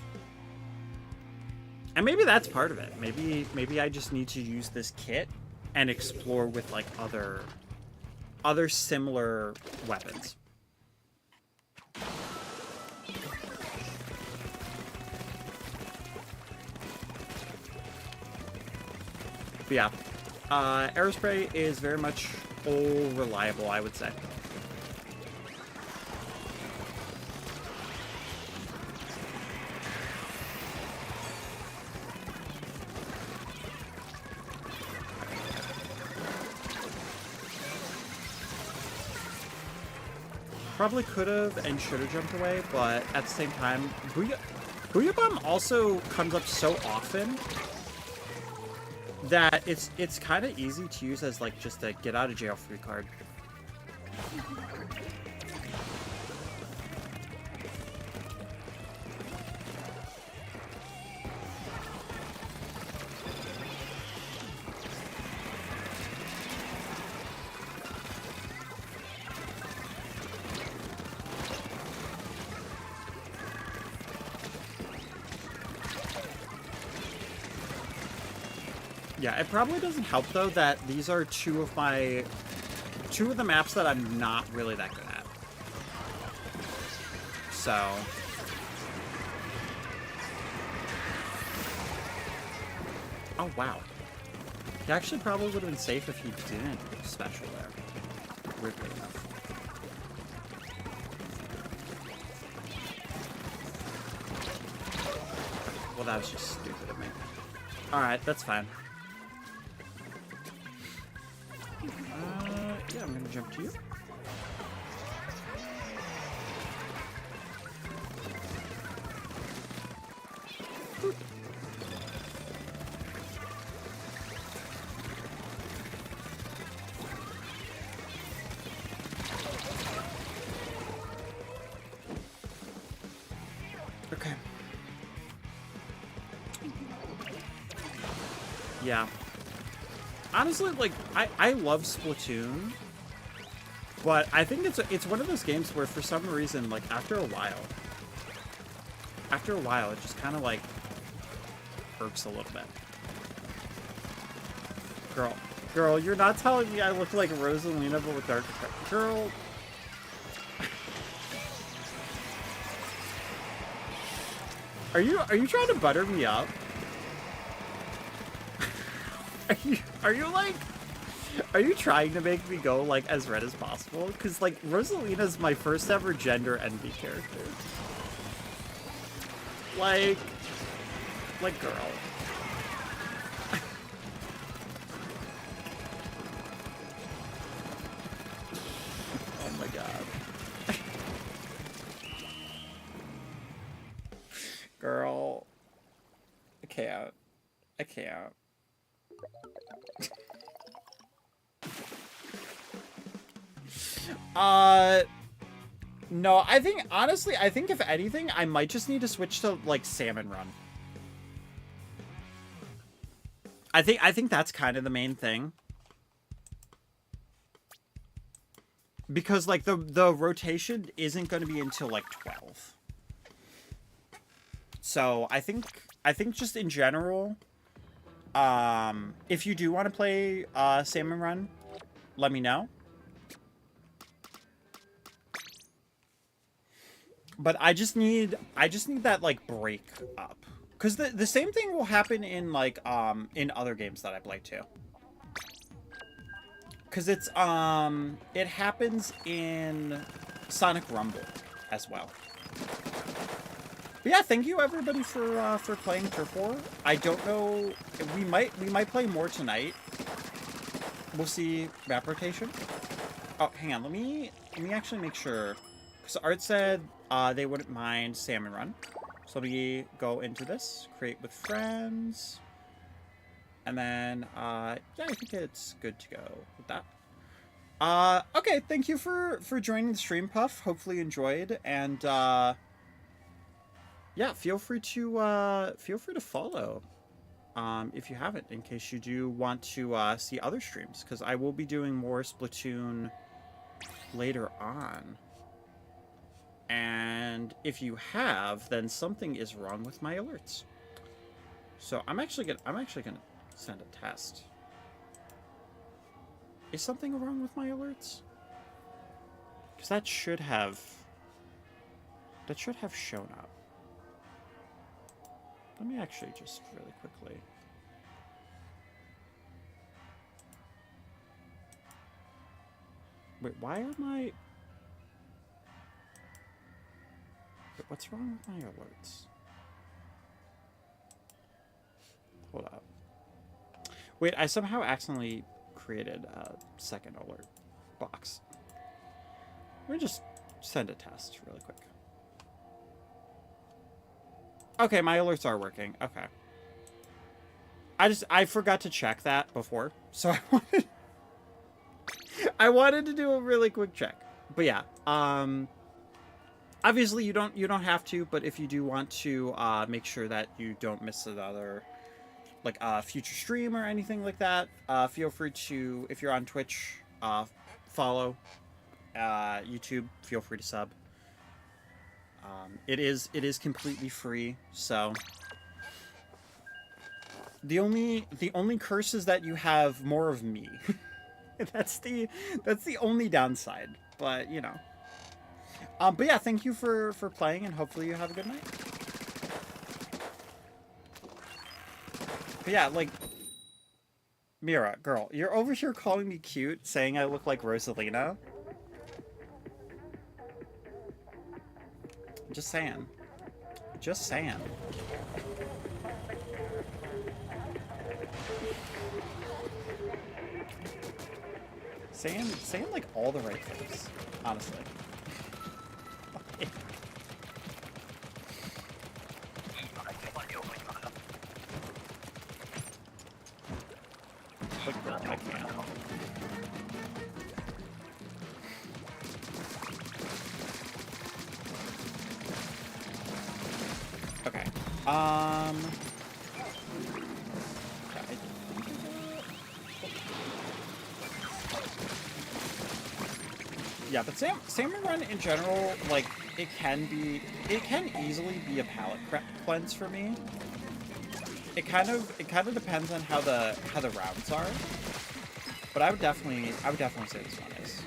And maybe that's part of it. Maybe I just need to use this kit and explore with like other similar weapons. But yeah, Aerospray is very much all reliable, I would say. Probably could have and should have jumped away, but at the same time, Booyah Bomb also comes up so often that it's kind of easy to use as like just a get out of jail free card. Yeah, it probably doesn't help though that these are two of the maps that I'm not really that good at. So oh wow. He actually probably would have been safe if he didn't special there. Weirdly enough. Well, that was just stupid of me. Alright, that's fine. Yeah, I'm gonna jump to you. Boop. Okay. Yeah. Honestly, like, I love Splatoon, but I think it's one of those games where for some reason, like, after a while, it just kind of, like, irks a little bit. Girl, you're not telling me I look like Rosalina, but with dark hair. Girl. Are you trying to butter me up? Are you trying to make me go like as red as possible? Because like Rosalina's my first ever gender envy character. Like girl. Oh my god. Girl. I can't. No, honestly, I think if anything, I might just need to switch to, like, Salmon Run. I think that's kind of the main thing. Because, like, the rotation isn't going to be until, like, 12. So, I think just in general, if you do want to play, Salmon Run, let me know. But I just need that like break up, because the same thing will happen in like in other games that I play too. Because it happens in Sonic Rumble as well. But yeah, thank you everybody for playing Turf War. I don't know, we might play more tonight. We'll see map rotation. Oh, hang on, let me actually make sure. So Art said they wouldn't mind Salmon Run. So let me go into this, create with friends, and then, yeah, I think it's good to go with that. Okay, thank you for joining the stream, Puff. Hopefully you enjoyed, and, yeah, feel free to follow, if you haven't, in case you do want to, see other streams, because I will be doing more Splatoon later on. And if you have, then something is wrong with my alerts. So I'm actually gonna send a test. Is something wrong with my alerts? Because that should have shown up. Let me actually just really quickly. Wait, why are my... Wait, what's wrong with my alerts? Hold up. Wait, I somehow accidentally created a second alert box. Let me just send a test really quick. Okay, my alerts are working. Okay. I forgot to check that before, so I wanted to do a really quick check. But yeah, obviously you don't have to, but if you do want to make sure that you don't miss another like future stream or anything like that, feel free to, if you're on Twitch, follow. YouTube, feel free to sub. It is completely free, so the only curse is that you have more of me. that's the only downside, but you know. But yeah, thank you for playing, and hopefully you have a good night. But yeah, like, Mira, girl, you're over here calling me cute, saying I look like Rosalina. Just saying. Just saying. Saying like all the right things, honestly. Like, girl, I can't. Okay. Yeah, but salmon run in general, like, it can easily be a palate cleanse for me. It kind of depends on how the rounds are, but I would definitely say this one is.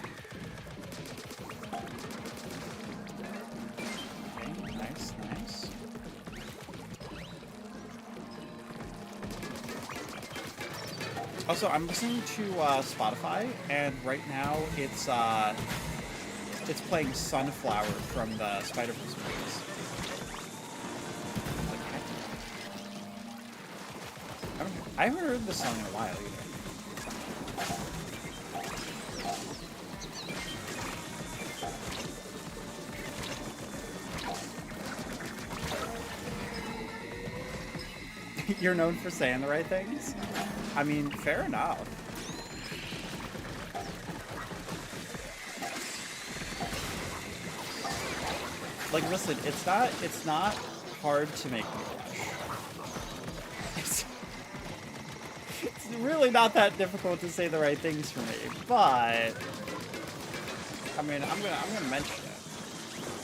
Okay, nice. Also, I'm listening to Spotify, and right now it's playing Sunflower from the Spider-Verse movies. I haven't heard this song in a while either. You're known for saying the right things? I mean, fair enough. Like, listen, it's not hard to make me blush. It's really not that difficult to say the right things for me, but I mean, I'm gonna mention it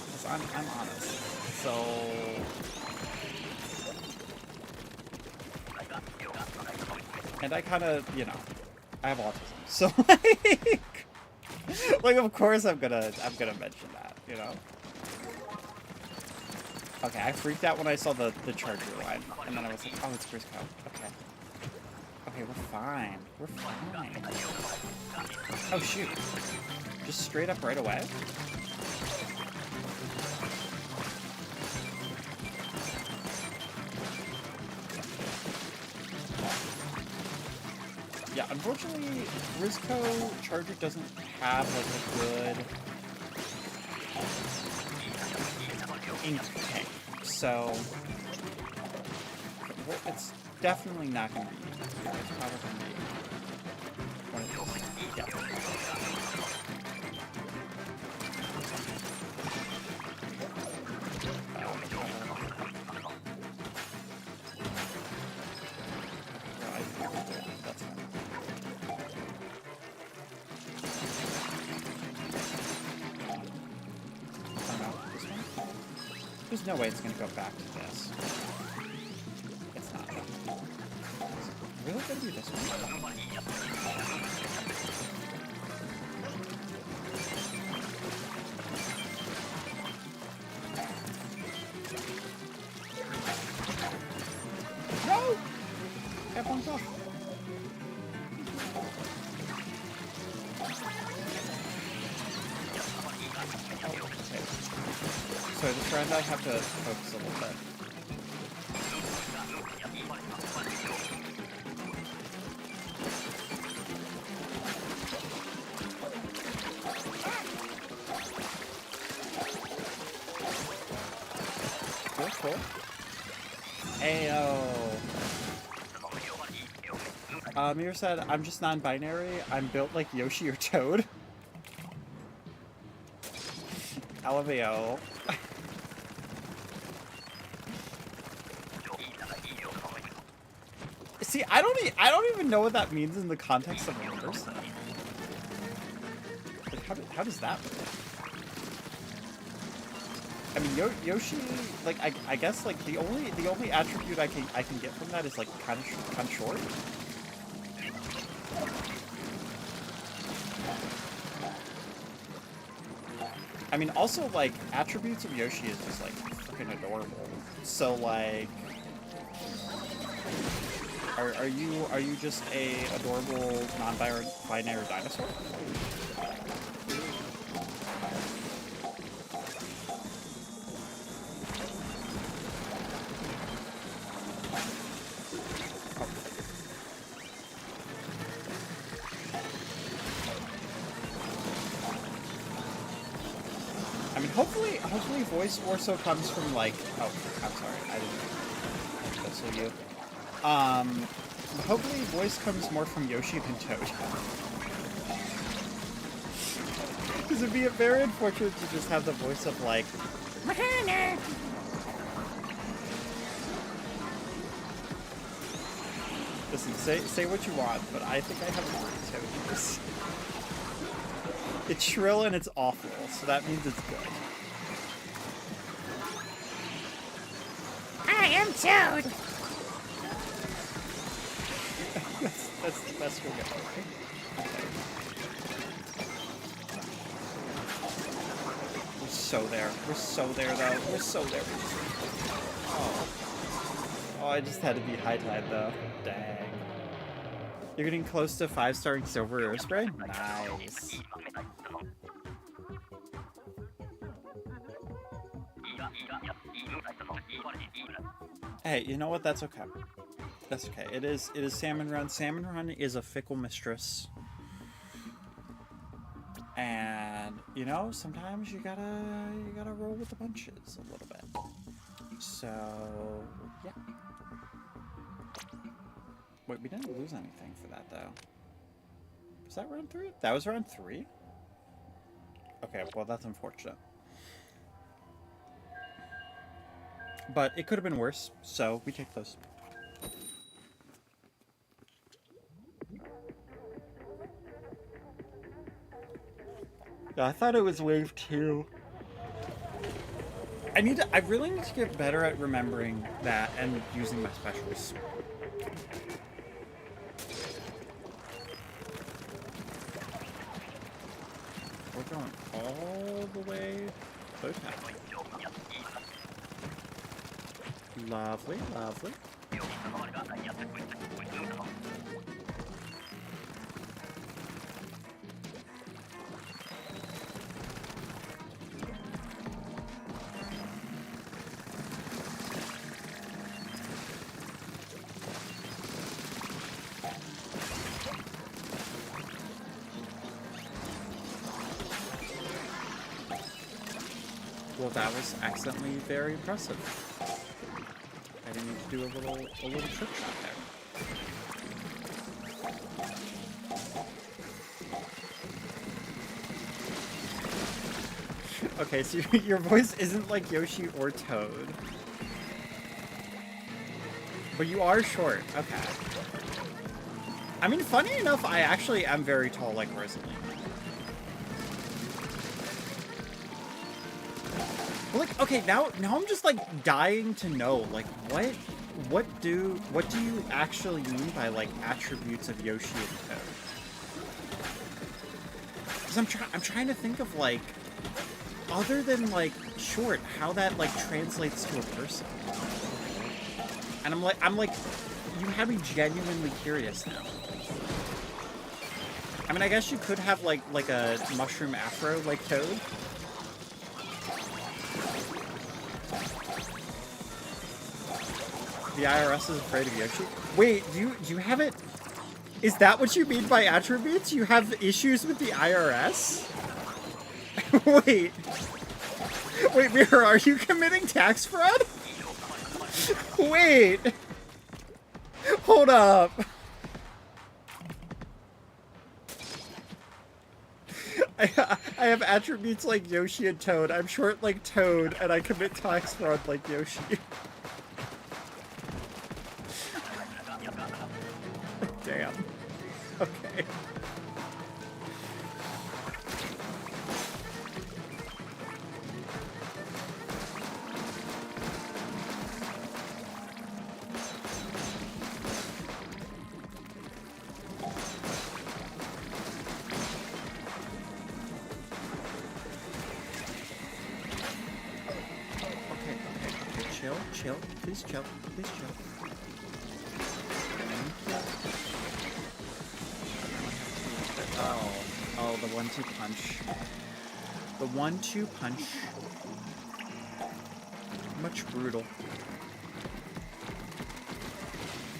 because I'm honest. So. And I kind of, you know, I have autism, so like of course I'm gonna mention that, you know. Okay, I freaked out when I saw the charger line, and then I was like, oh, it's Briscoe. Okay, we're fine. We're fine. Oh shoot! Just straight up right away. Yeah, unfortunately, Briscoe Charger doesn't have like a good ink tank, So it's definitely not going to be. It's probably going to be one of those. Yeah. That's fine. Oh no, this one? There's no way it's going to go back to this. It's not. Is it really going to be this one? No! Got bumped off. Okay. So this round I have to focus a little bit. Cool. Ayo. Mir said, I'm just non-binary. I'm built like Yoshi or Toad. LMAO. See, I don't even know what that means in the context of a person. Like, how does that work? I mean, Yoshi, like, I guess, like, the only attribute I can get from that is, like, kind of short. I mean, also, like, attributes of Yoshi is just, like, freaking adorable. So, like, are you just a adorable non-binary dinosaur? Hopefully voice also comes from, like, oh, I'm sorry, I didn't whistle you. Hopefully voice comes more from Yoshi than Toad. Because it'd be very unfortunate to just have the voice of, like, listen, say what you want, but I think I have a great Toad in this. It's shrill and it's awful, so that means it's good. I am Toad! that's the best we'll get. Okay. We're so there. We're so there, though. We're so there. Oh, I just had to beat High Tide, though. Dang. You're getting close to 5-starring Silver Air Spray? Nice. Hey, you know what? That's okay. That's okay. It is Salmon Run. Salmon Run is a fickle mistress. And, you know, sometimes you gotta roll with the punches a little bit. So, yeah. Wait, we didn't lose anything for that, though. Was that round 3? That was round 3? Okay, well, that's unfortunate. But it could have been worse, so we take those. Yeah, I thought it was wave 2. I really need to get better at remembering that and using my specials. We're going all the way to attack. Lovely, lovely. Well, that was accidentally very impressive. I didn't need to do a little trick shot there. Okay, so your voice isn't like Yoshi or Toad. But you are short. Okay. I mean, funny enough, I actually am very tall like Rosalie. But like, okay, now I'm just like dying to know, like, what do you actually mean by like attributes of Yoshi and Toad? Because I'm trying to think of like, other than like short, how that like translates to a person. And I'm like, you have me genuinely curious now. I mean, I guess you could have like a mushroom afro like Toad. The IRS is afraid of Yoshi. Wait, do you have it? Is that what you mean by attributes? You have issues with the IRS? Wait, Mira, are you committing tax fraud? Wait. Hold up. I have attributes like Yoshi and Toad. I'm short like Toad, and I commit tax fraud like Yoshi. Damn. Okay. Chill. Please chill. Please chill. Oh, the 1-2 punch. The 1-2 punch. Much brutal.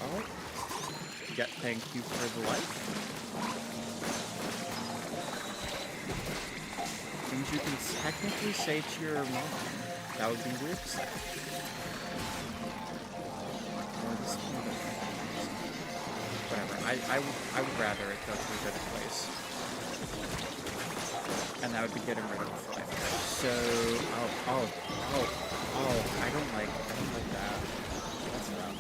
Oh. Yeah, thank you for the life. Things you can technically say to your mom. That would be weird to say. Whatever. I would rather it go to a good place. And that would be getting rid of the fly. So oh, I don't like that. That's rough.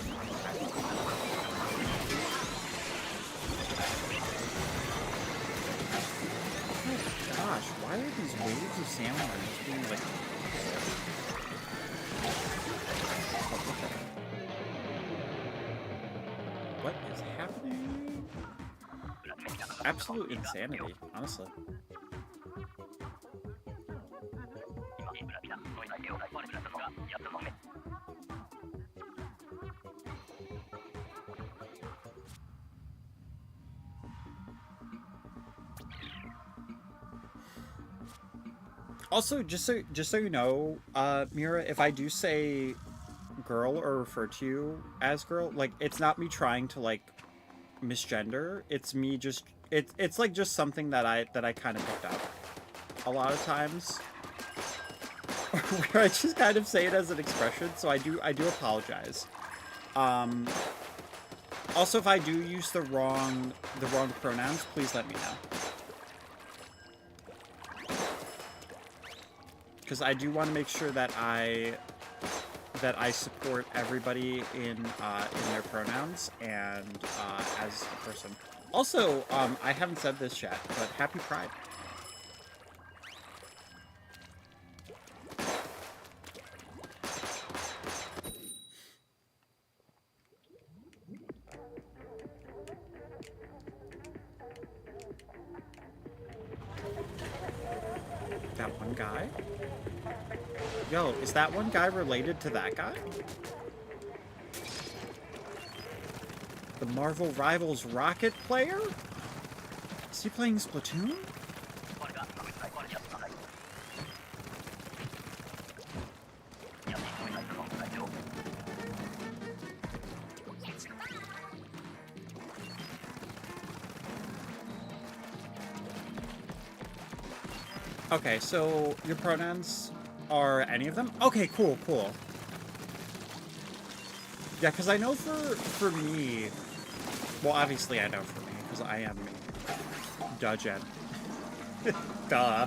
Oh my gosh, why are these waves of salmon being like what is happening? Absolute insanity, honestly. Also, just so you know, Mira, if I do say girl or refer to you as girl, like, it's not me trying to like misgender. It's me just it's like just something that I kind of picked up a lot of times, where I just kind of say it as an expression. So I do apologize. Also, if I do use the wrong pronouns, please let me know. Because I do want to make sure that I support everybody in their pronouns and as a person. Also, I haven't said this yet, but happy Pride. That one guy? Yo, is that one guy related to that guy? The Marvel Rivals Rocket player? Is he playing Splatoon? Okay, so your pronouns, Are any of them? Okay, cool, cool. Yeah, because I know for me, well, obviously I know for me, because I am Jen. Duh.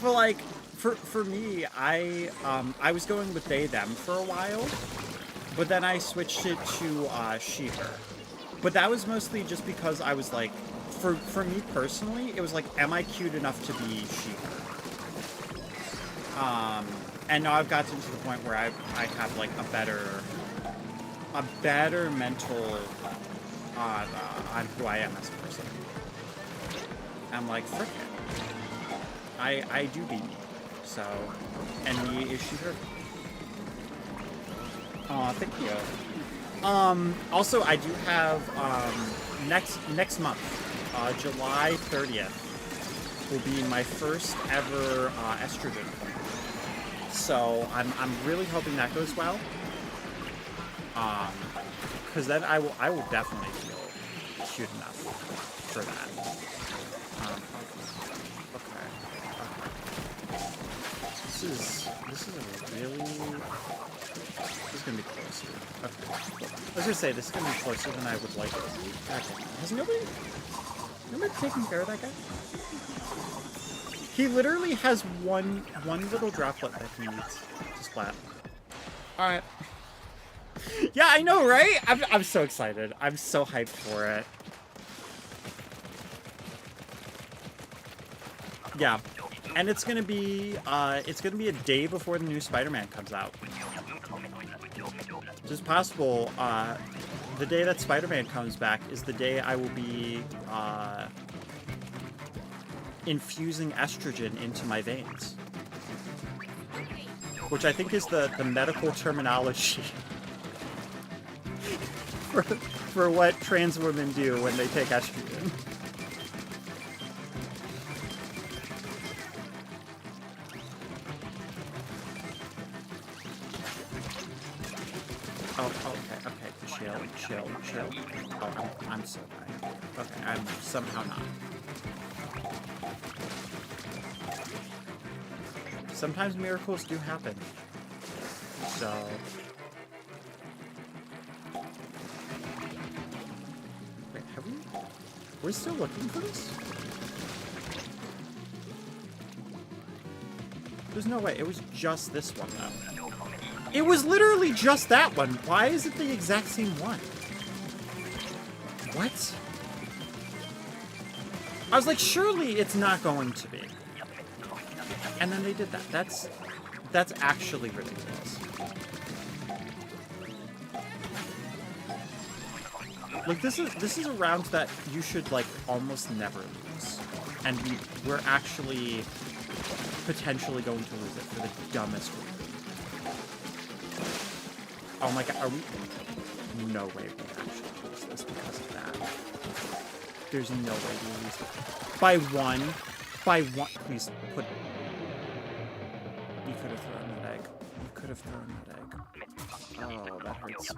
But like, for me, I was going with they them for a while, but then I switched it to she her. But that was mostly just because I was like, for me personally, it was like, am I cute enough to be she her? And now I've gotten to the point where I have like a better mental on who I am as a person. I'm like, frick it. I do be me. So, and me is she her. Aw, thank you. Also, I do have, next month, July 30th, will be my first ever, estrogen appointment. So, I'm really hoping that goes well. Because then I will definitely feel cute enough for that. Okay. This is a really... This is gonna be closer. Okay. I was gonna say, this is gonna be closer than I would like it to be. Okay. Has nobody taken care of that guy? He literally has one little droplet that he needs to splat. Alright. Yeah, I know, right? I'm so excited. I'm so hyped for it. Yeah. And it's gonna be a day before the new Spider-Man comes out. It's just possible, the day that Spider-Man comes back is the day I will be, infusing estrogen into my veins. Which I think is the medical terminology for what trans women do when they take estrogen. Chill. Oh, I'm so bad. Okay, I'm somehow not. Sometimes miracles do happen. So... Wait, have we... We're still looking for this? There's no way. It was just this one, though. It was literally just that one. Why is it the exact same one? What? I was like, surely it's not going to be. And then they did that. That's actually ridiculous. Like, this is a round that you should, like, almost never lose. And we're actually potentially going to lose it for the dumbest reason. Oh my god, are we... No way we actually lose this because of that. There's no way we lose it. By one. Please, put... You could have thrown that egg. You could have thrown that egg. Oh, that hurts.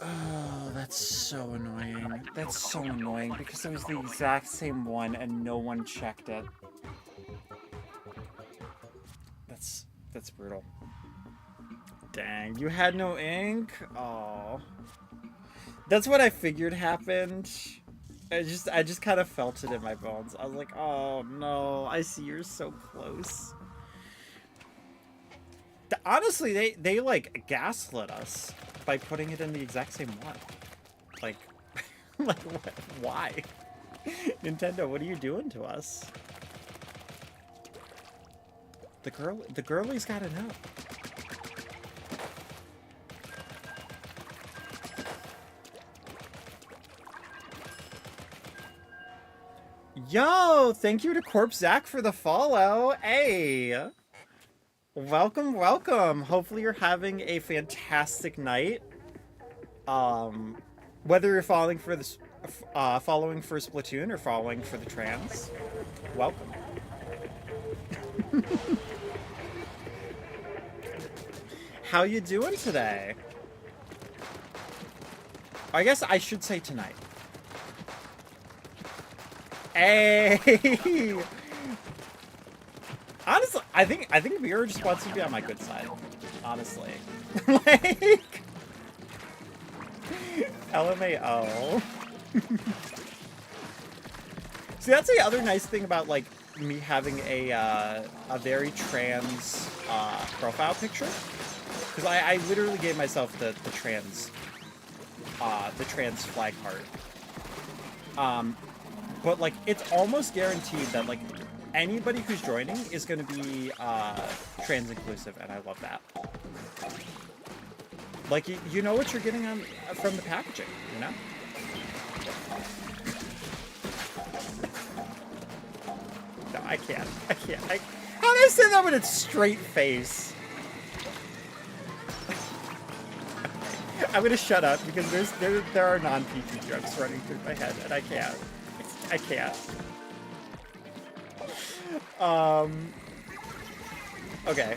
Oh, that's so annoying. That's so annoying because it was the exact same one and no one checked it. That's brutal. Dang, you had no ink? Oh. That's what I figured happened. I just kind of felt it in my bones. I was like, oh no, I see you're so close. Honestly, they like gaslit us by putting it in the exact same one. Like, like what? Why? Nintendo, what are you doing to us? The girlie's gotta know. Yo, thank you to Corpse Zach for the follow. Hey, welcome. Hopefully you're having a fantastic night. Whether you're following for this, following for Splatoon or following for the trans, welcome. How you doing today? I guess I should say tonight. Hey! Honestly, I think Vera just wants to be on my good side. Honestly. Like LMAO. See, that's the other nice thing about like me having a very trans profile picture, because I literally gave myself the trans flag heart. But like it's almost guaranteed that like anybody who's joining is going to be trans inclusive, and I love that. Like you know what you're getting on from the packaging, you know. No, I can't. How do I say that with its straight face? I'm gonna shut up because there are non-PT jokes running through my head, and I can't. Okay.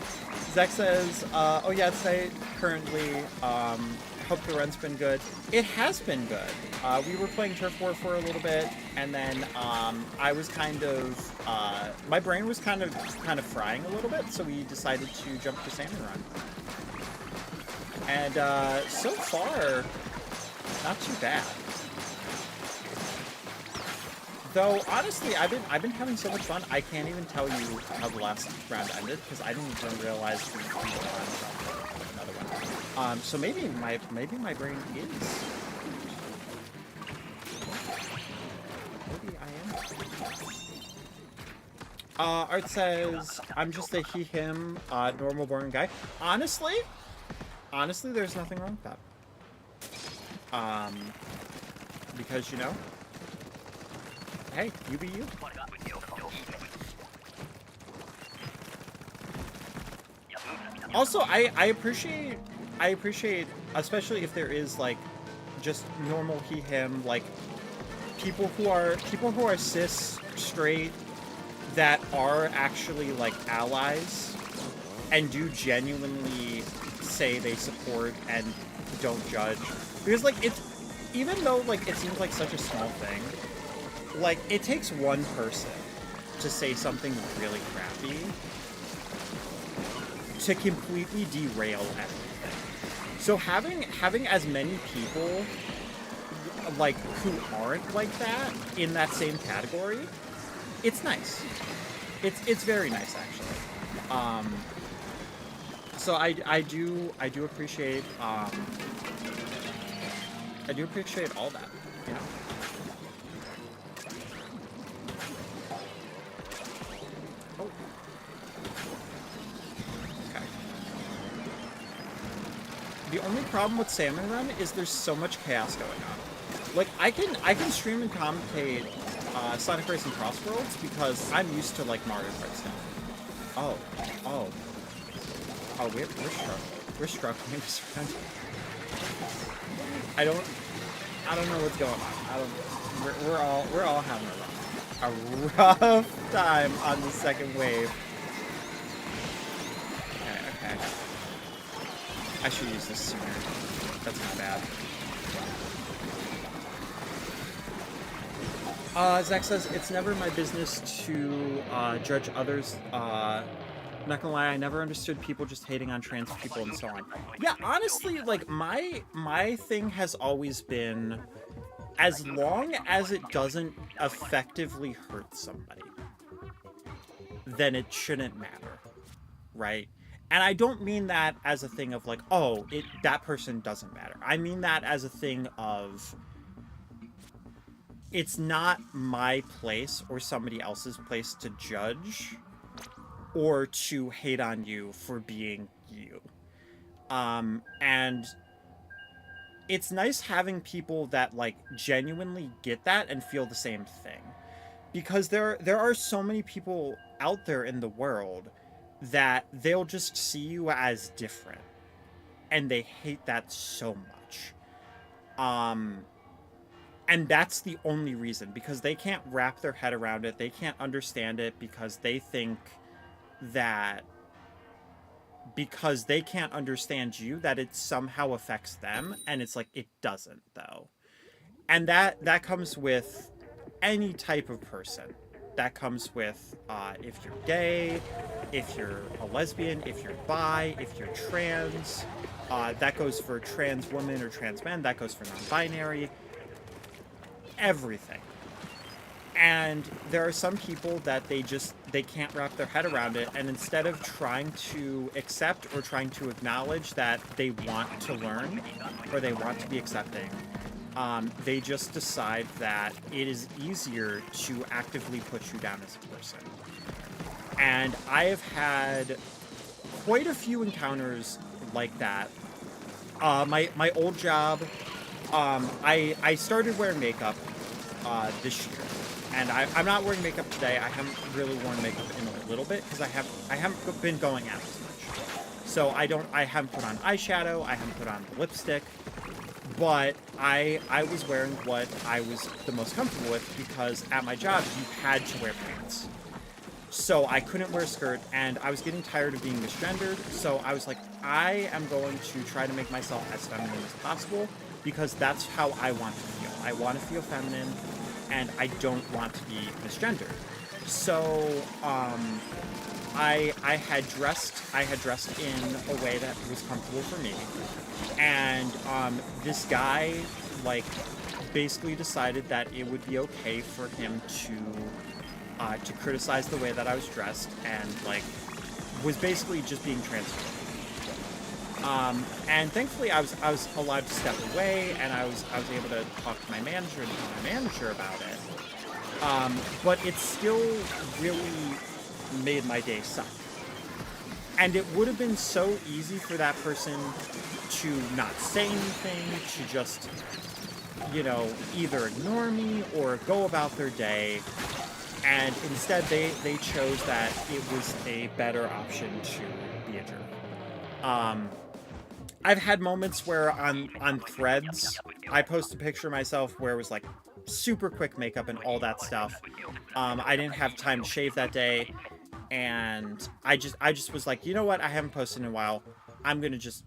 Zach says, oh yeah, today currently, hope the run's been good. It has been good. We were playing Turf War for a little bit, and then I was kind of, my brain was kind of frying a little bit, so we decided to jump to Salmon Run. And so far, not too bad. Though honestly, I've been having so much fun. I can't even tell you how the last round ended because I didn't even realize we were on another one. So maybe my brain is. Maybe I am. Art says I'm just a he/him normal boring guy. Honestly, there's nothing wrong with that. Because you know. Hey, you be you. Also, I appreciate, especially if there is like, just normal he/him, like, people who are cis, straight, that are actually like allies, and do genuinely say they support and don't judge, because like it's, even though like it seems like such a small thing. Like, it takes one person to say something really crappy to completely derail everything. So having as many people, like, who aren't like that in that same category, it's nice. It's very nice, actually. So I do appreciate all that, you know. The only problem with Salmon Run is there's so much chaos going on. Like, I can stream and commentate Sonic Racing Crossworlds because I'm used to, like, Mario Kart stuff. Oh, we're struggling this round. I don't know what's going on. We're all having a rough time on the second wave. Okay. I should use this sooner. That's my bad. Zach says, it's never my business to judge others. Not gonna lie, I never understood people just hating on trans people and so on. Yeah, honestly, like, my thing has always been, as long as it doesn't effectively hurt somebody, then it shouldn't matter, right? And I don't mean that as a thing of like, oh, that person doesn't matter. I mean that as a thing of, it's not my place or somebody else's place to judge or to hate on you for being you. And it's nice having people that like genuinely get that and feel the same thing. Because there are so many people out there in the world that they'll just see you as different, and they hate that so much. And that's the only reason, because they can't wrap their head around it. They can't understand it because they think that because they can't understand you, that it somehow affects them, and it's like, it doesn't, though. And that comes with any type of person, That comes with if you're gay, if you're a lesbian, if you're bi, if you're trans. That goes for trans women or trans men. That goes for non-binary. Everything. And there are some people that they can't wrap their head around it, and instead of trying to accept or trying to acknowledge that they want to learn or they want to be accepting, they just decide that it is easier to actively put you down as a person. And I have had quite a few encounters like that. My old job, I started wearing makeup this year. And I'm not wearing makeup today. I haven't really worn makeup in a little bit because I haven't been going out as much. So I haven't put on eyeshadow. I haven't put on lipstick. But I was wearing what I was the most comfortable with because at my job you had to wear pants. So I couldn't wear a skirt, and I was getting tired of being misgendered. So I was like, I am going to try to make myself as feminine as possible because that's how I want to feel. I want to feel feminine. And I don't want to be misgendered. So I had dressed in a way that was comfortable for me. And this guy like basically decided that it would be okay for him to criticize the way that I was dressed, and like was basically just being transphobic. And thankfully I was allowed to step away, and I was able to talk to my manager and tell my manager about it. But it still really made my day suck. And it would have been so easy for that person to not say anything, to just, you know, either ignore me or go about their day. And instead they chose that it was a better option to be a jerk. I've had moments where on Threads, I post a picture of myself where it was like super quick makeup and all that stuff. I didn't have time to shave that day, and I just was like, you know what? I haven't posted in a while. I'm gonna just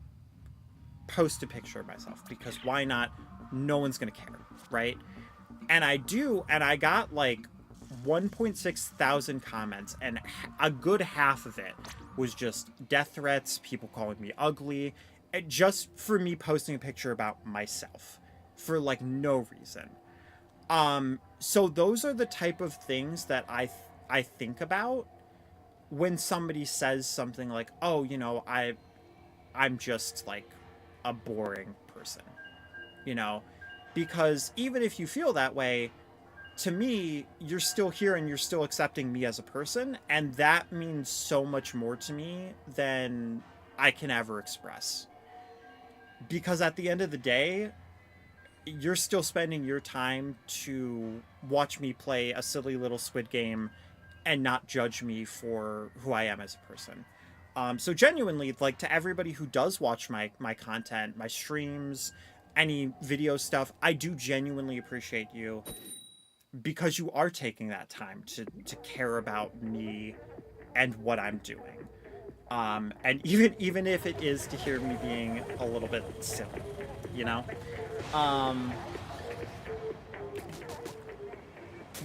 post a picture of myself because why not? No one's gonna care, right? And I do, and I got like 1.6 thousand comments, and a good half of it was just death threats, people calling me ugly, just for me posting a picture about myself for like no reason. So those are the type of things that I think about when somebody says something like, oh, you know, I'm just like a boring person, you know, because even if you feel that way, to me, you're still here and you're still accepting me as a person. And that means so much more to me than I can ever express. Because at the end of the day, you're still spending your time to watch me play a silly little Squid Game and not judge me for who I am as a person. So genuinely, like, to everybody who does watch my content, my streams, any video stuff, I do genuinely appreciate you because you are taking that time to care about me and what I'm doing. And even if it is to hear me being a little bit silly, you know?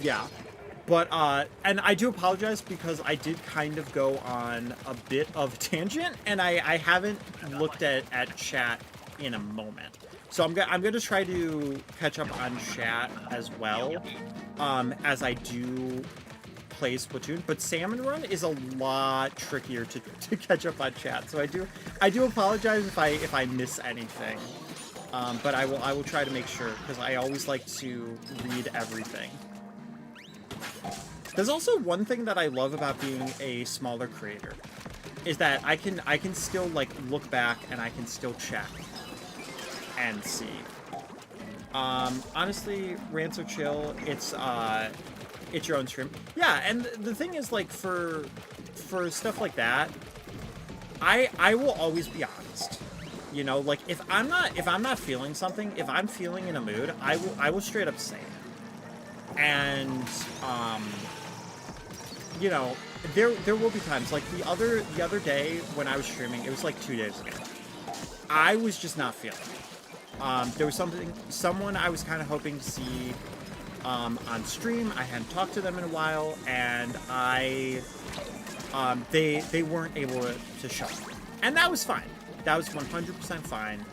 Yeah. But, and I do apologize because I did kind of go on a bit of a tangent, and I haven't looked at chat in a moment. So I'm going to try to catch up on chat as well, as I do play Splatoon. But Salmon Run is a lot trickier to catch up on chat. So I do apologize if I miss anything. But I will try to make sure, because I always like to read everything. There's also one thing that I love about being a smaller creator, is that I can still like look back and I can still check and see. Honestly, Rants or Chill, it's your own stream. Yeah, and the thing is, like, for stuff like that, I will always be honest. You know, like, if I'm not feeling something, if I'm feeling in a mood, I will straight up say it. And you know, there will be times, like the other day when I was streaming, it was like 2 days ago, I was just not feeling it. There was someone I was kind of hoping to see on stream. I hadn't talked to them in a while, and they weren't able to show up. And that was fine. That was 100% fine.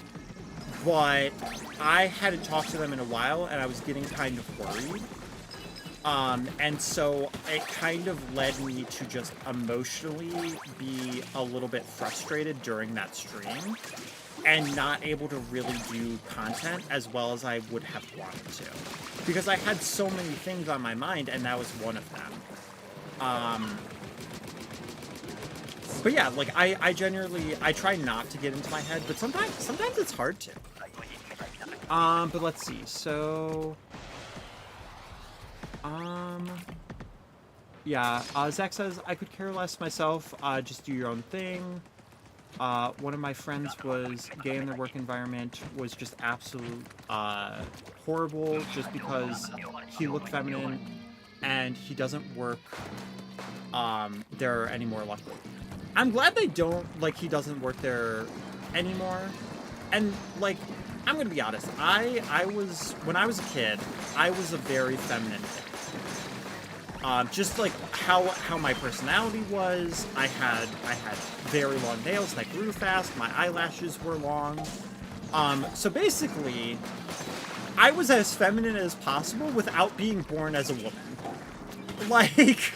But I hadn't talked to them in a while, and I was getting kind of worried. And so it kind of led me to just emotionally be a little bit frustrated during that stream and not able to really do content as well as I would have wanted to. Because I had so many things on my mind, and that was one of them. But yeah, like, I generally, I try not to get into my head, but sometimes it's hard to. But let's see, so... yeah, Zach says, I could care less myself, just do your own thing. One of my friends was gay in their work environment, was just absolute, horrible, just because he looked feminine, and he doesn't work, there anymore, luckily. I'm glad they don't, like, he doesn't work there anymore, and, like, I'm gonna be honest, I was, when I was a kid, I was a very feminine kid. Just like how my personality was, I had very long nails that grew fast, my eyelashes were long. So basically, I was as feminine as possible without being born as a woman. Like,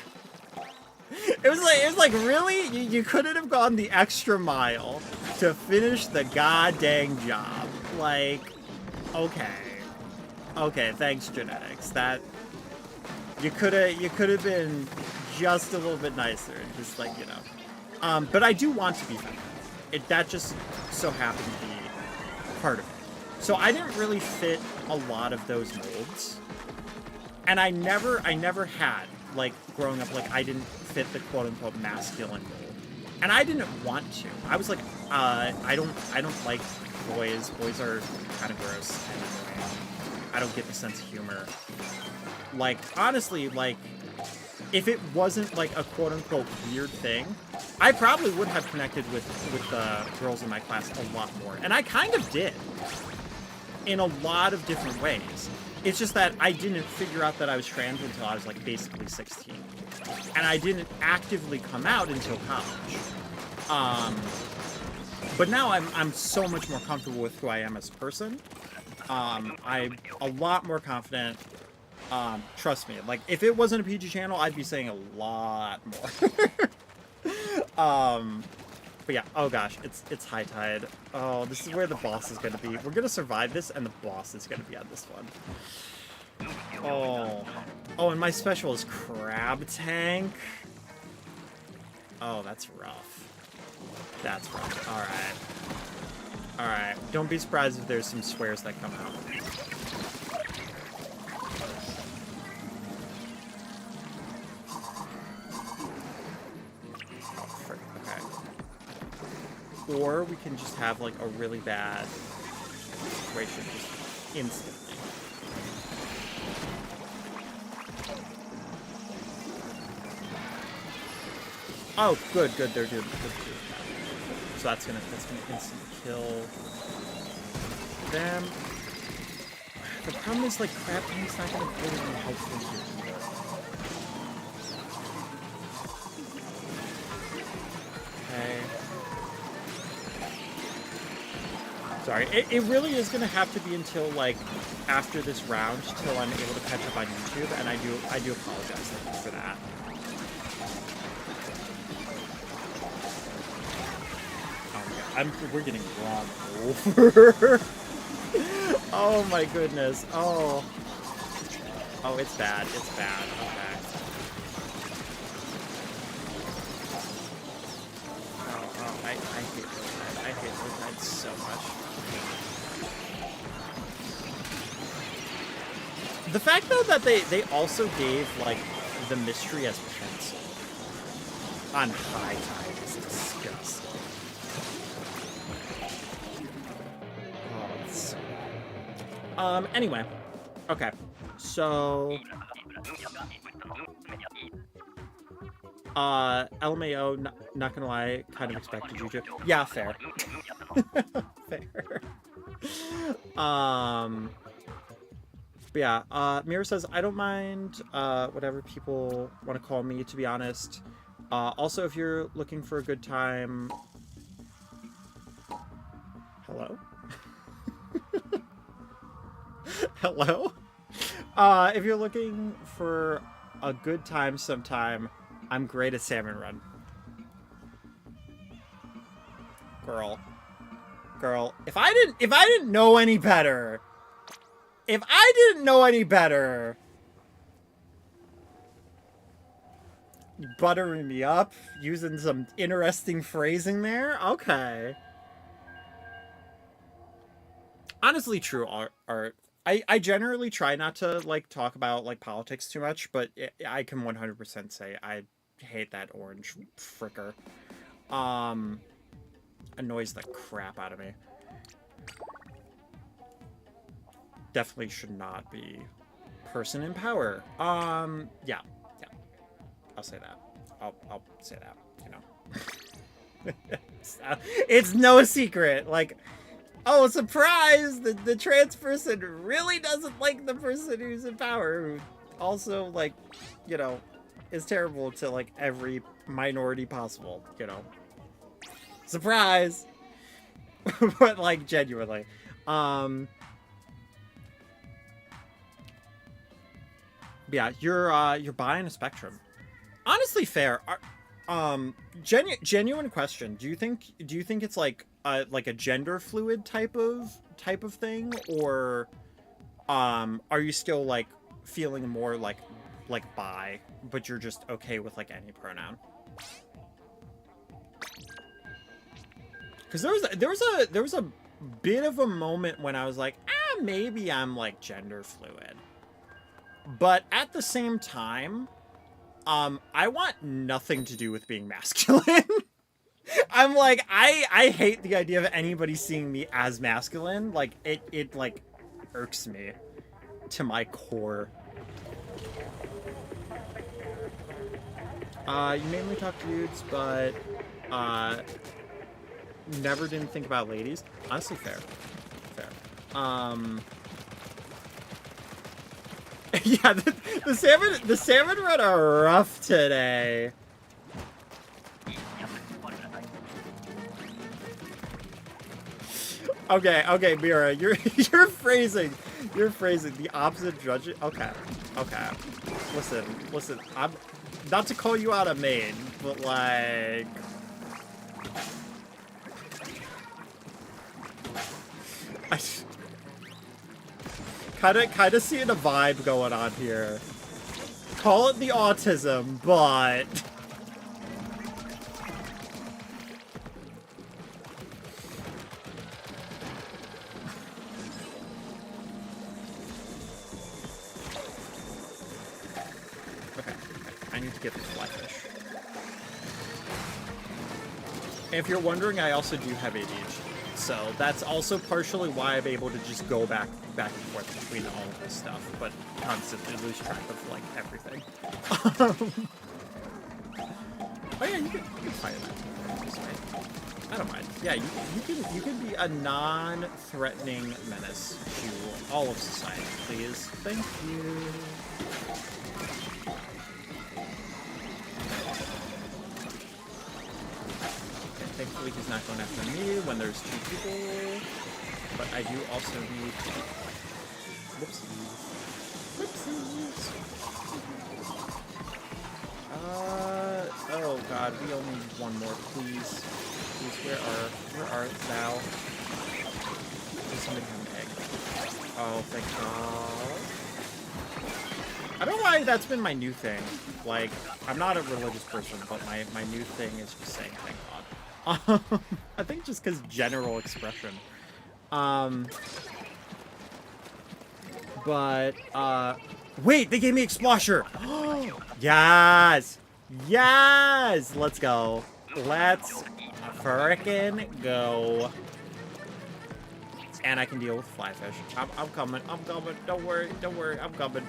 it was like really, you couldn't have gone the extra mile to finish the goddamn job. Like, okay, thanks genetics. That you could have been just a little bit nicer, just like, you know. But I do want to be feminine. That just so happened to be part of it. So I didn't really fit a lot of those molds, and I never had, like, growing up, like, I didn't fit the quote unquote masculine mold, and I didn't want to. I was like, I don't like boys. Boys are kind of gross and annoying. I don't get the sense of humor. Like, honestly, like, if it wasn't, like, a quote-unquote weird thing, I probably would have connected with the girls in my class a lot more. And I kind of did. In a lot of different ways. It's just that I didn't figure out that I was trans until I was, like, basically 16. And I didn't actively come out until college. But now I'm so much more comfortable with who I am as a person. I'm a lot more confident. Trust me, like, if it wasn't a PG channel, I'd be saying a lot more. But yeah, oh gosh, it's high tide. Oh, this is where the boss is gonna be. We're gonna survive this, and the boss is gonna be on this one. Oh, and my special is Crab Tank. Oh, that's rough. That's rough. Alright. Don't be surprised if there's some swears that come out. Or we can just have, like, a really bad situation just instantly. Oh, good, they're doing good. So that's gonna instantly kill them. The problem is, like, Crab Tank's not gonna really be helpful here either. Okay. Sorry, it really is gonna have to be until, like, after this round till I'm able to catch up on YouTube, and I do apologize for that. Oh my god, we're getting run over. Oh my goodness. Oh, it's bad. Okay. Oh, I hate Rotide. I hate Rotide so much. The fact, though, that they also gave, like, the mystery as pencil on High Tide is disgusting. Oh, it's so... Anyway. Okay. So... LMAO, not gonna lie, kind of expected you to. Yeah, fair. Fair. But yeah, Mira says, I don't mind whatever people want to call me, to be honest. Also, if you're looking for a good time... Hello? Hello? If you're looking for a good time sometime, I'm great at Salmon Run. Girl. If I didn't know any better... If I didn't know any better... Buttering me up, using some interesting phrasing there? Okay. Honestly, true art. I generally try not to, like, talk about, like, politics too much, but I can 100% say I hate that orange fricker. Annoys the crap out of me. Definitely should not be person in power. Yeah. I'll say that. I'll say that, you know. It's no secret. Like, oh, surprise! The trans person really doesn't like the person who's in power, who also, like, you know, is terrible to, like, every minority possible, you know. Surprise! But, like, genuinely. Yeah, you're buying a Spectrum. Honestly, fair. Genuine question. Do you think it's like a gender fluid type of thing, or are you still like feeling more like bi, but you're just okay with like any pronoun? Because there was a bit of a moment when I was like, maybe I'm like gender fluid, but at the same time, I want nothing to do with being masculine. I'm like, I hate the idea of anybody seeing me as masculine. Like, it like irks me to my core. You mainly talk to dudes, but never didn't think about ladies. Honestly, fair. Yeah, the salmon run are rough today. Okay, Mira, you're phrasing the opposite of judging. Okay. Listen, I'm not to call you out a maid, but like, kind of seeing a vibe going on here. Call it the autism, but okay. I need to get this fly fish. And if you're wondering, I also do have ADHD. So that's also partially why I'm able to just go back and forth between all of this stuff, but constantly lose track of like everything. Oh yeah, you can fire that this way. I don't mind. Yeah, you can be a non-threatening menace to all of society, please. Thank you. Thankfully, he's not going after me when there's two people, but I do also need... Whoopsies. Oh god, we only need one more, please. Please, where art thou? Please, somebody have an egg. Oh, thank god. I don't know why that's been my new thing. Like, I'm not a religious person, but my new thing is just saying thank god. I think just because general expression. But, wait, they gave me Explosher! Yes! Yes! Let's go. Let's frickin' go. And I can deal with flyfish. I'm coming. Don't worry. I'm coming.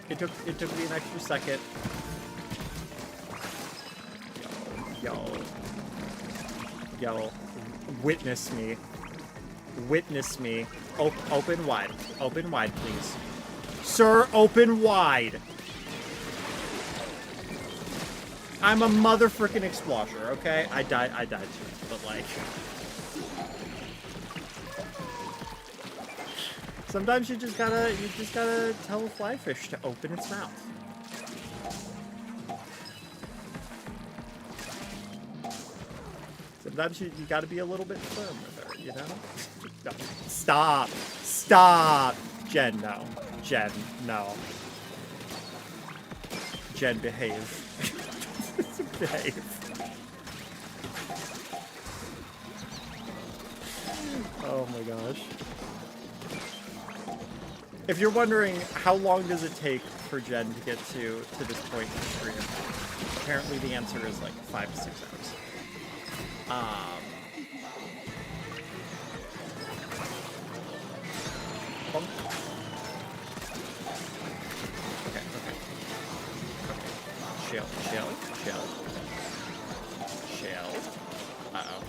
It took me an extra second. Yo. Witness me. Witness me. Open wide. Open wide, please. Sir, open wide. I'm a motherfucking exploser, okay? I died too, but like... Sometimes you just gotta tell a fly fish to open its mouth. Sometimes you gotta be a little bit firm with her, you know? No. Stop! Stop! Jen, no. Jen, no. Jen, behave. Behave. Oh my gosh. If you're wondering how long does it take for Jen to get to this point in the stream, apparently the answer is like 5 to 6 hours. Okay. Chill. Uh-oh.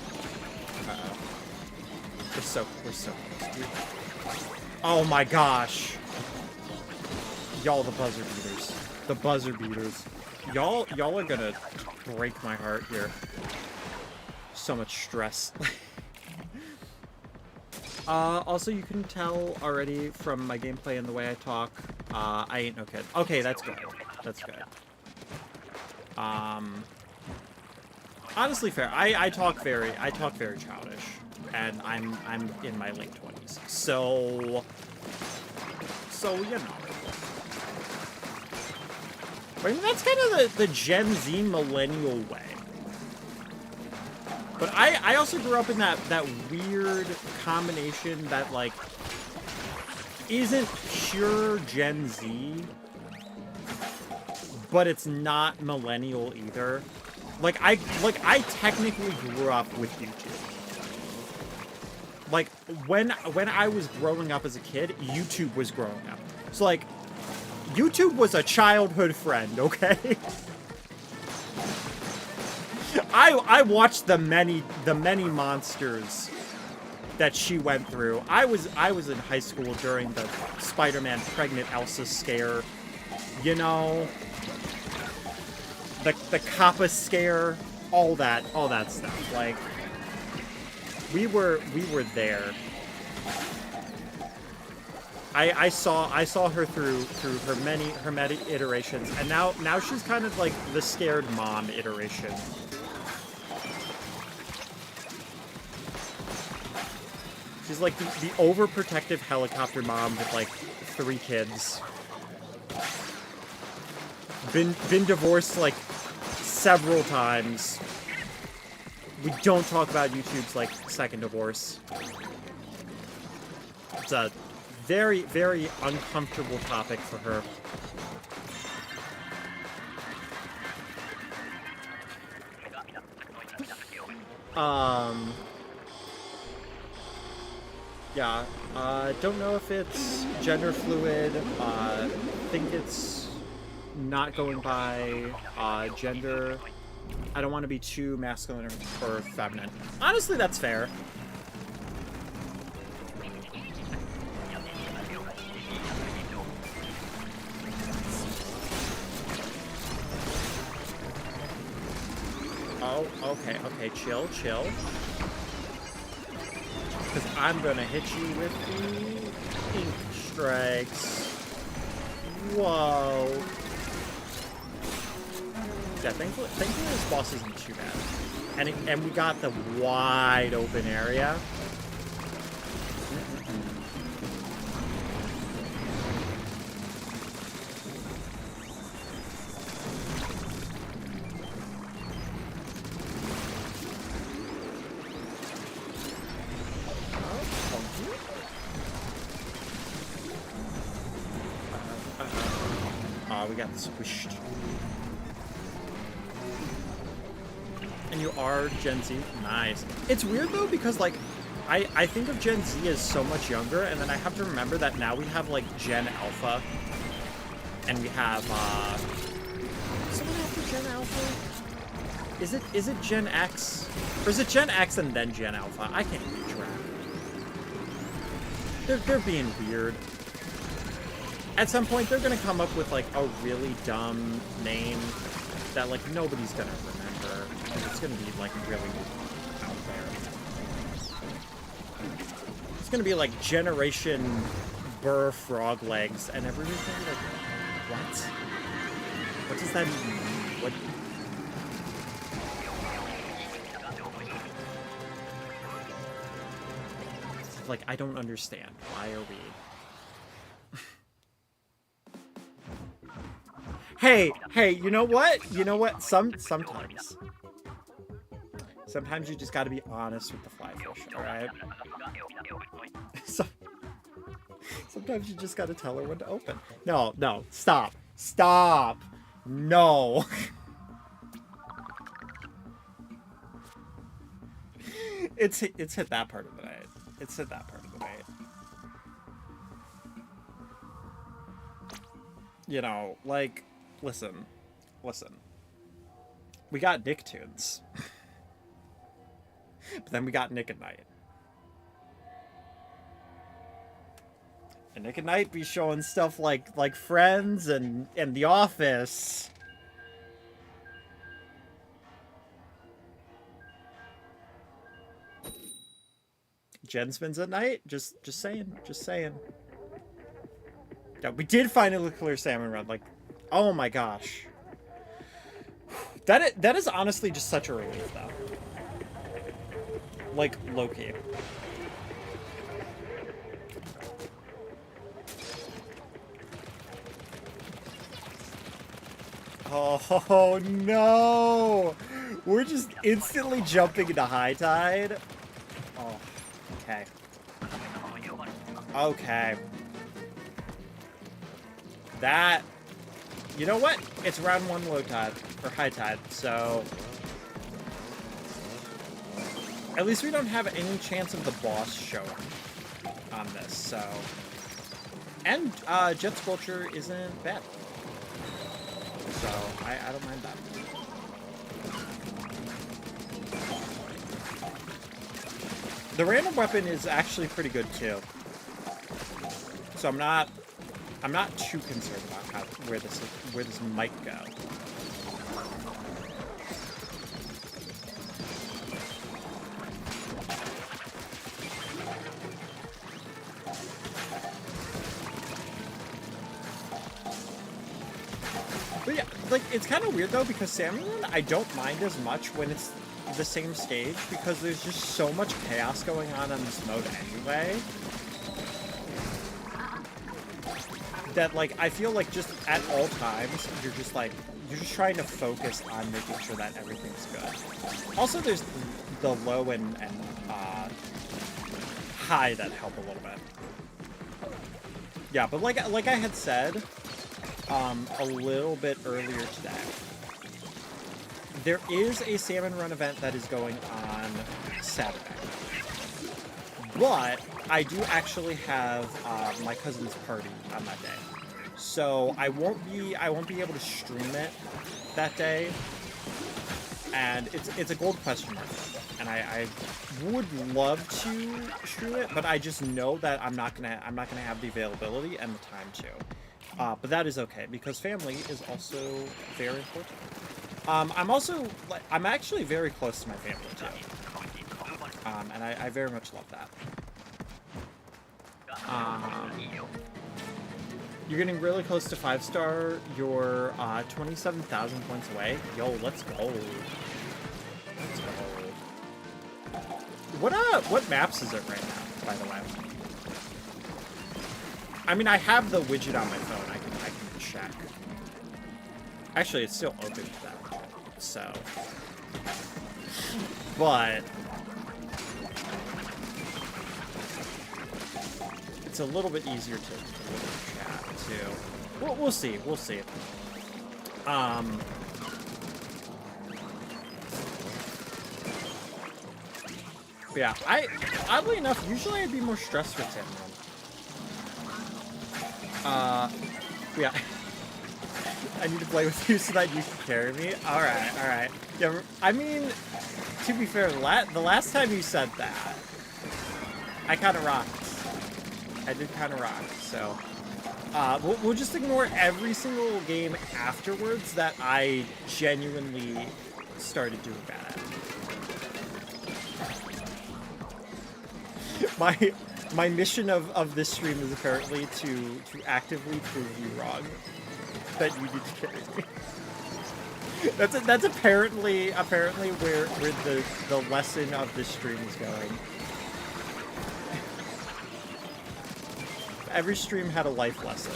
We're so close, dude. Oh my gosh. Y'all, the buzzer beaters. The buzzer beaters. Y'all are gonna break my heart here. So much stress. Also, you can tell already from my gameplay and the way I talk, I ain't no kid. Okay, that's good. That's good. Honestly fair. I talk very childish, and I'm in my late 20s. So you know. I mean, that's kind of the Gen Z millennial way. But I also grew up in that weird combination that, like, isn't pure Gen Z, but it's not millennial either. Like I technically grew up with YouTube. Like, when I was growing up as a kid, YouTube was growing up. So, like, YouTube was a childhood friend, okay? I watched the many monsters that she went through. I was in high school during the Spider-Man pregnant Elsa scare. You know, the Kappa scare, all that stuff. Like, we were there. I saw her through her many iterations, and now she's kind of like the scared mom iteration. She's like the overprotective helicopter mom with like 3 kids. Been divorced like several times. We don't talk about YouTube's like second divorce. It's a very, very uncomfortable topic for her. Yeah, don't know if it's gender fluid, think it's not going by, gender. I don't want to be too masculine or feminine. Honestly, that's fair. Oh, okay, chill. Because I'm gonna hit you with the ink strikes. Whoa. Yeah, thankfully this boss isn't too bad. And we got the wide open area. We got squished. And you are Gen Z? Nice. It's weird though, because like, I think of Gen Z as so much younger, and then I have to remember that now we have like Gen Alpha. And we have, someone after Gen Alpha? Is it Gen X? Or is it Gen X and then Gen Alpha? I can't keep track. They're being weird. At some point, they're gonna come up with like a really dumb name that like nobody's gonna remember, and it's gonna be like really out there. It's gonna be like Generation Burr Frog Legs, and everybody's gonna be like, what? What does that even mean? What? Like, I don't understand. Why are we? Hey, you know what? You know what? Sometimes you just gotta be honest with the fly fish, alright? Sometimes you just gotta tell her when to open. No, stop. Stop! No! It's hit that part of the night. It's hit that part of the night. You know, like, listen. We got Nicktoons. But then we got Nick at Night. And Nick at Night be showing stuff like Friends and The Office. JenSpins at Night? Just saying. Yeah, we did finally clear Salmon Run. Like, oh my gosh. That is honestly just such a relief, though. Like, low-key. Oh no! We're just instantly jumping into high tide. Oh, okay. Okay. That, you know what? It's round 1 low tide, or high tide, so at least we don't have any chance of the boss showing on this, so. And Jet Sculpture isn't bad. So, I don't mind that. The random weapon is actually pretty good too. So I'm not too concerned about where this might go. But yeah, like, it's kind of weird though, because Salmon Run I don't mind as much when it's the same stage, because there's just so much chaos going on this mode anyway. That, like, I feel like just at all times, you're just trying to focus on making sure that everything's good. Also, there's the low and high that help a little bit. Yeah, but like I had said, a little bit earlier today, there is a Salmon Run event that is going on Saturday. But I do actually have my cousin's party on that day, so I won't be able to stream it that day, and it's a gold question mark, and I would love to stream it, but I just know that I'm not gonna have the availability and the time to. But that is okay, because family is also very important. I'm actually very close to my family too. And I very much love that. You're getting really close to 5-star. You're 27,000 points away. Yo, let's go. Let's go. What maps is it right now, by the way? I mean, I have the widget on my phone. I can check. Actually, it's still open to that widget, so. But it's a little bit easier to chat too. We'll see. We'll see. Yeah, oddly enough, usually I'd be more stressed with him. Yeah. I need to play with you so that you can carry me. All right. Yeah, I mean, to be fair, the last time you said that, I kind of rocked. I did kind of rock. So we'll just ignore every single game afterwards that I genuinely started doing bad at. My mission of this stream is apparently to actively prove you wrong. That you need to carry me. That's apparently where the lesson of this stream is going. Every stream had a life lesson.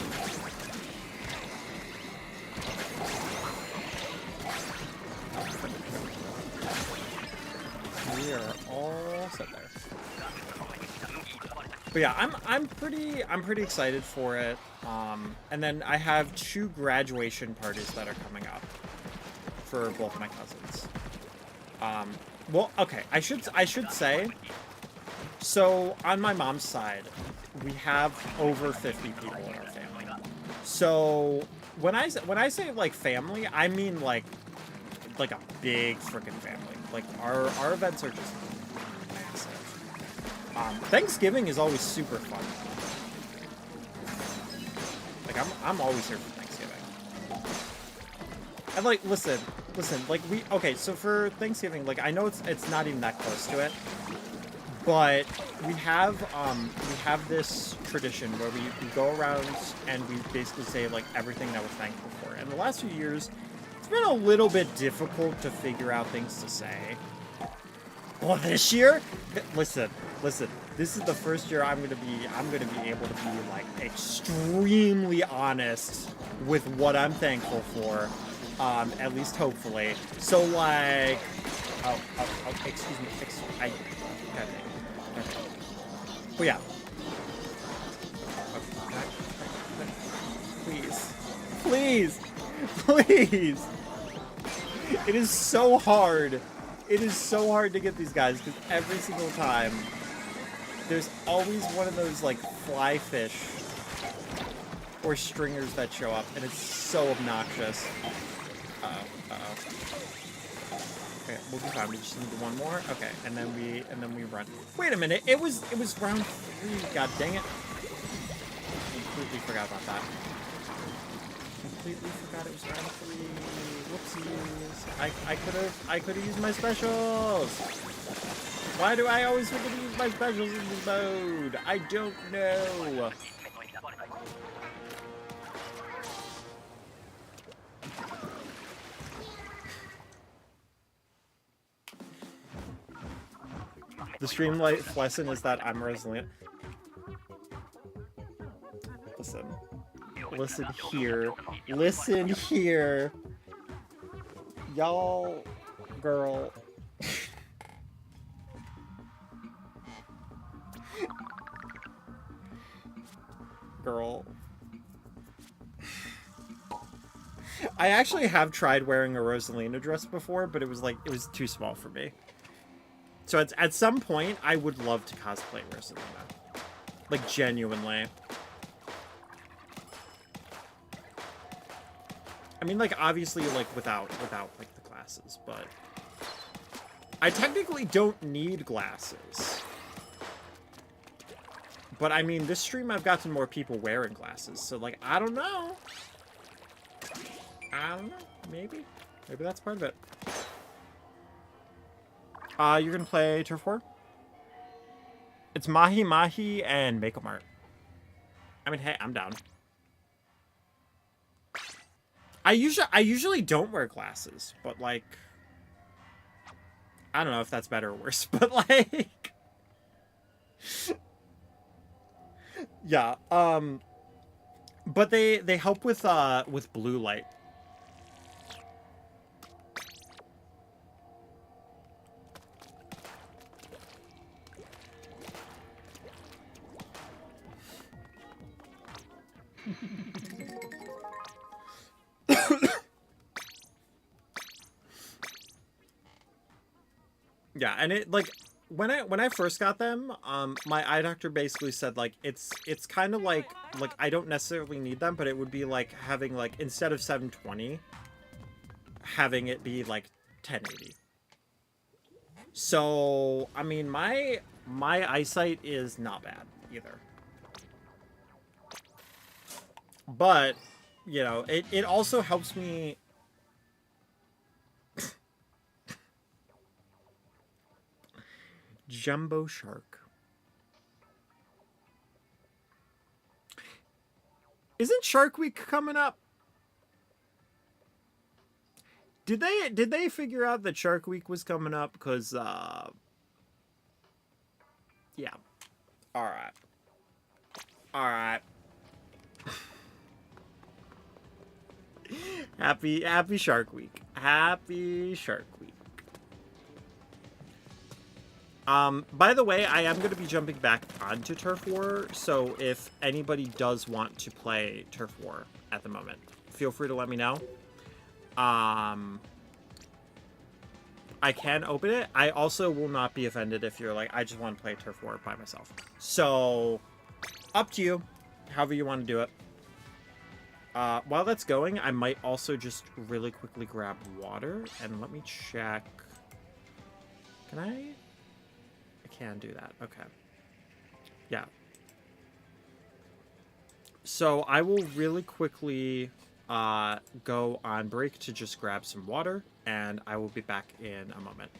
We are all set there. But yeah, I'm pretty excited for it. And then I have 2 graduation parties that are coming up for both my cousins. Well, okay, I should say. So on my mom's side, we have over 50 people in our family. So when I say like family, I mean like a big freaking family. Like our events are just massive. Thanksgiving is always super fun. Like I'm always here for Thanksgiving. And like listen, like okay, so for Thanksgiving, like I know it's not even that close to it. But we have this tradition where we go around and we basically say like everything that we're thankful for. And the last few years, it's been a little bit difficult to figure out things to say. Well, this year, listen. This is the first year I'm gonna be able to be like extremely honest with what I'm thankful for. At least hopefully. So like, oh, excuse me, but yeah. Please. It is so hard. It is so hard to get these guys because every single time there's always one of those like fly fish or stringers that show up, and it's so obnoxious. Okay, we'll be fine. We just need one more. Okay, and then we run. Wait a minute. It was round 3. God dang it. Completely forgot about that. Completely forgot it was round 3. Whoopsies. I could have used my specials. Why do I always forget to use my specials in this mode? I don't know. The stream life lesson is that I'm resilient. Listen here. Listen here. Y'all, girl. Girl. I actually have tried wearing a Rosalina dress before, but it was too small for me. So at some point, I would love to cosplay Rosalina. Like, genuinely. I mean, like, obviously, like, without like, the glasses, but... I technically don't need glasses. But, I mean, this stream I've gotten more people wearing glasses, so, like, I don't know. I don't know. Maybe. Maybe that's part of it. You're gonna play Turf War? It's Mahi Mahi and Makeup Mart. I mean, hey, I'm down. I usually don't wear glasses, but like, I don't know if that's better or worse, but like, yeah. But they help with blue light. Yeah, and it like when I first got them, my eye doctor basically said like it's kind of like I don't necessarily need them, but it would be like having like instead of 720, having it be like 1080. So I mean my eyesight is not bad either. But, you know, it also helps me. Jumbo Shark. Isn't Shark Week coming up? Did they figure out that Shark Week was coming up? Because yeah. All right. All right. Happy Shark Week. Happy Shark Week. By the way, I am going to be jumping back onto Turf War, so if anybody does want to play Turf War at the moment, feel free to let me know. I can open it. I also will not be offended if you're like, I just want to play Turf War by myself. So, up to you, however you want to do it. While that's going, I might also just really quickly grab water, and let me check. Can I can do that. Okay. Yeah. So I will really quickly go on break to just grab some water, and I will be back in a moment.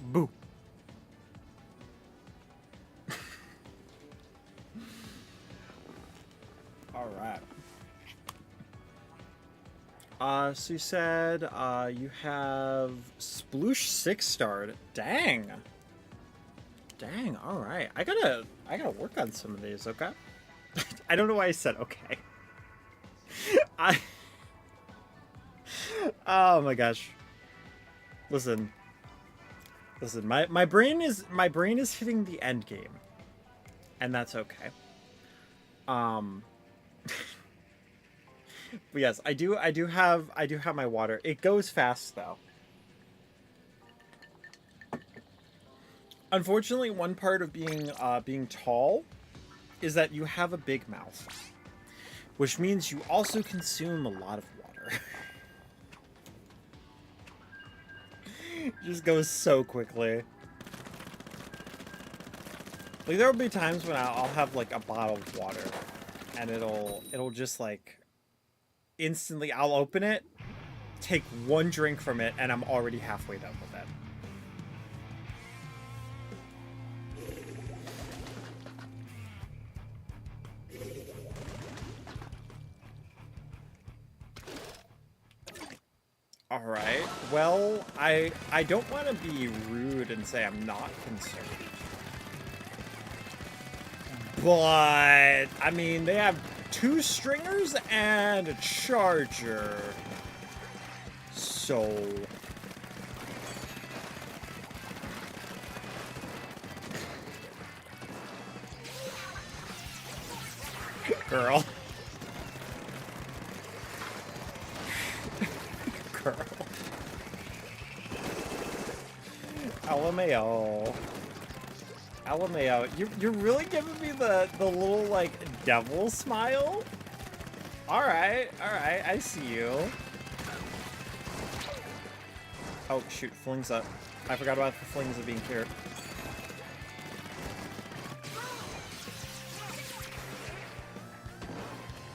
Boo. right. So you said you have Sploosh 6-starred. Dang. Dang, alright. I gotta work on some of these, okay? I don't know why I said okay. Oh my gosh. Listen, my brain is hitting the end game, and that's okay. But yes, I do have my water. It goes fast though. Unfortunately, one part of being tall is that you have a big mouth, which means you also consume a lot of water. It just goes so quickly. Like, there will be times when I'll have like a bottle of water, and it'll just like instantly, I'll open it, take one drink from it, and I'm already halfway done with it. All right. Well, I don't want to be rude and say I'm not concerned. But, I mean, they have 2 stringers and a charger. So... Girl. Girl. LMAO. LMAO. You're really giving me the little, like, devil smile? Alright, I see you. Oh, shoot, flings up. I forgot about the flings of being here.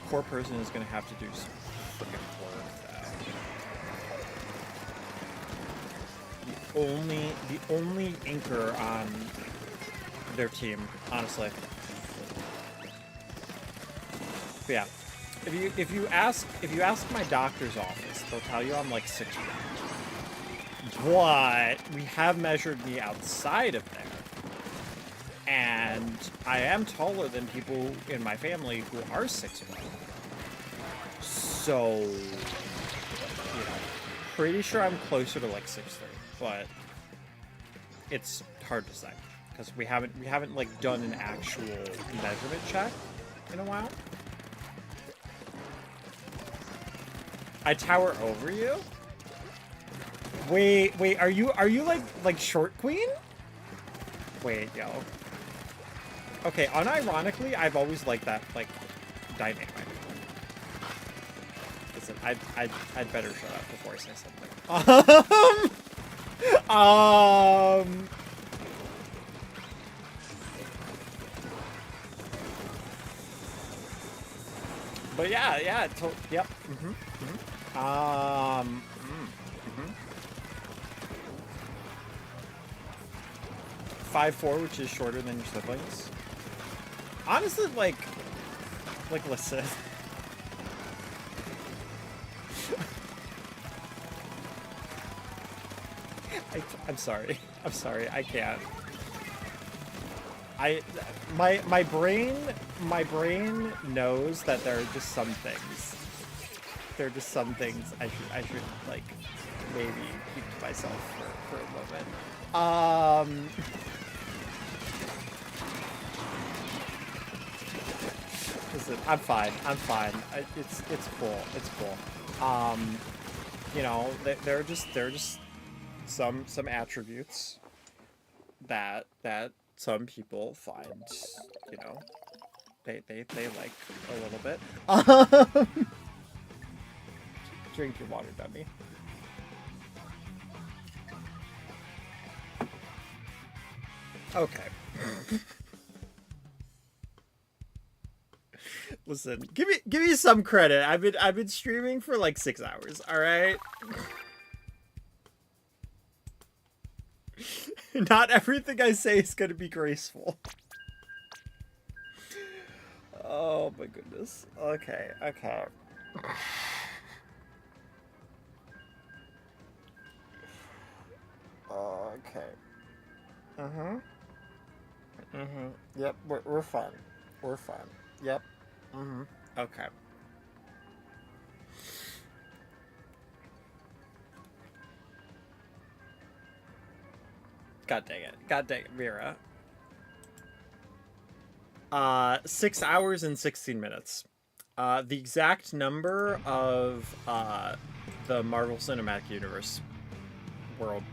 Poor person is gonna have to do some freaking work though. The only anchor on their team, honestly. But yeah, if you ask my doctor's office, they'll tell you I'm like 6'1". But we have measured me outside of there, and I am taller than people in my family who are 6'1". So, you know, pretty sure I'm closer to like 6'3", but it's hard to say because we haven't like done an actual measurement check in a while. I tower over you? Wait, are you like short queen? Wait, yo. Okay, unironically, I've always liked that like dynamic. Listen, I'd better shut up before I say something. But yeah, yep. 5'4", which is shorter than your siblings. Honestly, like listen. I'm sorry. I can't. My brain knows that there are just some things. There are just some things I should like maybe keep to myself for a moment. Listen, I'm fine. It's cool. You know, there are just some attributes that some people find, you know, they like a little bit. Drink your water, dummy. Okay. Listen, give me some credit. I've been streaming for like 6 hours, all right? Not everything I say is going to be graceful. Oh my goodness. Okay, okay. Okay. Mm-hmm. Mm-hmm. Yep, we're fine. We're fine. Yep. Mm-hmm. Okay. God dang it. God dang it, Mira. 6 hours and 16 minutes. The exact number of the Marvel Cinematic Universe world.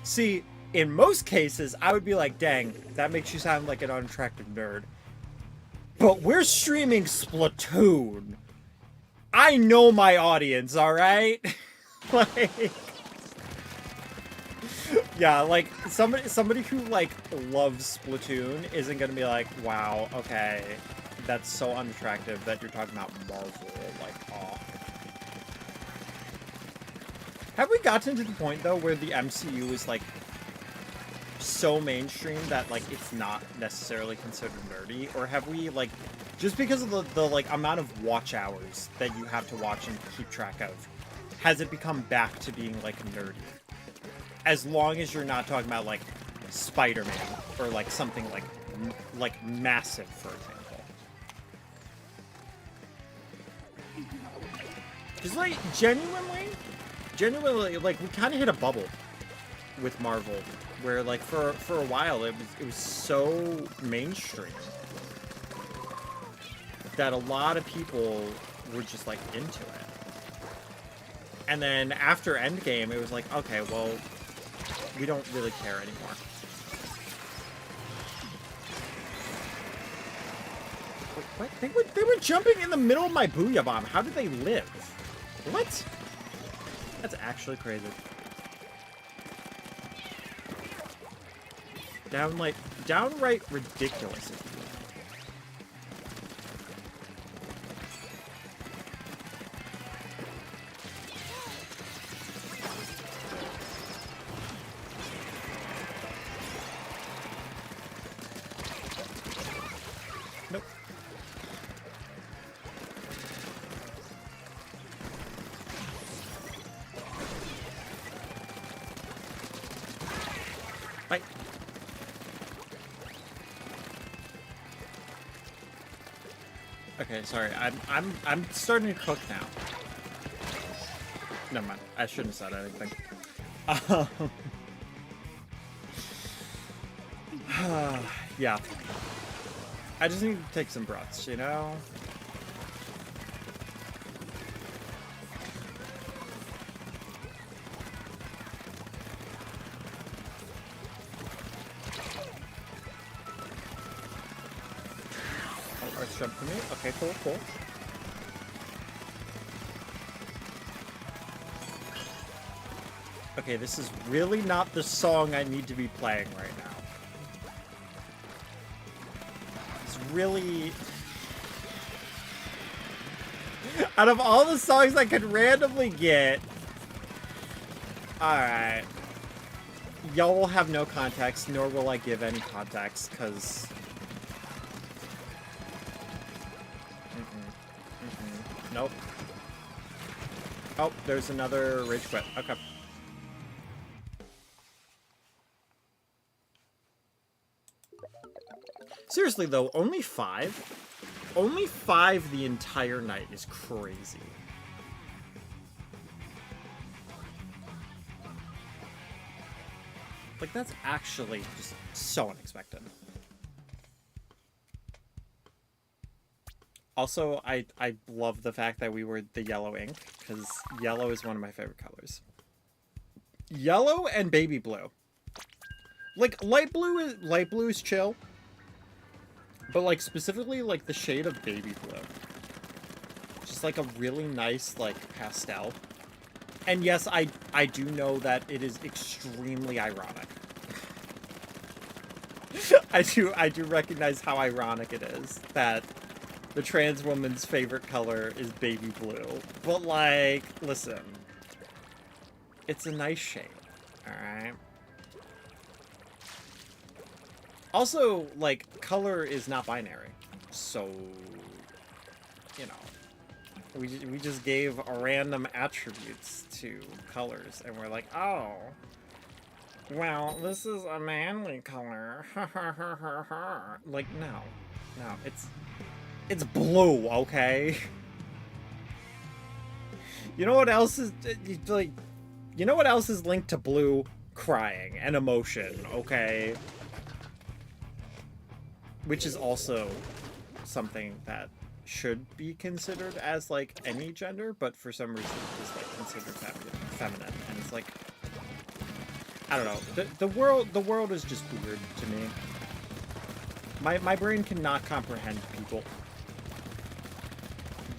See, in most cases, I would be like, dang, that makes you sound like an unattractive nerd. But we're streaming Splatoon. I know my audience, alright? Like... Yeah, like, somebody who, like, loves Splatoon isn't gonna be like, wow, okay, that's so unattractive that you're talking about Marvel, like, oh. Have we gotten to the point, though, where the MCU is, like, so mainstream that, like, it's not necessarily considered nerdy? Or have we, like, just because of the like, amount of watch hours that you have to watch and keep track of, has it become back to being, like, nerdy? As long as you're not talking about, like, Spider-Man or, like, something, like massive, for example. Because, like, genuinely, like, we kind of hit a bubble with Marvel, where, like, for a while, it was so mainstream that a lot of people were just, like, into it. And then after Endgame, it was like, okay, well, we don't really care anymore. Wait, what? They were jumping in the middle of my Booyah Bomb. How did they live? What? That's actually crazy. Downright ridiculous. Nope. Bye. Okay, sorry. I'm starting to cook now. Never mind. I shouldn't have said anything. Yeah. I just need to take some breaths, you know? Oh, Arts jumped for me? Okay, cool, cool. Okay, this is really not the song I need to be playing right now. It's really... Out of all the songs I could randomly get... Alright. Y'all will have no context, nor will I give any context, because... Nope. Oh, there's another rage quit. Okay. Seriously, though, only 5? Only 5 the entire night is crazy. Like, that's actually just so unexpected. Also, I love the fact that we were the yellow ink, because yellow is one of my favorite colors. Yellow and baby blue. Like, light blue is chill. But, like, specifically, like, the shade of baby blue. Just, like, a really nice, like, pastel. And yes, I do know that it is extremely ironic. I do recognize how ironic it is that the trans woman's favorite color is baby blue. But, like, listen. It's a nice shade, alright? Also, like, color is not binary. So, you know, we just gave random attributes to colors, and we're like, oh, well, this is a manly color. Like, no, it's blue, okay? You know what else is like? You know what else is linked to blue? Crying and emotion, okay? Which is also something that should be considered as like any gender, but for some reason is like considered feminine, and it's like, I don't know. The world is just weird to me. My brain cannot comprehend people.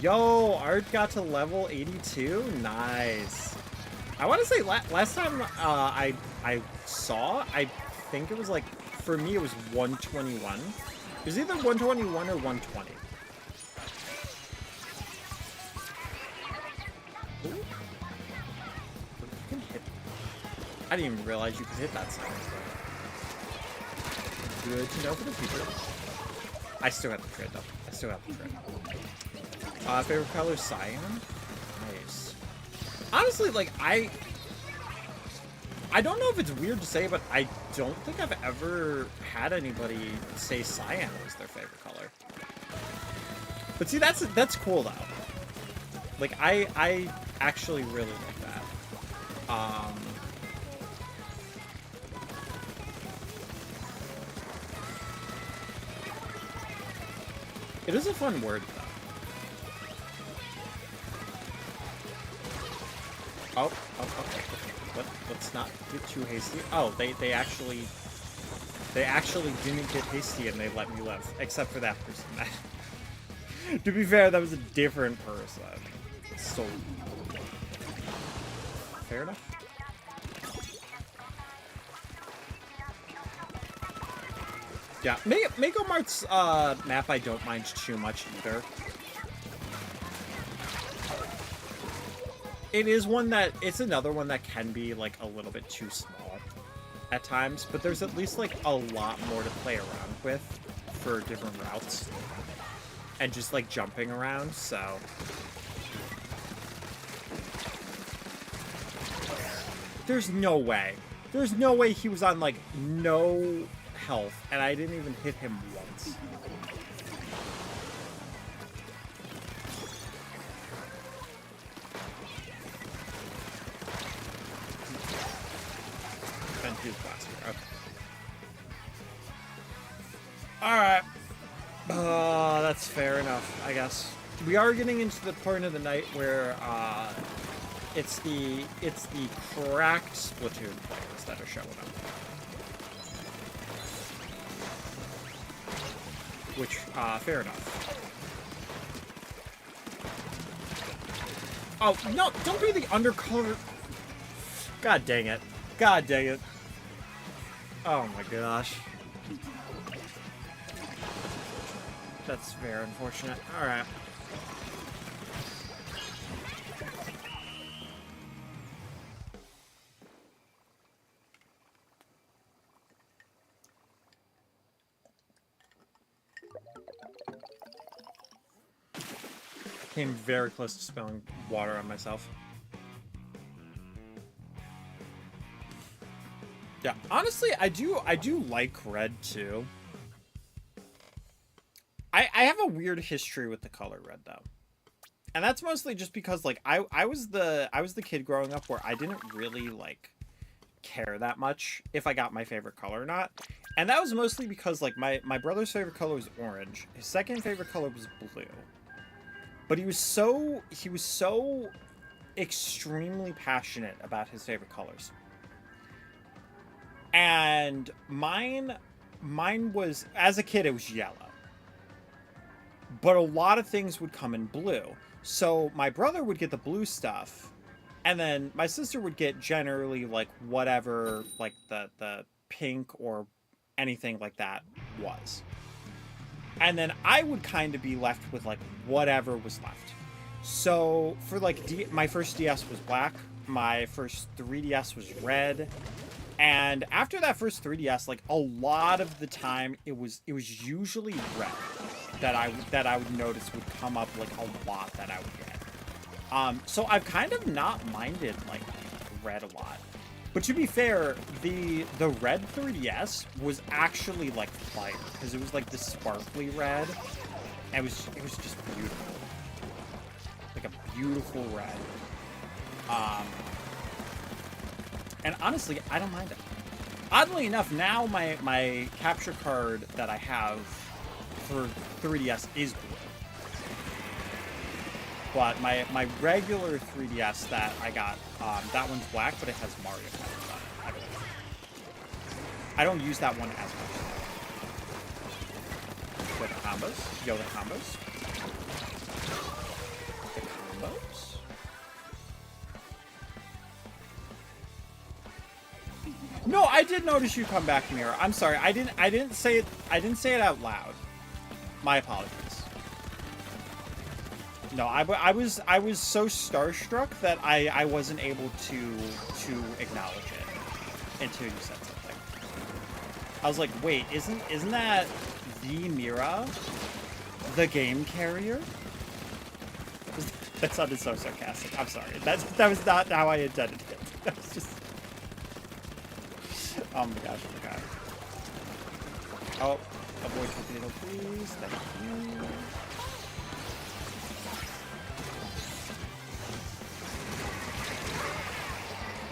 Yo, Art got to level 82. Nice. I want to say last time I saw, I think it was like, for me it was 121. It was either 121 or 120. Ooh. You can hit. I didn't even realize you could hit that sign. Good to know for the future. I still have the trade though. I still have the trade. Favorite color, cyan. Nice. Honestly, like I don't know if it's weird to say, but I don't think I've ever had anybody say cyan was their favorite color. But see, that's cool though. Like I actually really like that. It is a fun word though. Oh, okay. Let's not get too hasty. Oh, they actually didn't get hasty and they let me live, except for that person. To be fair, that was a different person. So fair enough. Yeah, Mako Mart's map I don't mind too much either. It is one that, it's another one that can be like a little bit too small at times, but there's at least like a lot more to play around with for different routes and just like jumping around, so. There's no way he was on like no health and I didn't even hit him once. Okay. Alright. That's fair enough, I guess. We are getting into the part of the night where it's the cracked Splatoon players that are showing up. Which, fair enough. Oh, no, don't be the undercolor. God dang it. God dang it. Oh my gosh. That's very unfortunate. Alright. Came very close to spilling water on myself. Yeah, honestly, I do like red too. I have a weird history with the color red though. And that's mostly just because like I was the kid growing up where I didn't really like care that much if I got my favorite color or not. And that was mostly because like my brother's favorite color was orange. His second favorite color was blue. But he was so extremely passionate about his favorite colors. And mine was, as a kid, it was yellow. But a lot of things would come in blue. So my brother would get the blue stuff, and then my sister would get generally like whatever like the pink or anything like that was. And then I would kind of be left with like whatever was left. So for like my first DS was black, my first 3DS was red. And after that first 3DS, like a lot of the time it was usually red. that I would notice would come up like a lot that I would get. So I've kind of not minded like red a lot. But to be fair, the red 3DS was actually like fire because it was like this sparkly red. And it was just beautiful. Like a beautiful red. And honestly, I don't mind it. Oddly enough, now my capture card that I have for 3DS is blue. But my regular 3DS that I got, that one's black, but it has Mario colors on it, I believe. I don't use that one as much. Go the combos. Go the combos. The combos. No, I did notice you come back, Mira. I'm sorry. I didn't say it out loud. My apologies. No, I was so starstruck that I wasn't able to acknowledge it until you said something. I was like, wait, isn't that the Mira, the game carrier? That sounded so sarcastic. I'm sorry. That was not how I intended it. That was just. Oh my gosh, I forgot. Oh, avoid torpedo, please. Thank you.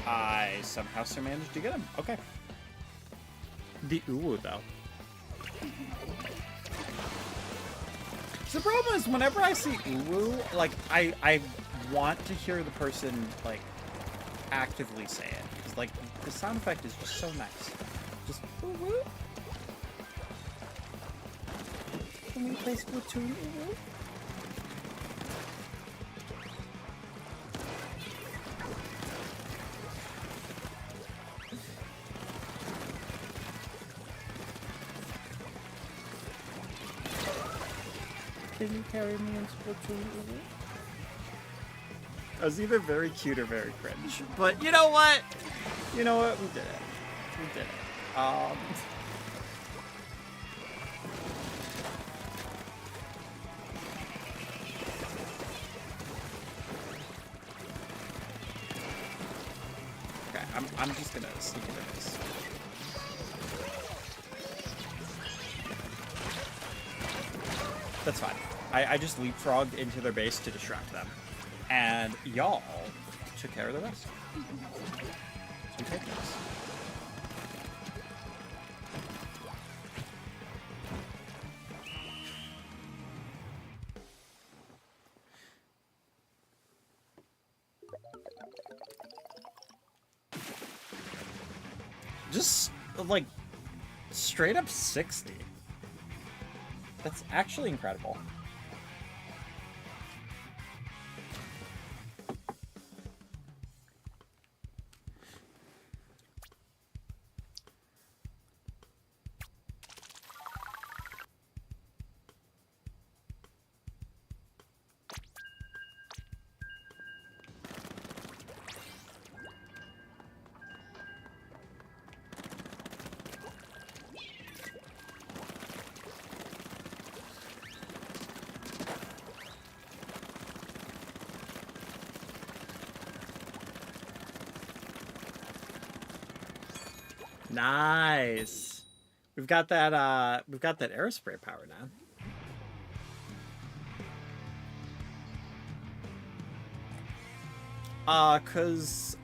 I somehow still managed to get him. Okay. The Uwu, though. So the problem is, whenever I see Uwu, like, I want to hear the person, like, actively say it. Because, like, the sound effect is just so nice. Just, Uwu. Can we play Splatoon, Uwu? Can you carry me in Splatoon? I was either very cute or very cringe. But you know what? You know what? We did it. We did it. Okay, I'm just gonna sneak into this. That's fine. I just leapfrogged into their base to distract them. And y'all took care of the rest. So we take this. Just, like, straight up 60. That's actually incredible. Nice. We've got that aerospray power now. Cause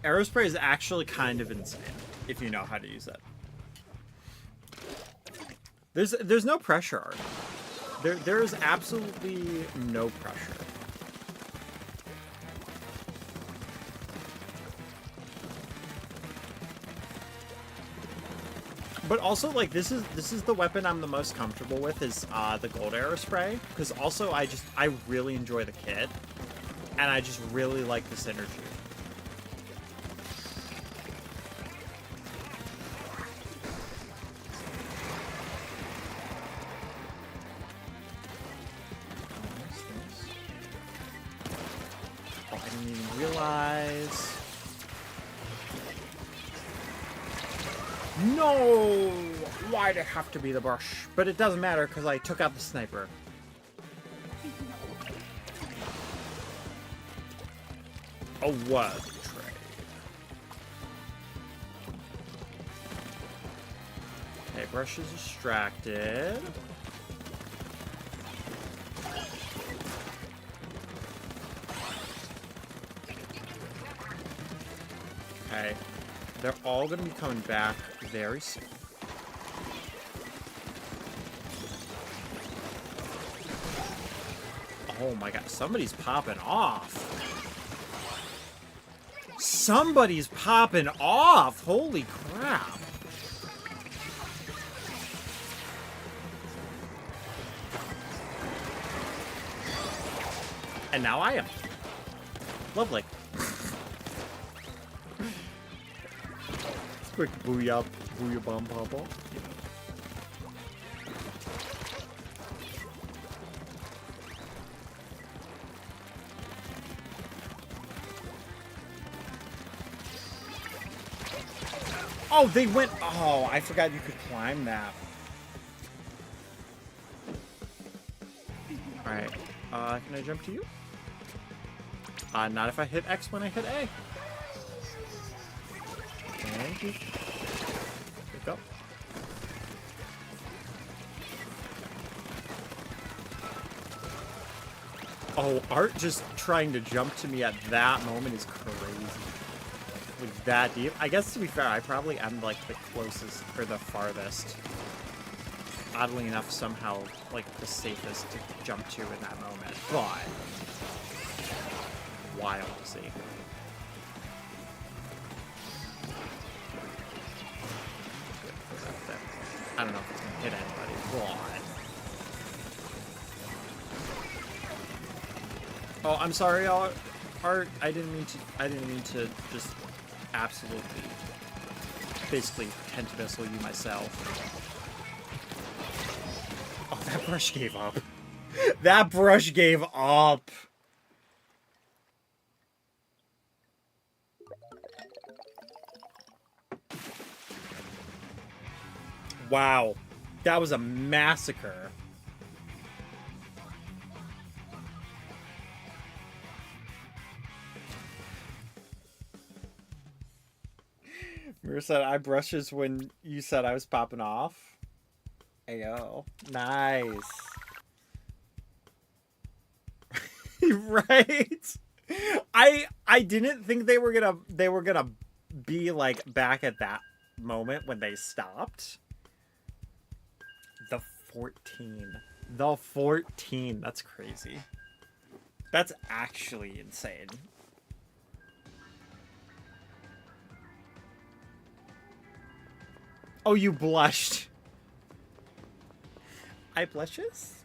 aerospray is actually kind of insane if you know how to use it. There's no pressure art. There is absolutely no pressure. But also, like, this is the weapon I'm the most comfortable with is the gold aerospray, because also I really enjoy the kit, and I just really like the synergy. Oh, I didn't even realize. No! Why'd it have to be the brush? But it doesn't matter because I took out the sniper. Oh, what a trade. Okay, brush is distracted. Okay. They're all going to be coming back very soon. Oh my god, somebody's popping off. Somebody's popping off! Holy crap. And now I am. Lovely. Quick booyah, booyah bomb pop off. Oh, they went. Oh, I forgot you could climb that. Alright. Can I jump to you? Not if I hit X when I hit A. Thank you. Pick up. Oh, Art just trying to jump to me at that moment is crazy. Like that deep. I guess to be fair, I probably am like the closest or the farthest. Oddly enough, somehow like the safest to jump to in that moment. But wild to see. I don't know if it's gonna hit anybody, but oh, I'm sorry, Art. I didn't mean to just absolutely basically penta-missile you myself. Oh, that brush gave up. That brush gave up. Wow. That was a massacre. Mira said, I brushes when you said I was popping off. Ayo. Nice. Right? I didn't think they were gonna be like back at that moment when they stopped. The 14. The 14. That's crazy. That's actually insane. Oh, you blushed. I blushes?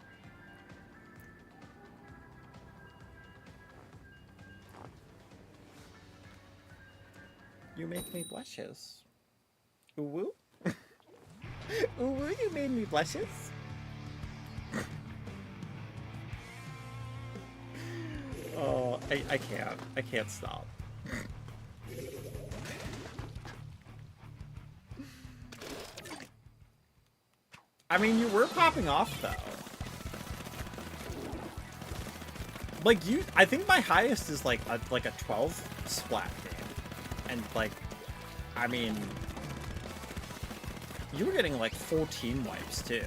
You make me blushes. Ooh woo? Ooh woo, you made me blushes? Oh, I can't. I can't stop. I mean, you were popping off, though. Like, I think my highest is, like a 12 splat game. And, like, I mean, you were getting, like, 14 wipes, too.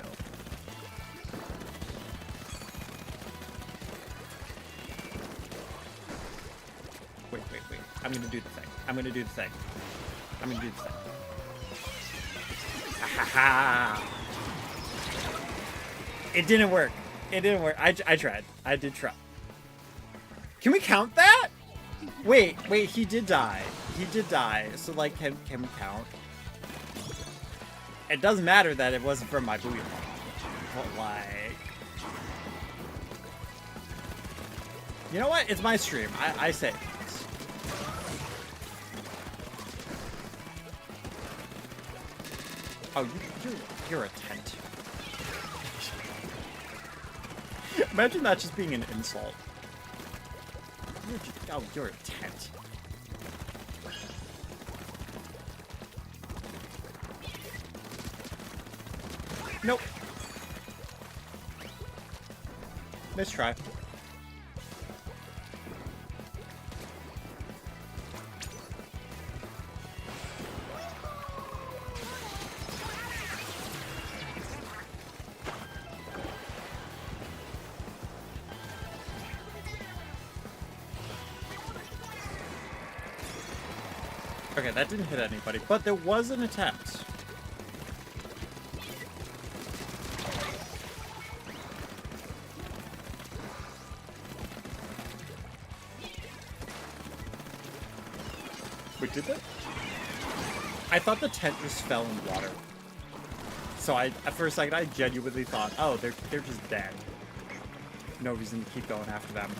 Wait. I'm gonna do the thing. I'm gonna do the thing. Ahaha! It didn't work. I tried. I did try. Can we count that? Wait, he did die. So, like, can we count? It doesn't matter that it wasn't from my booyah. But, like... You know what? It's my stream. I say it. Oh, you're a tent. Imagine that just being an insult. You're a tent. Nope. Nice try. Okay, that didn't hit anybody, but there was an attempt. Wait, did that? I thought the tent just fell in water. So for a second, I genuinely thought, oh, they're just dead. No reason to keep going after them.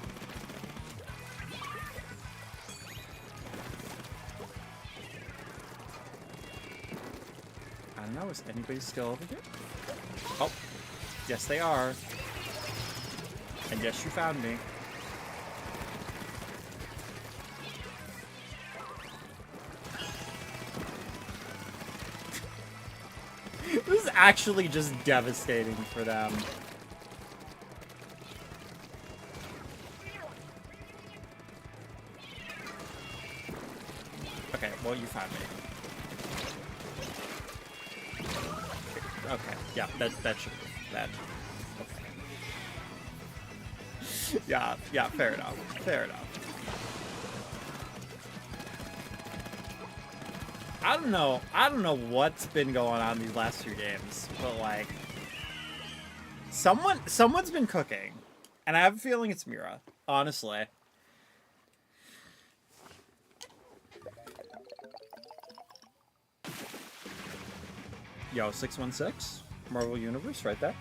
I don't know, is anybody still over here? Oh, yes they are. And yes, you found me. This is actually just devastating for them. Okay, well, you found me. Okay, yeah, that should be that. Okay. Yeah, fair enough. Fair enough. I don't know what's been going on these last few games, but like someone's been cooking. And I have a feeling it's Mira, honestly. Yo, 616, Marvel Universe, right there.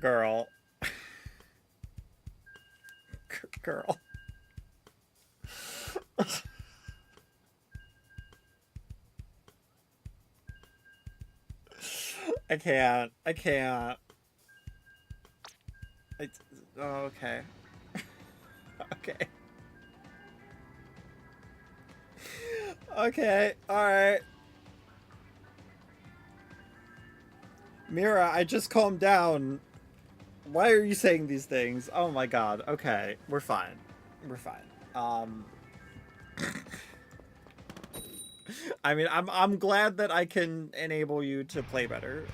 Girl. Girl. I can't. Oh, okay. Okay. Okay, alright. Mira, I just calmed down. Why are you saying these things? Oh my god. Okay, we're fine. We're fine. I mean, I'm glad that I can enable you to play better.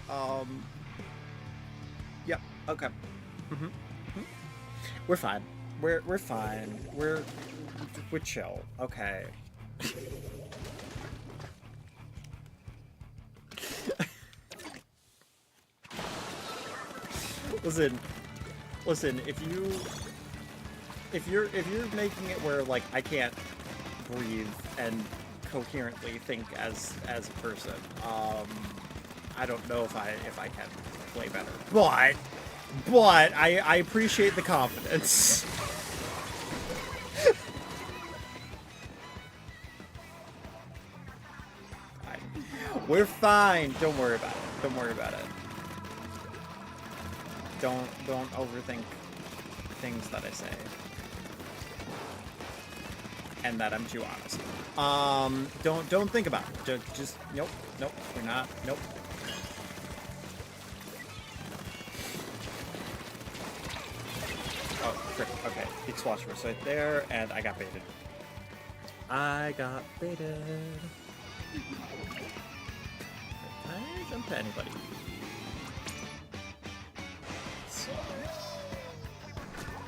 Yep. Okay. We're fine. We're fine. We're chill. Okay. Listen, if you're making it where like I can't breathe and coherently think as a person, I don't know if I can play better. But I appreciate the confidence. We're fine. Don't worry about it. Don't worry about it. Don't overthink things that I say. And that I'm too honest. Don't think about it. Just nope, you're not. Nope. Oh, frick. Okay. Big swash was right there, and I got baited. Can I jump to anybody?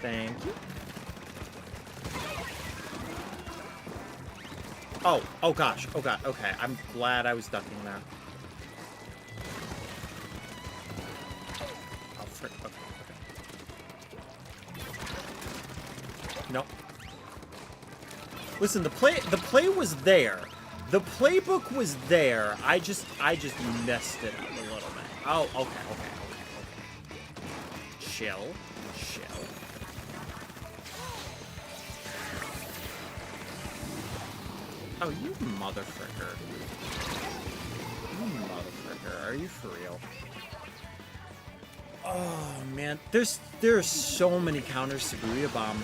Thank you. Oh gosh. Oh god. Okay. I'm glad I was ducking there. Oh, frick. Okay. Nope. Listen, the play was there. The playbook was there. I just messed it up a little bit. Oh, okay. Chill. Oh, you motherfricker. You motherfricker. Are you for real? Oh, man. There's so many counters to Booyah Bomb.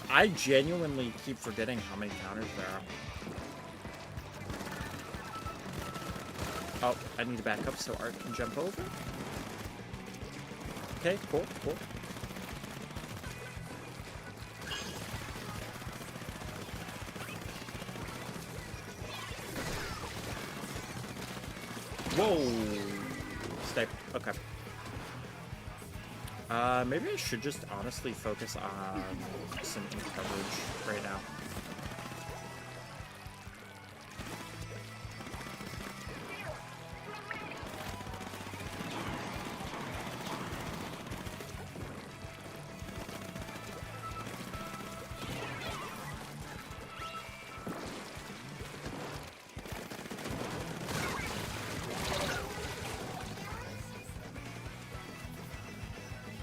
I genuinely keep forgetting how many counters there are. Oh, I need to back up so Art can jump over. Okay, cool, cool. Whoa! Stay. Okay. Maybe I should just honestly focus on some ink coverage right now.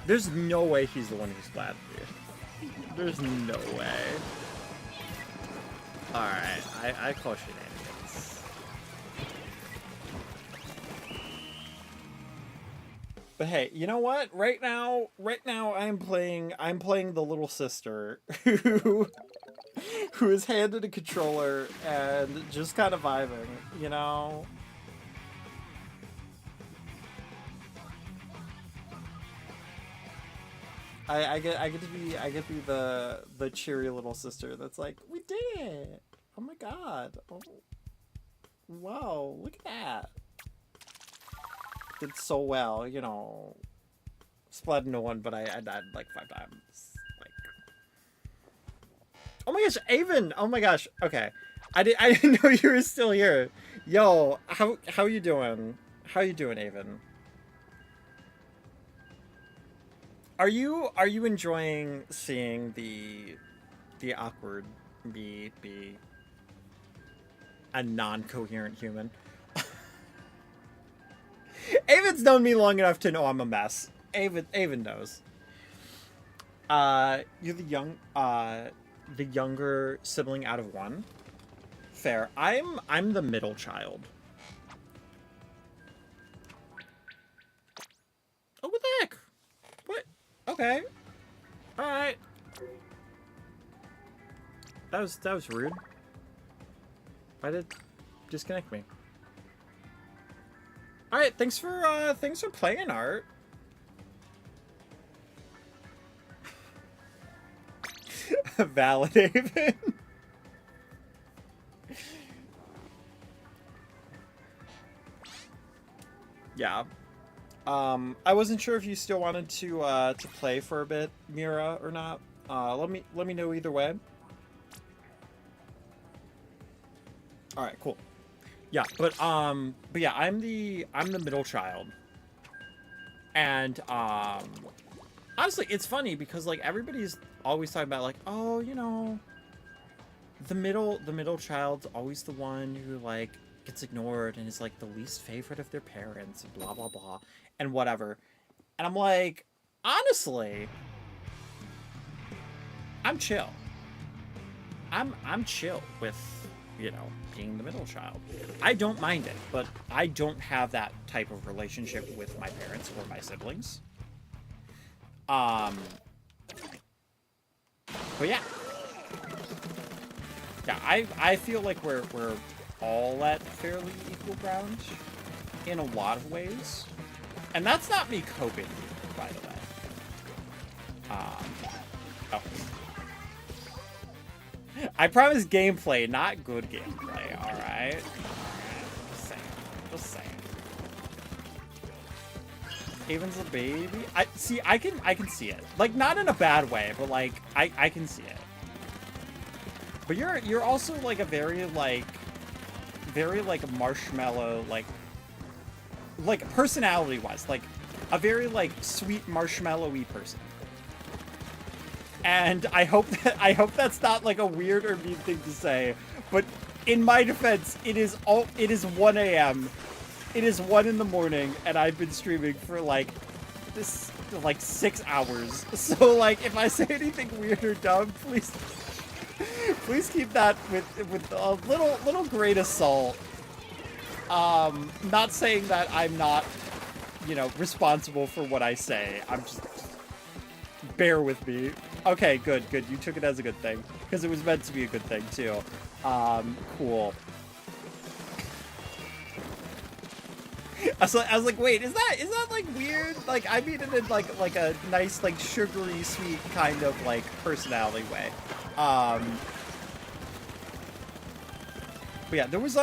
There's no way he's the one who's glad for you. There's no way. Alright, I call shenanigans. But hey, you know what? Right now I'm playing the little sister who is handed a controller and just kind of vibing, you know? I get to be the cheery little sister that's like, we did it! Oh my god! Oh, wow! Look at that! Did so well, you know. Splatoon 1, but I died like 5 times. Like, oh my gosh, Avon! Oh my gosh. Okay, I didn't know you were still here. Yo, how you doing? How you doing, Avon? Are you enjoying seeing the awkward me be a non-coherent human? Avon's known me long enough to know I'm a mess. Avon knows. You're the younger sibling out of one. Fair. I'm the middle child. Oh, what the heck? What? Okay. Alright. That was rude. Why did it disconnect me? Alright, thanks for playing, Art. Validate. Yeah. I wasn't sure if you still wanted to play for a bit, Mira, or not. Let me know either way. All right, cool. Yeah, but yeah, I'm the middle child, and honestly, it's funny because like everybody's always talking about like, oh, you know, the middle child's always the one who like gets ignored and is like the least favorite of their parents and blah blah blah and whatever. And I'm like, honestly, I'm chill. I'm chill with, you know, being the middle child. I don't mind it, but I don't have that type of relationship with my parents or my siblings. But yeah. Yeah, I feel like we're all at fairly equal ground in a lot of ways. And that's not me coping, by the way. Oh. I promise gameplay, not good gameplay, alright? Just saying. Avon's a baby? I can see it. Like, not in a bad way, but like, I can see it. But you're also like a very marshmallow, like personality wise, like a very like sweet marshmallowy person. And I hope that's not like a weird or mean thing to say, but in my defense, it is 1 a.m. It is 1 in the morning, and I've been streaming for like 6 hours. So like, if I say anything weird or dumb, Please keep that with a little grain of salt. Not saying that I'm not, you know, responsible for what I say. I'm just bear with me. Okay, good. You took it as a good thing because it was meant to be a good thing too. Cool. I was like, wait, is that like weird? Like, I mean it in like a nice, like, sugary sweet kind of like personality way. But yeah, there was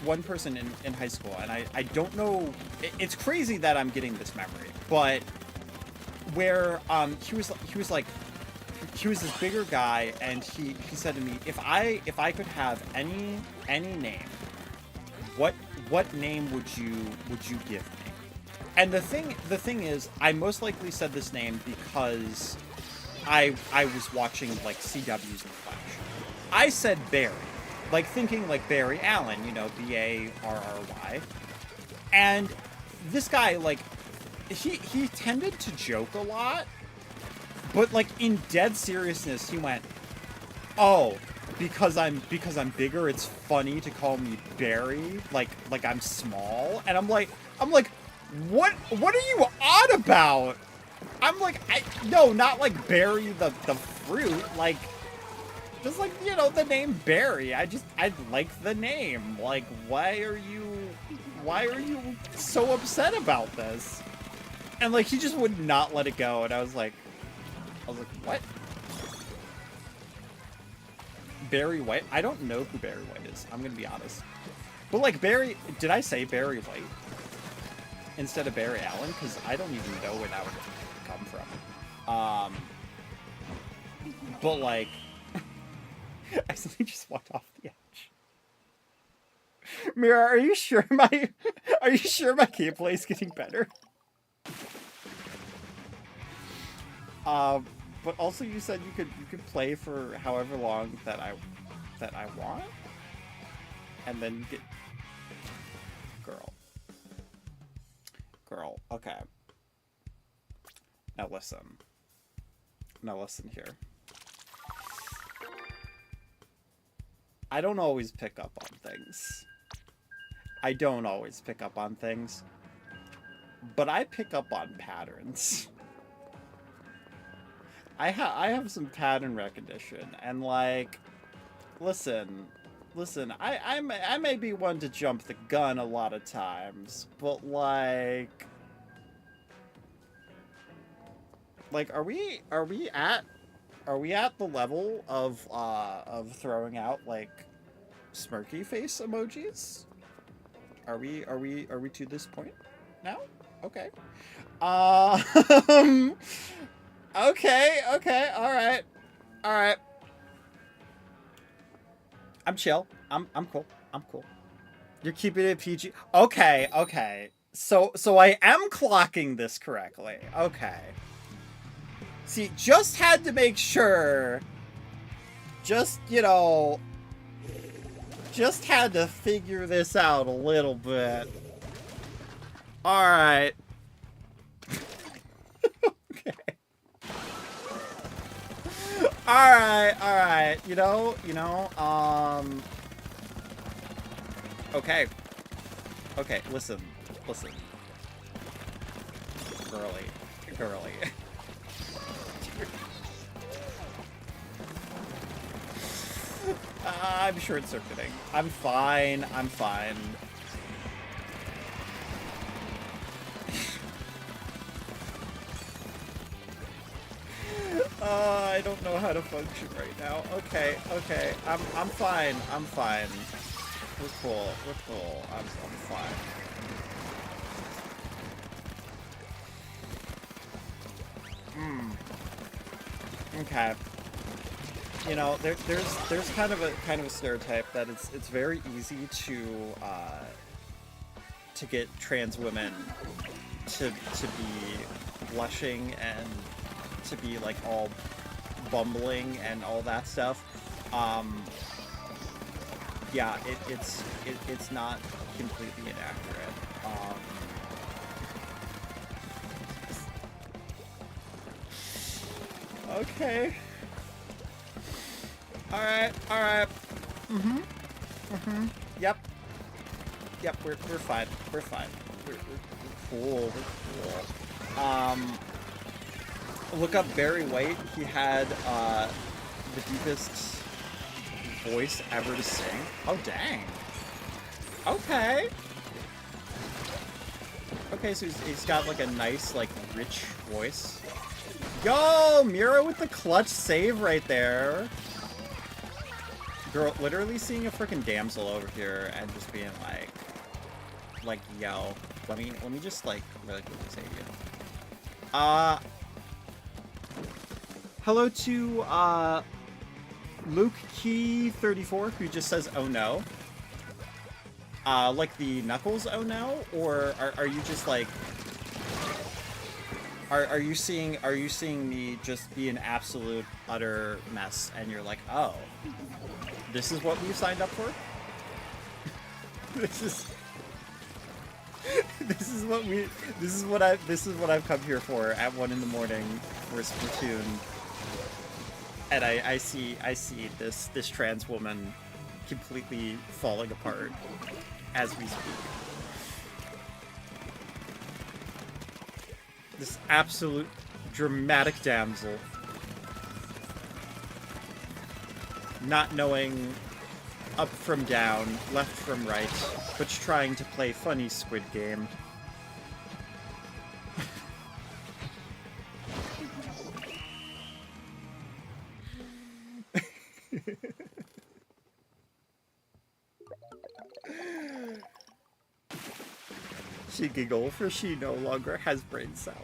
one person in high school, and I don't know. It's crazy that I'm getting this memory, but where he was this bigger guy, and he said to me, if I could have any name, what name would you give me? And the thing is, I most likely said this name because I was watching like CW's in Flash. I said Barry, like thinking like Barry Allen, you know, Barrry. And this guy, like, he tended to joke a lot, but like in dead seriousness, he went, "Oh, because I'm bigger, it's funny to call me Barry, like I'm small." And I'm like, what are you on about? I'm like, no, not like Barry the fruit, like just like, you know, the name Barry. I like the name. Like, why are you so upset about this? And like he just would not let it go, and I was like, what? Barry White? I don't know who Barry White is. I'm gonna be honest. But like Barry, did I say Barry White instead of Barry Allen? Because I don't even know where that would come from. But like, I suddenly just walked off the edge. Mira, are you sure my gameplay is getting better? But also you said you could play for however long that I want, and then you get girl. Okay. Now listen here. I don't always pick up on things. But I pick up on patterns. I have some pattern recognition, and like, listen, I may be one to jump the gun a lot of times, but like, are we at the level of throwing out like smirky face emojis? Are we to this point now? Okay. Okay, all right. I'm chill. I'm cool. You're keeping it PG. Okay. So I am clocking this correctly. Okay. See, just had to make sure. Just, you know, just had to figure this out a little bit. All right. All right. You know. Okay. Listen. Girly. I'm short-circuiting. I'm fine. I don't know how to function right now. Okay. I'm fine. We're cool. I'm fine. Okay. You know, there's kind of a stereotype that it's very easy to get trans women to be blushing and to be like all bumbling and all that stuff. Yeah, it's not completely inaccurate. Okay. Alright, alright. Mm-hmm. Mm-hmm. Yep. Yep, we're fine. We're fine. We're cool. We're cool. Look up Barry White. He had the deepest voice ever to sing. Oh dang. Okay. Okay, so he's got like a nice, like, rich voice. Yo, Mira with the clutch save right there. Girl, literally seeing a freaking damsel over here and just being like, yo, let me just like really quickly save you. Hello to Luke Key 34 who just says oh no. Like the Knuckles oh no, or are you just like are you seeing me just be an absolute utter mess and you're like, oh, this is what we signed up for? This is what I've come here for at 1 in the morning for Splatoon. And I see this trans woman completely falling apart as we speak. This absolute dramatic damsel. Not knowing up from down, left from right, but trying to play funny Squid Game. She giggled, for she no longer has brain cell.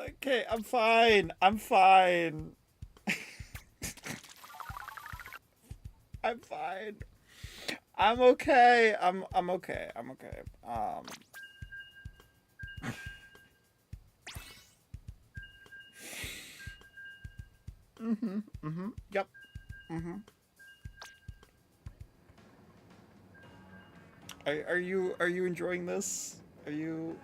Okay, I'm fine. I'm fine. I'm fine. I'm okay. I'm okay. I'm okay. Yep. Are you enjoying this? Are you?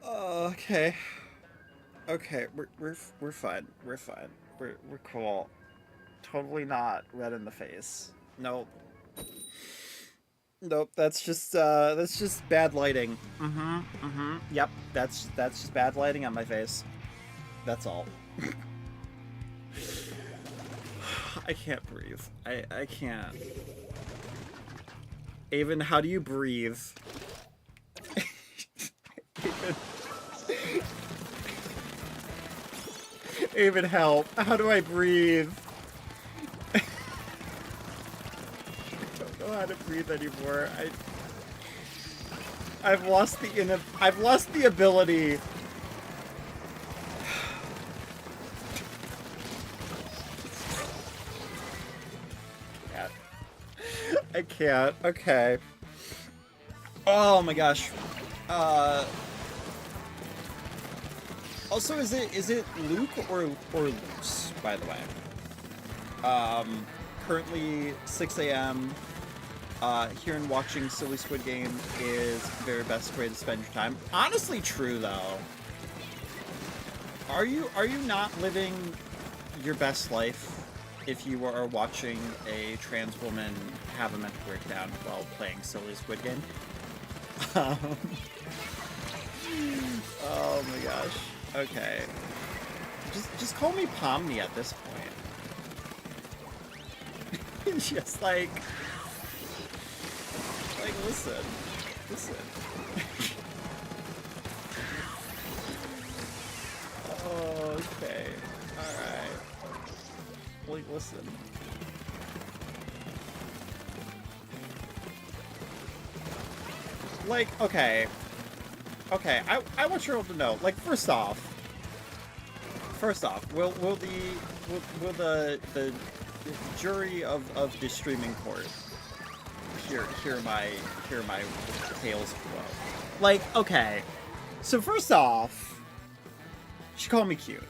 Okay. Okay, we're fine. We're fine. We're cool. Totally not red in the face. Nope. Nope, that's just bad lighting. Yep, that's just bad lighting on my face. That's all. I can't breathe. I can't. Avon, how do you breathe? Avon, help. How do I breathe? I don't know how to breathe anymore. I've lost the ability. I can't. Okay. Oh my gosh. Also, is it Luke or Luce, by the way? Currently 6 a.m. Here and watching Silly Squid Game is the very best way to spend your time. Honestly, true though. Are you not living your best life if you are watching a trans woman have a mental breakdown while playing Silly Squid Game? Oh my gosh. Okay. Just call me Pomni at this point. Just like listen. Okay. Alright. Like, listen. Like, okay. Okay, I want you all to know, like, first off, will the jury of the streaming court hear my tales of woe? Like, okay, so first off, She called me cute.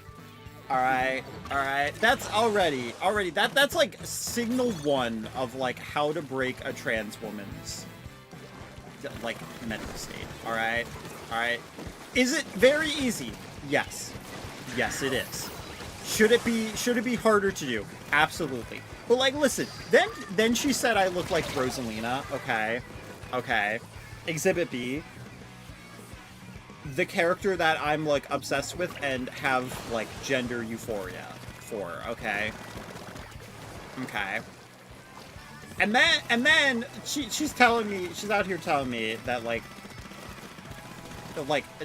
Alright, alright. That's already, that's like signal one of like how to break a trans woman's like mental state. Alright, alright. Is it very easy? Yes. Yes, it is. Should it be harder to do? Absolutely. But like, listen, then she said I look like Rosalina. Okay. Okay. Exhibit B. The character that I'm like obsessed with and have like gender euphoria for, okay? Okay. And then she's telling me, she's out here telling me that like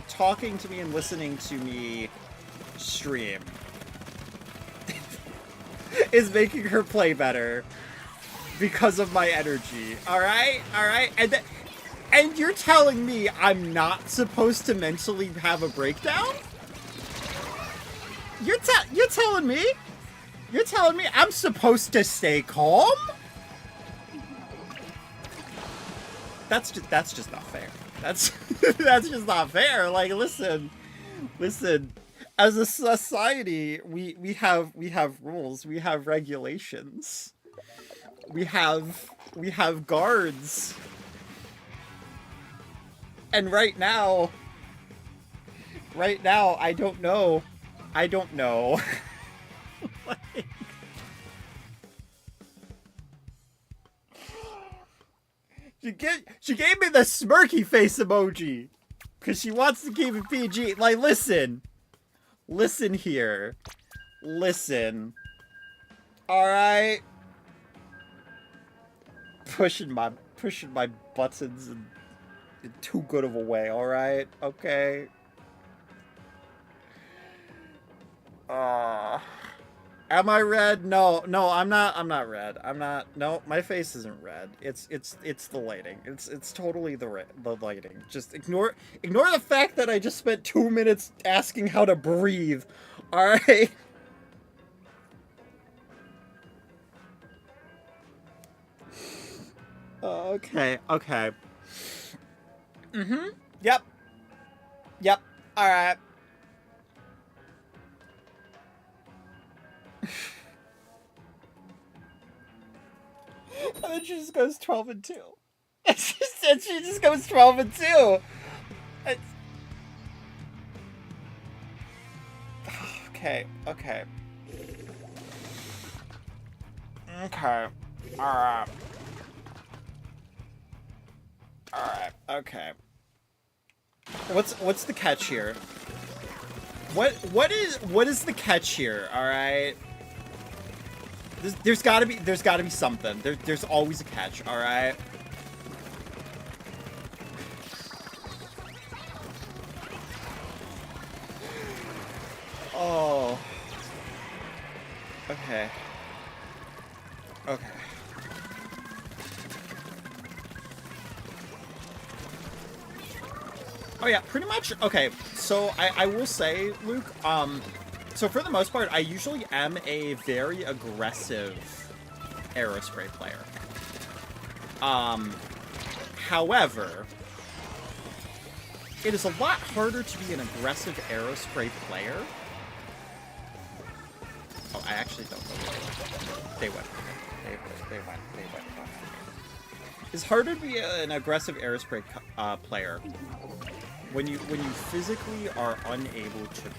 talking to me and listening to me stream is making her play better because of my energy. Alright? Alright? And you're telling me I'm not supposed to mentally have a breakdown? You're telling me? You're telling me I'm supposed to stay calm? That's just not fair. That's just not fair. Like, listen. As a society, we have rules, we have regulations. We have guards. And right now, I don't know. Like, she gave me the smirky face emoji because she wants to keep it PG. Like, listen here, listen. All right, pushing my buttons in too good of a way. All right, okay. Am I red? No, I'm not red. I'm not. No, my face isn't red. It's the lighting. It's totally the lighting. Just ignore the fact that I just spent 2 minutes asking how to breathe. All right. Okay. Yep. All right. And then she just goes 12 and 2. And she just goes 12 and 2. Okay. Alright. Okay. What's the catch here? What is the catch here? Alright. There's gotta be something. There's always a catch, alright? Oh. Okay. Oh yeah, pretty much. Okay, so I will say, Luke, so for the most part, I usually am a very aggressive Aerospray player. However, it is a lot harder to be an aggressive Aerospray player. Oh, I actually don't know. They went. It's harder to be an aggressive Aerospray player when you physically are unable to breathe.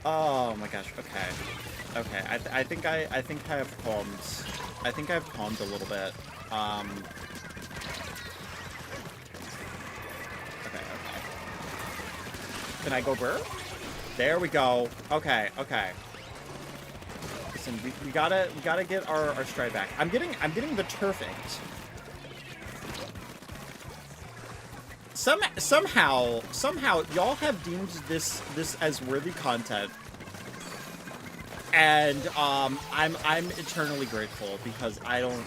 Oh my gosh. Okay. I think I have calmed. I think I've calmed a little bit. Okay. Can I go burr? There we go. Okay. Listen, we gotta get our stride back. I'm getting the turf inked. Somehow y'all have deemed this as worthy content, and I'm eternally grateful because I don't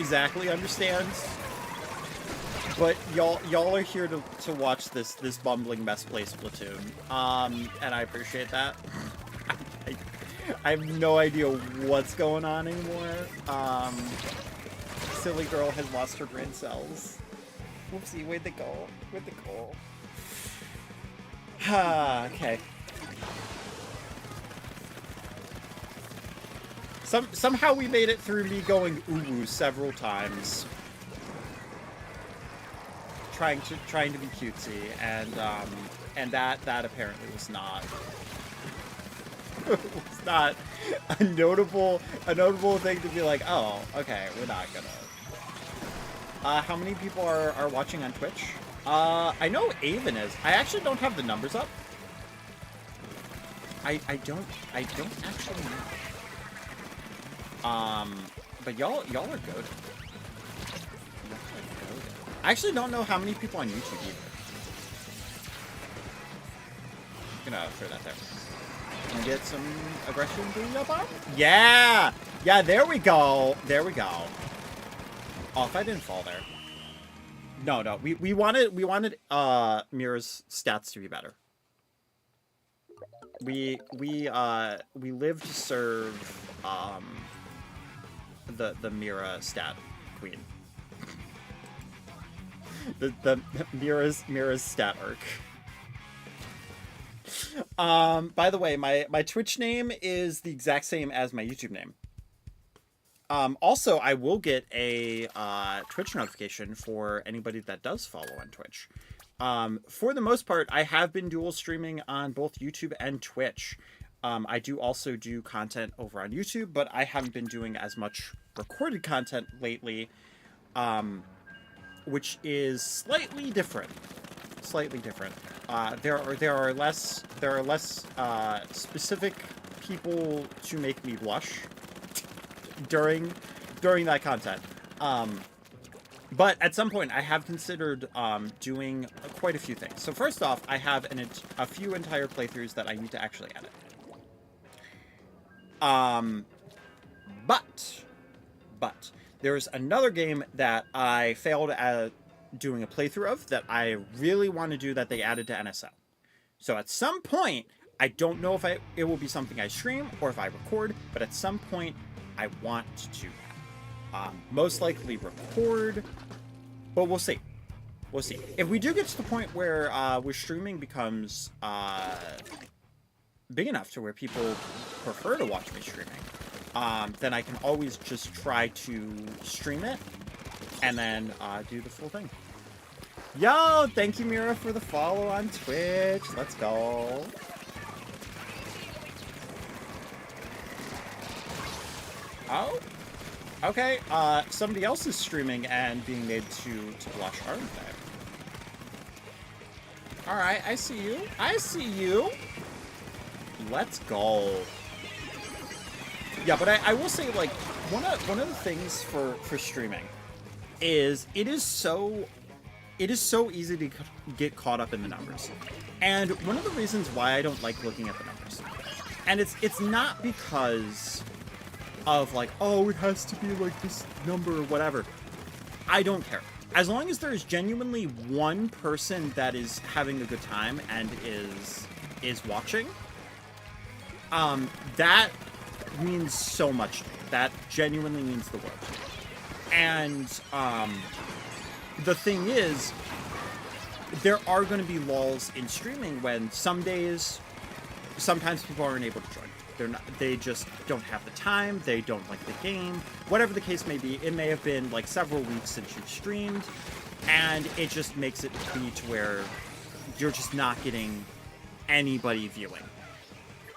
exactly understand, but y'all are here to watch this bumbling mess play Splatoon, and I appreciate that. I have no idea what's going on anymore. Silly girl has lost her brain cells. Whoopsie, where'd they go? Where'd they go? Okay. Somehow we made it through me going ooh several times. Trying to be cutesy, and that apparently was not was not a notable thing to be like, oh, okay, we're not gonna. How many people are watching on Twitch? I know Avon is. I actually don't have the numbers up. I don't actually know. But y'all are good. I actually don't know how many people on YouTube either. I'm gonna throw that there. Can we get some aggression doing up on? Yeah! Yeah, there we go. There we go. Oh, if I didn't fall there. No. We wanted Mira's stats to be better. We live to serve the Mira stat queen. the Mira's stat arc. By the way, my Twitch name is the exact same as my YouTube name. Also, I will get a Twitch notification for anybody that does follow on Twitch. For the most part, I have been dual streaming on both YouTube and Twitch. I do also do content over on YouTube, but I haven't been doing as much recorded content lately, which is slightly different. There are less specific people to make me blush during that content. But at some point, I have considered doing quite a few things. So first off, I have a few entire playthroughs that I need to actually edit. But there's another game that I failed at doing a playthrough of that I really want to do that they added to NSL. So at some point, I don't know if it will be something I stream or if I record, but at some point, I want to do that. Most likely record, but we'll see. We'll see. If we do get to the point where streaming becomes big enough to where people prefer to watch me streaming, then I can always just try to stream it and then do the full thing. Yo, thank you, Mira, for the follow on Twitch. Let's go. Oh, okay. Somebody else is streaming and being made to blush, aren't they? All right, I see you. I see you. Let's go. Yeah, but I will say, like, one of the things for streaming is it is so easy to get caught up in the numbers. And one of the reasons why I don't like looking at the numbers, and it's not because of like, oh, it has to be like this number or whatever. I don't care. As long as there is genuinely one person that is having a good time and is watching, that means so much to me. That genuinely means the world. And the thing is, there are going to be lulls in streaming when sometimes people aren't able to join. They just don't have the time, they don't like the game, whatever the case may be. It may have been like several weeks since you've streamed, and it just makes it be to where you're just not getting anybody viewing.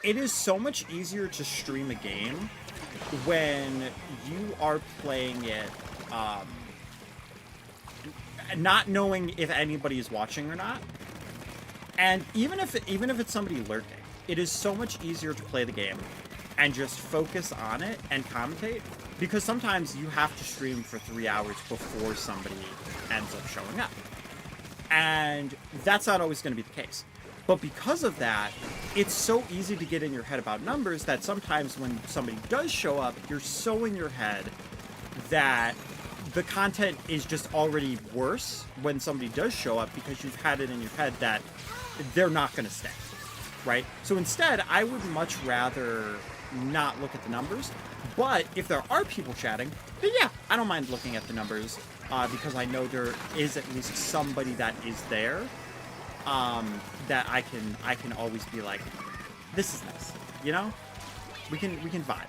It is so much easier to stream a game when you are playing it not knowing if anybody is watching or not. And even if it's somebody lurking, it is so much easier to play the game and just focus on it and commentate, because sometimes you have to stream for 3 hours before somebody ends up showing up. And that's not always going to be the case. But because of that, it's so easy to get in your head about numbers that sometimes when somebody does show up, you're so in your head that the content is just already worse when somebody does show up, because you've had it in your head that they're not going to stay, right? So instead, I would much rather not look at the numbers. But if there are people chatting, then yeah, I don't mind looking at the numbers. because I know there is at least somebody that is there, that I can always be like, this is nice, you know? We can vibe.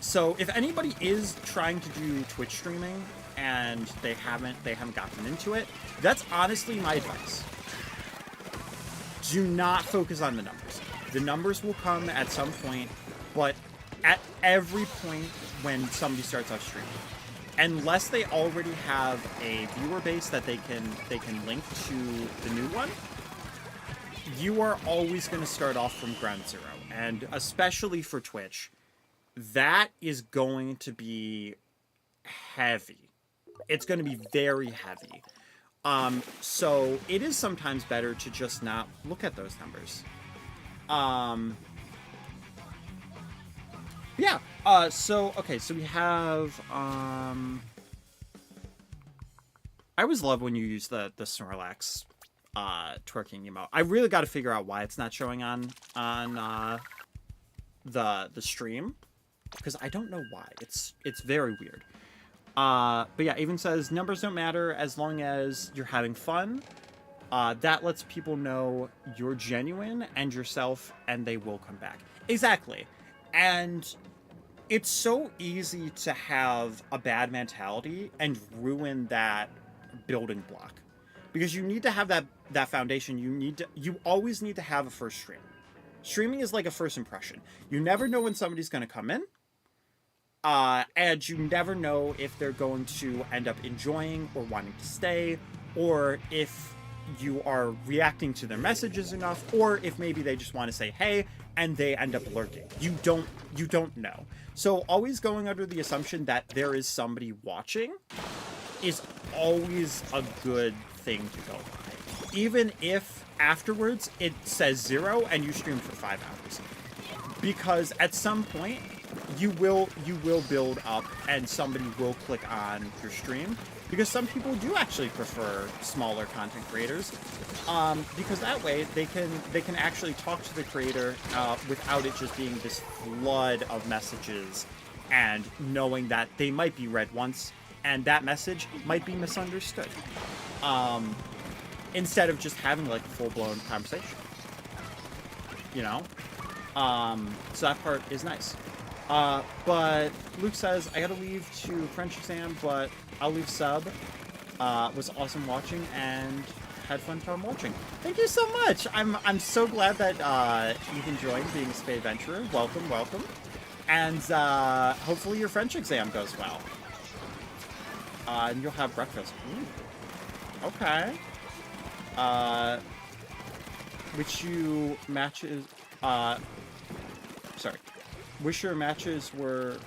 So if anybody is trying to do Twitch streaming and they haven't gotten into it, that's honestly my advice. Do not focus on the numbers. The numbers will come at some point, but at every point when somebody starts off streaming, unless they already have a viewer base that they can link to the new one, you are always going to start off from ground zero. And especially for Twitch, that is going to be heavy. It's going to be very heavy. So it is sometimes better to just not look at those numbers. Yeah. So we have, I always love when you use the Snorlax, twerking emote. I really got to figure out why it's not showing on the stream, because I don't know why. It's very weird. But yeah, even says numbers don't matter as long as you're having fun. That lets people know you're genuine and yourself, and they will come back. Exactly. And it's so easy to have a bad mentality and ruin that building block, because you need to have that foundation. You always need to have a first stream. Streaming is like a first impression. You never know when somebody's going to come in. And you never know if they're going to end up enjoying or wanting to stay, or if you are reacting to their messages enough, or if maybe they just want to say hey and they end up lurking. You don't know. So always going under the assumption that there is somebody watching is always a good thing to go by, even if afterwards it says 0 and you stream for 5 hours, because at some point you will build up and somebody will click on your stream, because some people do actually prefer smaller content creators, because that way they can actually talk to the creator without it just being this flood of messages, and knowing that they might be read once and that message might be misunderstood, instead of just having like a full-blown conversation, you know. So that part is nice. But Luke says, I gotta leave to French exam, but I'll leave sub. Was awesome watching and had fun time watching. Thank you so much. I'm so glad that you can join being a Spade Adventurer. Welcome, welcome. And hopefully your French exam goes well. And you'll have breakfast. Ooh. Okay. Which you matches, sorry. Wish your matches were,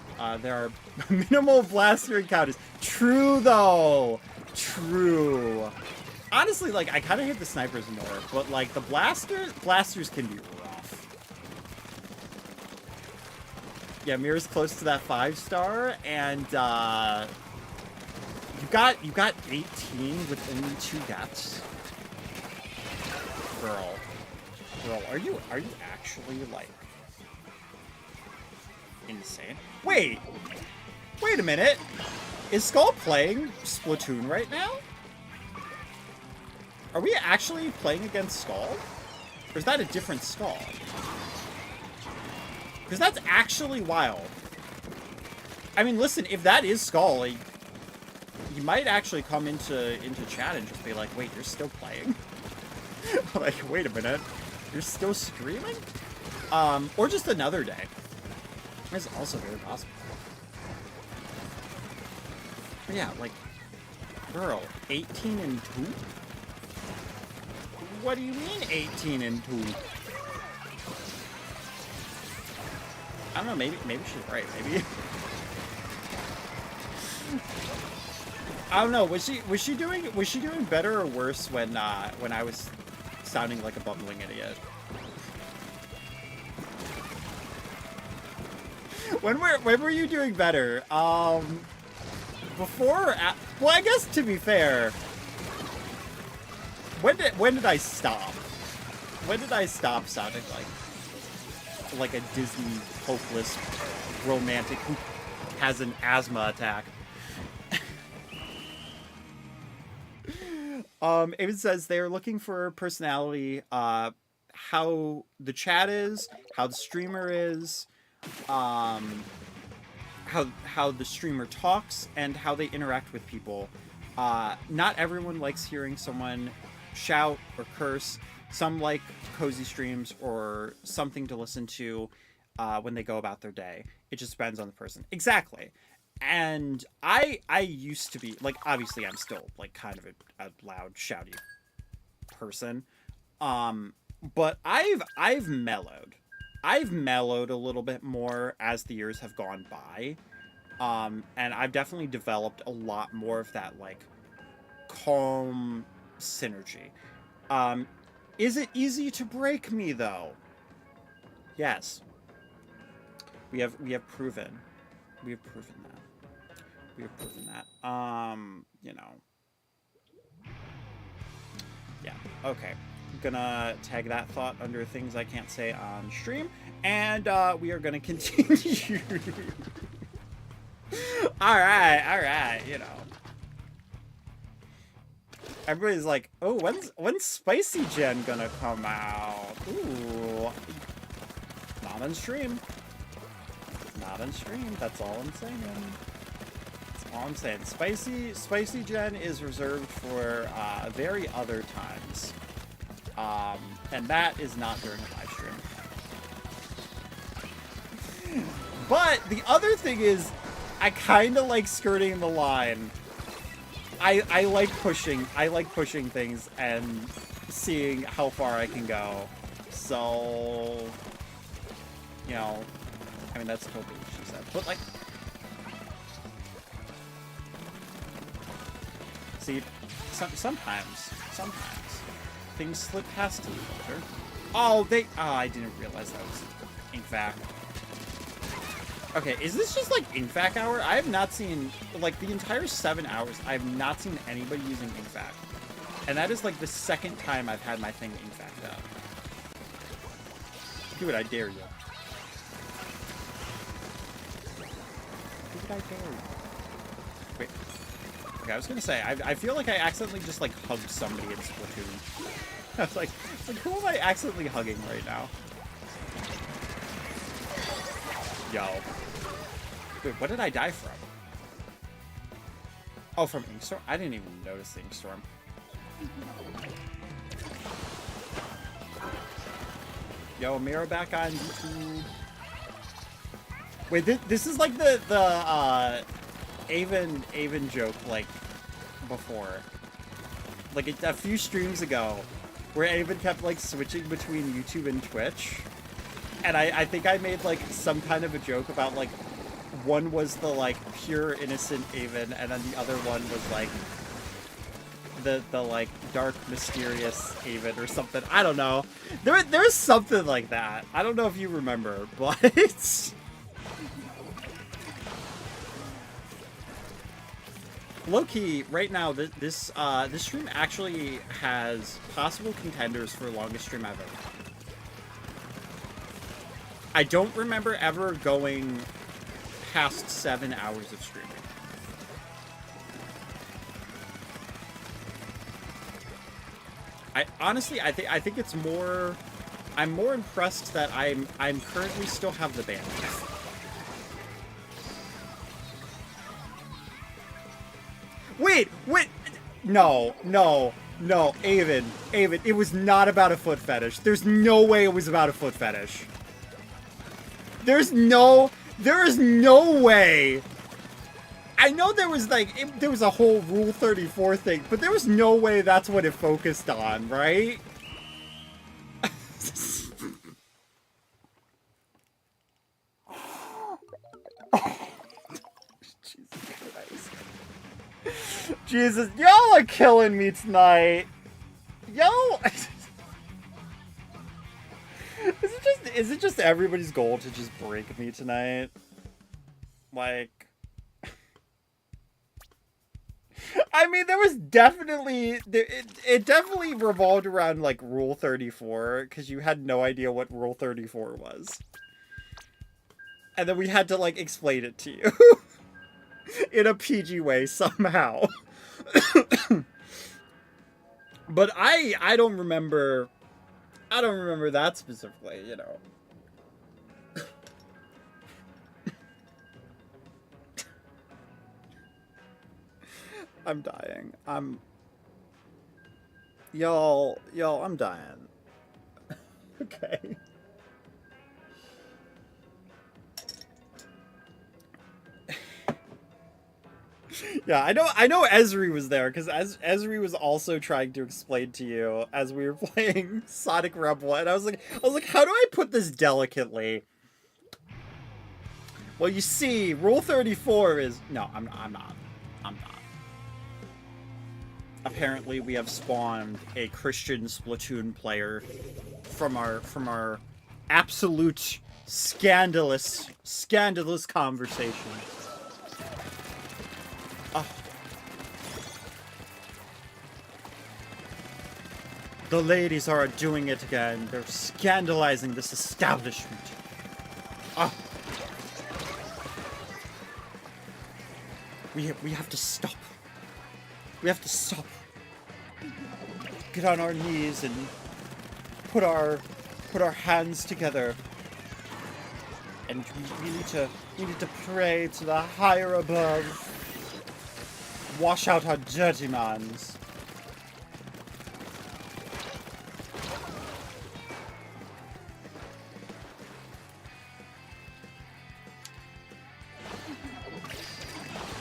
there are minimal blaster encounters. True, though. True. Honestly, like, I kind of hate the snipers more, but, like, the blasters can be rough. Yeah, Mira's close to that 5-star, and, you got 18 with only 2 deaths. Girl, are you actually, like, insane? Wait a minute. Is Skull playing Splatoon right now? Are we actually playing against Skull? Or is that a different Skull? Because that's actually wild. I mean, listen, if that is Skull, like, you might actually come into chat and just be like, wait, you're still playing? Like, wait a minute. You're still streaming? Or just another day. That's also very possible. But yeah, like, girl, 18 and 2? What do you mean 18 and 2? I don't know, maybe she's right, maybe. I don't know, was she doing better or worse when I was sounding like a bumbling idiot? When were you doing better? Before or at, well, I guess to be fair, when did I stop? When did I stop sounding like a Disney hopeless romantic who has an asthma attack? It says they're looking for personality, how the chat is, how the streamer is, um, how the streamer talks, and how they interact with people. Not everyone likes hearing someone shout or curse. Some like cozy streams or something to listen to when they go about their day. It just depends on the person. Exactly. And I used to be like, obviously I'm still like kind of a loud shouty person, but I've mellowed. I've mellowed a little bit more as the years have gone by, and I've definitely developed a lot more of that like calm synergy. Is it easy to break me though? Yes. We have proven that. We have proven that. You know. Yeah. Okay. Gonna tag that thought under things I can't say on stream, and we are gonna continue. all right, you know. Everybody's like, oh, when's Spicy Gen gonna come out? Ooh, not on stream. Not on stream. That's all I'm saying. That's all I'm saying. Spicy Gen is reserved for very other times. And that is not during a live stream. But the other thing is, I kind of like skirting the line. I like pushing things and seeing how far I can go. So, you know, I mean, that's totally what she said. But like, see, sometimes things slip past the filter. Oh, I didn't realize that was InkVac. Okay, is this just like InkVac hour? I have not seen, like, the entire 7 hours, I have not seen anybody using InkVac. And that is like the second time I've had my thing InkVac'd up. Do it, I dare you. Do it, I dare you. Wait. Okay, I was gonna say, I feel like I accidentally just like hugged somebody in Splatoon. I was like, who am I accidentally hugging right now? Yo. Wait, what did I die from? Oh, from Inkstorm? I didn't even notice the Inkstorm. Yo, Mira back on YouTube. Wait, this is like the Avon joke, like, before. Like, a few streams ago, where Avon kept, like, switching between YouTube and Twitch. And I think I made, like, some kind of a joke about, like, one was the, like, pure, innocent Avon, and then the other one was, like, the like, dark, mysterious Avon or something. I don't know. There's something like that. I don't know if you remember, but... Low-key, right now, this stream actually has possible contenders for longest stream ever. I don't remember ever going past 7 hours of streaming. Honestly, I think it's more... I'm more impressed that I'm currently still have the bandwidth. Wait! No, Avon, it was not about a foot fetish. There's no way it was about a foot fetish. There is no way. I know there was like, there was a whole Rule 34 thing, but there was no way that's what it focused on, right? Jesus, y'all are killing me tonight. Yo, is it just everybody's goal to just break me tonight? Like, I mean, there was definitely it definitely revolved around like Rule 34 because you had no idea what Rule 34 was, and then we had to like explain it to you in a PG way somehow. But I don't remember. I don't remember that specifically. You know. I'm dying. Y'all, I'm dying. Okay. Yeah, I know Esri was there, because Esri was also trying to explain to you as we were playing Sonic Rebel, and I was like, how do I put this delicately? Well, you see, Rule 34 is... No, I'm not. Apparently, we have spawned a Christian Splatoon player from our absolute scandalous conversation. The ladies are doing it again. They're scandalizing this establishment. We have to stop. We have to stop. Get on our knees and put our hands together. And we need to pray to the higher above. Wash out our dirty minds.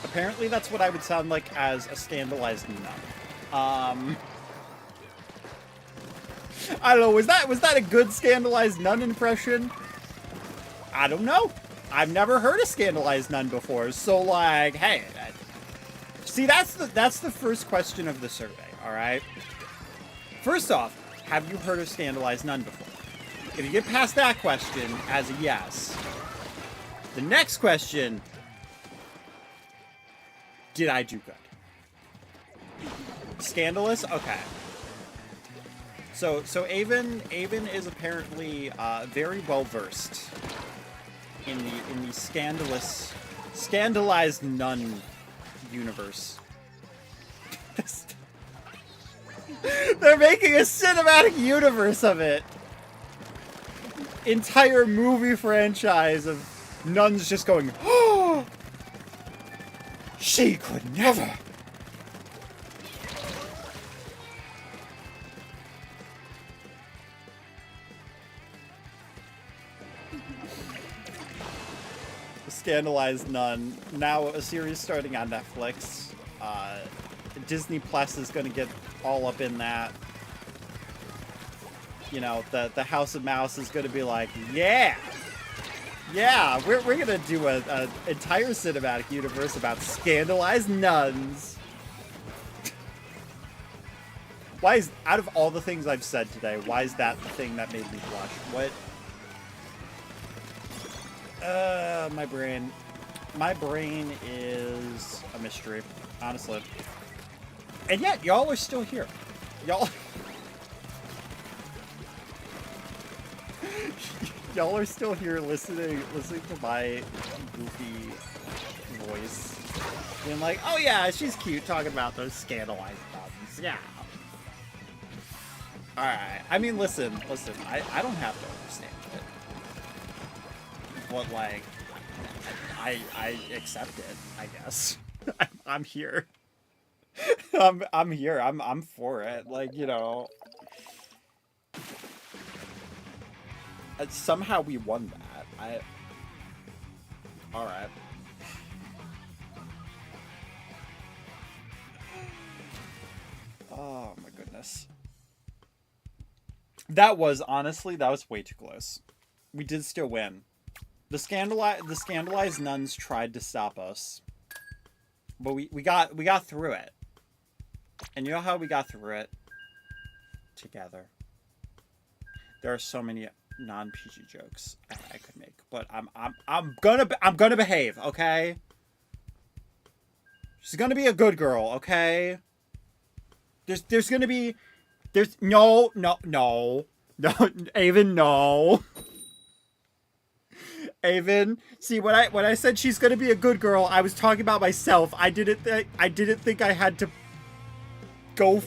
Apparently that's what I would sound like as a scandalized nun. I don't know, was that a good scandalized nun impression? I don't know. I've never heard a scandalized nun before, so like, hey, see, that's the first question of the survey, alright? First off, have you heard a scandalized nun before? If you get past that question as a yes, the next question, did I do good? Scandalous? Okay. So Avon is apparently very well versed in the scandalized nun universe. They're making a cinematic universe of it. Entire movie franchise of nuns just going, oh, she could never. The Scandalized Nun, now a series starting on Netflix. Disney Plus is going to get all up in that. You know, the House of Mouse is going to be like, yeah, we're going to do an entire cinematic universe about scandalized nuns. Why is, out of all the things I've said today, why is that the thing that made me blush? What? My brain is a mystery, honestly. And yet, y'all are still here. Y'all are still here listening to my goofy voice. Being like, oh yeah, she's cute, talking about those scandalized nuns. Yeah. Alright. I mean, listen. I don't have to understand it. But, like, I accept it, I guess. I'm here. I'm here. I'm for it. Like, you know. Somehow we won that. Alright. Oh my goodness. That was way too close. We did still win. The scandalized nuns tried to stop us. But we got through it. And you know how we got through it? Together. There are so many non-PG jokes I could make, but I'm gonna behave, okay? She's gonna be a good girl, okay? There's gonna be no Avon, no. Avon, see, when I said she's gonna be a good girl, I was talking about myself. I didn't think I had to go.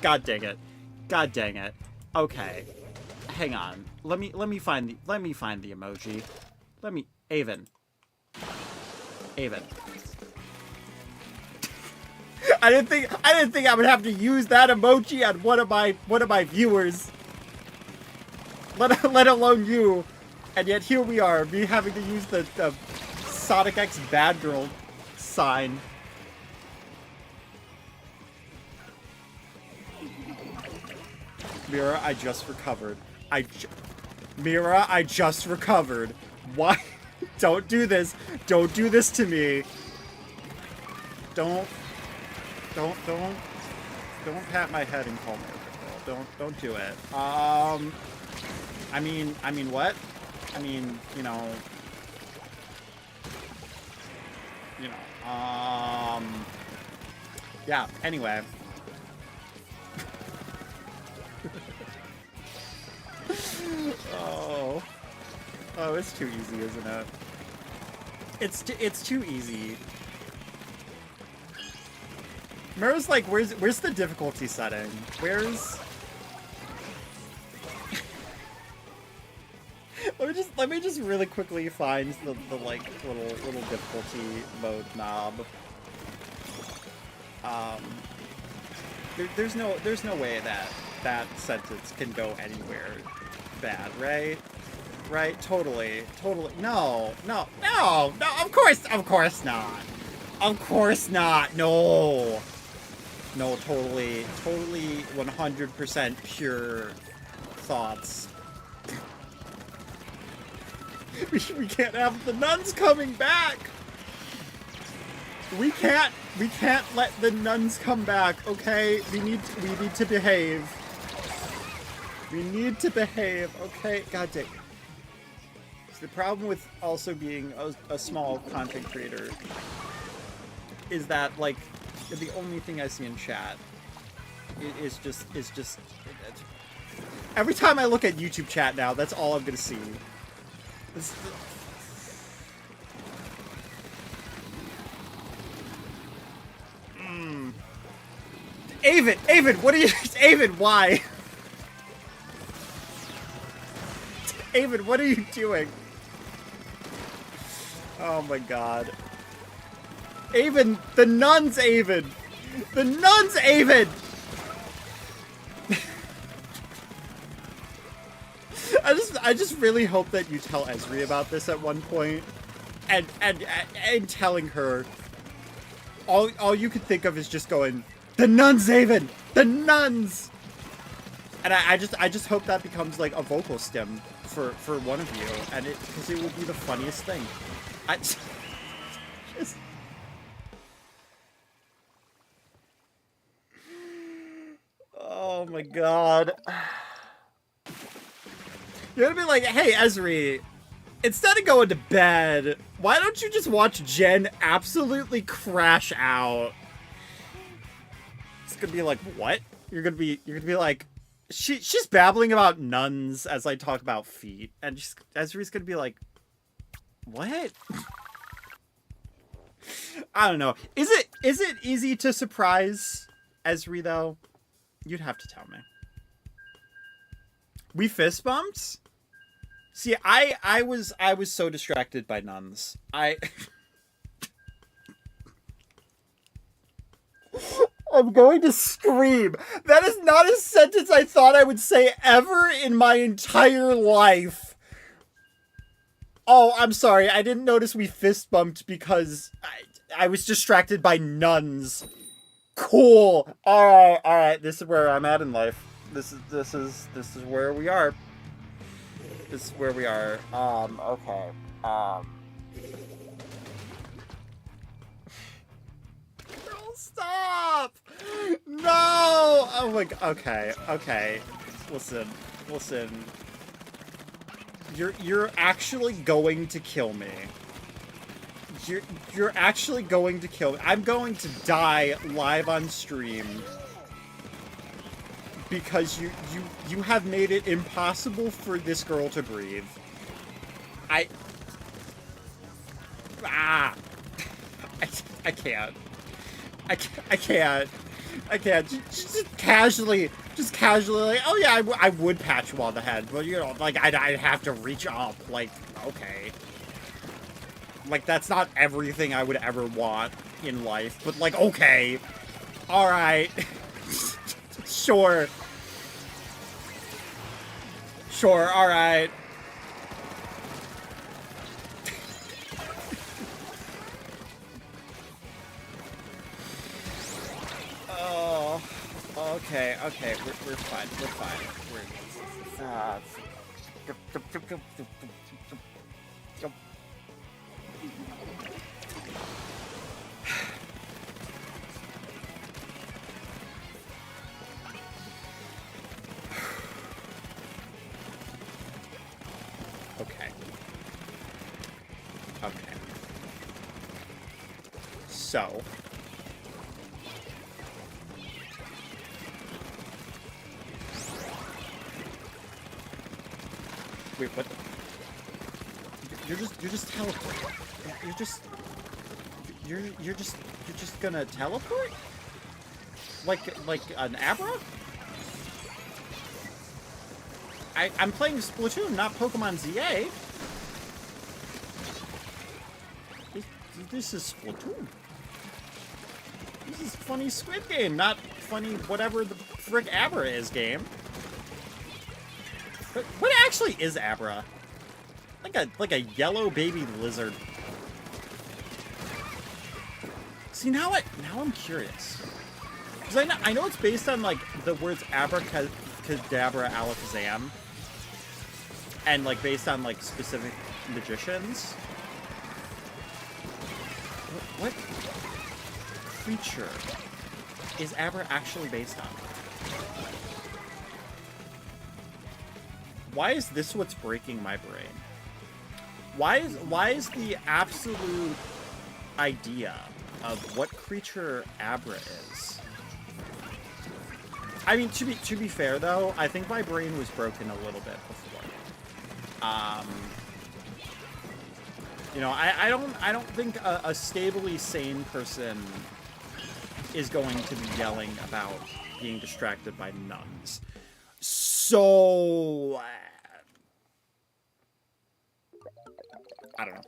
God dang it. God dang it. Okay. Hang on. Let me find the emoji. Avon. I didn't think I would have to use that emoji on one of my viewers. Let alone you. And yet here we are, me having to use the Sonic X bad girl sign. Mira, I just recovered. Mira, I just recovered. Why? Don't do this. Don't do this to me. Don't pat my head and call me a girl. Don't do it. I mean what? I mean, you know, yeah, anyway. Oh, it's too easy, isn't it? It's too easy. Mira's like, where's the difficulty setting? Where's... let me just really quickly find the like little difficulty mode knob. There's no way that sentence can go anywhere bad, right? Right? Totally. No, of course not. Of course not. No, totally 100% pure thoughts. We can't have the nuns coming back. We can't let the nuns come back, okay? We need to behave. We need to behave, okay? God dang. So the problem with also being a small content creator is that, like, the only thing I see in chat is just every time I look at YouTube chat now, that's all I'm gonna see. Avon, what are you... Avon, why? Avon, what are you doing? Oh my god. Avon, the nuns, Avon! The nuns, Avon! I just really hope that you tell Esri about this at one point, and telling her, all you could think of is just going, the nuns, Avon, the nuns, and I just hope that becomes like a vocal stem for one of you, and because it would be the funniest thing. Oh my god. You're gonna be like, hey, Esri, instead of going to bed, why don't you just watch Jen absolutely crash out? It's gonna be like, what? You're gonna be like, she's babbling about nuns as I talk about feet, and Esri's gonna be like, what? I don't know. Is it easy to surprise Esri though? You'd have to tell me. We fist bumped? See, I was so distracted by nuns. I'm going to scream. That is not a sentence I thought I would say ever in my entire life. Oh, I'm sorry. I didn't notice we fist bumped because I was distracted by nuns. Cool. All right. This is where I'm at in life. This is where we are. This is where we are. Okay. Girl, stop! No! Oh my god. Okay. Listen. You're actually going to kill me. You're actually going to kill me. I'm going to die live on stream. Because you have made it impossible for this girl to breathe. I can't. I can't. I can't. Just casually, like, oh yeah, I would patch you on the head, but you know, like I'd have to reach up. Like, okay. Like that's not everything I would ever want in life, but like, okay, all right, sure, all right. Oh, okay, we're fine, okay, so. Wait, what? You're just teleporting. You're just gonna teleport? Like an Abra? I'm playing Splatoon, not Pokemon ZA. This is Splatoon. This is funny Squid Game, not funny whatever the frick Abra is game. But what actually is Abra? Like a yellow baby lizard. See, now I'm curious. Because I know it's based on like the words abracadabra alakazam. And like based on like specific magicians. What creature is Abra actually based on? Why is this what's breaking my brain? Why is the absolute idea of what creature Abra is? I mean, to be fair though, I think my brain was broken a little bit before. You know, I don't think a stably sane person is going to be yelling about being distracted by nuns. So I don't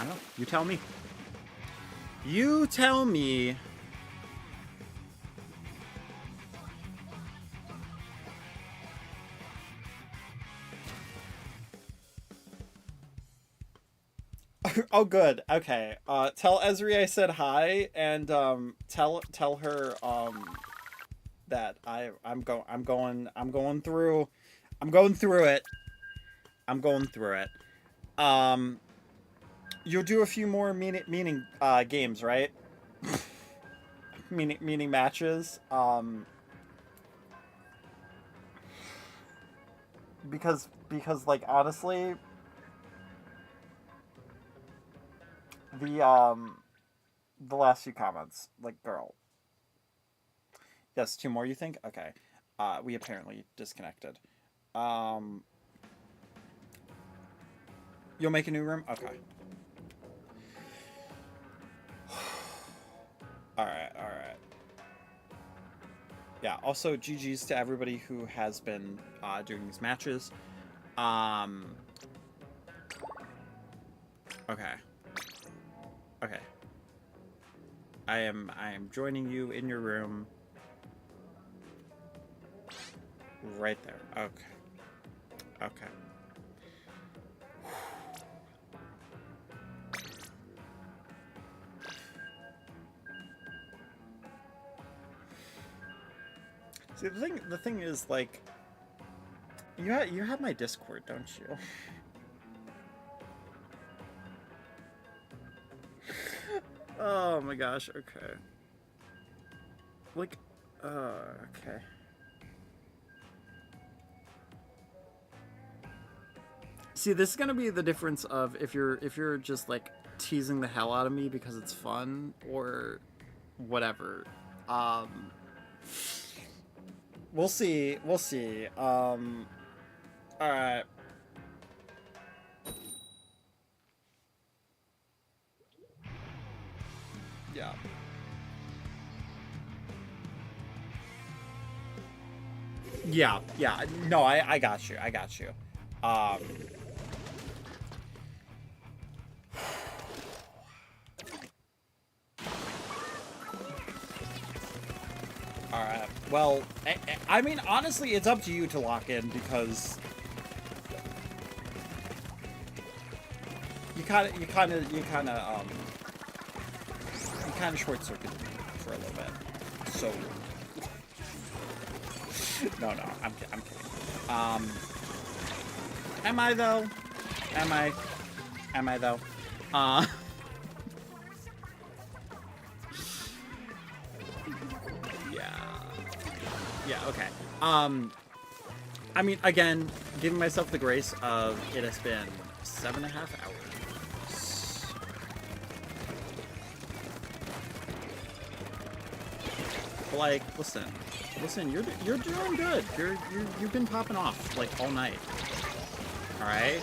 know. You tell me. You tell me. Oh, good. Okay. Tell Ezri I said hi, and tell her that I'm going through it. You'll do a few more meaning games, right? meaning matches. Because like honestly, the last few comments, like, girl. Yes, 2 more, you think? Okay. We apparently disconnected. You'll make a new room? Okay. Alright. Yeah, also GG's to everybody who has been doing these matches. Okay. I am joining you in your room. Right there. Okay. See, the thing is, like, you have my Discord, don't you? Oh my gosh, okay. Like, okay. See, this is gonna be the difference of if you're just like teasing the hell out of me because it's fun or whatever. We'll see. Alright. Yeah. Yeah, yeah. No, I got you. I got you. All right. Well, I mean, honestly, it's up to you to lock in because you kind of short circuited for a little bit. So no, I'm kidding. Am I though? Am I though? Yeah, okay. I mean, again, giving myself the grace of it has been 7.5 hours. Like, listen, you're doing good. You've been popping off like all night. All right.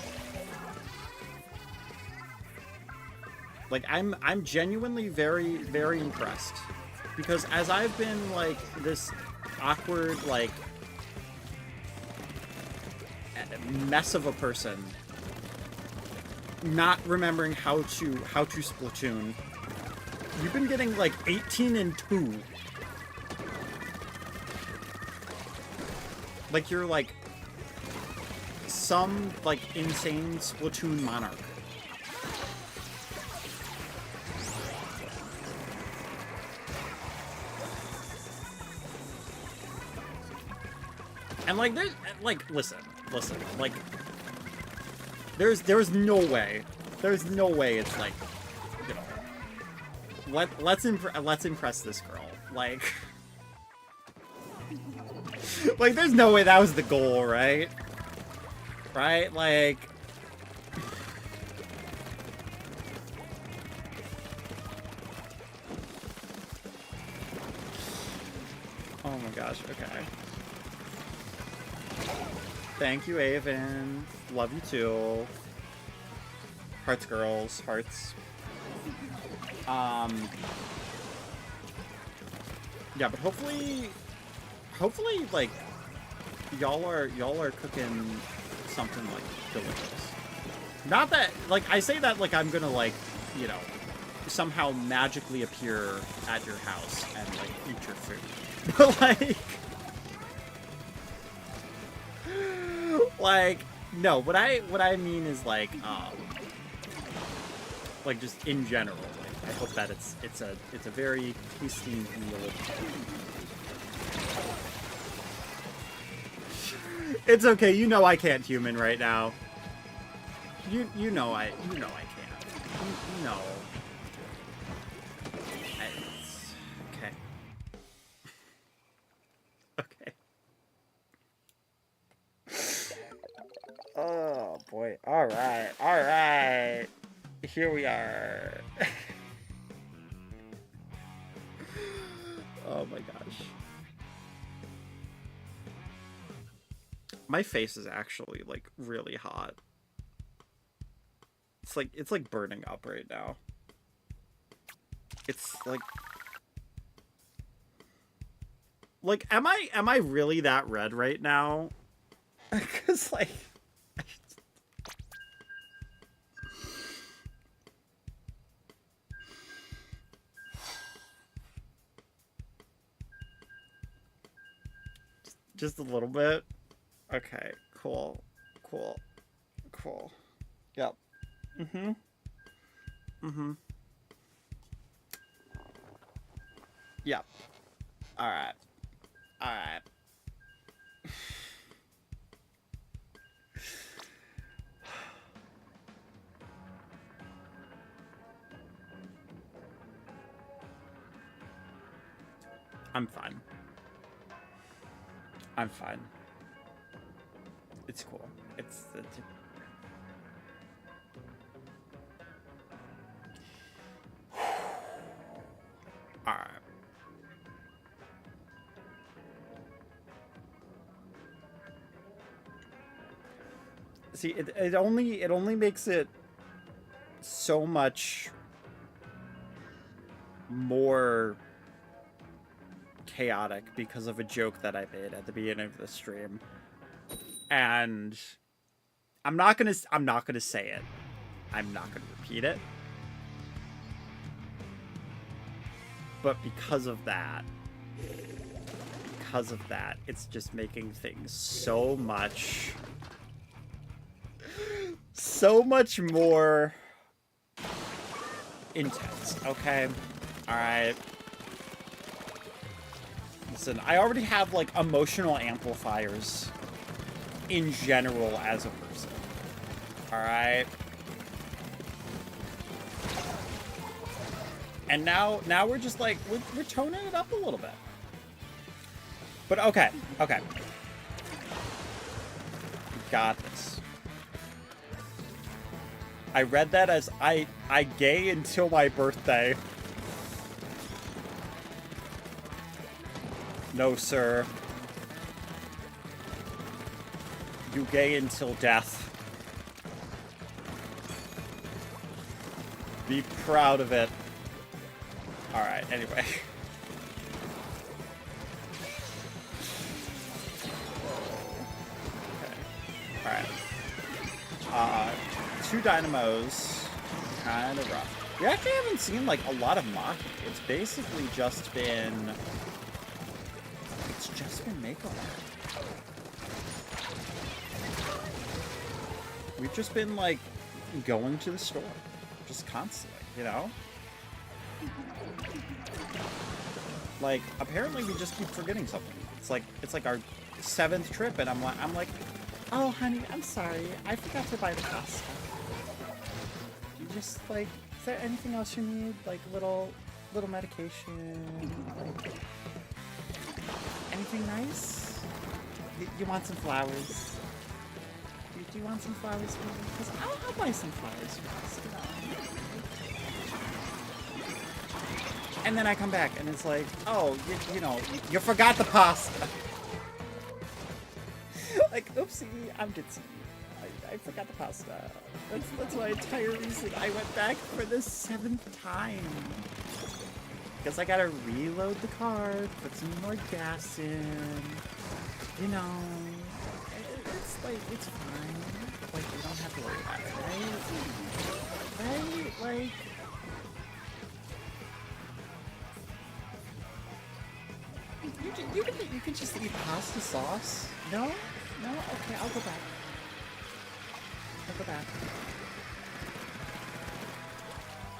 Like, I'm genuinely very, very impressed because as I've been like this awkward like mess of a person, not remembering how to Splatoon, you've been getting like 18 and 2. Like you're like some like insane Splatoon monarch. And like there's like listen, like there's no way it's like, you know, let's impress this girl, like like there's no way that was the goal, right like oh my gosh. Okay. Thank you, Avon. Love you too. Hearts, girls. Hearts. Yeah, but hopefully, like, y'all are cooking something like delicious. Not that, like, I say that like I'm gonna like, you know, somehow magically appear at your house and like eat your food, but like. Like, no, what I mean is like just in general. Like, I hope that it's a very tasty meal. It's okay, you know I can't human right now. You know I can't. You know. Okay. Okay. Oh boy. All right. Here we are. Oh my gosh. My face is actually like really hot. It's like burning up right now. It's like am I really that red right now? Cuz like just a little bit. Okay, cool. Yep. Yep. All right. I'm fine. It's cool. It's all right. See, it only makes it so much more chaotic because of a joke that I made at the beginning of the stream. And I'm not gonna say it. I'm not gonna repeat it. But because of that, it's just making things so much more intense, okay? Alright. Listen, I already have, like, emotional amplifiers in general as a person. Alright? And now we're just, like, we're toning it up a little bit. But okay. We got this. I read that as I gay until my birthday. No, sir. You gay until death. Be proud of it. Alright, anyway. Okay. Alright. 2 dynamos. Kind of rough. We actually haven't seen, like, a lot of Maki. It's basically just been... It's just been makeover. We've just been, like, going to the store. Just constantly, you know? Like, apparently we just keep forgetting something. It's like our 7th trip, and I'm like, oh, honey, I'm sorry. I forgot to buy the pasta. You just, like, is there anything else you need? Like, little medication? Like, anything nice? You want some flowers? Do you want some flowers for me? Because I'll buy some flowers for us, you know? And then I come back, and it's like, oh, you know, you forgot the pasta. Like, oopsie, I'm ditzy. I forgot the pasta. That's my entire reason I went back for the 7th time. Because I gotta reload the card, put some more gas in. You know, it's like, it's fine. Like, you don't have to worry about it, right? Right? Like... You can just eat pasta sauce? No? No? Okay, I'll go back.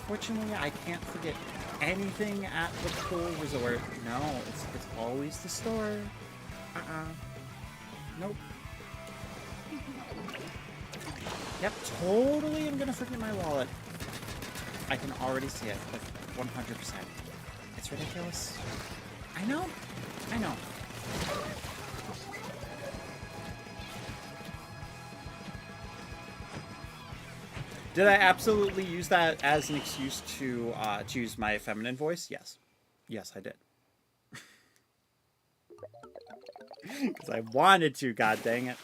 Fortunately, I can't forget anything at the pool resort. No, it's always the store. Nope. Yep, totally I'm gonna forget my wallet. I can already see it, like 100%. It's ridiculous. I know. Did I absolutely use that as an excuse to use my feminine voice? Yes. Yes, I did. Because I wanted to, god dang it.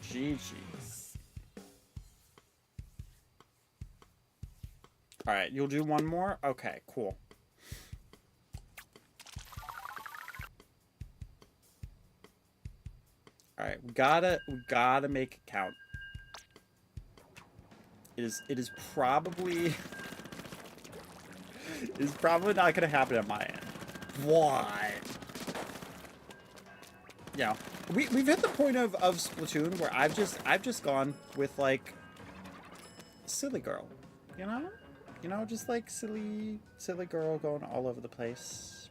GG's. Alright, you'll do one more? Okay, cool. Alright, we gotta make it count. It is probably not gonna happen at my end. Why? Yeah. We've hit the point of Splatoon where I've just gone with like silly girl. You know? You know, just like silly girl going all over the place.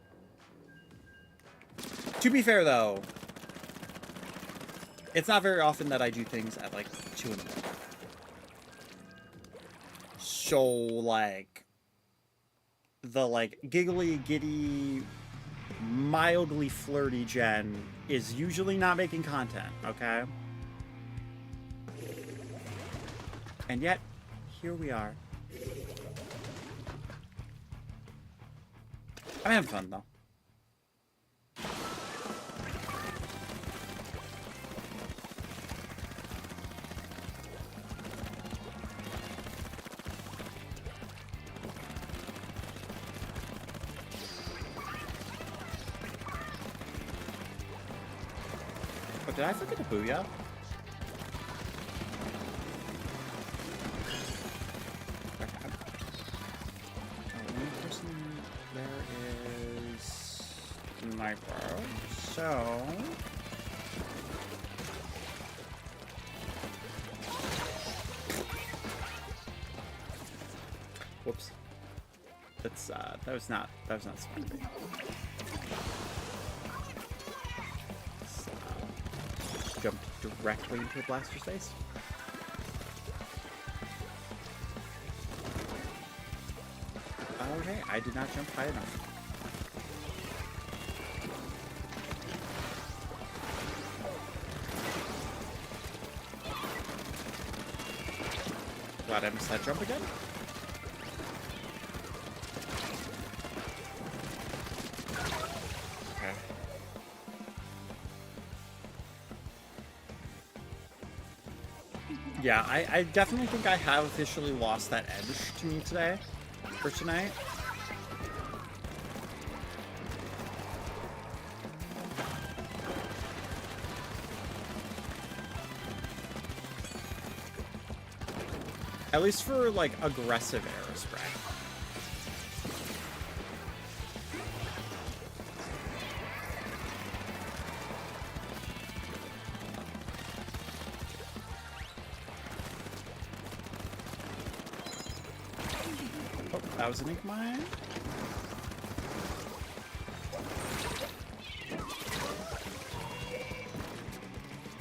To be fair though, it's not very often that I do things at like 2 in the morning. So like the like giggly giddy mildly flirty Jen is usually not making content, okay? And yet, here we are. I'm having fun, though. Oh, did I forget to booyah? Only person there is Sniper. So whoops. That's that was not smart. Jumped directly into the blaster's face. Okay, I did not jump high enough. Glad I missed that jump again. Okay. Yeah, I definitely think I have officially lost that edge to me today. For tonight. At least for, like, aggressive arrow spray. Oh, that was an ink mine.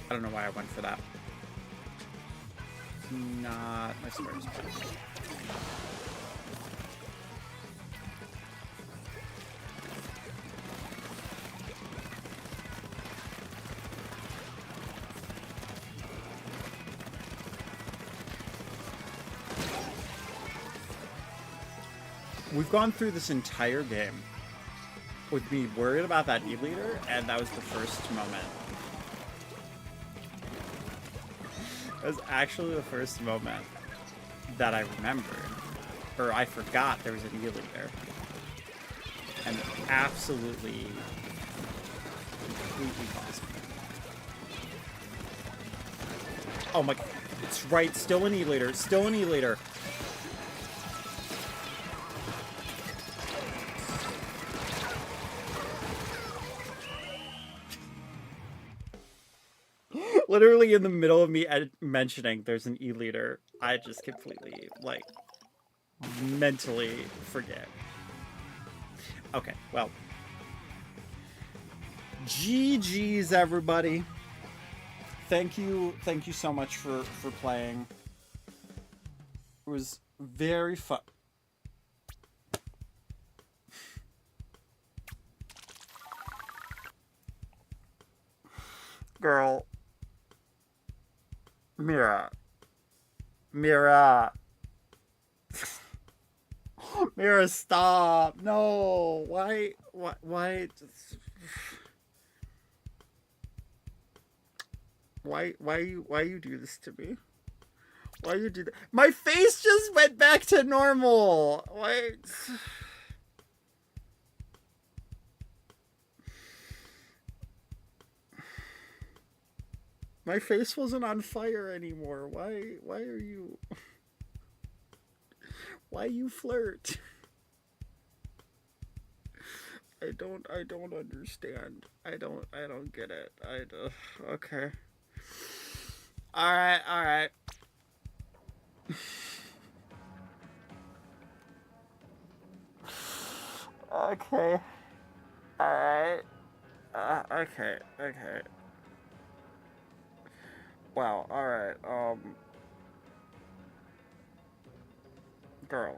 I don't know why I went for that. Not my smartest bet. We've gone through this entire game with me worried about that E-leader, and that was the first moment. That was actually the first moment that I remembered. Or I forgot there was an E-leader. And absolutely, completely lost me. Oh my, it's right, still an E-leader, still an E-leader. Literally in the middle of me mentioning there's an E-leader, I just completely, like, mentally forget. Okay, well. GG's, everybody. Thank you so much for playing. It was very fun. Girl. Mira. Mira, stop. No. Why you do this to me? Why you do that? My face just went back to normal. Why? My face wasn't on fire anymore. Why are you... Why you flirt? I don't understand. I don't get it. Okay. Alright. Okay. Alright. Okay. Wow, alright, girl.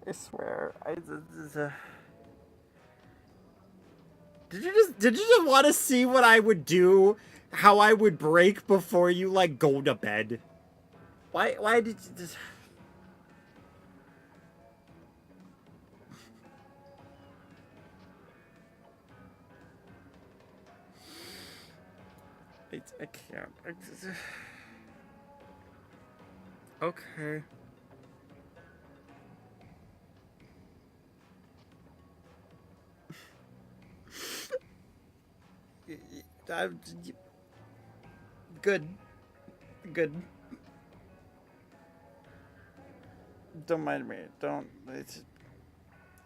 I swear, Did you just want to see what I would do? How I would break before you, like, go to bed? Why did you just... I can't. Okay. Good. Good. Don't mind me. Don't.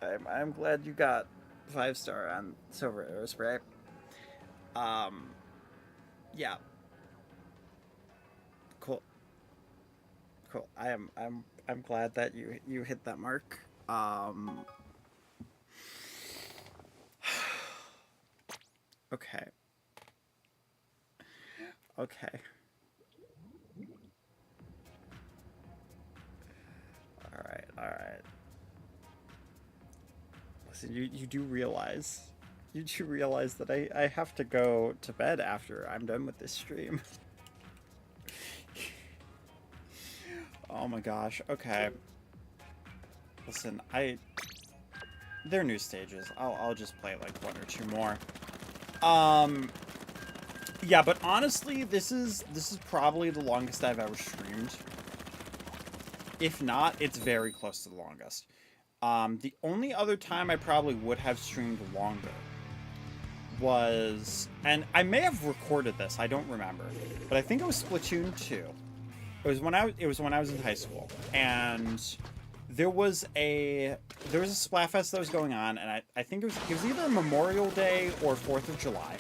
I'm glad you got 5-star on Silver Arrow Spray. Yeah. Cool. Cool. I'm glad that you hit that mark. Okay. Okay. All right. Listen, you do realize that I have to go to bed after I'm done with this stream. Oh my gosh. Okay. Listen, they're new stages. I'll just play like 1 or 2 more. Yeah, but honestly, this is probably the longest I've ever streamed. If not, it's very close to the longest. The only other time I probably would have streamed longer was, and I may have recorded this, I don't remember, but I think it was Splatoon 2. It was when I was in high school, and there was a Splatfest that was going on, and I think it was either Memorial Day or 4th of July.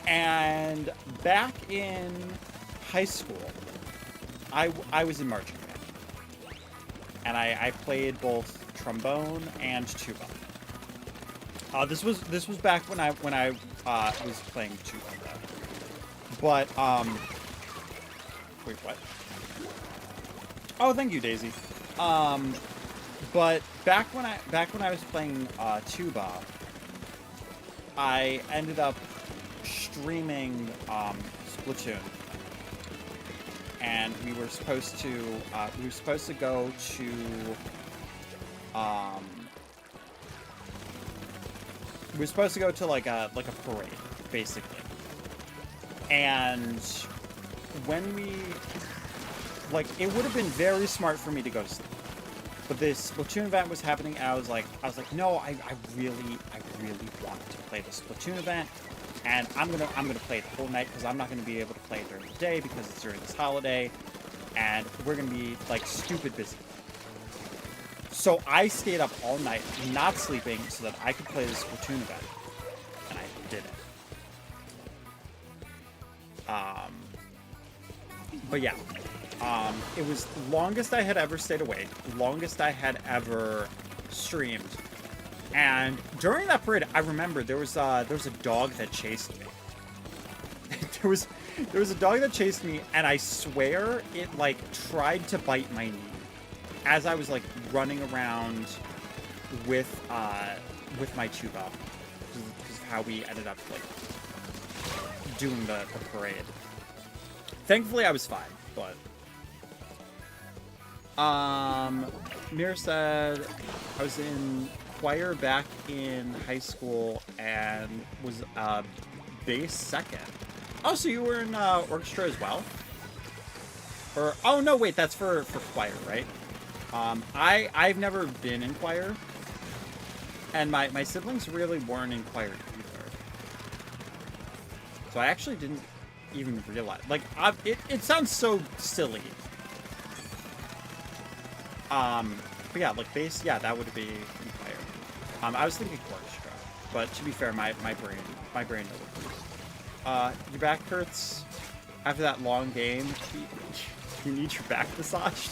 And back in high school, I was in marching band, and I played both trombone and tuba. This was back when I was playing tuba, but wait, what? Oh, thank you, Daisy. But back when I was playing tuba, I ended up streaming Splatoon, and we were supposed to go to like a parade, basically. And when it would have been very smart for me to go to sleep, but this Splatoon event was happening, and I was like, no, I really want to play the Splatoon event, and I'm gonna play it the whole night, because I'm not gonna be able to play it during the day because it's during this holiday, and we're gonna be like stupid busy. So I stayed up all night, not sleeping, so that I could play the Splatoon event, and I did it. But yeah, it was longest I had ever stayed awake, longest I had ever streamed, and during that period, I remember there was a dog that chased me. there was a dog that chased me, and I swear it like tried to bite my knee as I was like running around with my tuba, because of how we ended up like doing the parade. Thankfully, I was fine, but Mir said I was in choir back in high school and was bass second. Oh, so you were in orchestra as well? Or oh no, wait, that's for choir, right? I've never been in choir, and my siblings really weren't in choir either. So I actually didn't even realize. Like, it sounds so silly. But yeah, like bass, yeah, that would be in choir. I was thinking orchestra, but to be fair, my brain knows. Your back hurts after that long game. You need your back massaged.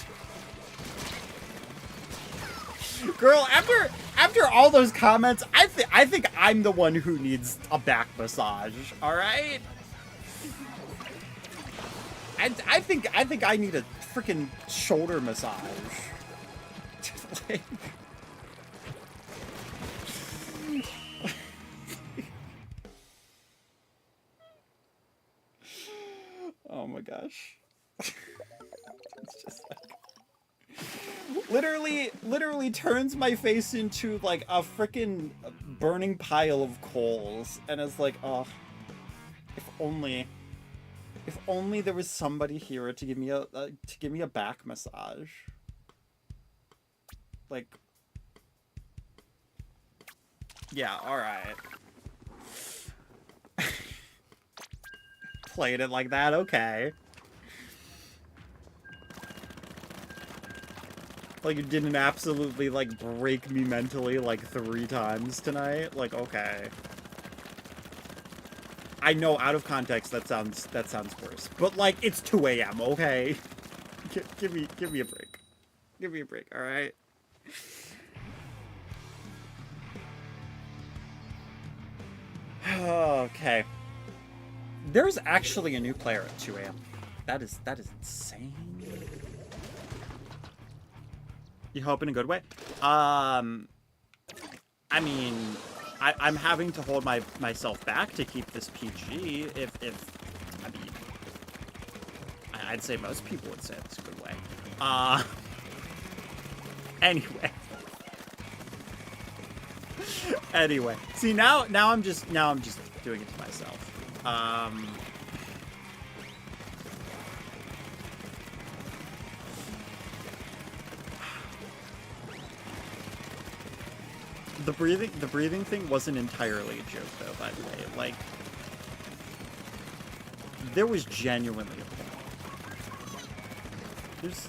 Girl, after all those comments, I think I'm the one who needs a back massage. All right. I think I need a freaking shoulder massage. Like... Oh my gosh. It's just like... literally turns my face into like a freaking burning pile of coals, and it's like, oh, if only there was somebody here to give me a back massage. Like, yeah, all right. playing it like that. Okay. Like, you didn't absolutely, like, break me mentally, like, 3 times tonight. Like, okay. I know, out of context, that sounds worse. But, like, it's 2 a.m., okay? Give me a break. Give me a break, alright? Okay. There's actually a new player at 2 a.m. That is insane. You hope in a good way? I mean, I'm having to hold myself back to keep this PG. I mean, I'd say most people would say it's a good way. Anyway. Anyway. See, now I'm just doing it to myself. The breathing thing wasn't entirely a joke, though, by the way. Like, there was genuinely a point. There's...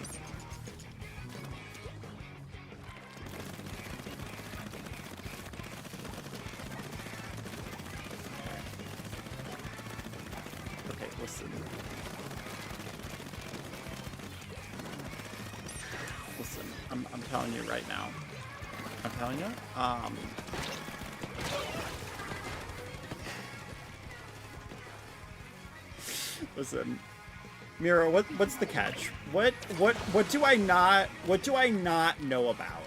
Okay, listen. Listen, I'm telling you right now. I'm telling you, listen, Mira, what's the catch? What do I not know about?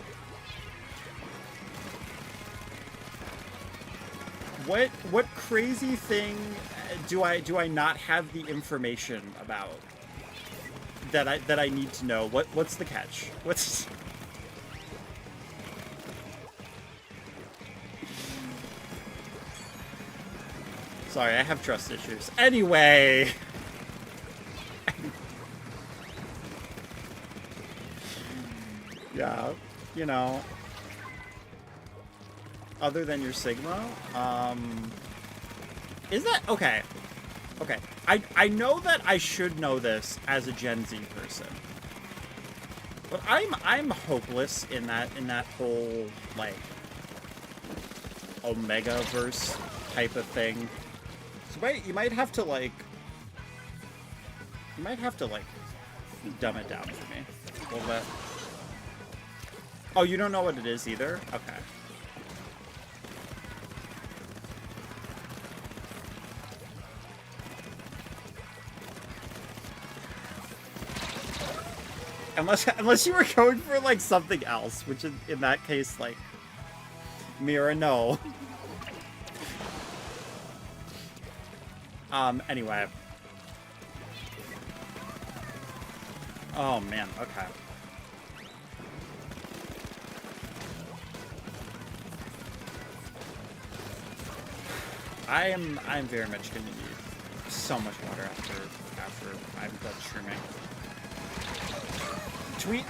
What crazy thing do I not have the information about that I need to know? What's the catch? What's... Sorry, I have trust issues. Anyway. Yeah, you know. Other than your Sigma, is that okay? Okay, I know that I should know this as a Gen Z person, but I'm hopeless in that whole like Omega-verse type of thing. So you might have to like dumb it down for me a little bit. Oh, you don't know what it is either? Okay. Unless you were going for like something else, which in that case, like, Mira, no. Anyway. Oh man, okay. I'm very much gonna need so much water after I'm done streaming.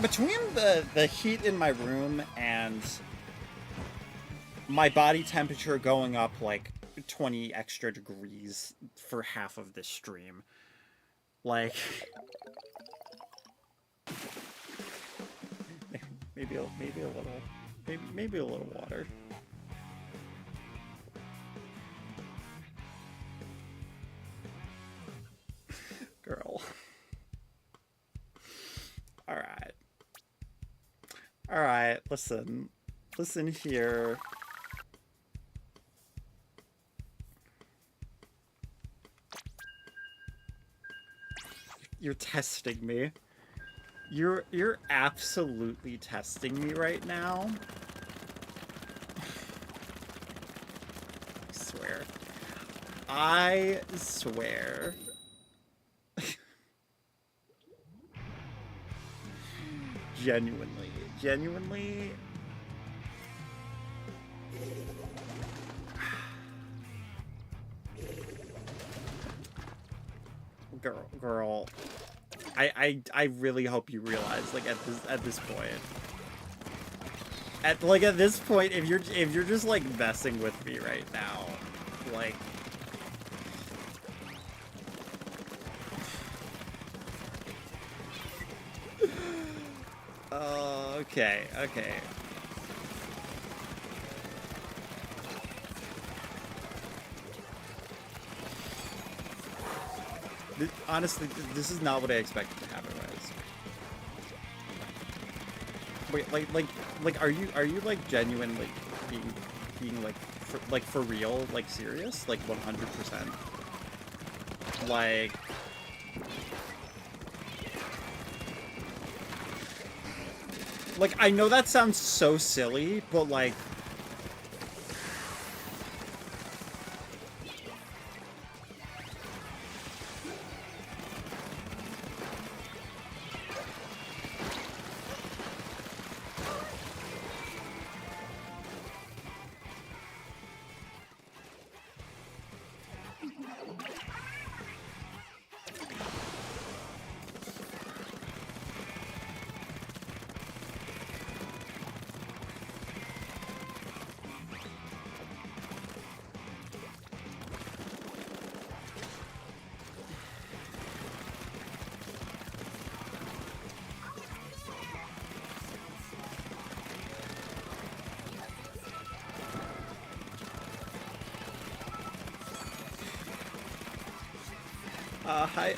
Between the heat in my room and my body temperature going up like 20 extra degrees for half of this stream, like maybe a little water. Girl. Alright, listen here. You're testing me. You're absolutely testing me right now. I swear. Genuinely. Girl. I really hope you realize, like, at this point. At this point, if you're just like messing with me right now, like, Okay, okay. Honestly, this is not what I expected to happen, guys. Wait, like, are you like genuinely being like for real, like serious, like 100%? Like, I know that sounds so silly, but like.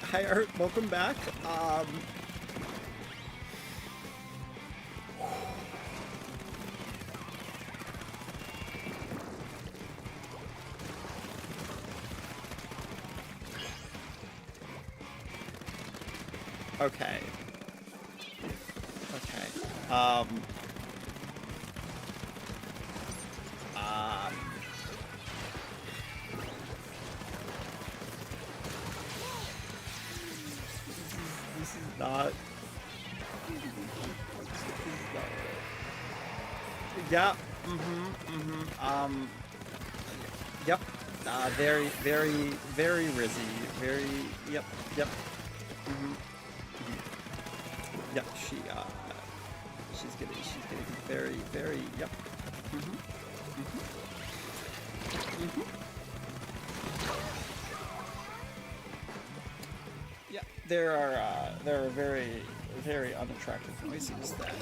Hi, Art. Welcome back. Okay. Okay. This is not. Yeah. Yep. Very, very, very rizzy. Very. Yep. Yep. Yep. She's getting very, very. Yep. Yeah. There are very, very unattractive voices that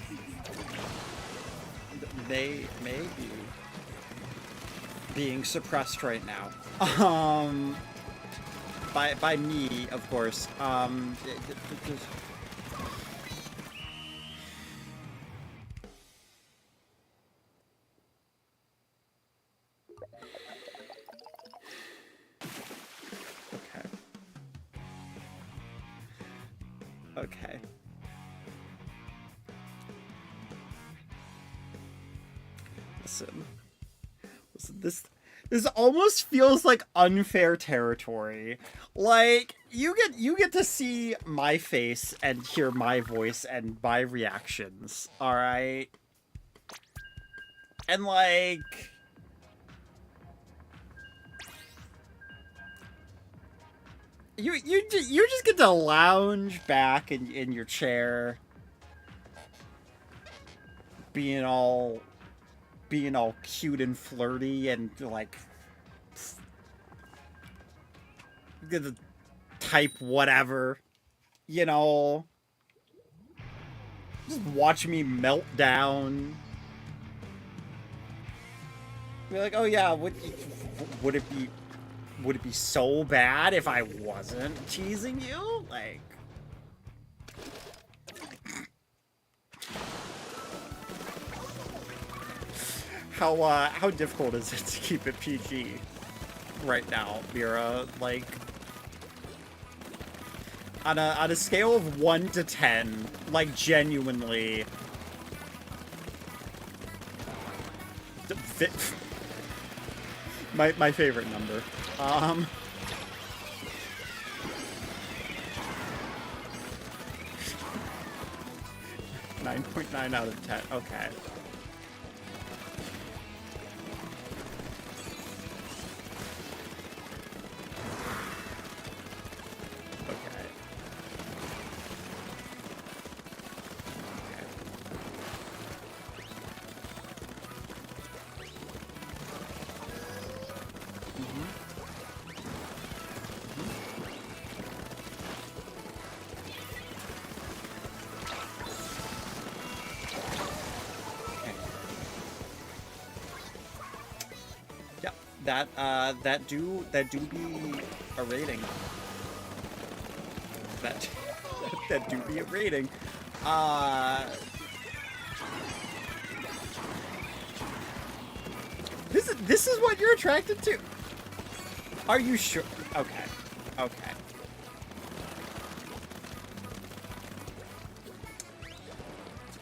they may be being suppressed right now. By me, of course. Okay. Listen, this almost feels like unfair territory. Like, you get to see my face and hear my voice and my reactions, all right? And like, you just get to lounge back in your chair, being all cute and flirty and like get to type whatever, you know, just watch me melt down. Be like, oh yeah, would it be so bad if I wasn't teasing you? Like, how difficult is it to keep it PG right now, Mira? Like, on a scale of 1 to 10, like, genuinely, my favorite number. 9.9 out of 10. Okay. that do be a rating. That that do be a rating. This is what you're attracted to? Are you sure? Okay. Okay.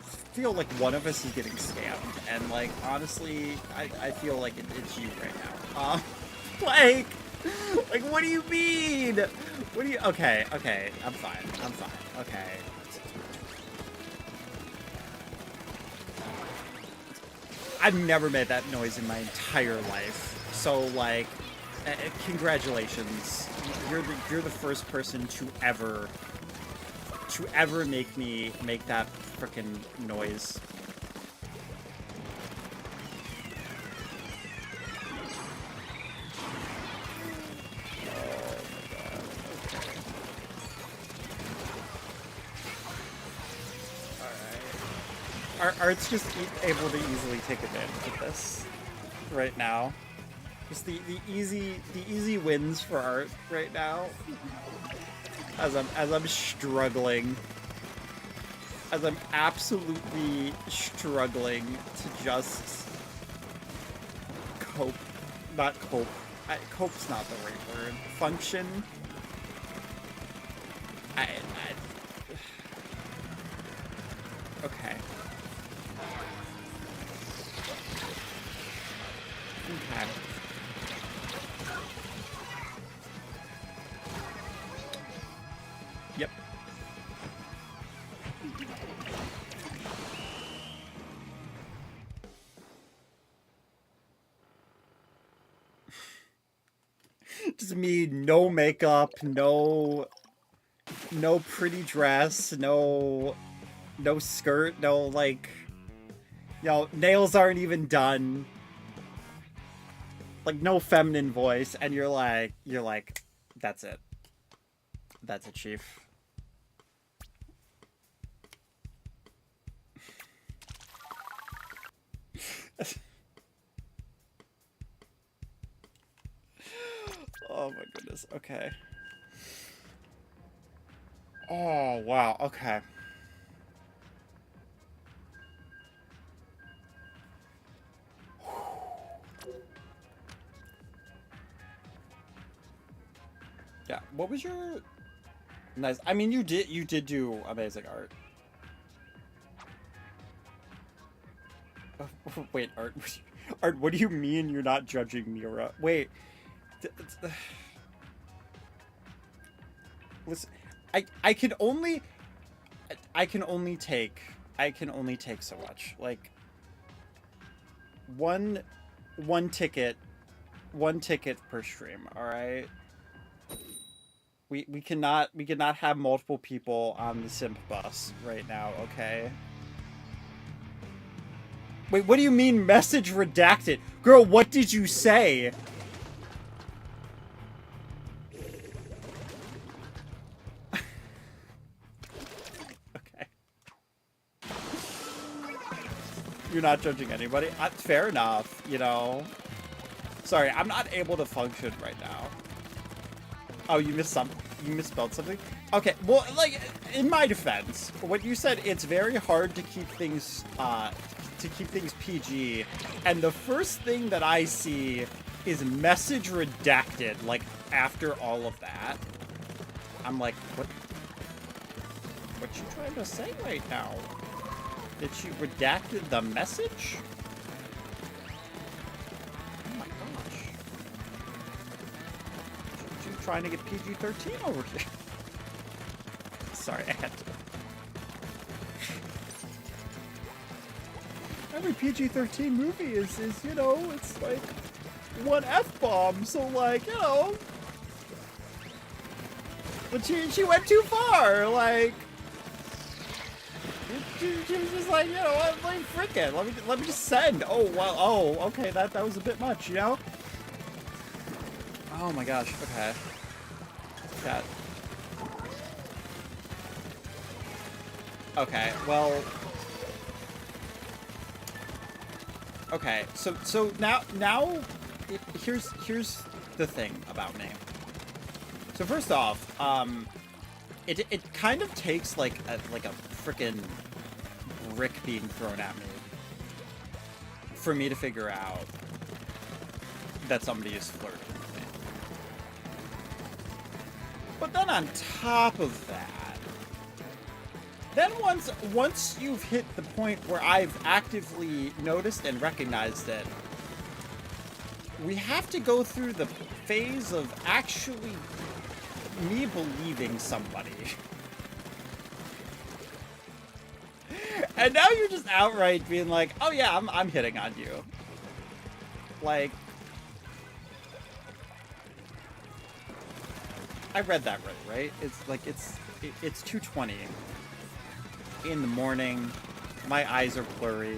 I feel like one of us is getting scammed, and like honestly, I feel like it's you right now. Like what do you mean? What do you? Okay, okay, I'm fine. I'm fine. Okay. I've never made that noise in my entire life, so like, congratulations. You're the first person to ever make me make that frickin' noise. Art's just able to easily take advantage of this right now. Just the easy wins for Art right now. As I'm struggling. As I'm absolutely struggling to just cope. Not cope. Cope's not the right word. Function. Okay. Okay. Yep. Just me, no makeup, no pretty dress, no skirt, no like, you know, nails aren't even done. Like no feminine voice, and you're like, that's it. That's it, Chief. Oh my goodness. Okay. Oh wow. Okay. Yeah. What was your nice? I mean, you did do amazing art. Wait, Art. Art, what do you mean you're not judging Mira? Wait. Listen, I can only take so much. Like one ticket per stream, all right? We cannot have multiple people on the simp bus right now, okay? Wait, what do you mean message redacted? Girl, what did you say? Okay. You're not judging anybody? Fair enough, you know. Sorry, I'm not able to function right now. Oh, you missed something? You misspelled something? Okay, well, like, in my defense, what you said, it's very hard to keep things PG, and the first thing that I see is message redacted, like, after all of that. I'm like, what you trying to say right now? That you redacted the message? Oh my gosh. You trying to get PG-13 over here? Sorry, I had to. Every PG-13 movie is, you know, it's like one F-bomb, so like, you know. But she went too far, like. She was just like, you know, like, frickin', let me just send. Oh, wow, oh, okay, that was a bit much, you know? Oh my gosh, okay. Chat. Okay, well. Okay, so now here's the thing about me. So first off, it kind of takes like a frickin' brick being thrown at me for me to figure out that somebody is flirting with me. But then on top of that, then once you've hit the point where I've actively noticed and recognized it, we have to go through the phase of actually me believing somebody. And now you're just outright being like, oh yeah, I'm hitting on you. Like, I read that right? It's like, it's 2:20 in the morning. My eyes are blurry.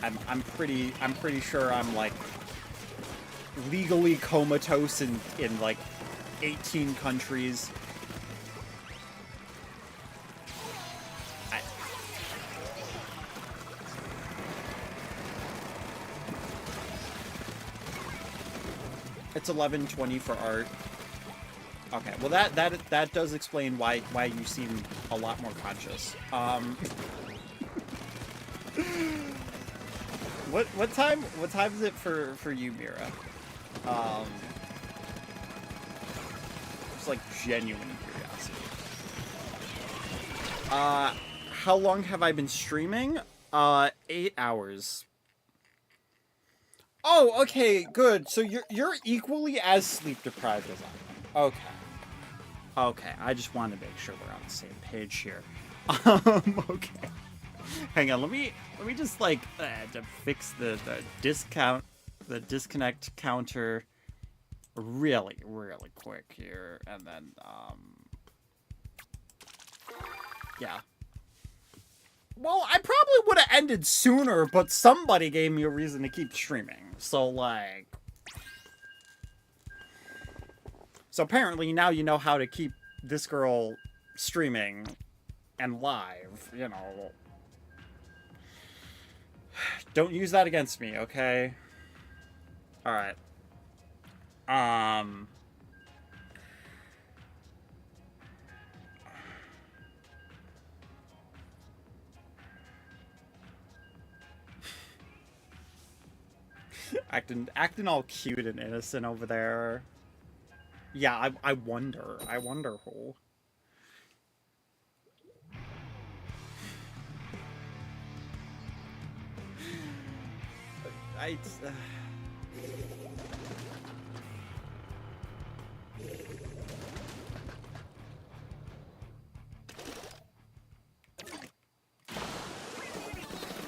I'm pretty sure I'm like legally comatose in like 18 countries. It's 11:20 for art. Okay, well that does explain why you seem a lot more conscious. What time is it for you, Mira? Just like genuine curiosity. How long have I been streaming? 8 hours. Oh, okay, good. So you're equally as sleep deprived as I am. Okay. Okay, I just want to make sure we're on the same page here. Okay. Hang on, let me just like to fix the disconnect counter really quick here, and then yeah. Well, I probably would have ended sooner, but somebody gave me a reason to keep streaming. So like, so apparently now you know how to keep this girl streaming and live, you know. Don't use that against me, okay? Alright. Acting all cute and innocent over there. Yeah, I wonder who.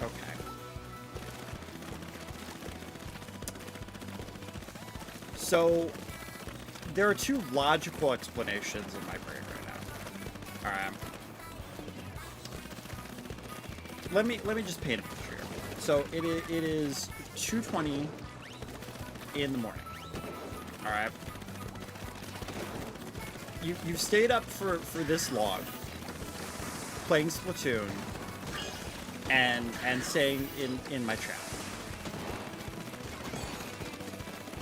Okay. So there are two logical explanations in my brain right now. All right. Let me just paint a picture here. So it is 2:20 in the morning. All right. You've stayed up for this long, playing Splatoon, and staying in my chat.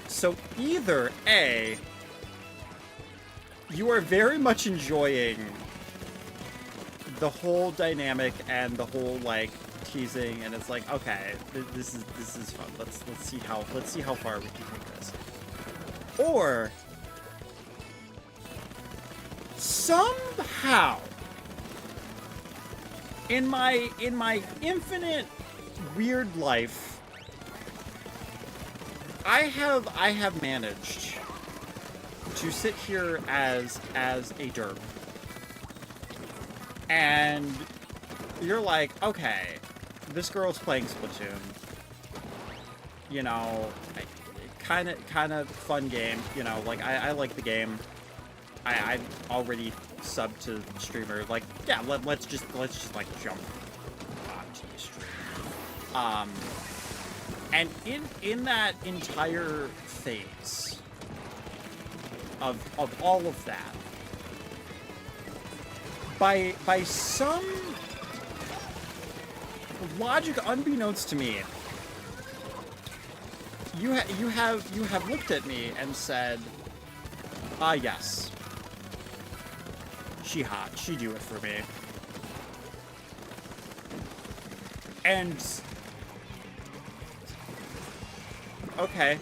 So either A, you are very much enjoying the whole dynamic and the whole like teasing, and it's like, okay, this is fun. Let's see how far we can take this. Or somehow in my infinite weird life, I have managed to sit here as a derp, and you're like, okay, this girl's playing Splatoon, you know, kind of fun game, you know, like I like the game. I've already subbed to the streamer, like, yeah, let's just like jump onto the stream. And in that entire phase of all of that, by some logic unbeknownst to me, you have looked at me and said, "Ah, yes. She hot. She do it for me." And okay.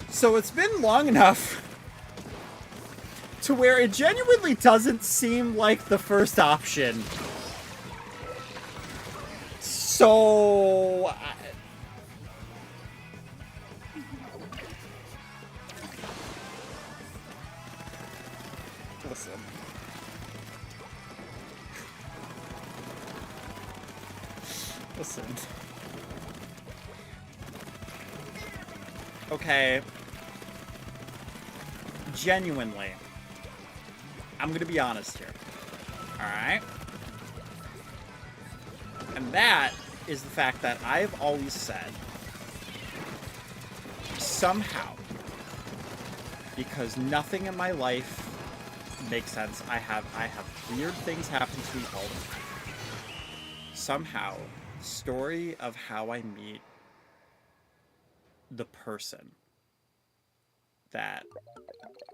So it's been long enough to where it genuinely doesn't seem like the first option. So listen. Listen. Okay. Genuinely. I'm gonna be honest here. Alright? And that is the fact that I've always said, somehow, because nothing in my life makes sense, I have weird things happen to me all the time. Somehow, the story of how I meet the person that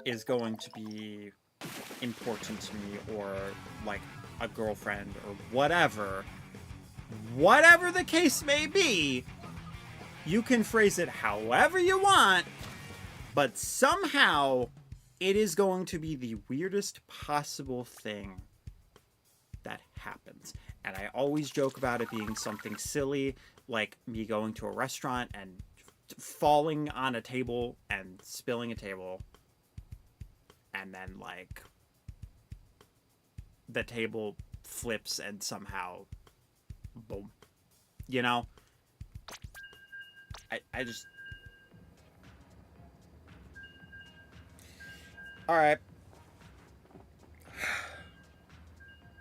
is going to be important to me, or like a girlfriend, or whatever the case may be, you can phrase it however you want, but somehow it is going to be the weirdest possible thing that happens. And I always joke about it being something silly, like me going to a restaurant and falling on a table and spilling a table, and then like the table flips and somehow boom, you know. I just, all right.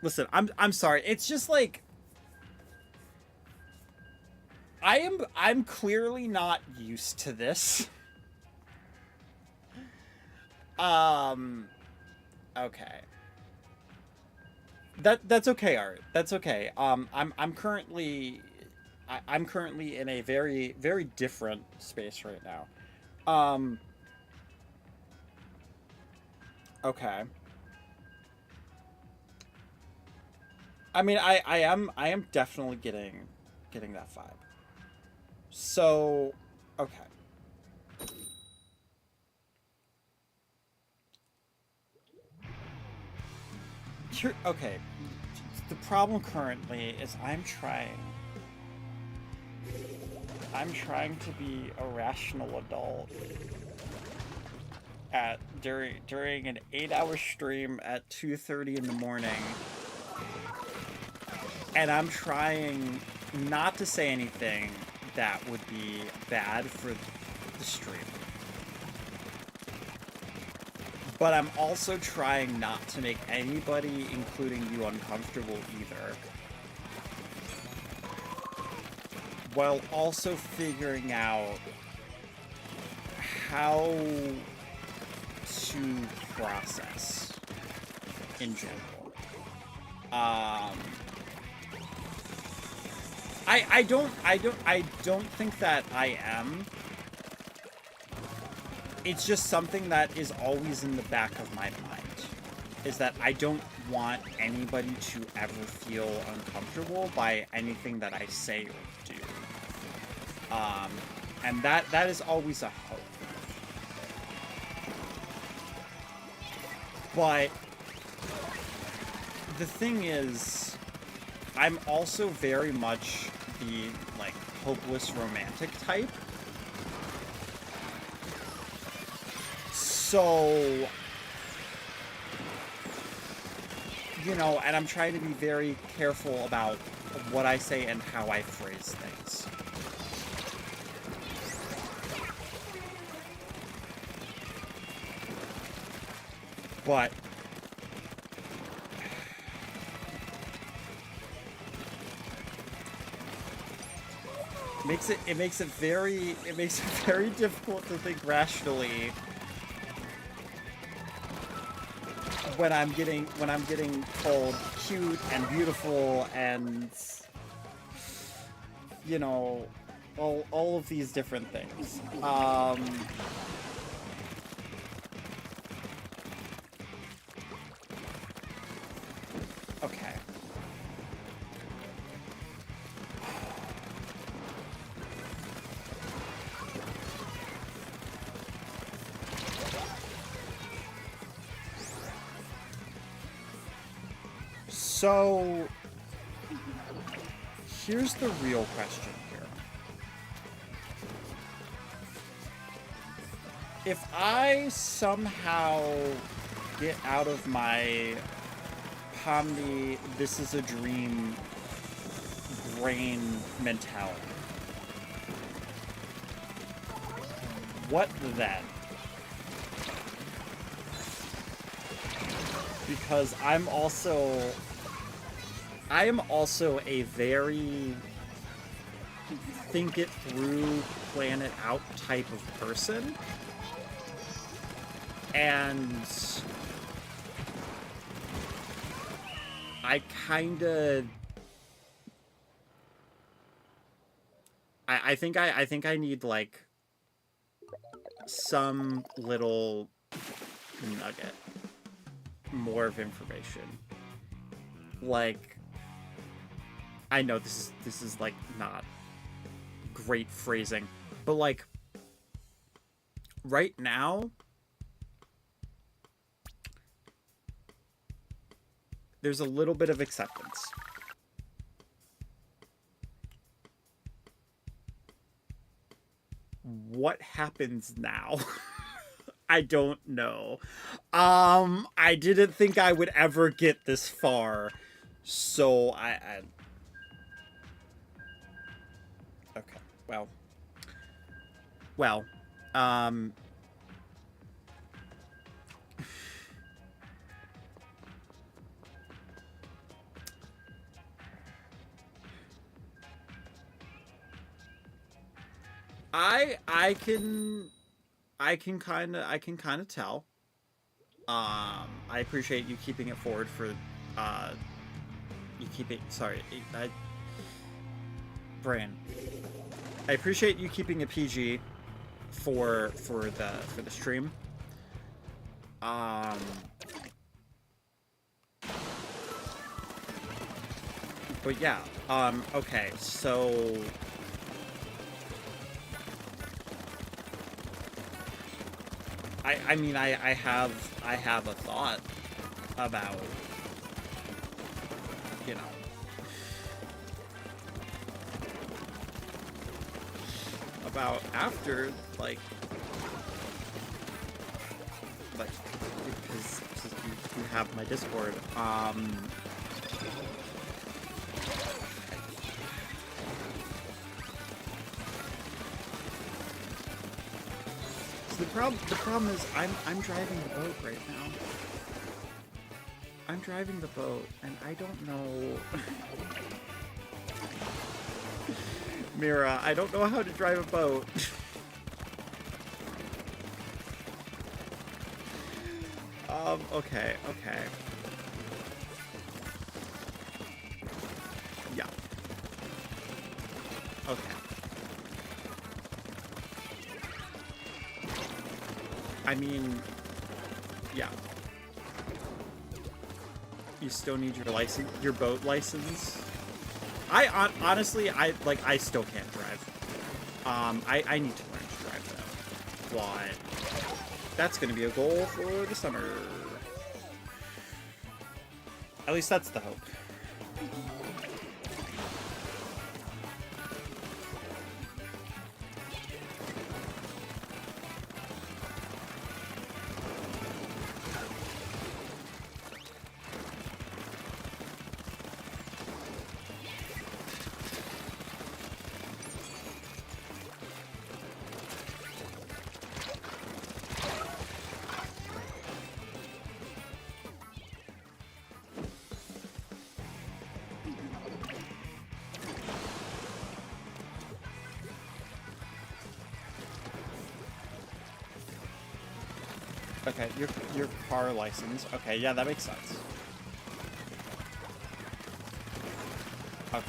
Listen, I'm sorry. It's just like I'm clearly not used to this. Okay. That's okay, Art. That's okay. I'm currently in a very, very different space right now. Okay. I mean, I am definitely getting that vibe. So, okay. Okay. The problem currently is I'm trying to be a rational adult during an 8-hour stream at 2:30 in the morning, and I'm trying not to say anything that would be bad for the stream. But I'm also trying not to make anybody, including you, uncomfortable either. While also figuring out how to process in general. I don't think that I am. It's just something that is always in the back of my mind, is that I don't want anybody to ever feel uncomfortable by anything that I say or do. And that is always a hope. But the thing is, I'm also very much the, like, hopeless romantic type. So, you know, and I'm trying to be very careful about what I say and how I phrase things. But it makes it very difficult to think rationally when I'm getting told cute and beautiful and, you know, all of these different things. Okay. So, here's the real question here. If I somehow get out of my Pomni, this is a dream brain mentality, what then? Because I am also a very think it through, plan it out type of person. And I think I need like some little nugget more of information. Like, I know this is like not great phrasing, but like right now there's a little bit of acceptance. What happens now? I don't know. I didn't think I would ever get this far, so I okay, well, I can kind of tell. I appreciate you keeping it forward for Bran. I appreciate you keeping it PG for the stream. But yeah, okay, so I mean, I have a thought about, you know, about after, like because you have my Discord, the problem is I'm driving the boat right now. I'm driving the boat, and I don't know. Mira, I don't know how to drive a boat. Okay. Yeah. Okay. I mean, yeah. You still need your license, your boat license. Honestly, I still can't drive. I need to learn to drive though. But that's gonna be a goal for the summer. At least that's the hope. Okay, your car license. Okay, yeah, that makes sense. Okay.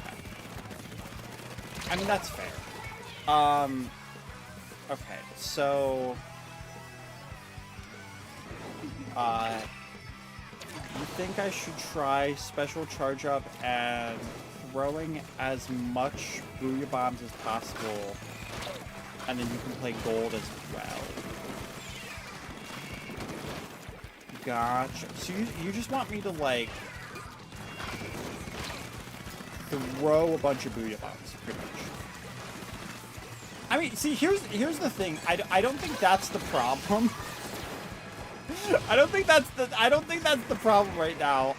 I mean, that's fair. Um, okay, so, you think I should try special charge up and throwing as much Booyah Bombs as possible, and then you can play gold as well. Gotcha. So you just want me to, like, throw a bunch of Booyah Bombs, pretty much. I mean, see, here's the thing. I don't think that's the problem. I don't think that's the problem right now.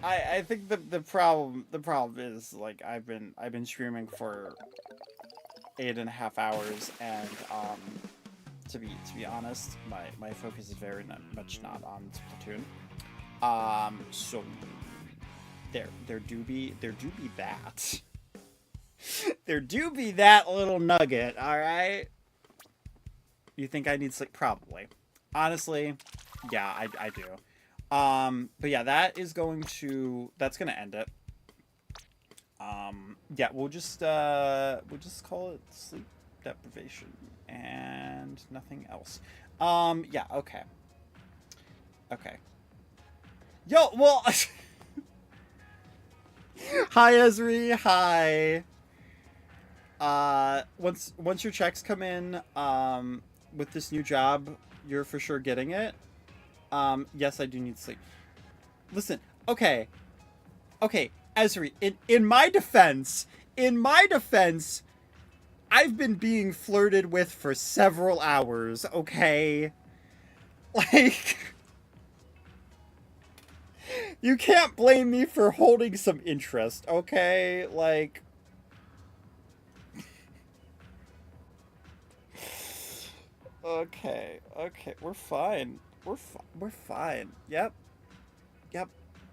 I think the problem is, like, I've been streaming for 8.5 hours, and to be honest, my focus is very much not on Splatoon. So there do be that. There do be that little nugget, alright? You think I need sleep? Probably. Honestly, yeah, I do. But yeah, that's gonna end it. Yeah, we'll just call it sleep deprivation and nothing else. Yeah, okay. Okay. Yo, well, hi Esri, hi. Once your checks come in, with this new job, you're for sure getting it. Yes, I do need sleep. Listen, okay, Esri, in my defense, I've been being flirted with for several hours, okay? Like, you can't blame me for holding some interest, okay? Like, okay, we're fine. We're fine. Yep.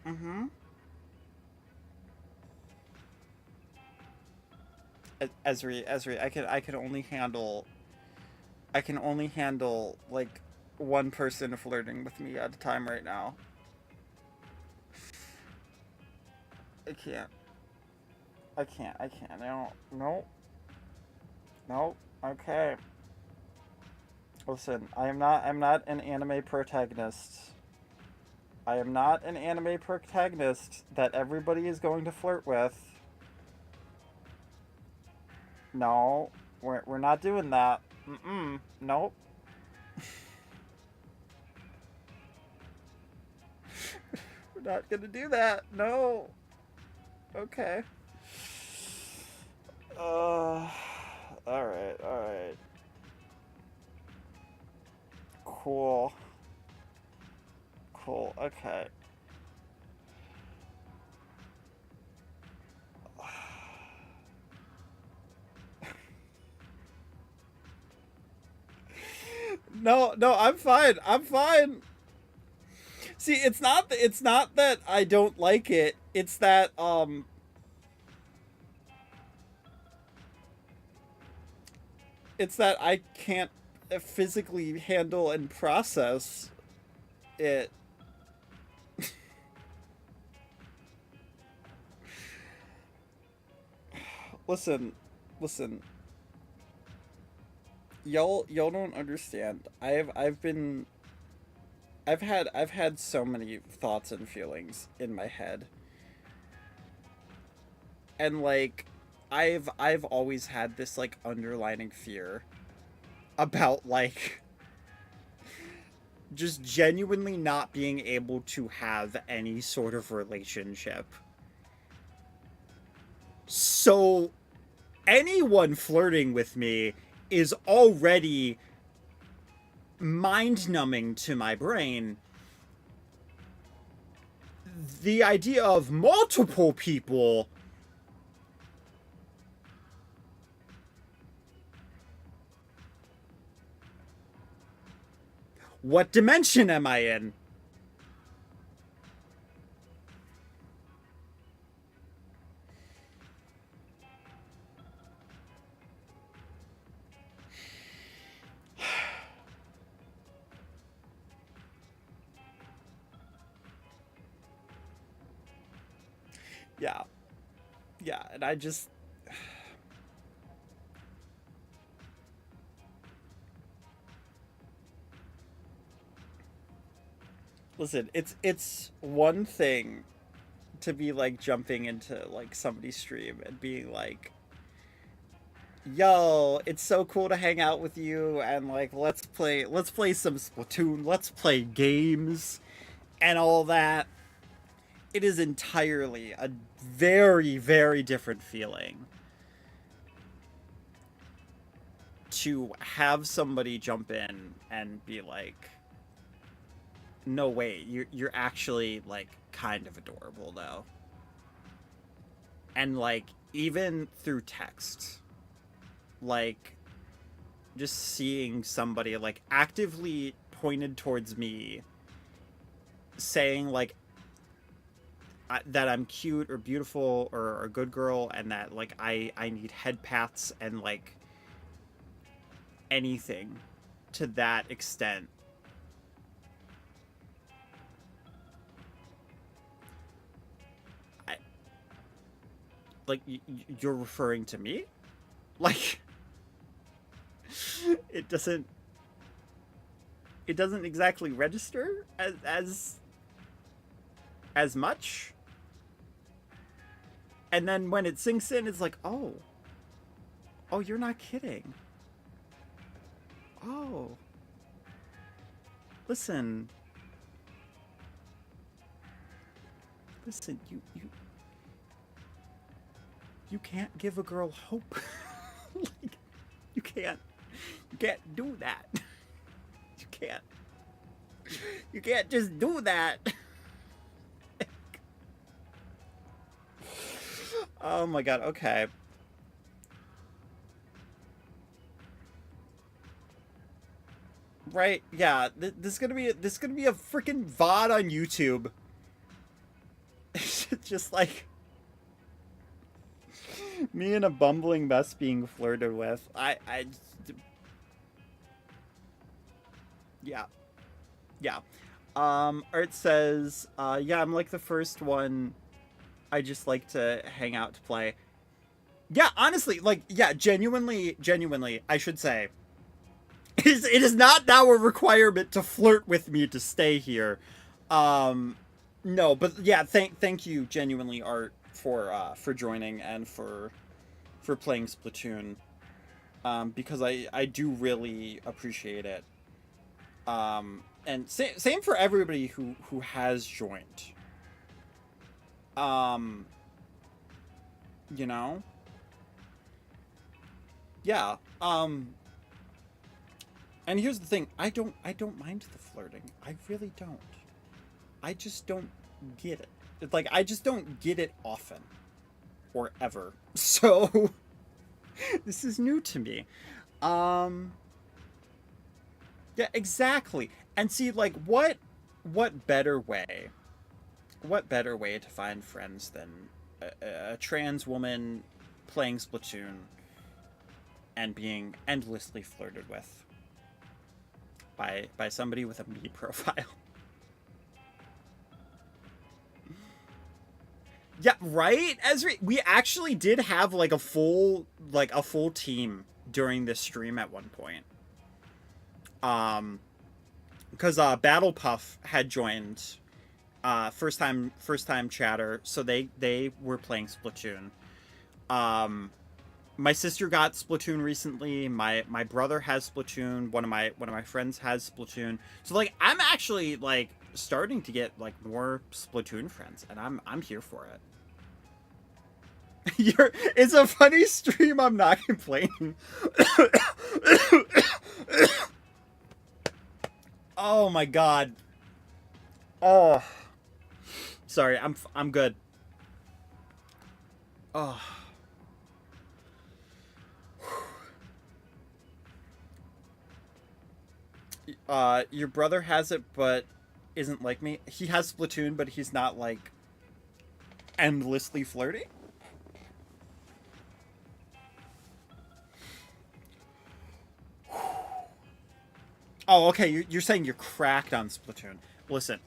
Mm-hmm. Esri, I can only handle like one person flirting with me at a time right now. I can't. No. Okay. Listen, I'm not an anime protagonist. I am not an anime protagonist that everybody is going to flirt with. No, we're not doing that. Nope. We're not gonna do that. No. Okay. Alright. Cool, okay. No, I'm fine. See, it's not that I don't like it. It's that I can't physically handle and process it. Listen. Y'all don't understand. I've had so many thoughts and feelings in my head. And like I've always had this like underlining fear about like just genuinely not being able to have any sort of relationship. So anyone flirting with me is already mind-numbing to my brain. The idea of multiple people... What dimension am I in? Yeah, and I just... Listen, it's one thing to be like jumping into like somebody's stream and being like, yo, it's so cool to hang out with you, and like let's play some Splatoon, let's play games and all that. It is entirely a very, very different feeling to have somebody jump in and be like, no wait, you're actually like kind of adorable though. And like even through text, like just seeing somebody like actively pointed towards me saying like that I'm cute or beautiful or a good girl, and that like I need head pats and like anything to that extent. Like you're referring to me? Like it doesn't exactly register as much. And then when it sinks in, it's like, oh, you're not kidding. Oh, listen, you can't give a girl hope. Like, you can't do that. You can't just do that. Oh my god, okay. Right, yeah, this is gonna be a freaking VOD on YouTube. Just like me and a bumbling mess being flirted with. Yeah. Yeah. Art says, yeah, I'm like the first one. I just like to hang out to play. Yeah, honestly, like, yeah, genuinely, I should say, it is not now a requirement to flirt with me to stay here. No, but yeah, thank you genuinely, Art, for joining and for playing Splatoon. Because I do really appreciate it. And same for everybody who has joined. You know? Yeah. And here's the thing, I don't mind the flirting. I really don't. I just don't get it. It's like I just don't get it often or ever. So this is new to me. Yeah, exactly. And see, like, what better way to find friends than a trans woman playing Splatoon and being endlessly flirted with by somebody with a me profile. Yeah, right? Ezra, we actually did have like a full team during this stream at one point. Because Battle Puff had joined, first time chatter, so they were playing Splatoon. My sister got Splatoon recently. My brother has Splatoon. One of my friends has Splatoon. So like I'm actually like starting to get like more Splatoon friends, and I'm here for it. It's a funny stream. I'm not complaining. Oh my god. Oh. Sorry, I'm good. Oh. Your brother has it, but isn't like me. He has Splatoon, but he's not like endlessly flirty. Oh, okay. You're saying you're cracked on Splatoon. Listen,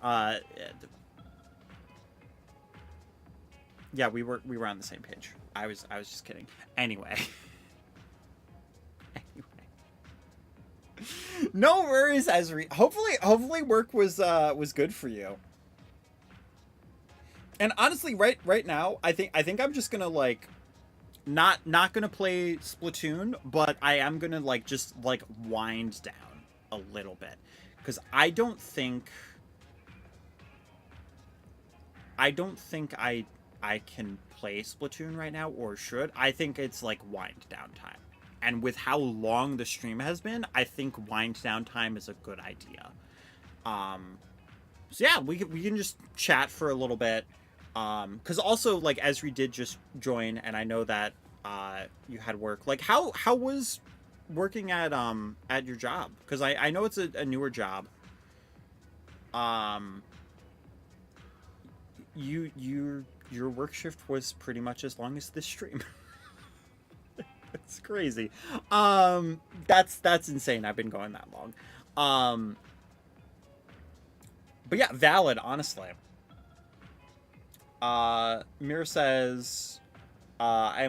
yeah, we were on the same page. I was just kidding. Anyway. No worries, Ezri. Hopefully work was good for you. And honestly, right now, I think I'm just gonna like not gonna play Splatoon, but I am gonna like just like wind down a little bit because I don't think I can play Splatoon right now or should. I think it's like wind down time. And with how long the stream has been, I think wind down time is a good idea. Um so yeah, we can just chat for a little bit. Cuz also like Esri did just join and I know that you had work. Like how was working at your job? Cuz I know it's a newer job. Um your work shift was pretty much as long as this stream. It's crazy. That's insane. I've been going that long. Um, but yeah, valid. Honestly. Mir says, I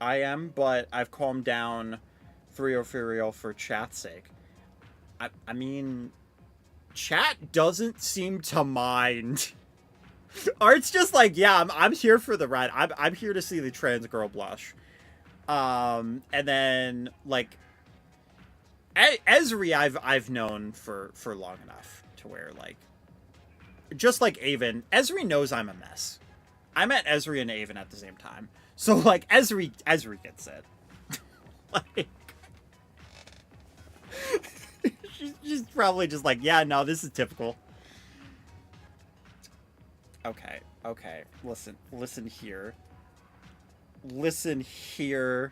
am, but I've calmed down for real for chat's sake. I mean, chat doesn't seem to mind. Art's just like, yeah, I'm here for the ride. I'm here to see the trans girl blush. And then like Esri I've known for long enough to where like just like Avon, Esri knows I'm a mess. I met Esri and Avon at the same time. So like Esri gets it. Like she's probably just like, yeah, no, this is typical. Okay. Listen here. Listen here.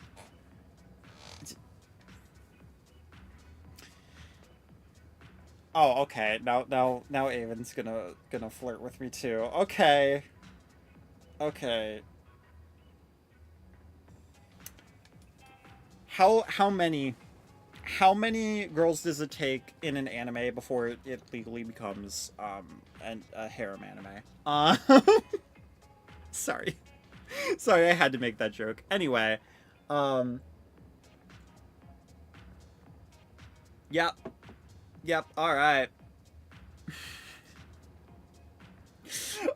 Oh, okay. Now Avon's gonna flirt with me too. Okay. Okay. How many girls does it take in an anime before it legally becomes a harem anime? Sorry. Sorry, I had to make that joke. Anyway, um yep. Yep. All right.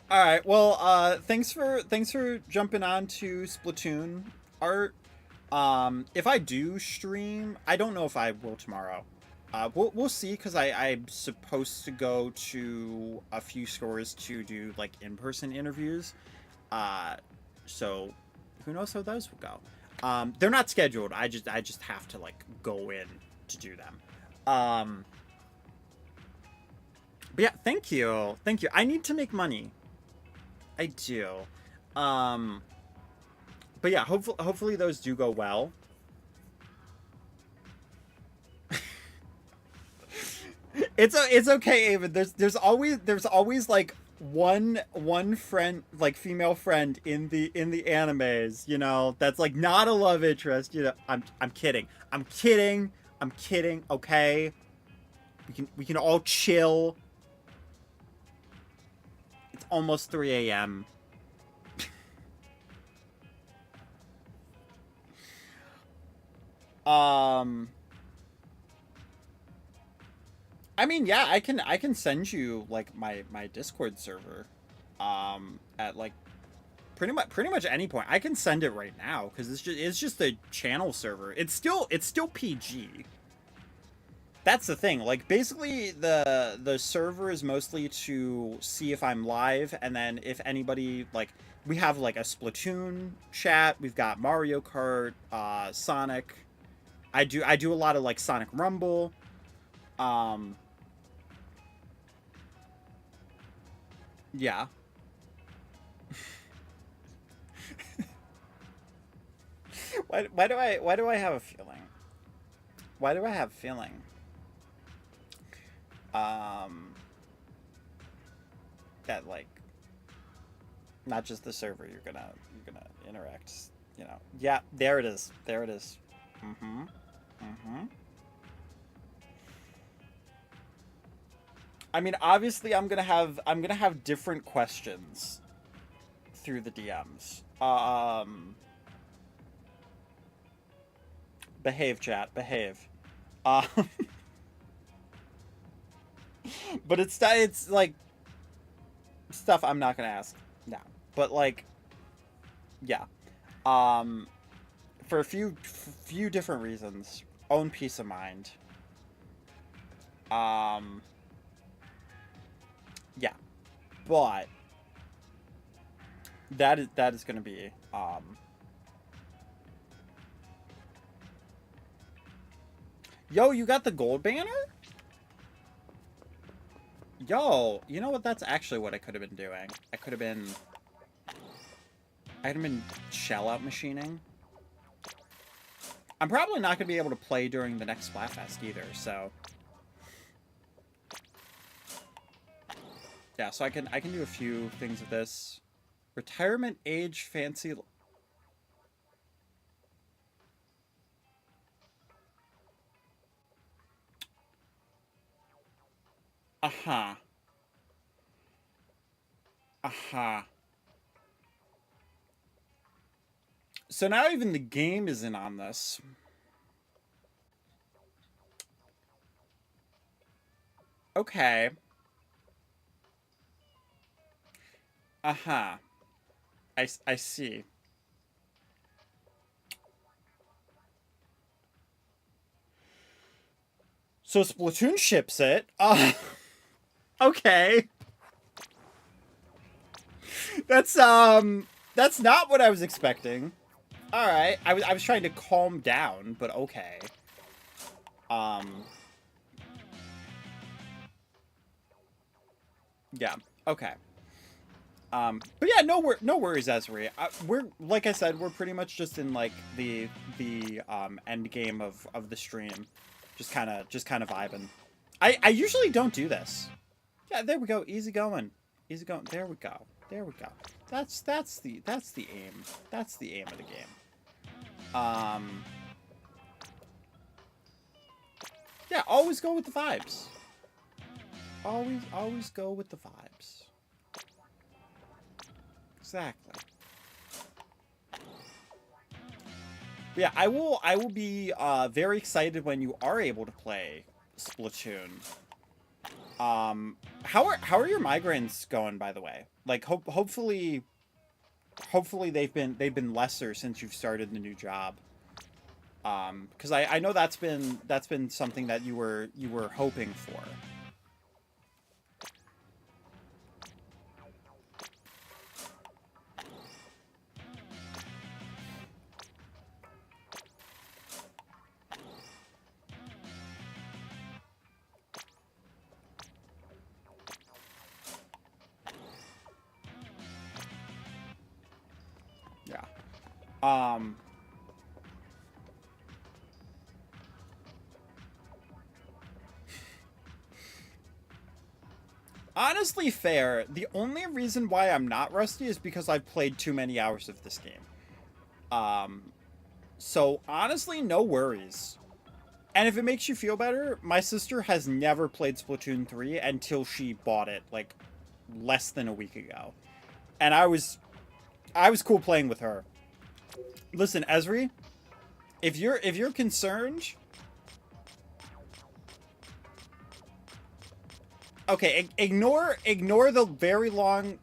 All right. Well, thanks for jumping on to Splatoon art. If I do stream, I don't know if I will tomorrow. We'll see because I'm supposed to go to a few stores to do like in-person interviews. Uh, so who knows how those will go. They're not scheduled. I just have to like go in to do them. But yeah, thank you. Thank you. I need to make money. I do. Um, but yeah, hopefully those do go well. It's okay, Ava. There's always like one friend, like female friend in the animes, that's like not a love interest, I'm kidding. I'm kidding. I'm kidding, okay? We can all chill. It's almost 3 a.m. Um I mean, yeah, I can send you like my Discord server at like pretty much any point. I can send it right now cuz it's just a channel server. It's still PG. That's the thing. Like basically the server is mostly to see if I'm live and then if anybody like we have like a Splatoon chat, we've got Mario Kart, Sonic. I do a lot of like Sonic Rumble. Um yeah. Why do I have a feeling? Why do I have a feeling? Um that like not just the server you're gonna interact, Yeah, there it is. There it is. Mhm. Mhm. I mean, obviously I'm gonna have different questions through the DMs. Behave, chat, behave. Um But it's like stuff I'm not gonna ask now. But like, yeah. Um, for a few different reasons. Own peace of mind. Um, yeah. But that is gonna be Yo, you got the gold banner? Yo, you know what? That's actually what I could have been doing. I could have been shell out machining. I'm probably not going to be able to play during the next Splatfest either, so yeah, so I can do a few things with this. Retirement age fancy. Uh-huh. Uh-huh. So now even the game is in on this. Okay. Uh-huh. I see. So Splatoon ships it. Okay. That's not what I was expecting. All right. I was trying to calm down, but okay. Yeah. Okay. But yeah, no worries, Ezri. We're like I said, we're pretty much just in like the end game of the stream, just kind of vibing. I usually don't do this. Yeah, there we go. Easy going, easy going. There we go. There we go. That's the aim. That's the aim of the game. Yeah, always go with the vibes. Always go with the vibes. Exactly. Yeah, I will be very excited when you are able to play Splatoon. How are your migraines going, by the way? Like hopefully they've been lesser since you've started the new job. Because I know that's been something that you were hoping for. Yeah. Um. Honestly, fair. The only reason why I'm not rusty is because I've played too many hours of this game. Um. So honestly, no worries. And if it makes you feel better, my sister has never played Splatoon 3 until she bought it like less than a week ago. And I was cool playing with her. Listen, Esri, if you're concerned, okay, ignore the very long.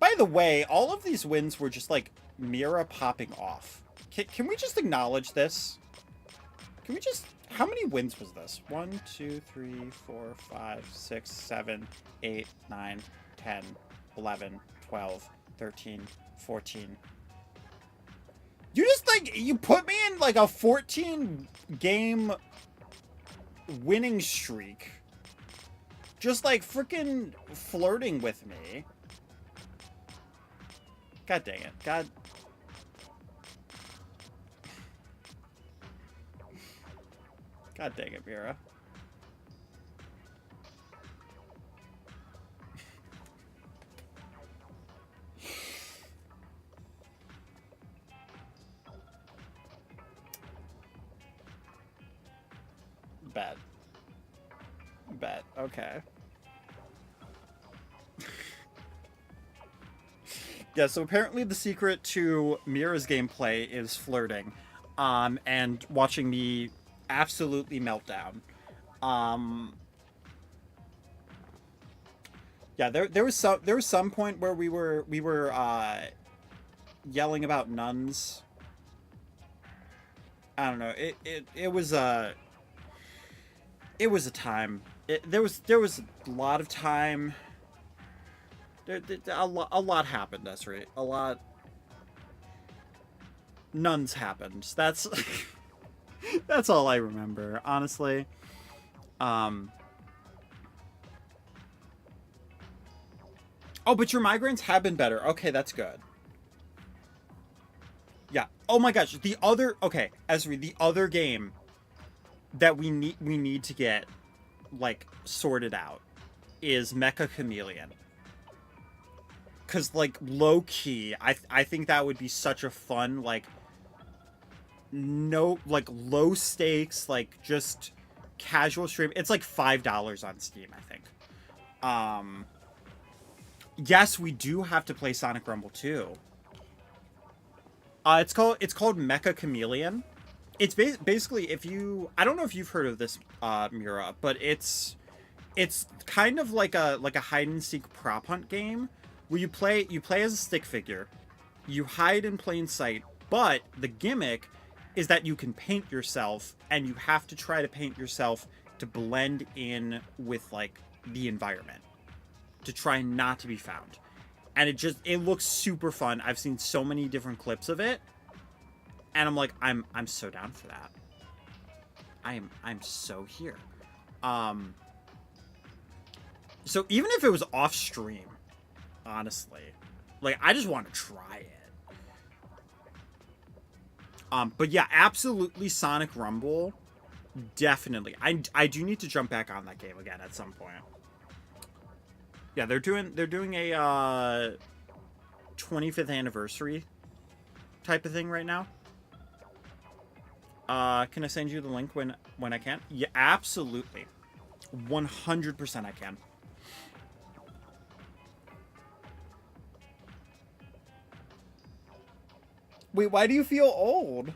By the way, all of these wins were just like Mira popping off. Can we just acknowledge this? Can we just... How many wins was this? 1, 2, 3, 4, 5, 6, 7, 8, 9, 10, 11, 12, 13, 14. You just, like, you put me in, like, a 14-game winning streak. Just, like, freaking flirting with me. God dang it. God dang it, Mira. Bet. Okay. Yeah, so apparently the secret to Mira's gameplay is flirting. And watching me absolutely meltdown. Um, yeah, there was some point where we were yelling about nuns. I don't know. It was a time. There was a lot of time. A lot happened. That's right. A lot. Nuns happened. That's that's all I remember, honestly. Um. Oh, but your migraines have been better. Okay, that's good. Yeah. Oh my gosh. The other. Okay, Esri, the other game that we need to get like sorted out is Mecha Chameleon. Cause like low key, I think that would be such a fun like no like low stakes like just casual stream. It's like $5 on Steam, I think. Um, yes, we do have to play Sonic Rumble 2. It's called Mecha Chameleon. It's basically if you I don't know if you've heard of this Mira, but it's kind of like a hide and seek prop hunt game where you play as a stick figure, you hide in plain sight, but the gimmick is that you can paint yourself and you have to try to paint yourself to blend in with like the environment to try not to be found. And it looks super fun. I've seen so many different clips of it and I'm like I'm so down for that. I'm so here. So even if it was off stream, honestly, like I just want to try it. But yeah, absolutely Sonic Rumble, definitely. I do need to jump back on that game again at some point. Yeah, they're doing a 25th anniversary type of thing right now. Can I send you the link when I can? Yeah, absolutely. 100% I can. Wait, why do you feel old?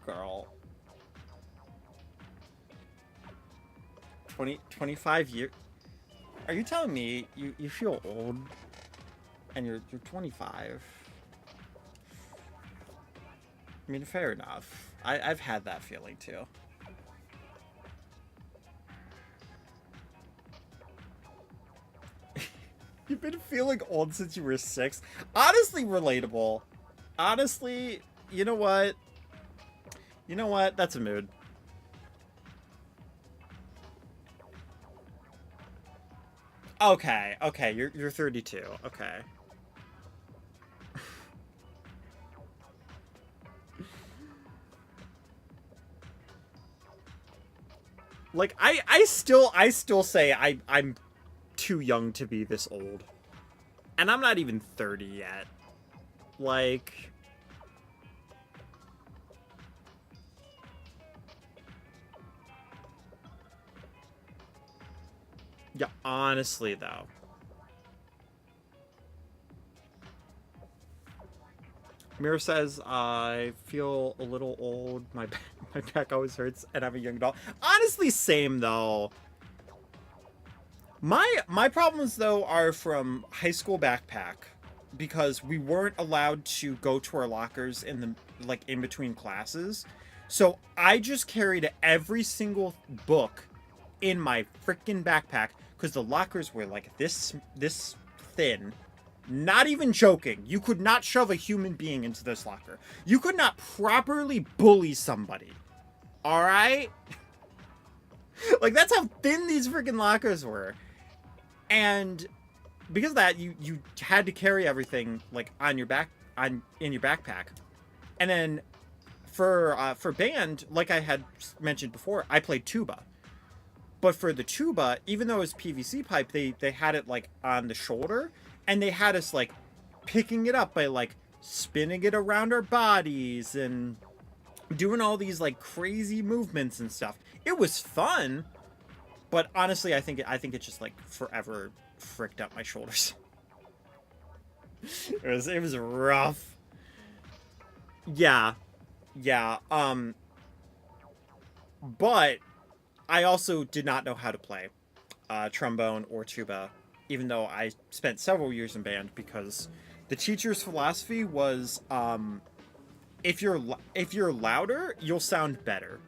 Girl. 25 years? Are you telling me you feel old and you're 25? I mean, fair enough. I've had that feeling too. You've been feeling old since you were 6. Honestly, relatable. Honestly, you know what? You know what? That's a mood. Okay, okay, you're 32. Okay. Like I still say I'm too young to be this old. And I'm not even 30 yet. Like yeah, honestly though. Mira says, I feel a little old. My back always hurts, and I'm a young adult. Honestly, same though. My problems though are from high school backpack because we weren't allowed to go to our lockers in the like in between classes. So I just carried every single book in my freaking backpack because the lockers were like this thin. Not even joking. You could not shove a human being into this locker. You could not properly bully somebody. All right? Like that's how thin these freaking lockers were. And because of that, you had to carry everything like on your back in your backpack. And then for band, like I had mentioned before, I played tuba. But for the tuba, even though it was PVC pipe, they had it like on the shoulder, and they had us like picking it up by like spinning it around our bodies and doing all these like crazy movements and stuff. It was fun, but honestly, I think it just like forever fricked up my shoulders. It was rough. Yeah, yeah. But I also did not know how to play trombone or tuba, even though I spent several years in band because the teacher's philosophy was if you're louder, you'll sound better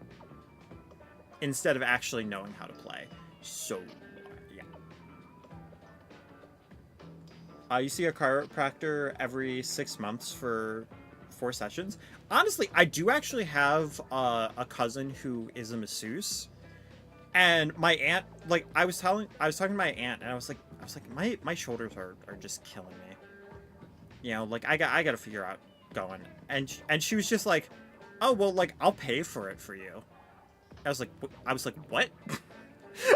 instead of actually knowing how to play. So, yeah. You see a chiropractor every 6 months for 4 sessions. Honestly, I do actually have a cousin who is a masseuse, and my aunt, like, I was talking to my aunt, and I was like, my shoulders are just killing me. You know, like I got to figure out going, and she was just like, oh well, like I'll pay for it for you. I was like, what?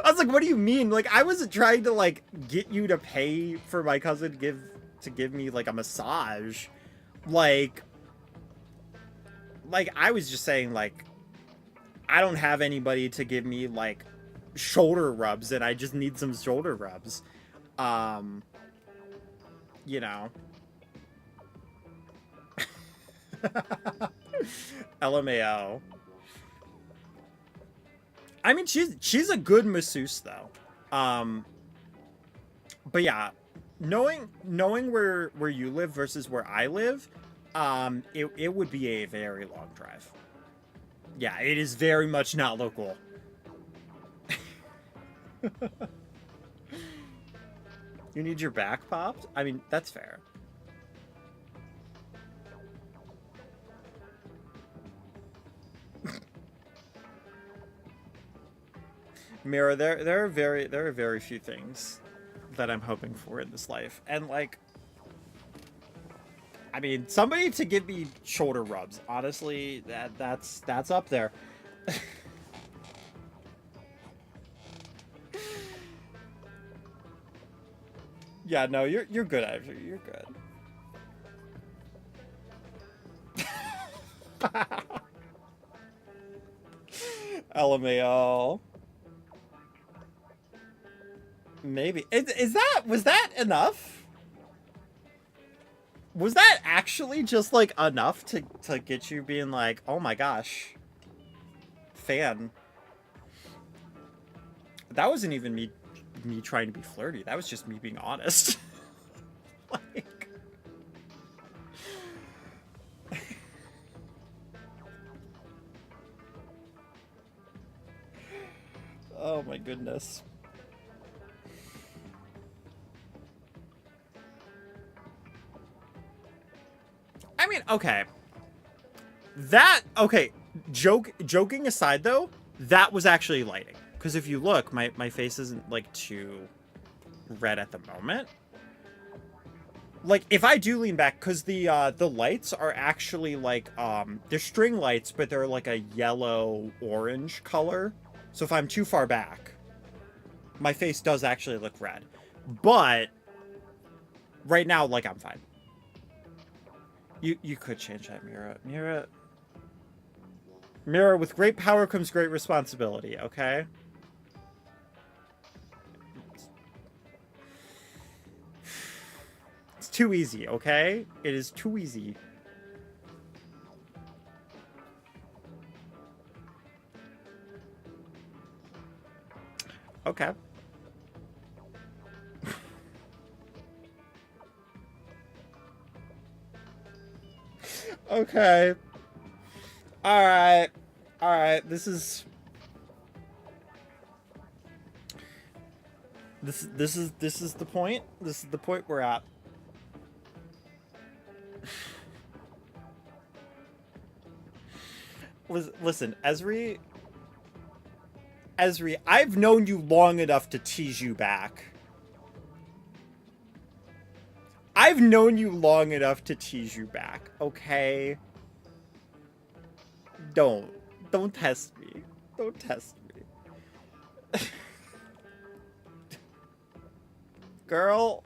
I was like, what do you mean? Like, I wasn't trying to like get you to pay for my cousin to give me like a massage. Like I was just saying like I don't have anybody to give me like shoulder rubs and I just need some shoulder rubs. Um, you know. LMAO. I mean, she's a good masseuse though. Um, but yeah, knowing where you live versus where I live, it would be a very long drive. Yeah, it is very much not local. You need your back popped? I mean, that's fair. Mira, there are very few things that I'm hoping for in this life. And like I mean, somebody to give me shoulder rubs. Honestly, that's up there. Yeah, no, you're good, actually. You're good. LMAO. Maybe. Was that enough? Was that actually just like enough to get you being like, oh my gosh, fan? That wasn't even me trying to be flirty. That was just me being honest. Like, oh my goodness. I mean, okay. Okay, joking aside though, that was actually lighting. Because if you look, my face isn't like too red at the moment. Like if I do lean back, because the lights are actually like they're string lights, but they're like a yellow orange color. So if I'm too far back, my face does actually look red. But right now, like I'm fine. You could change that, Mira, with great power comes great responsibility, okay? It's too easy, okay? It is too easy. Okay. Okay. Alright. Alright, this is the point. This is the point we're at. Listen, Esri, I've known you long enough to tease you back. I've known you long enough to tease you back, okay? Don't. Don't test me. Don't test me. Girl.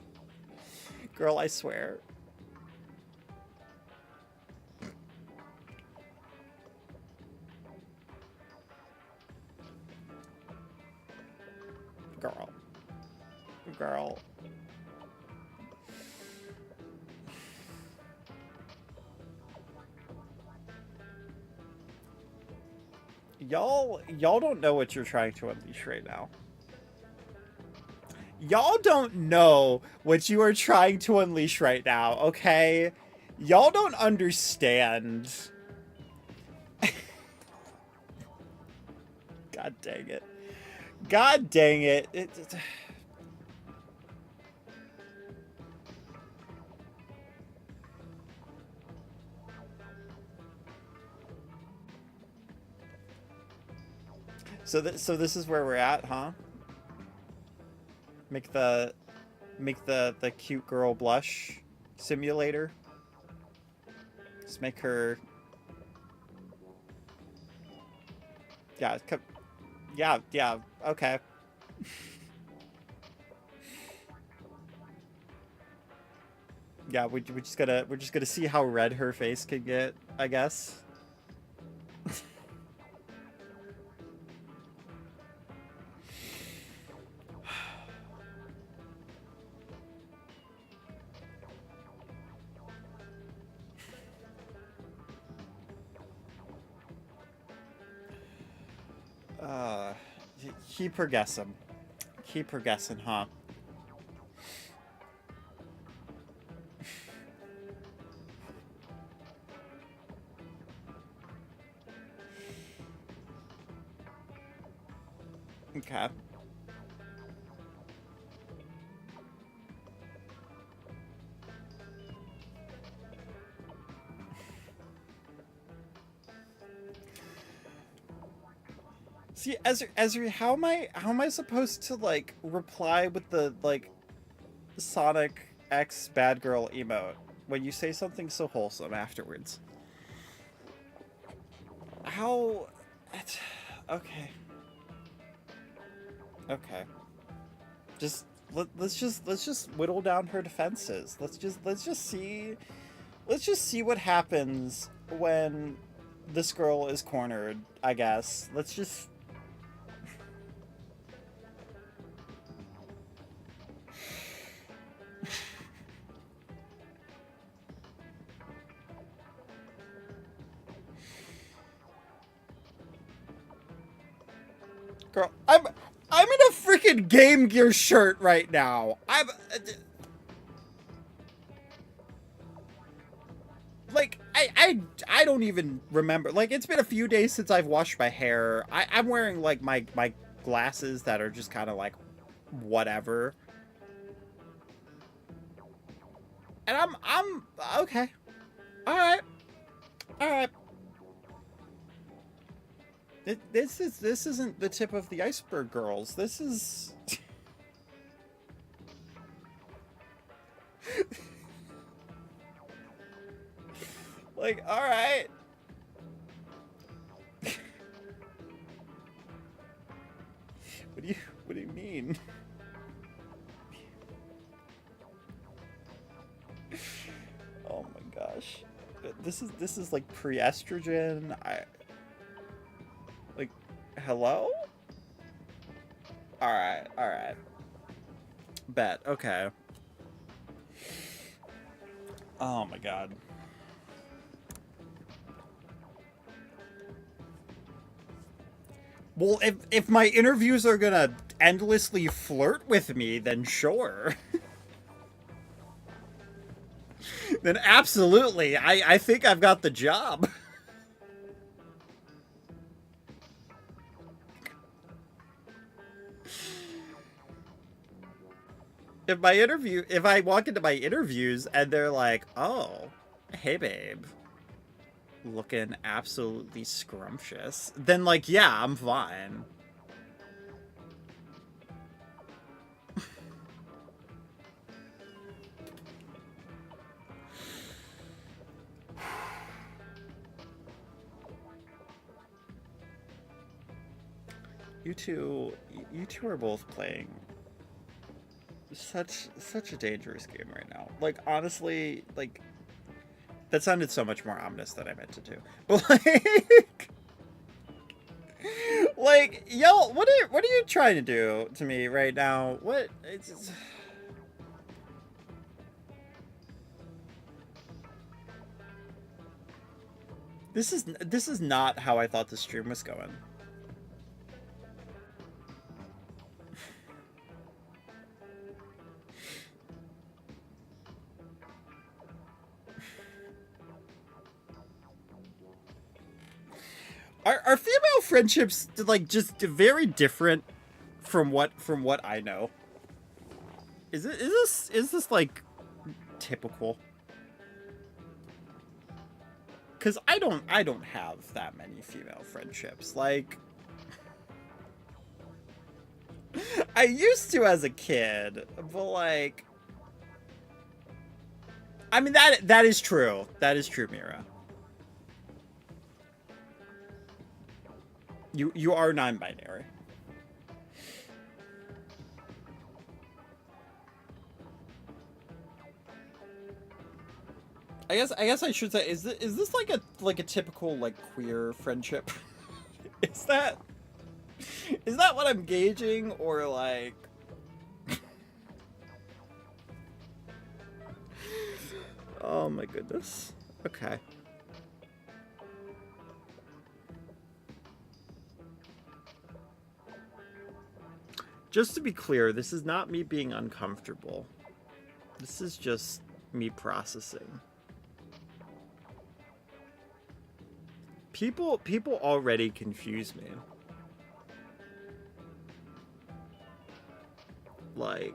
Girl, I swear. Girl. Girl. Y'all don't know what you're trying to unleash right now. Y'all don't know what you are trying to unleash right now, okay? Y'all don't understand. God dang it. God dang it. So this is where we're at, huh? Make the cute girl blush simulator. Just make her. Yeah, yeah, okay. Yeah, we're just gonna see how red her face could get, I guess. Keep her guessing. Keep her guessing, huh? Okay. See, Ezri, how am I supposed to like reply with the like Sonic X bad girl emote when you say something so wholesome afterwards? How? Okay. Okay. Just let's just whittle down her defenses. Let's just see what happens when this girl is cornered, I guess. Let's just. Girl, I'm in a freaking Game Gear shirt right now. Like, I don't even remember. Like, it's been a few days since I've washed my hair. I'm wearing like my glasses that are just kind of like whatever. And I'm okay. All right. All right. This isn't the tip of the iceberg, girls. This is. Like, all right. What do you mean? Oh my gosh. This is like pre-estrogen. Like, hello? All right. Bet. Okay. Oh my god. Well, if my interviews are gonna endlessly flirt with me, then sure. Then absolutely. I think I've got the job. If I walk into my interviews and they're like, "Oh, hey babe, looking absolutely scrumptious," then like, yeah, I'm fine. You two are both playing such a dangerous game right now. Like, honestly, like, that sounded so much more ominous than I meant it to. But like, y'all, what are you trying to do to me right now? What? This is not how I thought the stream was going. Are female friendships like just very different from what I know? Is this like typical? Cause I don't have that many female friendships. Like I used to as a kid, but like I mean that is true. That is true, Mira. You are non-binary. I guess I should say is this like a typical like queer friendship? is that is that what I'm gauging or like oh my goodness. Okay. Just to be clear, this is not me being uncomfortable. This is just me processing. People already confuse me. Like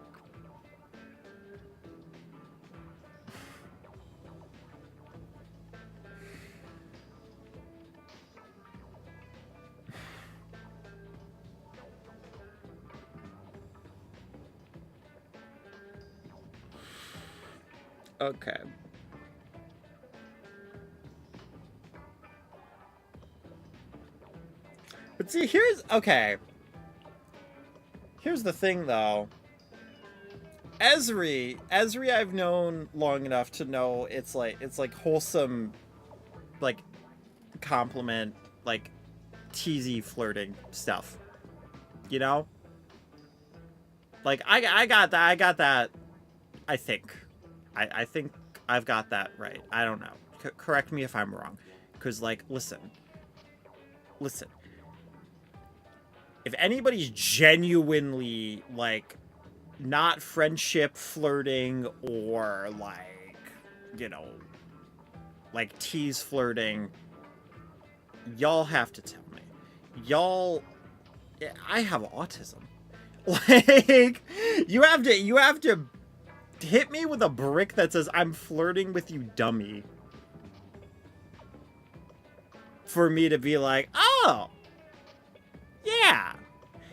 okay. But see, here's the thing though. Esri I've known long enough to know it's like wholesome like compliment like teasy flirting stuff. You know? Like I got that I think. I think I've got that right. I don't know. Correct me if I'm wrong. Cuz like listen. If anybody's genuinely like not friendship flirting or like, you know, like tease flirting, y'all have to tell me. Y'all I have autism. Like you have to hit me with a brick that says I'm flirting with you, dummy. For me to be like, "Oh, yeah.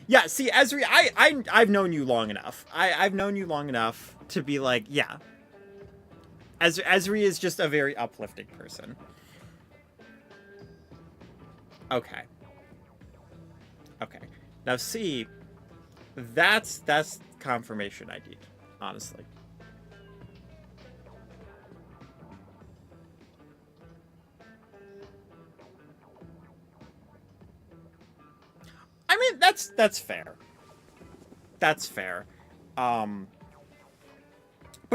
Yeah, see, Esri, I've known you long enough. I've known you long enough to be like, yeah. Esri is just a very uplifting person. Okay. Okay. Now see, that's confirmation I need, honestly. I mean, that's fair. That's fair. But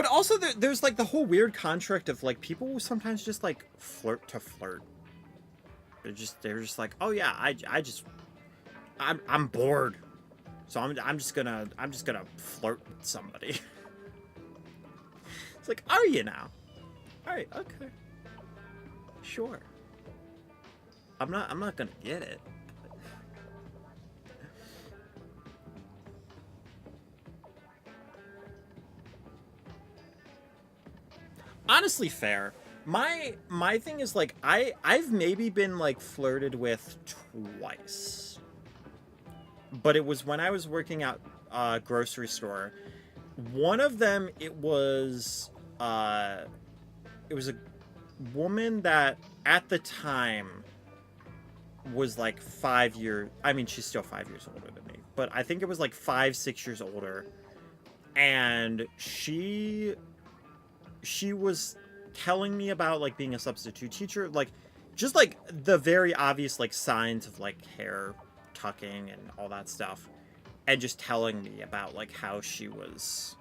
also there's like the whole weird construct of like people will sometimes just like flirt to flirt. They're just like, oh yeah, I'm bored, so I'm just gonna flirt with somebody. It's like, are you now? All right, okay, sure. I'm not gonna get it. Honestly, fair. My thing is like I've maybe been like flirted with twice, but it was when I was working at a grocery store. One of them it was a woman that at the time was like 5 years. I mean, she's still 5 years older than me, but I think it was like 5-6 years older, and she was telling me about like being a substitute teacher, like just like the very obvious like signs of like hair tucking and all that stuff, and just telling me about like how she was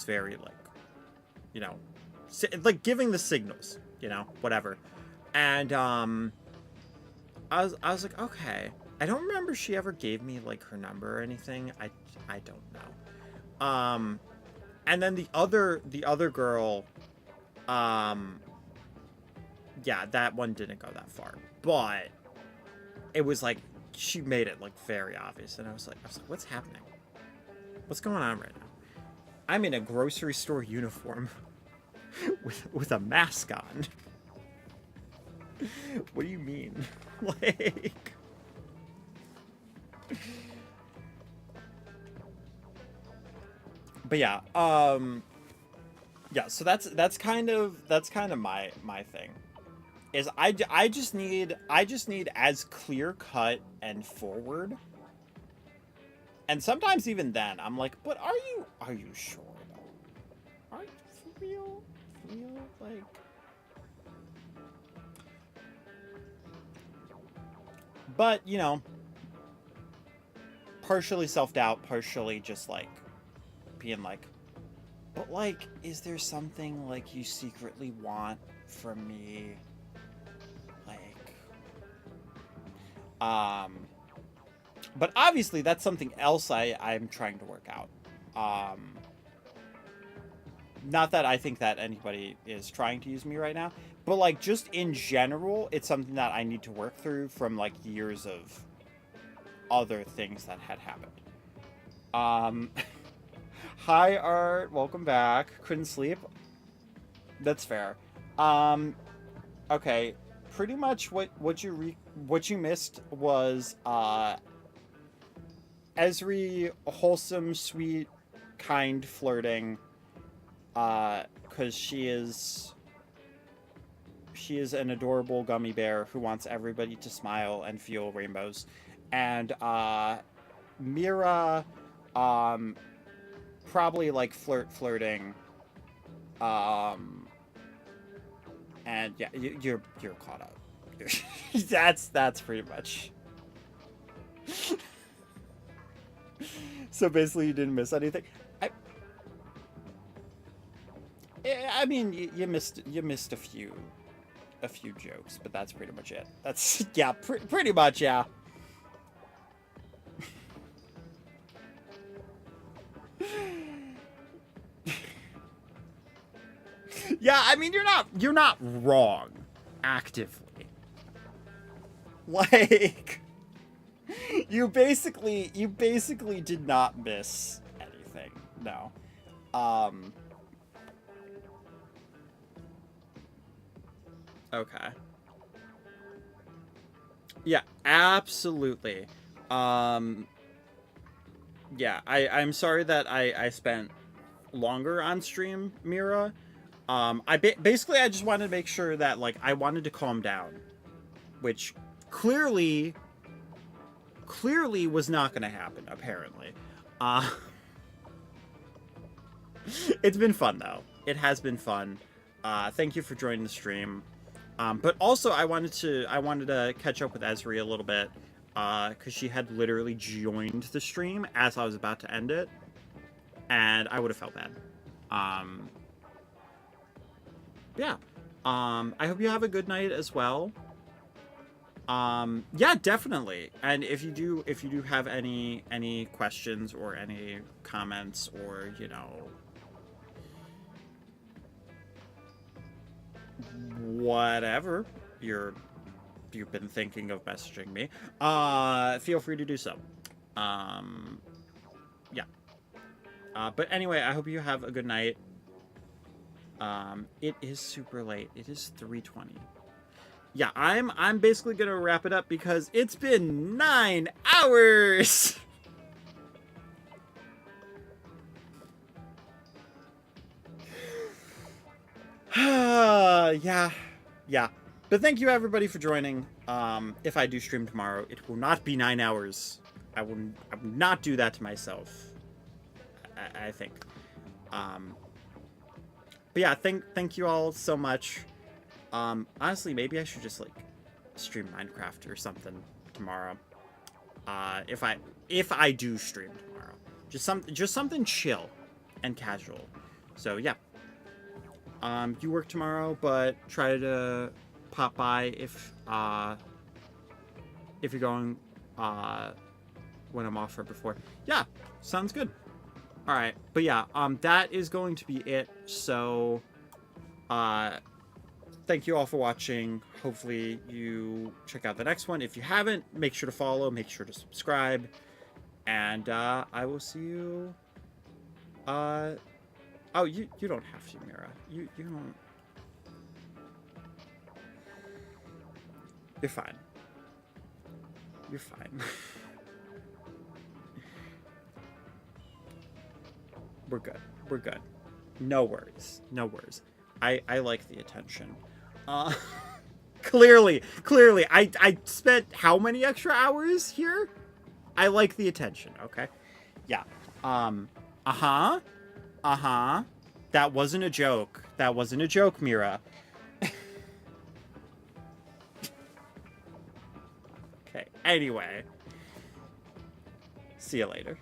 very like, you know, like giving the signals, you know, whatever. And I was like, okay. I don't remember she ever gave me like her number or anything. I don't know. And then the other girl, yeah, that one didn't go that far, but it was like she made it like very obvious, and I was like, what's happening? What's going on right now? I'm in a grocery store uniform with a mask on. What do you mean? Like, but yeah, yeah. So that's kind of my thing. Is I just need as clear cut and forward. And sometimes even then, I'm like, but are you sure though? Are you for real? Like, but you know, partially self-doubt, partially just like being like, but like, is there something like you secretly want from me? Like, but obviously that's something else I'm trying to work out. Not that I think that anybody is trying to use me right now, but like just in general, it's something that I need to work through from like years of other things that had happened. Hi Art, welcome back. Couldn't sleep. That's fair. Okay, pretty much what you missed was Esri wholesome, sweet, kind flirting, because she is an adorable gummy bear who wants everybody to smile and feel rainbows. And Mira, probably like flirting, and yeah, you're caught up. That's pretty much. So basically, you didn't miss anything. I mean, you missed a few jokes, but that's pretty much it. That's yeah, pretty much yeah. Yeah, I mean, you're not wrong actively. Like, you basically did not miss anything. No. Okay. Yeah, absolutely. Yeah, I'm sorry that I spent longer on stream, Mira. Basically I just wanted to make sure that like I wanted to calm down, which clearly was not going to happen apparently. It's been fun though. It has been fun. Thank you for joining the stream. But also I wanted to catch up with Esri a little bit, because she had literally joined the stream as I was about to end it, and I would have felt bad. Yeah. I hope you have a good night as well. Yeah, definitely. And if you do have any questions or any comments or, you know, whatever you've been thinking of messaging me, feel free to do so. Yeah. But anyway, I hope you have a good night. It is super late. It is 3:20. Yeah, I'm basically gonna wrap it up because it's been 9 hours. Yeah. But thank you everybody for joining. If I do stream tomorrow, it will not be 9 hours. I will not do that to myself. I think. But yeah, thank you all so much. Honestly, maybe I should just like stream Minecraft or something tomorrow. If I do stream tomorrow, just something chill and casual. So yeah. You work tomorrow, but try to pop by if you're going when I'm off or before. Yeah, sounds good. All right, but yeah, that is going to be it. So, thank you all for watching. Hopefully you check out the next one. If you haven't, make sure to follow, make sure to subscribe, and I will see you. Oh, you don't have to, Mira. You don't. You're fine. You're fine. We're good. We're good. No worries. No worries. I like the attention. Clearly, I spent how many extra hours here? I like the attention, okay? Yeah. Uh-huh. That wasn't a joke. That wasn't a joke, Mira. Okay, anyway. See you later.